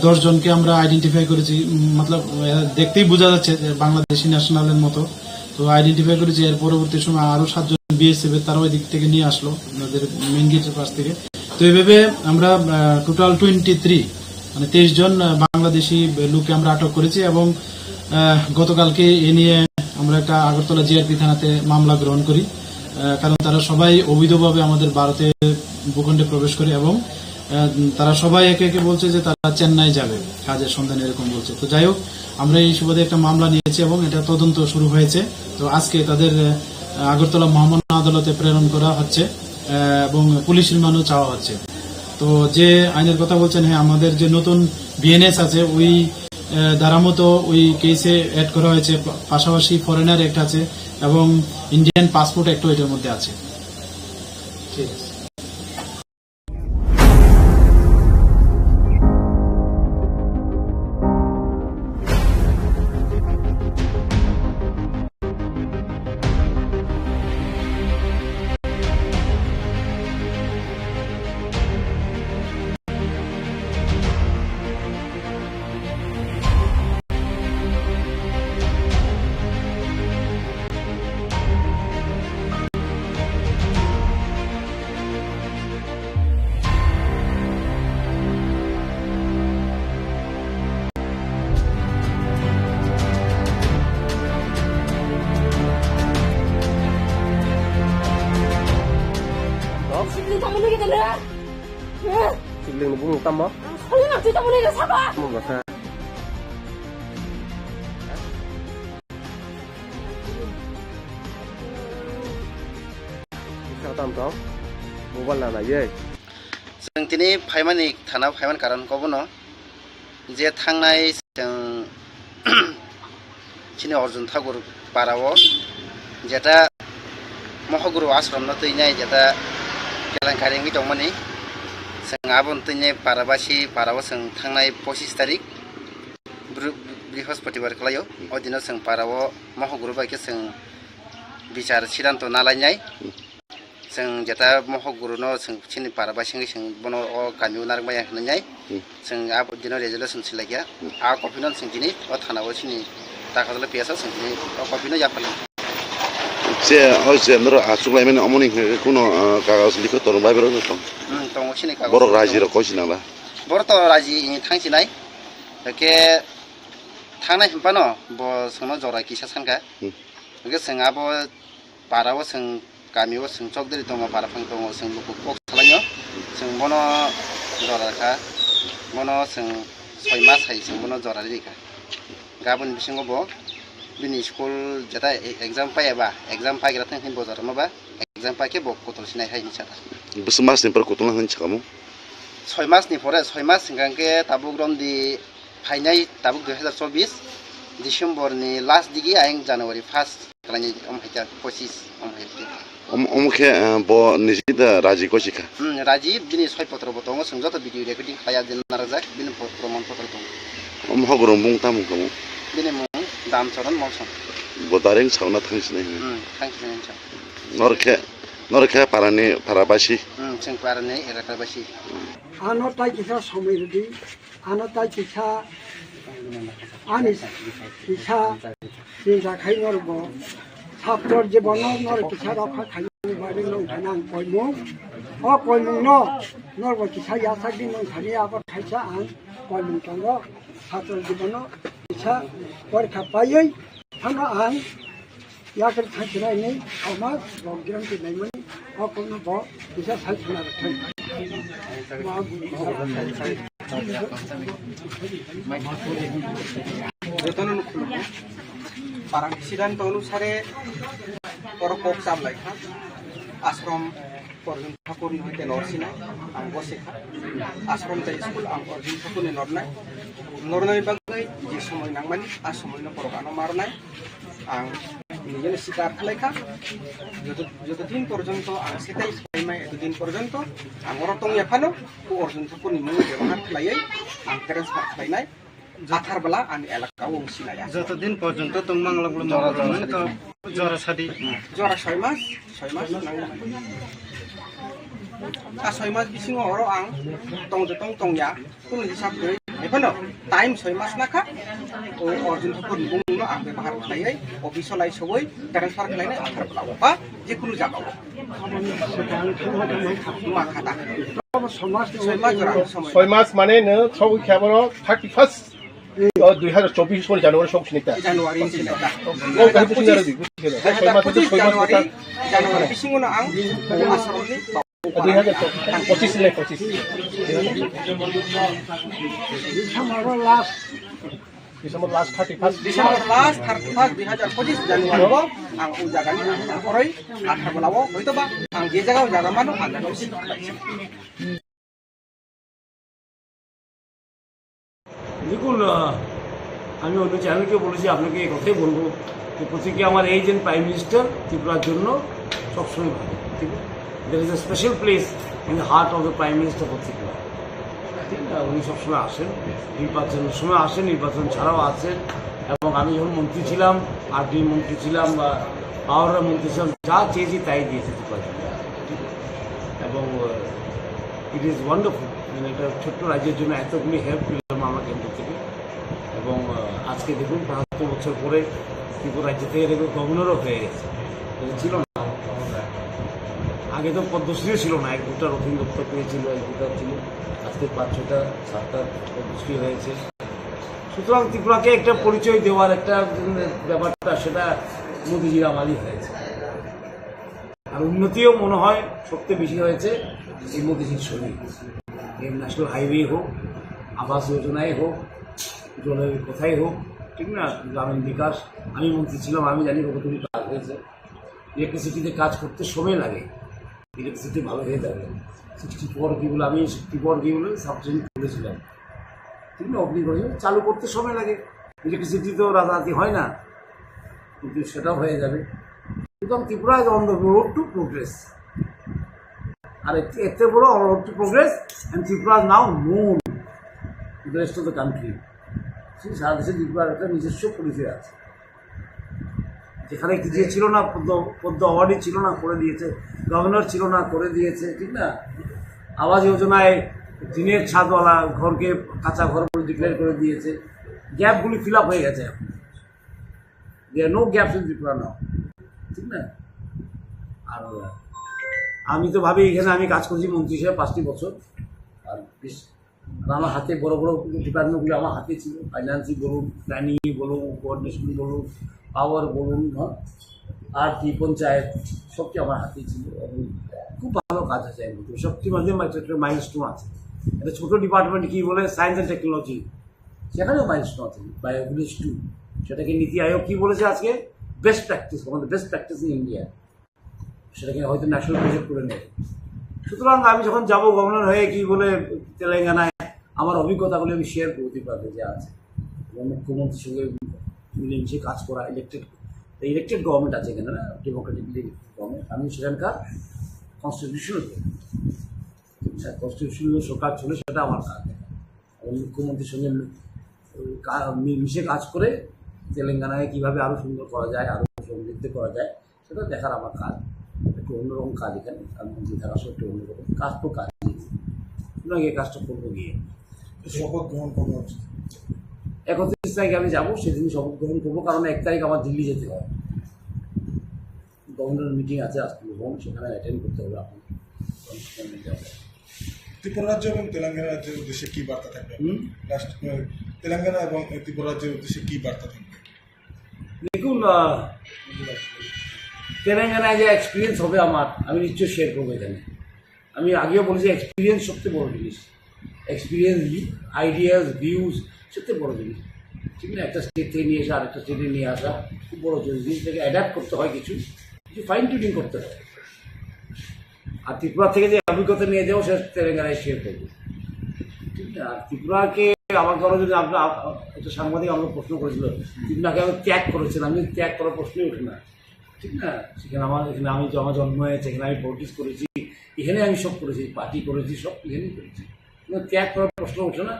10 জনকে আমরা আইডেন্টিফাই করেছি, মতলব দেখতেই বোঝা যাচ্ছে যে বাংলাদেশি ন্যাশনালের মতো। তো আইডেন্টিফাই করেছি। এর পরবর্তী সময় আরো 7 জন বিএসএফ তারা ওই দিক থেকে নিয়ে আসলো আমাদের মেইন গেটের পাশ থেকে। তো এইভাবে আমরা টোটাল 23 মানে 23 জন বাংলাদেশি লোককে আমরা আটক করেছি এবং গতকালকে এ নিয়ে আমরা একটা আগরতলা জিআরপি থানাতে মামলা গ্রহণ করি, কারণ তারা সবাই অবৈধভাবে আমাদের ভারতের ভূখণ্ডে প্রবেশ করে এবং তারা সবাই একে একে বলছে যে তারা চেন্নাই যাবে কাজের সন্ধানে, এরকম বলছে। তো যাই হোক, আমরা এই সুবাদে একটা মামলা নিয়েছি এবং এটা তদন্ত শুরু হয়েছে। তো আজকে তাদের আগরতলা মহামান্য আদালতে প্রেরণ করা হচ্ছে এবং পুলিশ রিমান্ডও চাওয়া হচ্ছে। তো যে আইনের কথা বলছেন, হ্যাঁ, আমাদের যে নতুন বিএনএস আছে ওই ধারা মতো ওই কেসে অ্যাড করা হয়েছে, পাশাপাশি ফরেনার অ্যাক্ট আছে এবং ইন্ডিয়ান পাসপোর্ট অ্যাক্টও এটার মধ্যে আছে। ঠিক আছে। Sibling bung tamo. Kali nak cerita boleh ke siapa? Mau bahasa. Sao tam tao? Mobile là ye. जों दिनै फाइमानि थाना फाइमान कारनखौ बुङो जे थांनाय जों चिनि अर्जुन ठाकुर पाराव जेटा महगुरु आश्रम न तैनाय जेटा केलांकारिनि दंमोन जों आबन तैनाय पाराबासि पाराव जों थांनाय 25 तारिख बृहस्पतिबार खालायाव अदिनाव जों पाराव महगुरु बायके जों बिचार सिद्धांत नालायनाय जों जेटा महगुरु न जों चिनि पाराबासि जों बन गामियाव नारबाय होननाय जों आ दिनाव रेजुलेसन सिलायया आ कपिनो जों दिनै थानाव चिनि दाखादला पियासा जों दिनै कपिनो याफाला যে হইছে নর আসুলাইমেন অমনি কোনো কাগজ লিখো তোর বাইবের তো দङ চিনি কাগজ বড় রাজির কইছি না বড় তো রাজি थांसिनाय के थांनाय हम्पानो ब सोनो जरा किसा सानगा के जों आबो पाराव जों गामियाव जों चकदरि दङ पाराफां दङ जों लुकु कक खालायो जों बनो जराखा बनो जों 6 मास हाय जों बनो जरा रिखा गाबोन बिसिङाव ब बिनि स्कुल जेटा एग्जाम पायाबा एग्जाम पाइग्रा थांखिन बजार माबा एग्जाम पाके बक कतल सिनाय हायनि साथा बस मास निपर कतल हानि छकामु 6 मासनि परे 6 मास सिगांके ताबुक रमदि फाइनाय ताबुक 2024 डिसेम्बरनि लास्ट दिगि आयं जानुवारि 1 खालानि अमहायता 25 अमहायति अमखे ब निजिदा राजि कसिका राजि बिनि 6 पत्र बतङ जों जत भिडियो रेकर्डिं खाया दिन नारजाक बिनि प्रमाण पत्र दं महगुरु बुं तामु कमु बिनि मुं दामचरन मौसम बदारें सावना थांसिनाय थांसिनाय नरखे पारानि पाराबासि जों पारानि एराकाबासि आनो ताइ किसा समिरदि आनो ताइ किसा आनि किसा सिजा खाइनरबो ছাত্রর জীবন নর কিছা রক্ষা খাইনি বাড়ি নং থানাং কইমু অ কইমু ন নরব কিছা ইয়াসাগি নং থানি আবার খাইছা আং কইমু তঙ্গ ছাত্রর জীবন কিছা পরীক্ষা পাইयै থানা আং ইয়াকের থাকি নাই সমাজ বগ্রাম কি নাই মানে অ কোন ব কিছা সাইছনা রাখै parang সিদ্ধান্ত অনুসারে পরপক চামলাই আশ্রম অর্জুন ঠাকুর হইতে নরসিনাই আং বসেখা আশ্রম তাই স্কুল আং অর্জুন ঠাকুরনি নরনাই নরনাই বাগৈ যে সময় নাংমানি আর সময় পরগানো মারনাই আং নিজের স্বীকার খালাইখা যতদিন পর্যন্ত আং সেটাই খাইমাই এতদিন পর্যন্ত আং অরতং এখানো ও অর্জুন ঠাকুরনি মুখ ব্যবহার খালাইयै আং ট্রান্সফার খালাইনাই আথার বেলা আং এলাকাও সিনাই যতদিন পর্যন্ত তুমি বাংলাগুলো মনে তো জ্বর সাদি জরা 6 মাস আর 6 মাস বিসিङाव अरो आं tongya kun hisab deui ekhano time 6 मास नाखा o अर्जुन ठाकुर बुंनो आं बेबहार खालायै अफिसाव लाई सबै ट्रान्सफार खालायनाय आधार ब्लाव बा जिकुनु जागाव माखादा 6 मास माने नो सब खेबर 31 2024 सनि जानुवारि संसिनिता जानुवारि ओ गाहिबो सिनारो दि 6 मास जानुवारि बिसिङावनो आं आसामनि 2025 ले 25 December last 31 2025 Januari ang ujagan orai akhir belawo hoito ba ang je jaga jaga mano ang দেখুন আমি অন্য চ্যানেলকে বলেছি আপনাকে এই কথাই বলবো যে প্রত্যেকে আমার এই যে প্রাইম মিনিস্টার ত্রিপুরার জন্য সবসময় ভালো ঠিক আছে there is a special place in the heart of the prime minister of Tripura ঠিক না উনি সবসময় আসেন নির্বাচনের সময় আসেন নির্বাচন ছাড়াও আসেন এবং আমি যখন মন্ত্রী ছিলাম আরডি মন্ত্রী ছিলাম বা পাওয়ারের মন্ত্রী ছিলাম যা চেয়েছি তাই দিয়েছে ত্রিপুরা ঠিক এবং ইট ইজ ওয়ান্ডারফুল মানে একটা ছোট্ট রাজ্যের জন্য এতগুলি হেল্প পেলাম আমার কেন্দ্র থেকে এবং আজকে দেখুন ৭৫ বছর পরে ত্রিপুরা রাজ্য থেকে দেখুন গভর্নরও হয়ে গেছে ছিল না আগে তো পদ্মশ্রীও ছিল না ১-২টা রথীন দপ্তর পেয়েছিল ১-২টা ছিল আজকে ৫-৬টা ৭টা পদ্মশ্রী হয়েছে সুতরাং ত্রিপুরাকে একটা পরিচয় দেওয়ার একটা ব্যাপারটা সেটা মোদিজির আমারই হয়েছে আর উন্নতিও মনে হয় সবচেয়ে বেশি হয়েছে এই মোদিজির শরীর এই ন্যাশনাল হাইওয়ে হোক আবাস যোজনায় হোক জলের কোথায় হোক ঠিক না গ্রামীণ বিকাশ আমি মন্ত্রী ছিলাম আমি জানি কতটুকু কাজ হয়েছে ইলেকট্রিসিটিতে কাজ করতে সময় লাগে ইলেকট্রিসিটি ভালো হয়ে যাবে 64 কিগুলো আমি 64 কিগুলো সাবস্টেশন খুলেছিলাম ঠিক না অগ্নি করে চালু করতে সময় লাগে ইলেকট্রিসিটি তো রাতারাতি হয় না কিন্তু সেটাও হয়ে যাবে সুতরাং Tripura is on the road to progress আর এতে বড় road to progress and Tripura now known to the rest of the country সারা দেশে ত্রিপুরার একটা নিজস্ব পরিচয় আছে যেখানে যে ছিল না পদ্ম অ্যাওয়ার্ডই ছিল না করে দিয়েছে গভর্নর ছিল না করে দিয়েছে ঠিক না আবাস যোজনায় দিনের ছাদওয়ালা ঘরকে কাঁচা ঘর বলে ডিক্লেয়ার করে দিয়েছে গ্যাপগুলি ফিল আপ হয়ে গেছে এখন there no gaps in Tripura now ঠিক না আর আমি তো ভাবি এখানে আমি কাজ করছি মন্ত্রী হিসেবে 5টি বছর আর বেশ আমার হাতে বড় বড় ডিপার্টমেন্টগুলো আমার হাতে ছিল ফাইন্যান্সই বলুন প্ল্যানিং বলুন কোঅর্ডিনেশন বলুন পাওয়ার বলুন আর কি পঞ্চায়েত সবচেয়ে আমার হাতেই ছিল এবং খুব ভালো কাজ আছে এর মধ্যে সবচেয়ে মাঝে মাইলস্টোন আছে একটা ছোটো ডিপার্টমেন্ট কী বলে সায়েন্স অ্যান্ড টেকনোলজি সেখানেও মাইলস্টোন আছে বায়োভিলেজ 2 সেটাকে নীতি আয়োগ কী বলেছে আজকে বেস্ট প্র্যাকটিস আমাদের বেস্ট প্র্যাকটিস ইন ইন্ডিয়া সেটাকে হয়তো ন্যাশনাল প্রজেক্ট করে নেবে সুতরাং আমি যখন যাবো গভর্নর হয়ে কী বলে তেলেঙ্গানায় আমার অভিজ্ঞতাগুলি আমি শেয়ার করতে পারবো যে আছে এবং মুখ্যমন্ত্রীর সঙ্গে মিলেমিশে কাজ করা ইলেকটেড গভর্নমেন্ট আছে এখানে না ডেমোক্রেটিকলি গভর্নমেন্ট আমি সেখানকার কনস্টিটিউশনাল সরকার ছিল সেটা আমার কাজ এবং মুখ্যমন্ত্রীর সঙ্গে মিশে কাজ করে তেলেঙ্গানায় কীভাবে আরও সুন্দর করা যায় আরও সমৃদ্ধ করা যায় সেটা দেখার আমার কাজ একটু অন্যরকম কাজ এখানে আমি মন্ত্রী থাকার সব একটু অন্যরকম কাজ তো কাজ সুতরাং এই কাজটা করবো গিয়ে শপথ গ্রহণ করবো 31 তারিখে আমি যাবো সেদিন শপথ গ্রহণ করবো কারণ 1 তারিখ আমার দিল্লি যেতে হয় গভর্নর মিটিং আছে আজকে সেখানে অ্যাটেন্ড করতে হবে আপনাকে ত্রিপুরা রাজ্য এবং তেলেঙ্গানা রাজ্যের উদ্দেশ্যে কী বার্তা থাকবে তেলেঙ্গানা এবং ত্রিপুরা রাজ্যের উদ্দেশ্যে কী বার্তা থাকবে দেখুন তেলেঙ্গানায় যে এক্সপিরিয়েন্স হবে আমার আমি নিশ্চয়ই শেয়ার করবো এখানে আমি আগেও বলেছি এক্সপিরিয়েন্স সবচেয়ে বড় জিনিস। এক্সপিরিয়েন্স, আইডিয়াস, ভিউজ সবচেয়ে বড় জিনিস, ঠিক না? একটা স্টেট থেকে নিয়ে আসা আরেকটা স্টেটে নিয়ে আসা খুব বড় জিনিসটাকে অ্যাডাপ্ট করতে হয়, কিছু ফাইন টিউনিং করতে হয়। আর ত্রিপুরা থেকে যে অভিজ্ঞতা নিয়ে যাবো সে তেলেঙ্গানায় শেয়ার করবো, ঠিক না? আর ত্রিপুরাকে আমার কারো যদি আপনার একটা সাংবাদিক আমাকে প্রশ্ন করেছিল ত্রিপুরাকে আমি ত্যাগ করেছিলাম, আমি ত্যাগ করার প্রশ্নই ওঠে না, ঠিক না? সেখানে এখানে আমি আমার জন্ম হয়েছে, এখানে আমি পলিটিক্স করেছি, এখানে আমি সব করেছি, পার্টি করেছি, সব এখানেই করেছি। ত্যাগ করার প্রশ্ন ওঠে না,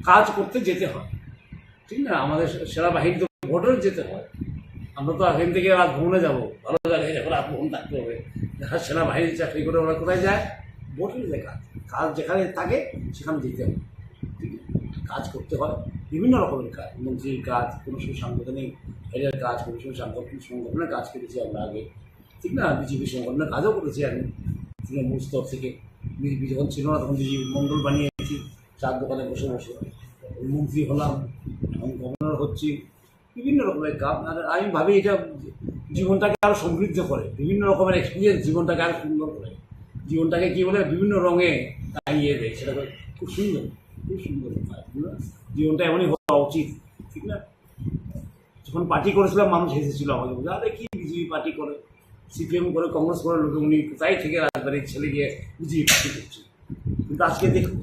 কাজ করতে যেতে হয়, ঠিক না? আমাদের সেনাবাহিনী তো ভোটের যেতে হয়, আমরা তো এখান থেকে রাত ভ্রমণে যাবো, ভালো জায়গায় যাবো, রাত ভ্রমণ থাকতে হবে। যারা সেনাবাহিনীর চাকরি করে ওরা কোথায় যায়? ভোটের যে কাজ যেখানে থাকে সেখানে যেতে হবে, ঠিক আছে? কাজ করতে হয়, বিভিন্ন রকমের কাজ, মন্ত্রীর কাজ, কোনো সময় সাংগঠনিক হেডের কাজ, কোনো সময় সংগঠনের কাজ করেছি আমরা আগে, ঠিক না? বিজেপি সংগঠনের কাজও করেছি আমি তৃণমূল স্তর থেকে। বিজেপি যখন ছিল না তখন বিজেপি মণ্ডল বানিয়েছি, চার দোকানে বসে বসে মন্ত্রী হলাম, এখন গভর্নর হচ্ছি, বিভিন্ন রকমের কাজ। আর আমি ভাবি এটা জীবনটাকে আরও সমৃদ্ধ করে, বিভিন্ন রকমের এক্সপিরিয়েন্স জীবনটাকে আরও সুন্দর করে, জীবনটাকে কী বলে বিভিন্ন রঙে টাঙিয়ে দেয়, সেটা খুব সুন্দর, খুব সুন্দর। জীবনটা এমনই হওয়া উচিত, ঠিক না? যখন পার্টি করেছিলাম মানুষ হেসেছিল আমাকে, বলে আরে কি বিজেপি পার্টি করে, সিপিএম করে, কংগ্রেস করে, লোকে উনি কোথায় থেকে রাজবাড়ির ছেলে গিয়ে বিজেপি পার্টি করছে। কিন্তু আজকে দেখুন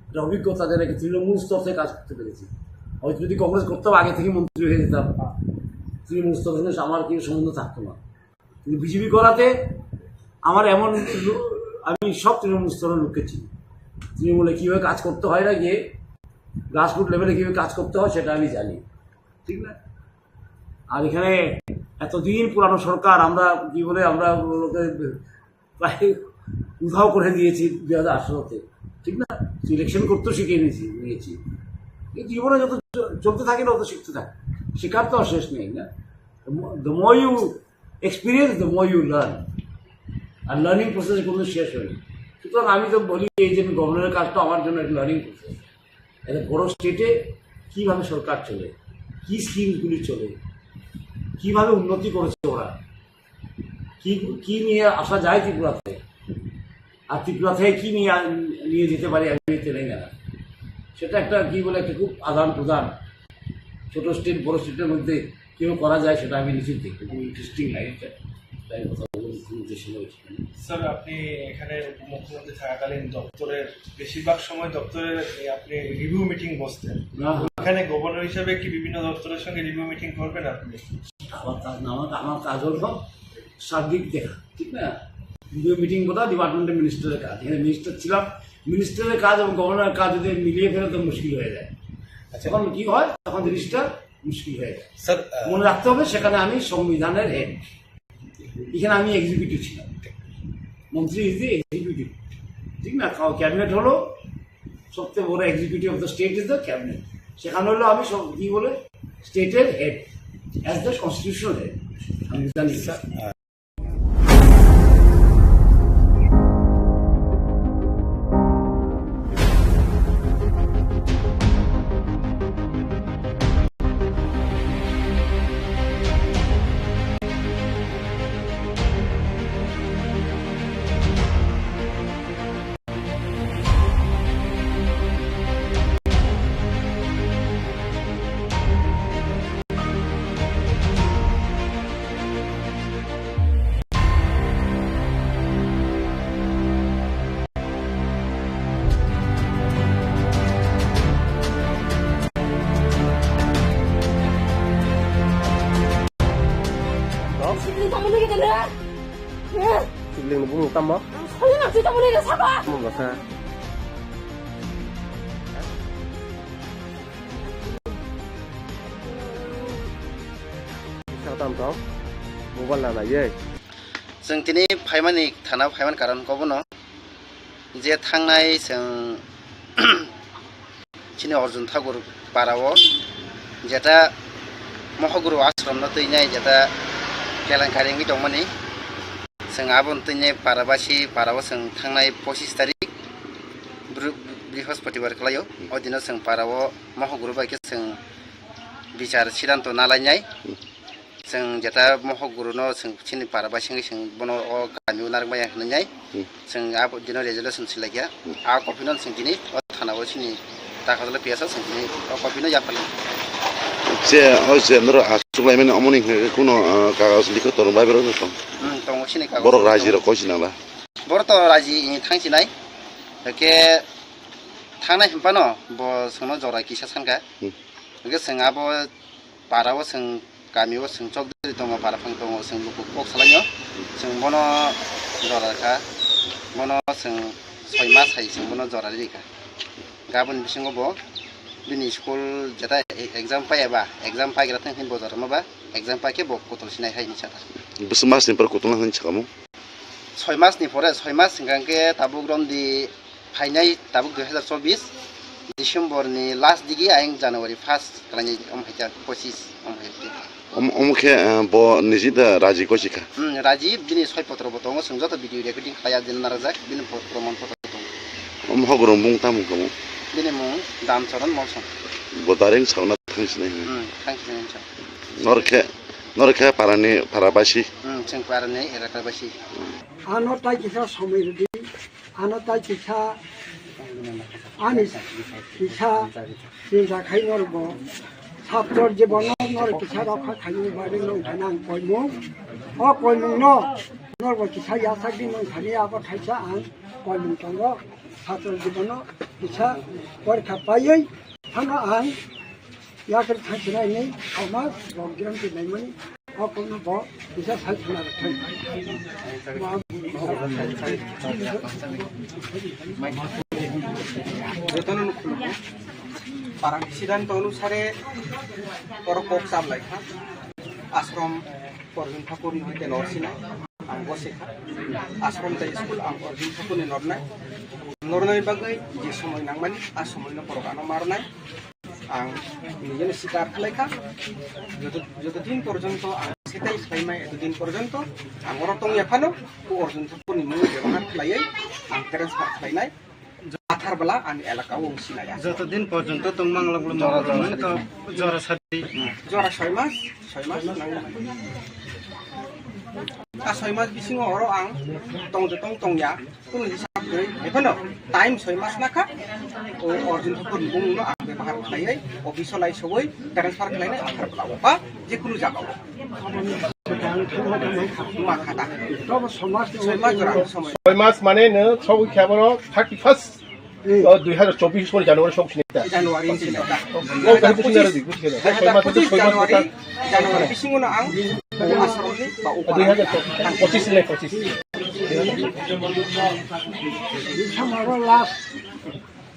একটা অভিজ্ঞতা, যারা তৃণমূল স্তর থেকে কাজ করতে পেরেছি। হয়তো যদি কংগ্রেস করতাম আগে থেকে মন্ত্রী হয়ে যেতাম, তৃণমূল স্তর থেকে আমার কিছু সম্বন্ধ থাকতো না। কিন্তু বিজেপি করাতে আমার এমন, আমি সব তৃণমূল স্তরের লোককে চিনি, তৃণমূলে কীভাবে কাজ করতে হয় না, গিয়ে গ্রাসরুট লেভেলে কীভাবে কাজ করতে হয় সেটা আমি জানি, ঠিক না? আর এখানে এতদিন পুরানো সরকার, আমরা কী বলে আমরা লোকে প্রায় উধাও করে দিয়েছি 2018-তে, ঠিক না? ইলেকশন করতেও শিখে নিয়েছি। এই জীবনে যত চলতে থাকে না তত শিখতে থাকে, শেখার তো শেষ নেই না? The more you experience the more you learn, আর লার্নিং প্রসেস কোনো শেষ হয়নি। সুতরাং আমি তো বলি এই যে গভর্নরের কাজটা আমার জন্য একটা লার্নিং প্রসেস। একটা বড় স্টেটে কীভাবে সরকার চলে, কী স্কিমগুলি চলে, কীভাবে উন্নতি করেছে ওরা, কী নিয়ে আসা যায় ত্রিপুরাতে, আর ত্রিপুরা থেকে কী নিয়ে যেতে পারি আমি তেলেঙ্গানা, সেটা একটা কী বলে একটা খুব আদান প্রদান, ছোটো স্টেট বড় স্টেটের মধ্যে কেউ করা যায় সেটা আমি নিশ্চিত দেখি, খুব ইন্টারেস্টিং লাগে। তাই কথা বলবো মুখ্যমন্ত্রী ছিল। স্যার, আপনি এখানে মুখ্যমন্ত্রী থাকাকালীন দপ্তরের বেশিরভাগ সময় দপ্তরে আপনি রিভিউ মিটিং বসতেন, এখানে গভর্নর হিসেবে কি বিভিন্ন দপ্তরের সঙ্গে রিভিউ মিটিং করবেন আপনি? আমার কাজ হল সার্বিক দেখা, ঠিক না? রিভিউ মিটিং করা ডিপার্টমেন্টের মিনিস্টারের কাজ। এখানে মিনিস্টার ছিলাম, মিনিস্টারের কাজ এবং গভর্নরের কাজ যদি মিলিয়ে ফেলে তো মুশকিল হয়ে যায়। তখন কি হয়, তখন জিনিসটা মুশকিল হয়ে যায়। স্যার মনে রাখতে হবে সেখানে আমি সংবিধানের হেড, এখানে আমি এক্সিকিউটিভ ছিলাম, মন্ত্রী ইজ দি এক্সিকিউটিভ, ঠিক না? ক্যাবিনেট হলো সবচেয়ে বড় executive of the state is the cabinet, সেখানে হলো আমি সব কী বলে স্টেটের head as the constitutional head, আমি জানি। Sibling nó bung tâm á. Mong là sao? Sao tâm đó? Mua văn là gì? जों दिनै फाइमानि थाना फाइमान कारनखौबो न जे थांनाय जों चिनि अर्जुन ठाकुर पाराव जेटा महगुरु आश्रम न तैनाय जेटा केलेंकारिनि दंमोननि जों आबन तैनाय पाराबासि पाराव जों थांनाय 25 तारिख बृहस्पतिबार खालायाव अदिनाव जों पाराव महगुरु बायके जों बिचार सिद्धांत नालायनाय जों जेता महगुरु न जों चिनि पाराबा सिंगे जों बनो अ गामिउ नारबाय होननाय जों आ दिनो रेजुलेसन सिलायया आ कपिनो जों दिनै थानाव सिनि दाखादले पियासा जों दिनै कपिनो याफाल जे हयसे नर आसुलायमेन अमनि कुनो कागज लिखो तोर बाय बेरो दं दङ सिनि कागज बर राजि र कसिनाबा बर त राजि थांसिनाय के थांनाय हम्पानो ब सोनो जरा किसा सानगा के जों आबो पाराव जों गामियाव जों चक दङ पाराफां दङ जों लुकु कक सालायो जों बनो जराखा बनो जों 6 मास हाय जों बनो जरा रिका गाबोन बिसिङाव बो बिनि स्कुल जेता एग्जाम पायाबा एग्जाम पाइग्रा थां हिन बजार माबा एग्जाम पाके बक कतल सिनाय हाय निसा बस मास नि पर कतल हन छकामु 6 मास नि परे 6 मास सिंगांके ताबुक रमदि फाइनाय ताबुक 2024 डिसेम्बर नि लास्ट दिगि आयं जानुवारि 1 खालानि अमहायता 25 अमहायता अमखे ब निजिदा राजि कसिका राजि बिनि 6 पत्र बतङ जों जत भिडियो रेकर्डिं खाया दिन नारजाक बिनि प्रमाण पत्र दङ अमहगुरु मुं तामु कमु बिनि मुं दामचरण मलसन बदारिं सावना थांसिनाय थांसिनाय नरखे पारानि पाराबासि जों पारानि एलाकाबासि आनो ताइ किसा समिरदि आनो ताइ किसा आनि किसा जिंजा खाइ नरबो ছাত্রর জীবন নর কিছা রক্ষা খাইনি বাড়ি নই খানা কইমু অ কইমু ন নরব কিছা ইয়াসাক দিন নই খানি আবার খাইছা আন কইমু তঙ্গ ছাত্রর জীবন কিছা পরীক্ষা পাইই থানা আন ইয়াকে থাকছিনাই নেই সমাজ রগগ্রাম কি নাইমনি অ কোন ব কিছা সাইছনা রাখাই Parang sidan अनुसारे परकोप सामलाय खा आश्रम परजुन ठाकुरनि हते नरसिना आं बसेखा आश्रम ताइ स्कुल आं परजुन ठाकुरनि नरनाय बागै जे समय नांमानि आ समयनो परगानो मारनाय आं निजेनो शिकार खालायखा যতদিন পর্যন্ত आं সেটাই খাইমাই এতদিন পর্যন্ত आं অরতং ইয়াফানো ও অর্জুন ঠাকুরनि মুं ব্যবহার খালাयै आं ट्रान्सफार खालायनाय आथारबला आंनि एलाकायाव सिनाया যতদিন পর্যন্ত তোমরা মাংলাগুলো তো জরা সাদি जरा 6 मास आ 6 मास बिसिङाव हरो आं तंया कुनु हिसाब गै एफानो टाइम 6 मास नाखा ओ अर्जुन ठाकुर बुंनो आं व्यवहार खालायै अफिसलाय सबै ट्रान्सफार खालायनाय आथारबला बा जेकुनु जागाव माखादा তবে সমাজ 6 मास जरा समय 6 मास माने नो सब खेबरो 31 2024 सन जानुवारि सब सिनायता जानुवारि सिनायता ओ गाहि सिनायता दिगु सिनायता 6 मास जानुवारि बिसिङावनो आं आश्रमनि बा 2025 सिनाय 25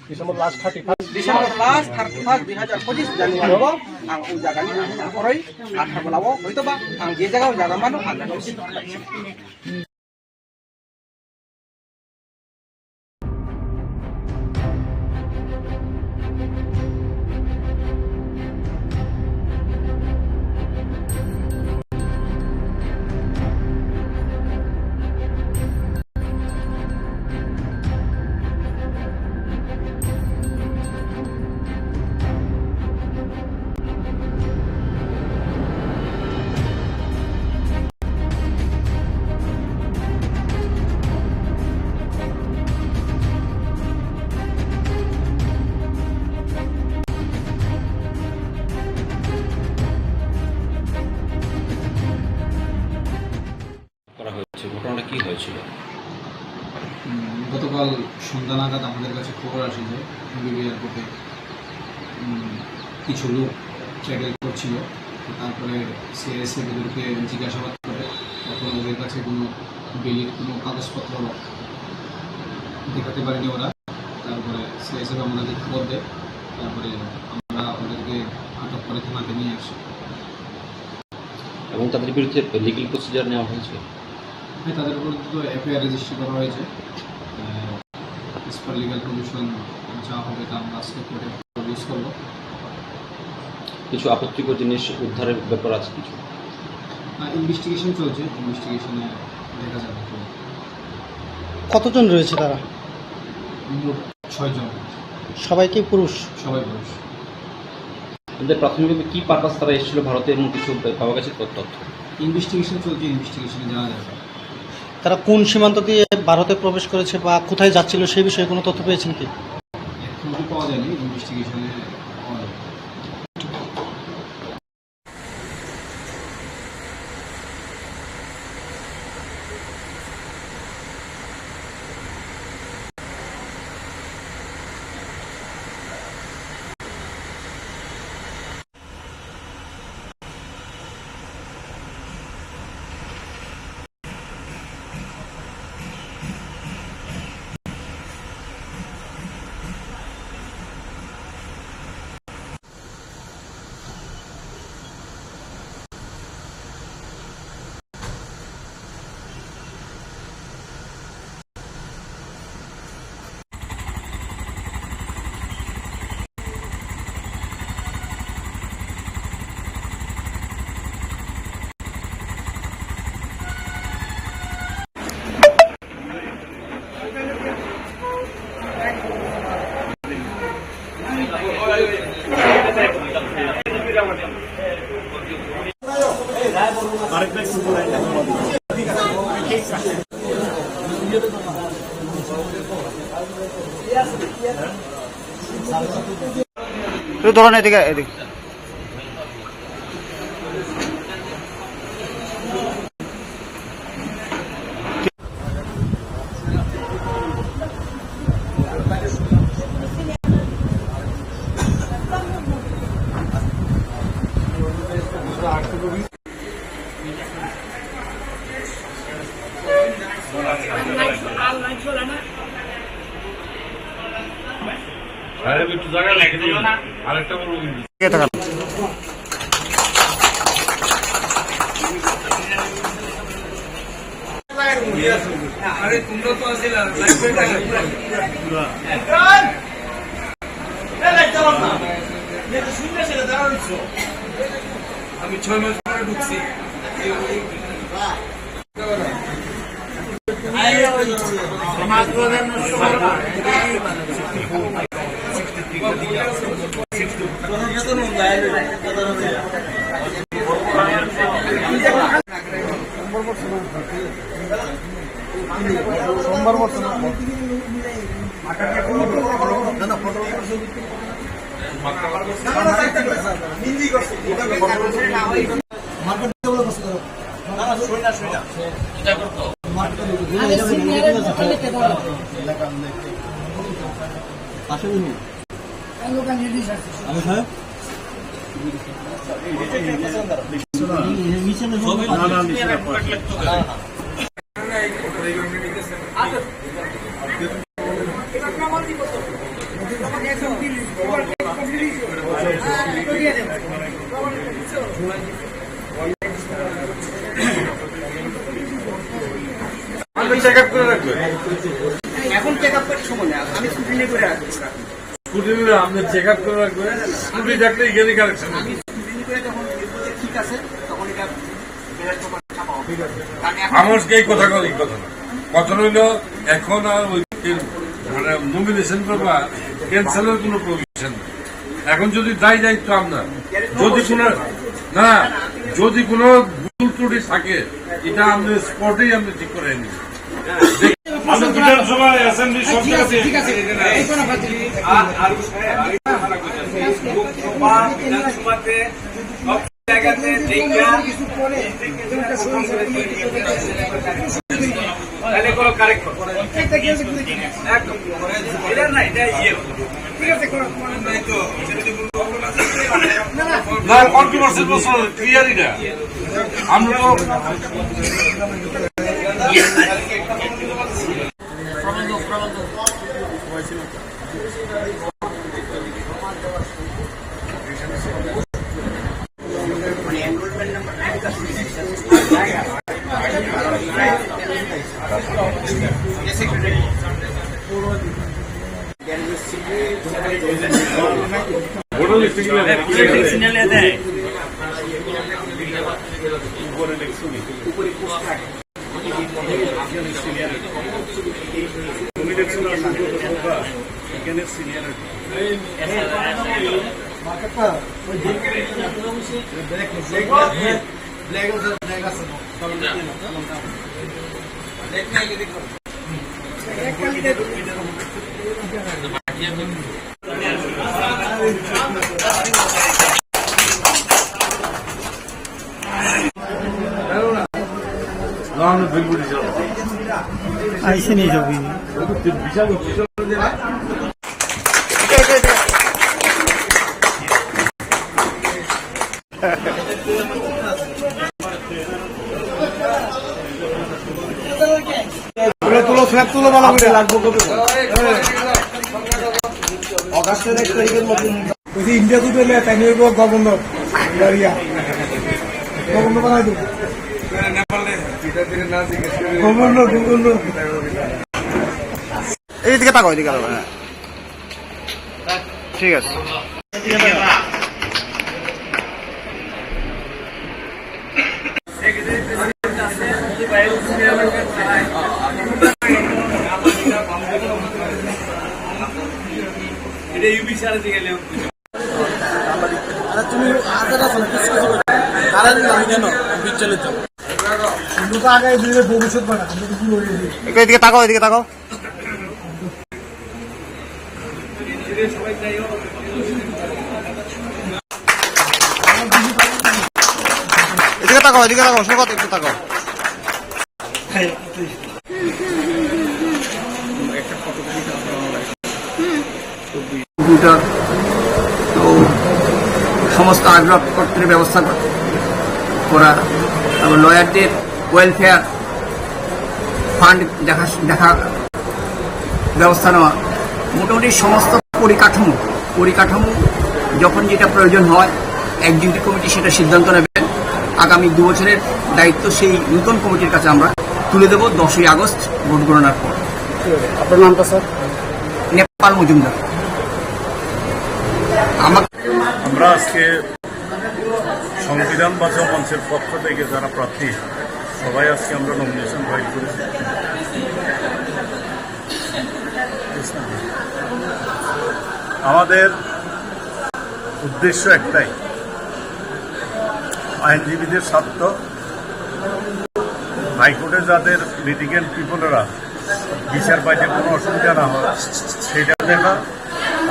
ডিসেম্বর লাস্ট 31 डिसेम्बर लास्ट 31 2025 जानुवारिआव आं उ जागानि नखरै आथारबलाव हयतोबा आं जे जायगायाव जागामानो आं जायगायाव सिखायसै ঘটনাটা কি হয়েছিল? গতকাল সন্ধ্যা নাগাদ আমাদের কাছে খবর আসে যে বিবি এয়ারপোর্টে কিছু লোক ট্র্যাভেল করছিল, তারপরে সিআইএসএফ ওদেরকে জিজ্ঞাসাবাদ করে, তখন ওদের কাছে কোনো বেলির কোনো কাগজপত্র দেখাতে পারেনি ওরা। তারপরে সিআইএসএফ আমাদের খবর দেয়, তারপরে আমরা ওদেরকে আটক করে থানাতে নিয়ে আসি। এবং তাদের বিরুদ্ধে লিগ্যাল প্রসিজার নেওয়া হয়েছে? হ্যাঁ, তাদের বিরুদ্ধে তো এফআইআর রেজিস্ট্রি করা হয়েছে। পার লিগাল প্রভিশন যা হবে তা আমরা আজকে কোর্টে প্রডিউস করব। কিছু আপত্তিকর জিনিস উদ্ধারের ব্যাপার আছে কিছু? ইনভেস্টিগেশন চলছে, ইনভেস্টিগেশনে দেখা যাবে। কতজন রয়েছে তারা? মোট 6 জন। সবাই কি পুরুষ? সবাই পুরুষ। তাদের প্রাথমিকভাবে কি পারপাস তারা এসেছিল ভারতে এবং কিছু পাওয়া গেছে তথ্য? ইনভেস্টিগেশন চলছে, ইনভেস্টিগেশনে জানা যাবে। তারা কোন সীমান্ত দিয়ে ভারতে প্রবেশ করেছে বা কোথায় যাচ্ছিল সেই বিষয়ে কোনো তথ্য পেয়েছেন কি? এখন পাওয়া যায়নি, ইনভেস্টিগেশনে পাওয়া যাবে। ধরুন এদিকে এদিকে আমি 6 মাস পরে ঢুকছি। সোমবার বর্তমান এখন চেক আপ করার সময় না, আমি স্কুটি নিয়ে করে রাখবো। স্কুটি নিয়ে আপনি চেক আপ করে রাখবেন, স্কুটি থাকলে এখানে কারেকশন। আমি স্কুটি নিয়ে করে যখন ঠিক আছে তখন এটা আমার এই কথা কথা কথা হইল এখন আর ওই মানে নমিনেশন করবা ক্যান্সেলের কোনো প্রভিশন এখন যদি দায় দায়িত্ব আপনার যদি কোনো না যদি কোনো ভুল ত্রুটি থাকে এটা আপনি স্পটেই আপনি ঠিক করে নিন। বিধানসভা অ্যাসেম্বলি সব বিধানসভাতে জায়গাতে তাহলে কোনো কারেক্ট একদম এটা না এটা ঠিক আছে না কন্ট্রোভার্সি প্রশ্ন ক্লিয়ার এটা আমরা তো সিনিয়র আইসে নিয়ে যাবি তুলো ফ্ল্যাগ তুলো ভালো করে লাগবো কবে অগাস্টের 1 তারিখের মধ্যে ইন্ডিয়া তো পেলে তাই নিয়ে গভর্নর গভর্নর বানাই দেবো গভর্নর এইদিকে তাকাও এদিকে ঠিক আছে তুমি বিচলিত আগে ভবিষ্যৎ বানা এদিকে তাকাও এদিকে তাকাও এদিকে তাকাও সৈকত একটু তাকাও কম্পিউটার সমস্ত আসবাবপত্রের ব্যবস্থা করা এবং লয়ারদের ওয়েলফেয়ার ফান্ড দেখা ব্যবস্থা নেওয়া মোটামুটি সমস্ত পরিকাঠামো যখন যেটা প্রয়োজন হয় এক্সিকিউটিভ কমিটি সেটা সিদ্ধান্ত নেবেন আগামী 2 বছরের দায়িত্ব সেই নতুন কমিটির কাছে আমরা তুলে দেব 10ই আগস্ট ভোট গণনার পর। আপনার নামটা স্যার? নেপাল মজুমদার। আমরা আজকে সংবিধান বাঁচাও মঞ্চের পক্ষ থেকে যারা প্রার্থী সবাই আজকে আমরা নমিনেশন ফাইল করেছি। আমাদের উদ্দেশ্য একটাই, আইনজীবীদের স্বার্থ, হাইকোর্টে যাদের লিটিগেন্ট পিপলেরা বিচার পাইতে কোনো অসুবিধা না হয় সেটা দেখা।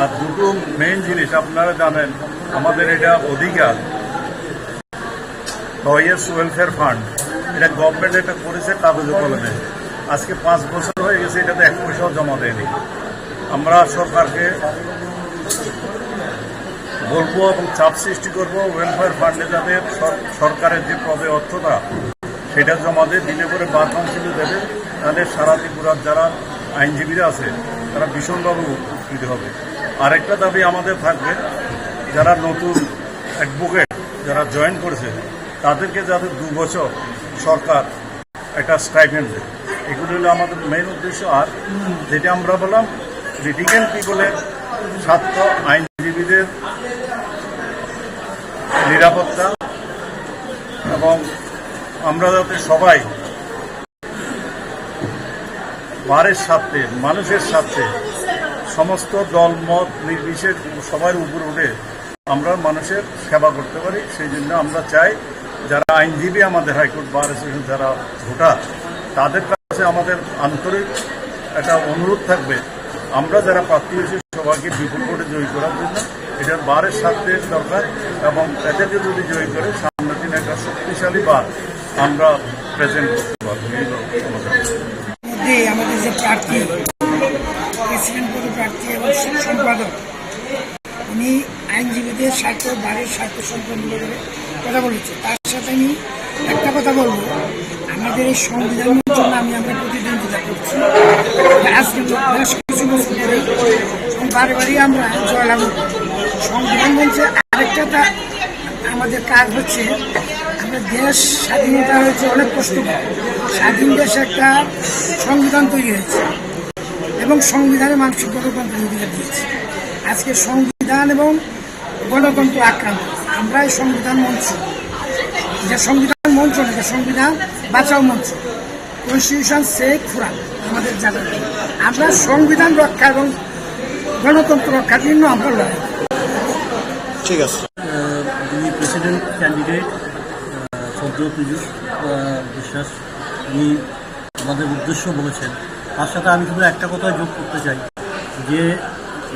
আর দুটো মেইন জিনিস আপনারা জানেন, আমাদের এটা অধিকার লয়ার্স ওয়েলফেয়ার ফান্ড, এটা গভর্নমেন্ট এটা করেছে কাগজে কলমে। আজকে 5 বছর হয়ে গেছে, এটাতে 1 পয়সাও জমা দেয়নি। আমরা সরকারকে বলবো এবং চাপ সৃষ্টি করবো ওয়েলফেয়ার ফান্ডে যাতে সরকারের যে প্রবে অর্থটা সেটা জমা দিলে পরে বার কাউন্সিলে দেবে, তাহলে সারা ত্রিপুরার যারা আইনজীবীরা আছে তারা ভীষণভাবে উপকৃত হবে। আরেকটা দাবি আমাদের থাকবে, যারা নতুন অ্যাডভোকেট যারা জয়েন করেছে তাদেরকে যাতে 2 বছর সরকার একটা স্টাইপেন্ড দেয়। এগুলো হলো আমাদের মেইন উদ্দেশ্য। আর যেটা আমরা বললাম, লিটিগেন্ট পিপলের স্বার্থ, আইনজীবীদের নিরাপত্তা, এবং আমরা যাতে সবাই বারের স্বার্থে, মানুষের স্বার্থে, সমস্ত দল মত নির্বিশেষ সবার উপর উঠে আমরা মানুষের সেবা করতে পারি। সেই জন্য আমরা চাই যারা আইনজীবী আমাদের হাইকোর্ট বার অ্যাসোসিয়েশন যারা ভোটার, তাদের কাছে আমাদের আন্তরিক একটা অনুরোধ থাকবে, আমরা যারা প্রার্থী হয়েছি সবাইকে বিপুল ভোটে জয়ী করার জন্য। এটার বারের স্বার্থে দরকার, এবং এদেরকে যদি জয়ী করে সামনের দিনে একটা শক্তিশালী বার আমরা প্রেজেন্ট করতে পারবো। আমাদের যে প্রার্থী, প্রেসিডেন্ট পদে প্রার্থী এবং সম্পাদক, উনি আইনজীবীদের স্বার্থ, বারের স্বার্থ সম্পন্ন করে কথা বলেছে। তার সাথে আমি একটা কথা বলবো, আমাদের এই সংবিধানের জন্য আমরা প্রতিদ্বন্দ্বিতা করছি। আজকে বেশ কিছু বছর ধরে বারে আমরা জয়লাভ করি। সংবিধান বলছে আরেকটা আমাদের কাজ হচ্ছে, আমরা দেশ স্বাধীনতা হয়েছে অনেক কষ্ট করে, স্বাধীন দেশে একটা সংবিধান তৈরি হয়েছে এবং সংবিধানে মানসিক গণতন্ত্রের অধিকার দিয়েছে। আজকে সংবিধান এবং গণতন্ত্র আক্রান্ত। আমরা এই সংবিধান মঞ্চ, যে সংবিধান মঞ্চ না, যে সংবিধান বাঁচাও মঞ্চ, কনস্টিটিউশন সেভ ফোরাম আমাদের জানা। আমরা সংবিধান রক্ষা এবং গণতন্ত্র রক্ষার জন্য আমরা লড়াই। ঠিক আছে। যিনি প্রেসিডেন্ট ক্যান্ডিডেট সদ্য পীযূষ বিশ্বাস উনি আমাদের উদ্দেশ্য বলেছেন, তার সাথে আমি শুধু একটা কথা যোগ করতে চাই যে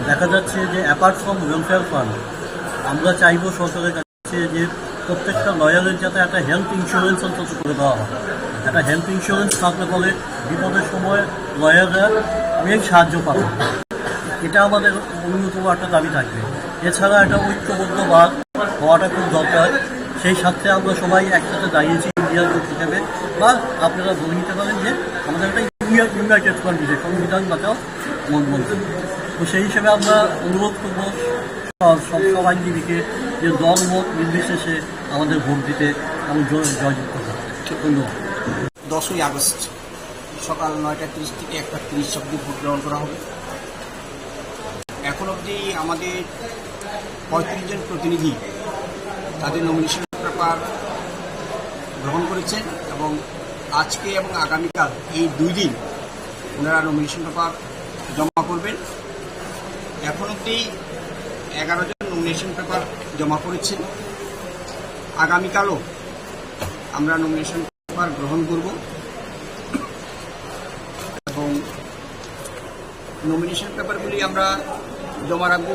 দেখা যাচ্ছে যে অ্যাপার্ট ফ্রম ওয়েলফেয়ার ফান্ড আমরা চাইব সরকারের কাছে যে প্রত্যেকটা লয়ারের যাতে একটা হেলথ ইন্স্যুরেন্স অন্তত করে দেওয়া হয়। একটা হেলথ ইন্স্যুরেন্স থাকলে পরে বিপদের সময় লয়াররা অনেক সাহায্য পাবে। এটা আমাদের অন্যতম একটা দাবি থাকবে। এছাড়া একটা ঐক্যবদ্ধ বাদ হওয়াটা খুব দরকার। সেই সাথে আমরা সবাই একসাথে দাঁড়িয়েছি ইন্ডিয়ার লোক হিসেবে, বা আপনারা বলে নিতে পারেন যে আমাদের একটা ইউনাইটেড ফ্রন্ট দিয়েছে সংবিধান বাঁচাও মন বলতে। তো সেই হিসেবে আমরা অনুরোধ করবো সব আইনজীবীকে যে দল মত নির্বিশেষে আমাদের ভোট দিতে এবং জয়যুক্ত করতে। ধন্যবাদ। 10ই আগস্ট সকাল 9:30 থেকে 1:30 অবধি ভোট গ্রহণ করা হবে। এখন অবধি আমাদের 35 জন প্রতিনিধি তাদের নমিনেশন পেপার গ্রহণ করেছেন এবং আজকে এবং আগামীকাল এই 2 দিন ওনারা নমিনেশন পেপার জমা করবেন। এখন অবধি 11 জন নমিনেশন পেপার জমা করেছেন। আগামীকালও আমরা নমিনেশন পেপার গ্রহণ করব এবং নমিনেশন পেপারগুলি আমরা জমা রাখব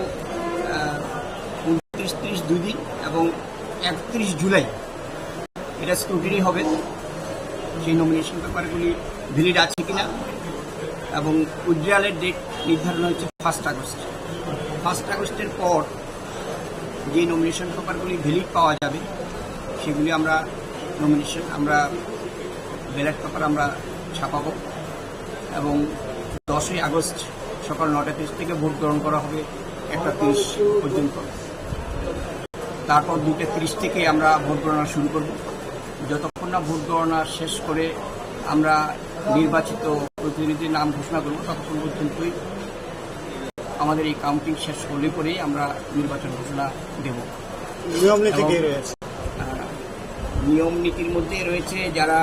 29-30 2 দিন এবং 31 জুলাই এটা স্ক্রুটিনি হবে সেই নমিনেশন পেপারগুলি ভ্যালিড আছে কিনা, এবং উইথড্রয়ালের ডেট নির্ধারণ হয়েছে 1 আগস্ট। 1 আগস্টের পর যে নমিনেশন পেপারগুলি ভ্যালিড পাওয়া যাবে সেগুলি আমরা ব্যালট পেপার আমরা ছাপাবো এবং 10ই আগস্ট সকাল 9:30 থেকে ভোট গ্রহণ করা হবে 1:30 পর্যন্ত। তারপর 2:30 থেকে আমরা ভোট গণনা শুরু করব। যতক্ষণ না ভোট গণনা শেষ করে আমরা নির্বাচিত প্রতিনিধির নাম ঘোষণা করব ততক্ষণ পর্যন্তই আমাদের এই কাউন্টিং শেষ হলে পরেই আমরা নির্বাচন ঘোষণা দেব। নিয়ম নীতি কি রয়েছে? নিয়ম নীতির মধ্যে রয়েছে যারা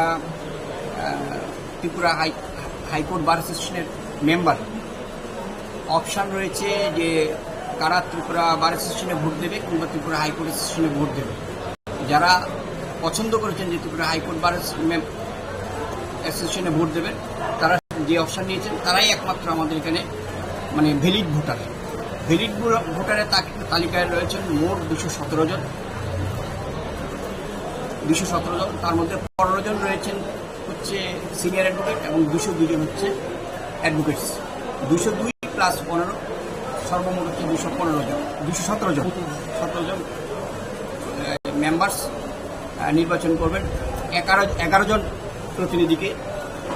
ত্রিপুরা হাইকোর্ট বার অ্যাসোসিয়েশনের মেম্বার, অপশান রয়েছে যে কারা ত্রিপুরা বার অ্যাসোসিয়েশনে ভোট দেবে কিংবা ত্রিপুরা হাইকোর্ট অ্যাসোসিয়েশনে ভোট দেবে। যারা পছন্দ করেছেন যে ত্রিপুরা হাইকোর্ট বার অ্যাসোসিয়েশনে ভোট দেবেন তারা যে অপশান নিয়েছেন তারাই একমাত্র আমাদের এখানে মানে ভ্যালিড ভোটার। ভ্যালিড ভোটারের তালিকায় রয়েছেন মোট 217 জন। তার মধ্যে 15 জন রয়েছেন হচ্ছে সিনিয়র অ্যাডভোকেট এবং 202 জন হচ্ছে অ্যাডভোকেটস। 202 প্লাস 15 সর্বমোট হচ্ছে 217 জন মেম্বার্স নির্বাচন করবেন। 11 জন প্রতিনিধিকে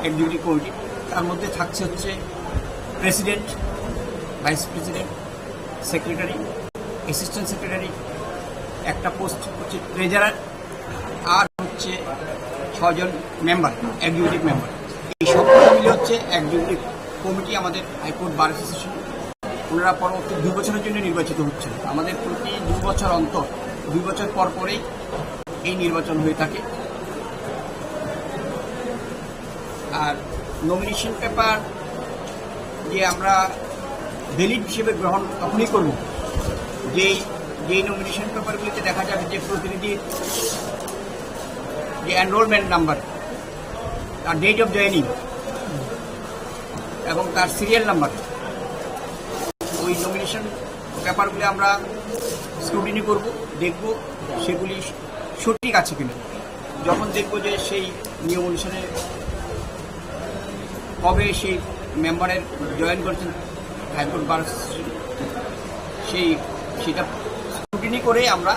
এক্সিকিউটিভ কমিটি, তার মধ্যে থাকছে হচ্ছে president, vice president, secretary, assistant secretary, একটা পোস্ট হচ্ছে ট্রেজারার, আর হচ্ছে 6 জন মেম্বার, এক্সিকিউটিভ মেম্বার। এই সব মিলে হচ্ছে এক্সিকিউটিভ কমিটি আমাদের হাইকোর্ট বার অ্যাসোসিয়েশন। ওনারা পরবর্তী 2 বছরের জন্য নির্বাচিত হচ্ছেন। আমাদের প্রতি 2 বছর অন্তর 2 বছর পরেই এই নির্বাচন হয়ে থাকে। আর নমিনেশন পেপার যে আমরা ভ্যালিড হিসেবে গ্রহণ তখনই করব যেই নমিনেশন পেপারগুলিতে দেখা যাবে যে প্রতিনিধির যে এনরোলমেন্ট নাম্বার, তার ডেট অফ জয়েনিং এবং তার সিরিয়াল নাম্বার, ওই নমিনেশন পেপারগুলি আমরা স্ক্রুটিনি করব, দেখব সেগুলি সঠিক আছে কিনা। যখন দেখব যে সেই নিয়ম অনুসারে কবে সেই মেম্বারের জয়েন করেছেন হাইকোর্ট বার সেটা স্ক্রুটিনি করে আমরা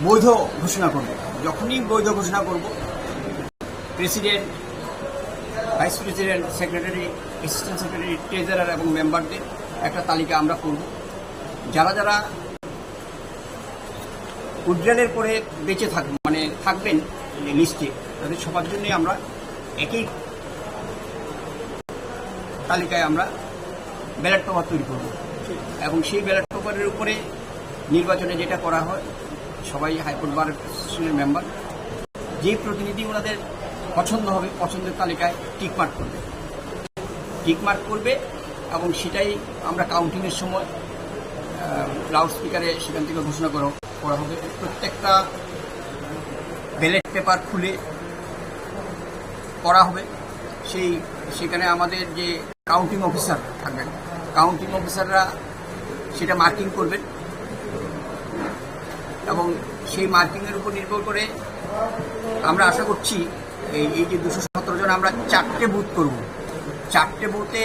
বৈধ ঘোষণা করব। যখনই বৈধ ঘোষণা করব president, vice president, secretary, assistant secretary, treasurer এবং মেম্বারদের একটা তালিকা আমরা করব। যারা উইথড্রয়ালের পরে বেঁচে থাকবেন লিস্টে, তাদের সবার জন্যই আমরা একই তালিকায় আমরা ব্যালট পেপার তৈরি করব এবং সেই ব্যালট পেপারের উপরে নির্বাচনে যেটা করা হয়, সবাই হাইকোর্ট বার অ্যাসোসিয়েশনের মেম্বার যে প্রতিনিধি ওনাদের পছন্দ হবে পছন্দের তালিকায় টিকমার্ক করবে এবং সেটাই আমরা কাউন্টিংয়ের সময় লাউড স্পিকারে সেখান থেকে ঘোষণা করা হবে। প্রত্যেকটা ব্যালট পেপার খুলে করা হবে। সেখানে আমাদের যে কাউন্টিং অফিসার থাকবেন, কাউন্টিং অফিসাররা সেটা মার্কিং করবেন এবং সেই মার্কিংয়ের উপর নির্ভর করে আমরা আশা করছি এই যে 217 জন আমরা 4টে বুথ করব। 4টে বুথে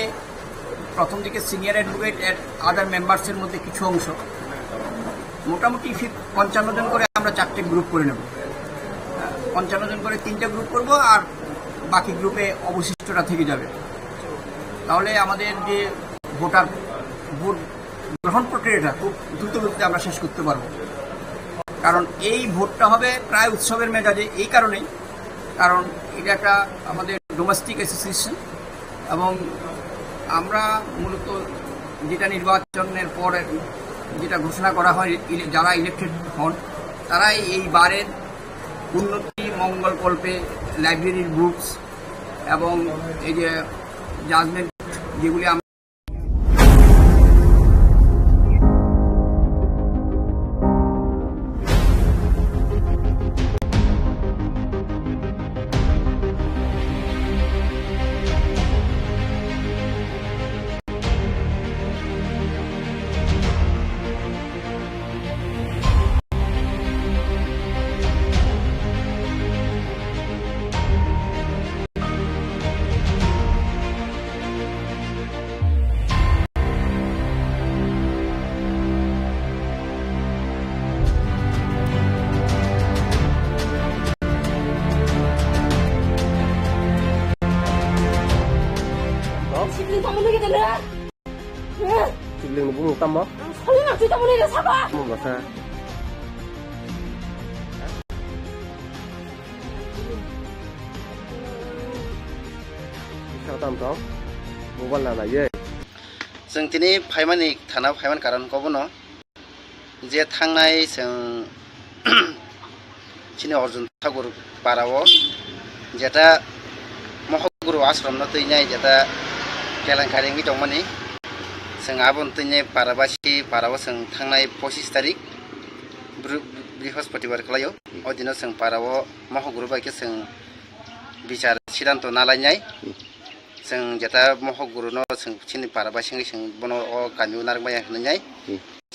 প্রথম দিকে সিনিয়র অ্যাডভোকেট এর আদার মেম্বার্সের মধ্যে কিছু অংশ, মোটামুটি 55 জন করে আমরা 4টে গ্রুপ করে নেব। 55 জন করে 3টে গ্রুপ করব আর বাকি গ্রুপে অবশিষ্টটা থেকে যাবে। তাহলে আমাদের যে ভোট গ্রহণ প্রক্রিয়াটা খুব দ্রুত গতিতে আমরা শেষ করতে পারব। কারণ এই ভোটটা হবে প্রায় উৎসবের মেজাজে, এই কারণেই কারণ এটা একটা আমাদের ডোমেস্টিক অ্যাসোসিয়েশন এবং আমরা মূলত যেটা নির্বাচনের পর যেটা ঘোষণা করা হয়, যারা ইলেক্টেড হন তারাই এই বারের উন্নতি মঙ্গলকল্পে লাইব্রেরির বুকস এবং এই যে জাজমেন্ট যেগুলি আমরা Siling bung tamo. Soalnya nanti kamu nih sabar. Mau bahasa. Sao tam đó? Mobile là gì? जों दिनै फाइमानि थाना फाइमान कारन कबनो जे थांनाय जों चिनि अर्जुन ठाकुर पाराव जेटा महगुरु आश्रम न तैनाय जेटा केलांखारि mi dongmani जों आबन तैनाय पाराबासि पाराव जों थांनाय 25 तारिख बृहस्पतिबार खालायो अदिनो जों पाराव महगुरु बायके जों बिचार सिद्धांत नालायनाय जों जेटा महगुरु न जों चिनि पाराबासि जों बनो कामिउ नारबाय होननाय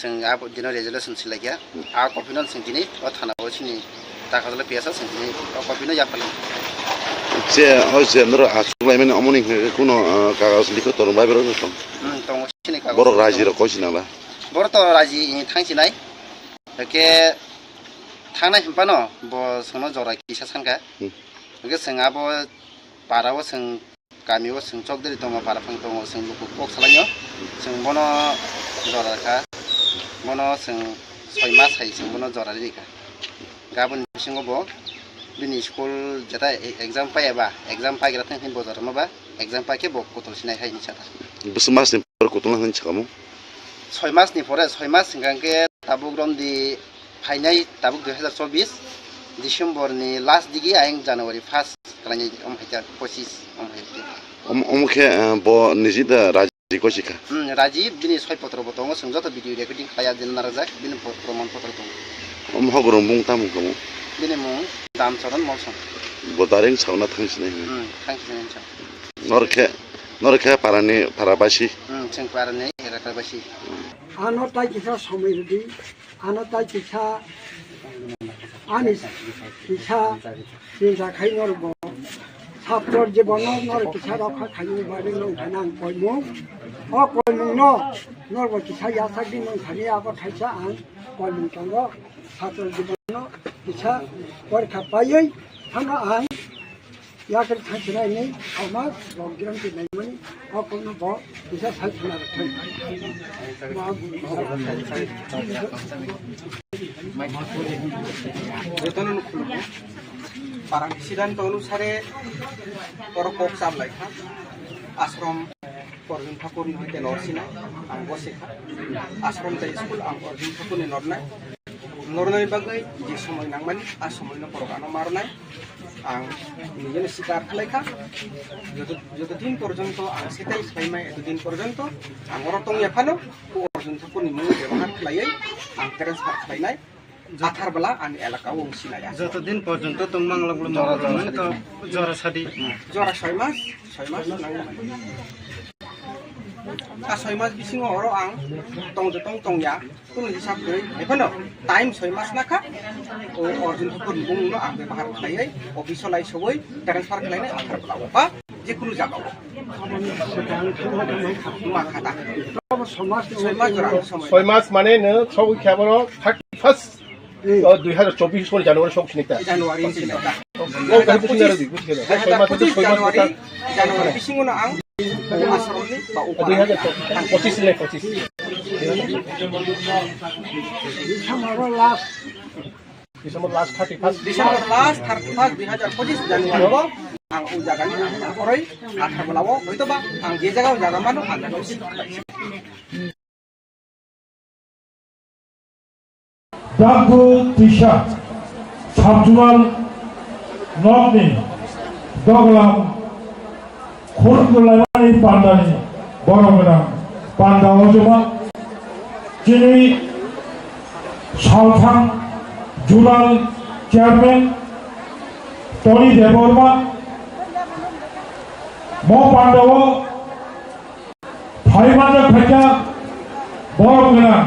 जों आब दिनो रेजोल्यूशन सिलायया आ कपिनो जों दिनै थानाव चिनि ताकादले पियासा जों दिनै कपिनो याफाले जे होजे नर आसुलायमेन अमनि कुनो कागज लिखो तोरबाय बेरो दं दङ चिनि कागज बर राजि र कसिनाला बर त राजि थांसिनाय के थांनाय हम्पानो ब सोनो जरा किसा सांगा के जों आब पाराव जों गामियाव जों चकदरि दङ पाराफां दङ जों लुकु कक सालायो जों बनो जराखा बनो जों 6 मास हाय जों बनो जरा रिखा गाबोन सिङावबो बिनि स्कुल जेटा एग्जाम पायाबा एग्जाम पाइग्रा थांखिन बजार माबा एग्जाम पाके बक कतल सिनाय हाय निसाता बस मासनि पर कतल हान छकामु 6 मासनि परे 6 मास सिगांके ताबुक रमदि फाइनाय ताबुक 2024 डिसेम्बरनि लास्ट दिगि आयं जानुवारि 1 खालायनाय अमहायता 25 अमहायते अमखे ब निजिदा राजि कसिका राजि बिनि 6 पत्र बतंग जों जत भिडिअ रेकर्डिं खाया दिन नाराजाक बिनि प्रमाण पत्र दं महगुरु मुं तामु कमु बिनि मुं दामचरन मलसन बदारिं सावना थांसिनाय थांसिनाय नरखे पारानि पाराबासि जों पारानि हेराखाबासि आनो ताइ किसा समिति आनो ताइ किसा आनि किसा जिंजा खाइनरब साप्तर जीवन नर किसा रखा खाइनि बारे नोंथाना आं कयमु अ कयमु नरब किसा यासागि नोंथानि आबो थाइसा आं कयमु दङ साप्तर जीवन किसा परीक्षा पायै थाना आं याकर थांसिनायनि समाज रंगिरं दिनायमोन अ कयमु ब किसा साइखना थै Parang sidan tonu sare korokok sablai kha ashram Arjun Thakur ni hoite norsina ang bosekha ashram tai school ang Arjun Thakur ni nornai bagai je somoy nangmani a somoy no porogano marnai ang nijene sikar khalai joto din porjonto ang setai saimai eto din porjonto ang orotong yaphano अर्जुनफोरनि मुं बेबहार खालायै आं transfer खालायनाय आथारबोला आंनि एलाकायाव सिनाया যতদিন পর্যন্ত তোমার জ্বর সাদি जरा 6 मास सा 6 मास बिसिङाव हराव आं तंया कुनु हिसाब गैयै बेखौनो टाइम 6 मास नाखा अर्जुनफोरनि मुंनो आं बेबहार खालायै अफिसाव लायसबै ट्रेन्सफार खालायनाय आथारबोला बा जिकुनु जागाव माखादा 6 मास माने नो सब खेबर 31 2024 सनि जानुवारि सम सिनायता जानुवारि सिनायता जानुवारि बिसिङावनो आं आसामनि बा 2025 ले 25 December last 31 December last 31 2025 January आं उ जागानि हरै आथारबोलाव हयतोबा आं जे जायगायाव जागामानो आं दागु दिशा साबजुमाल नगनि दगलाम खुरगुलायमानि पान्डानि बरगोनां पान्डा अजमा दिनै सालथां जुलाल चेयारमेन टनि देबबर्मा म पान्डाव 500 फैसा बरगोनां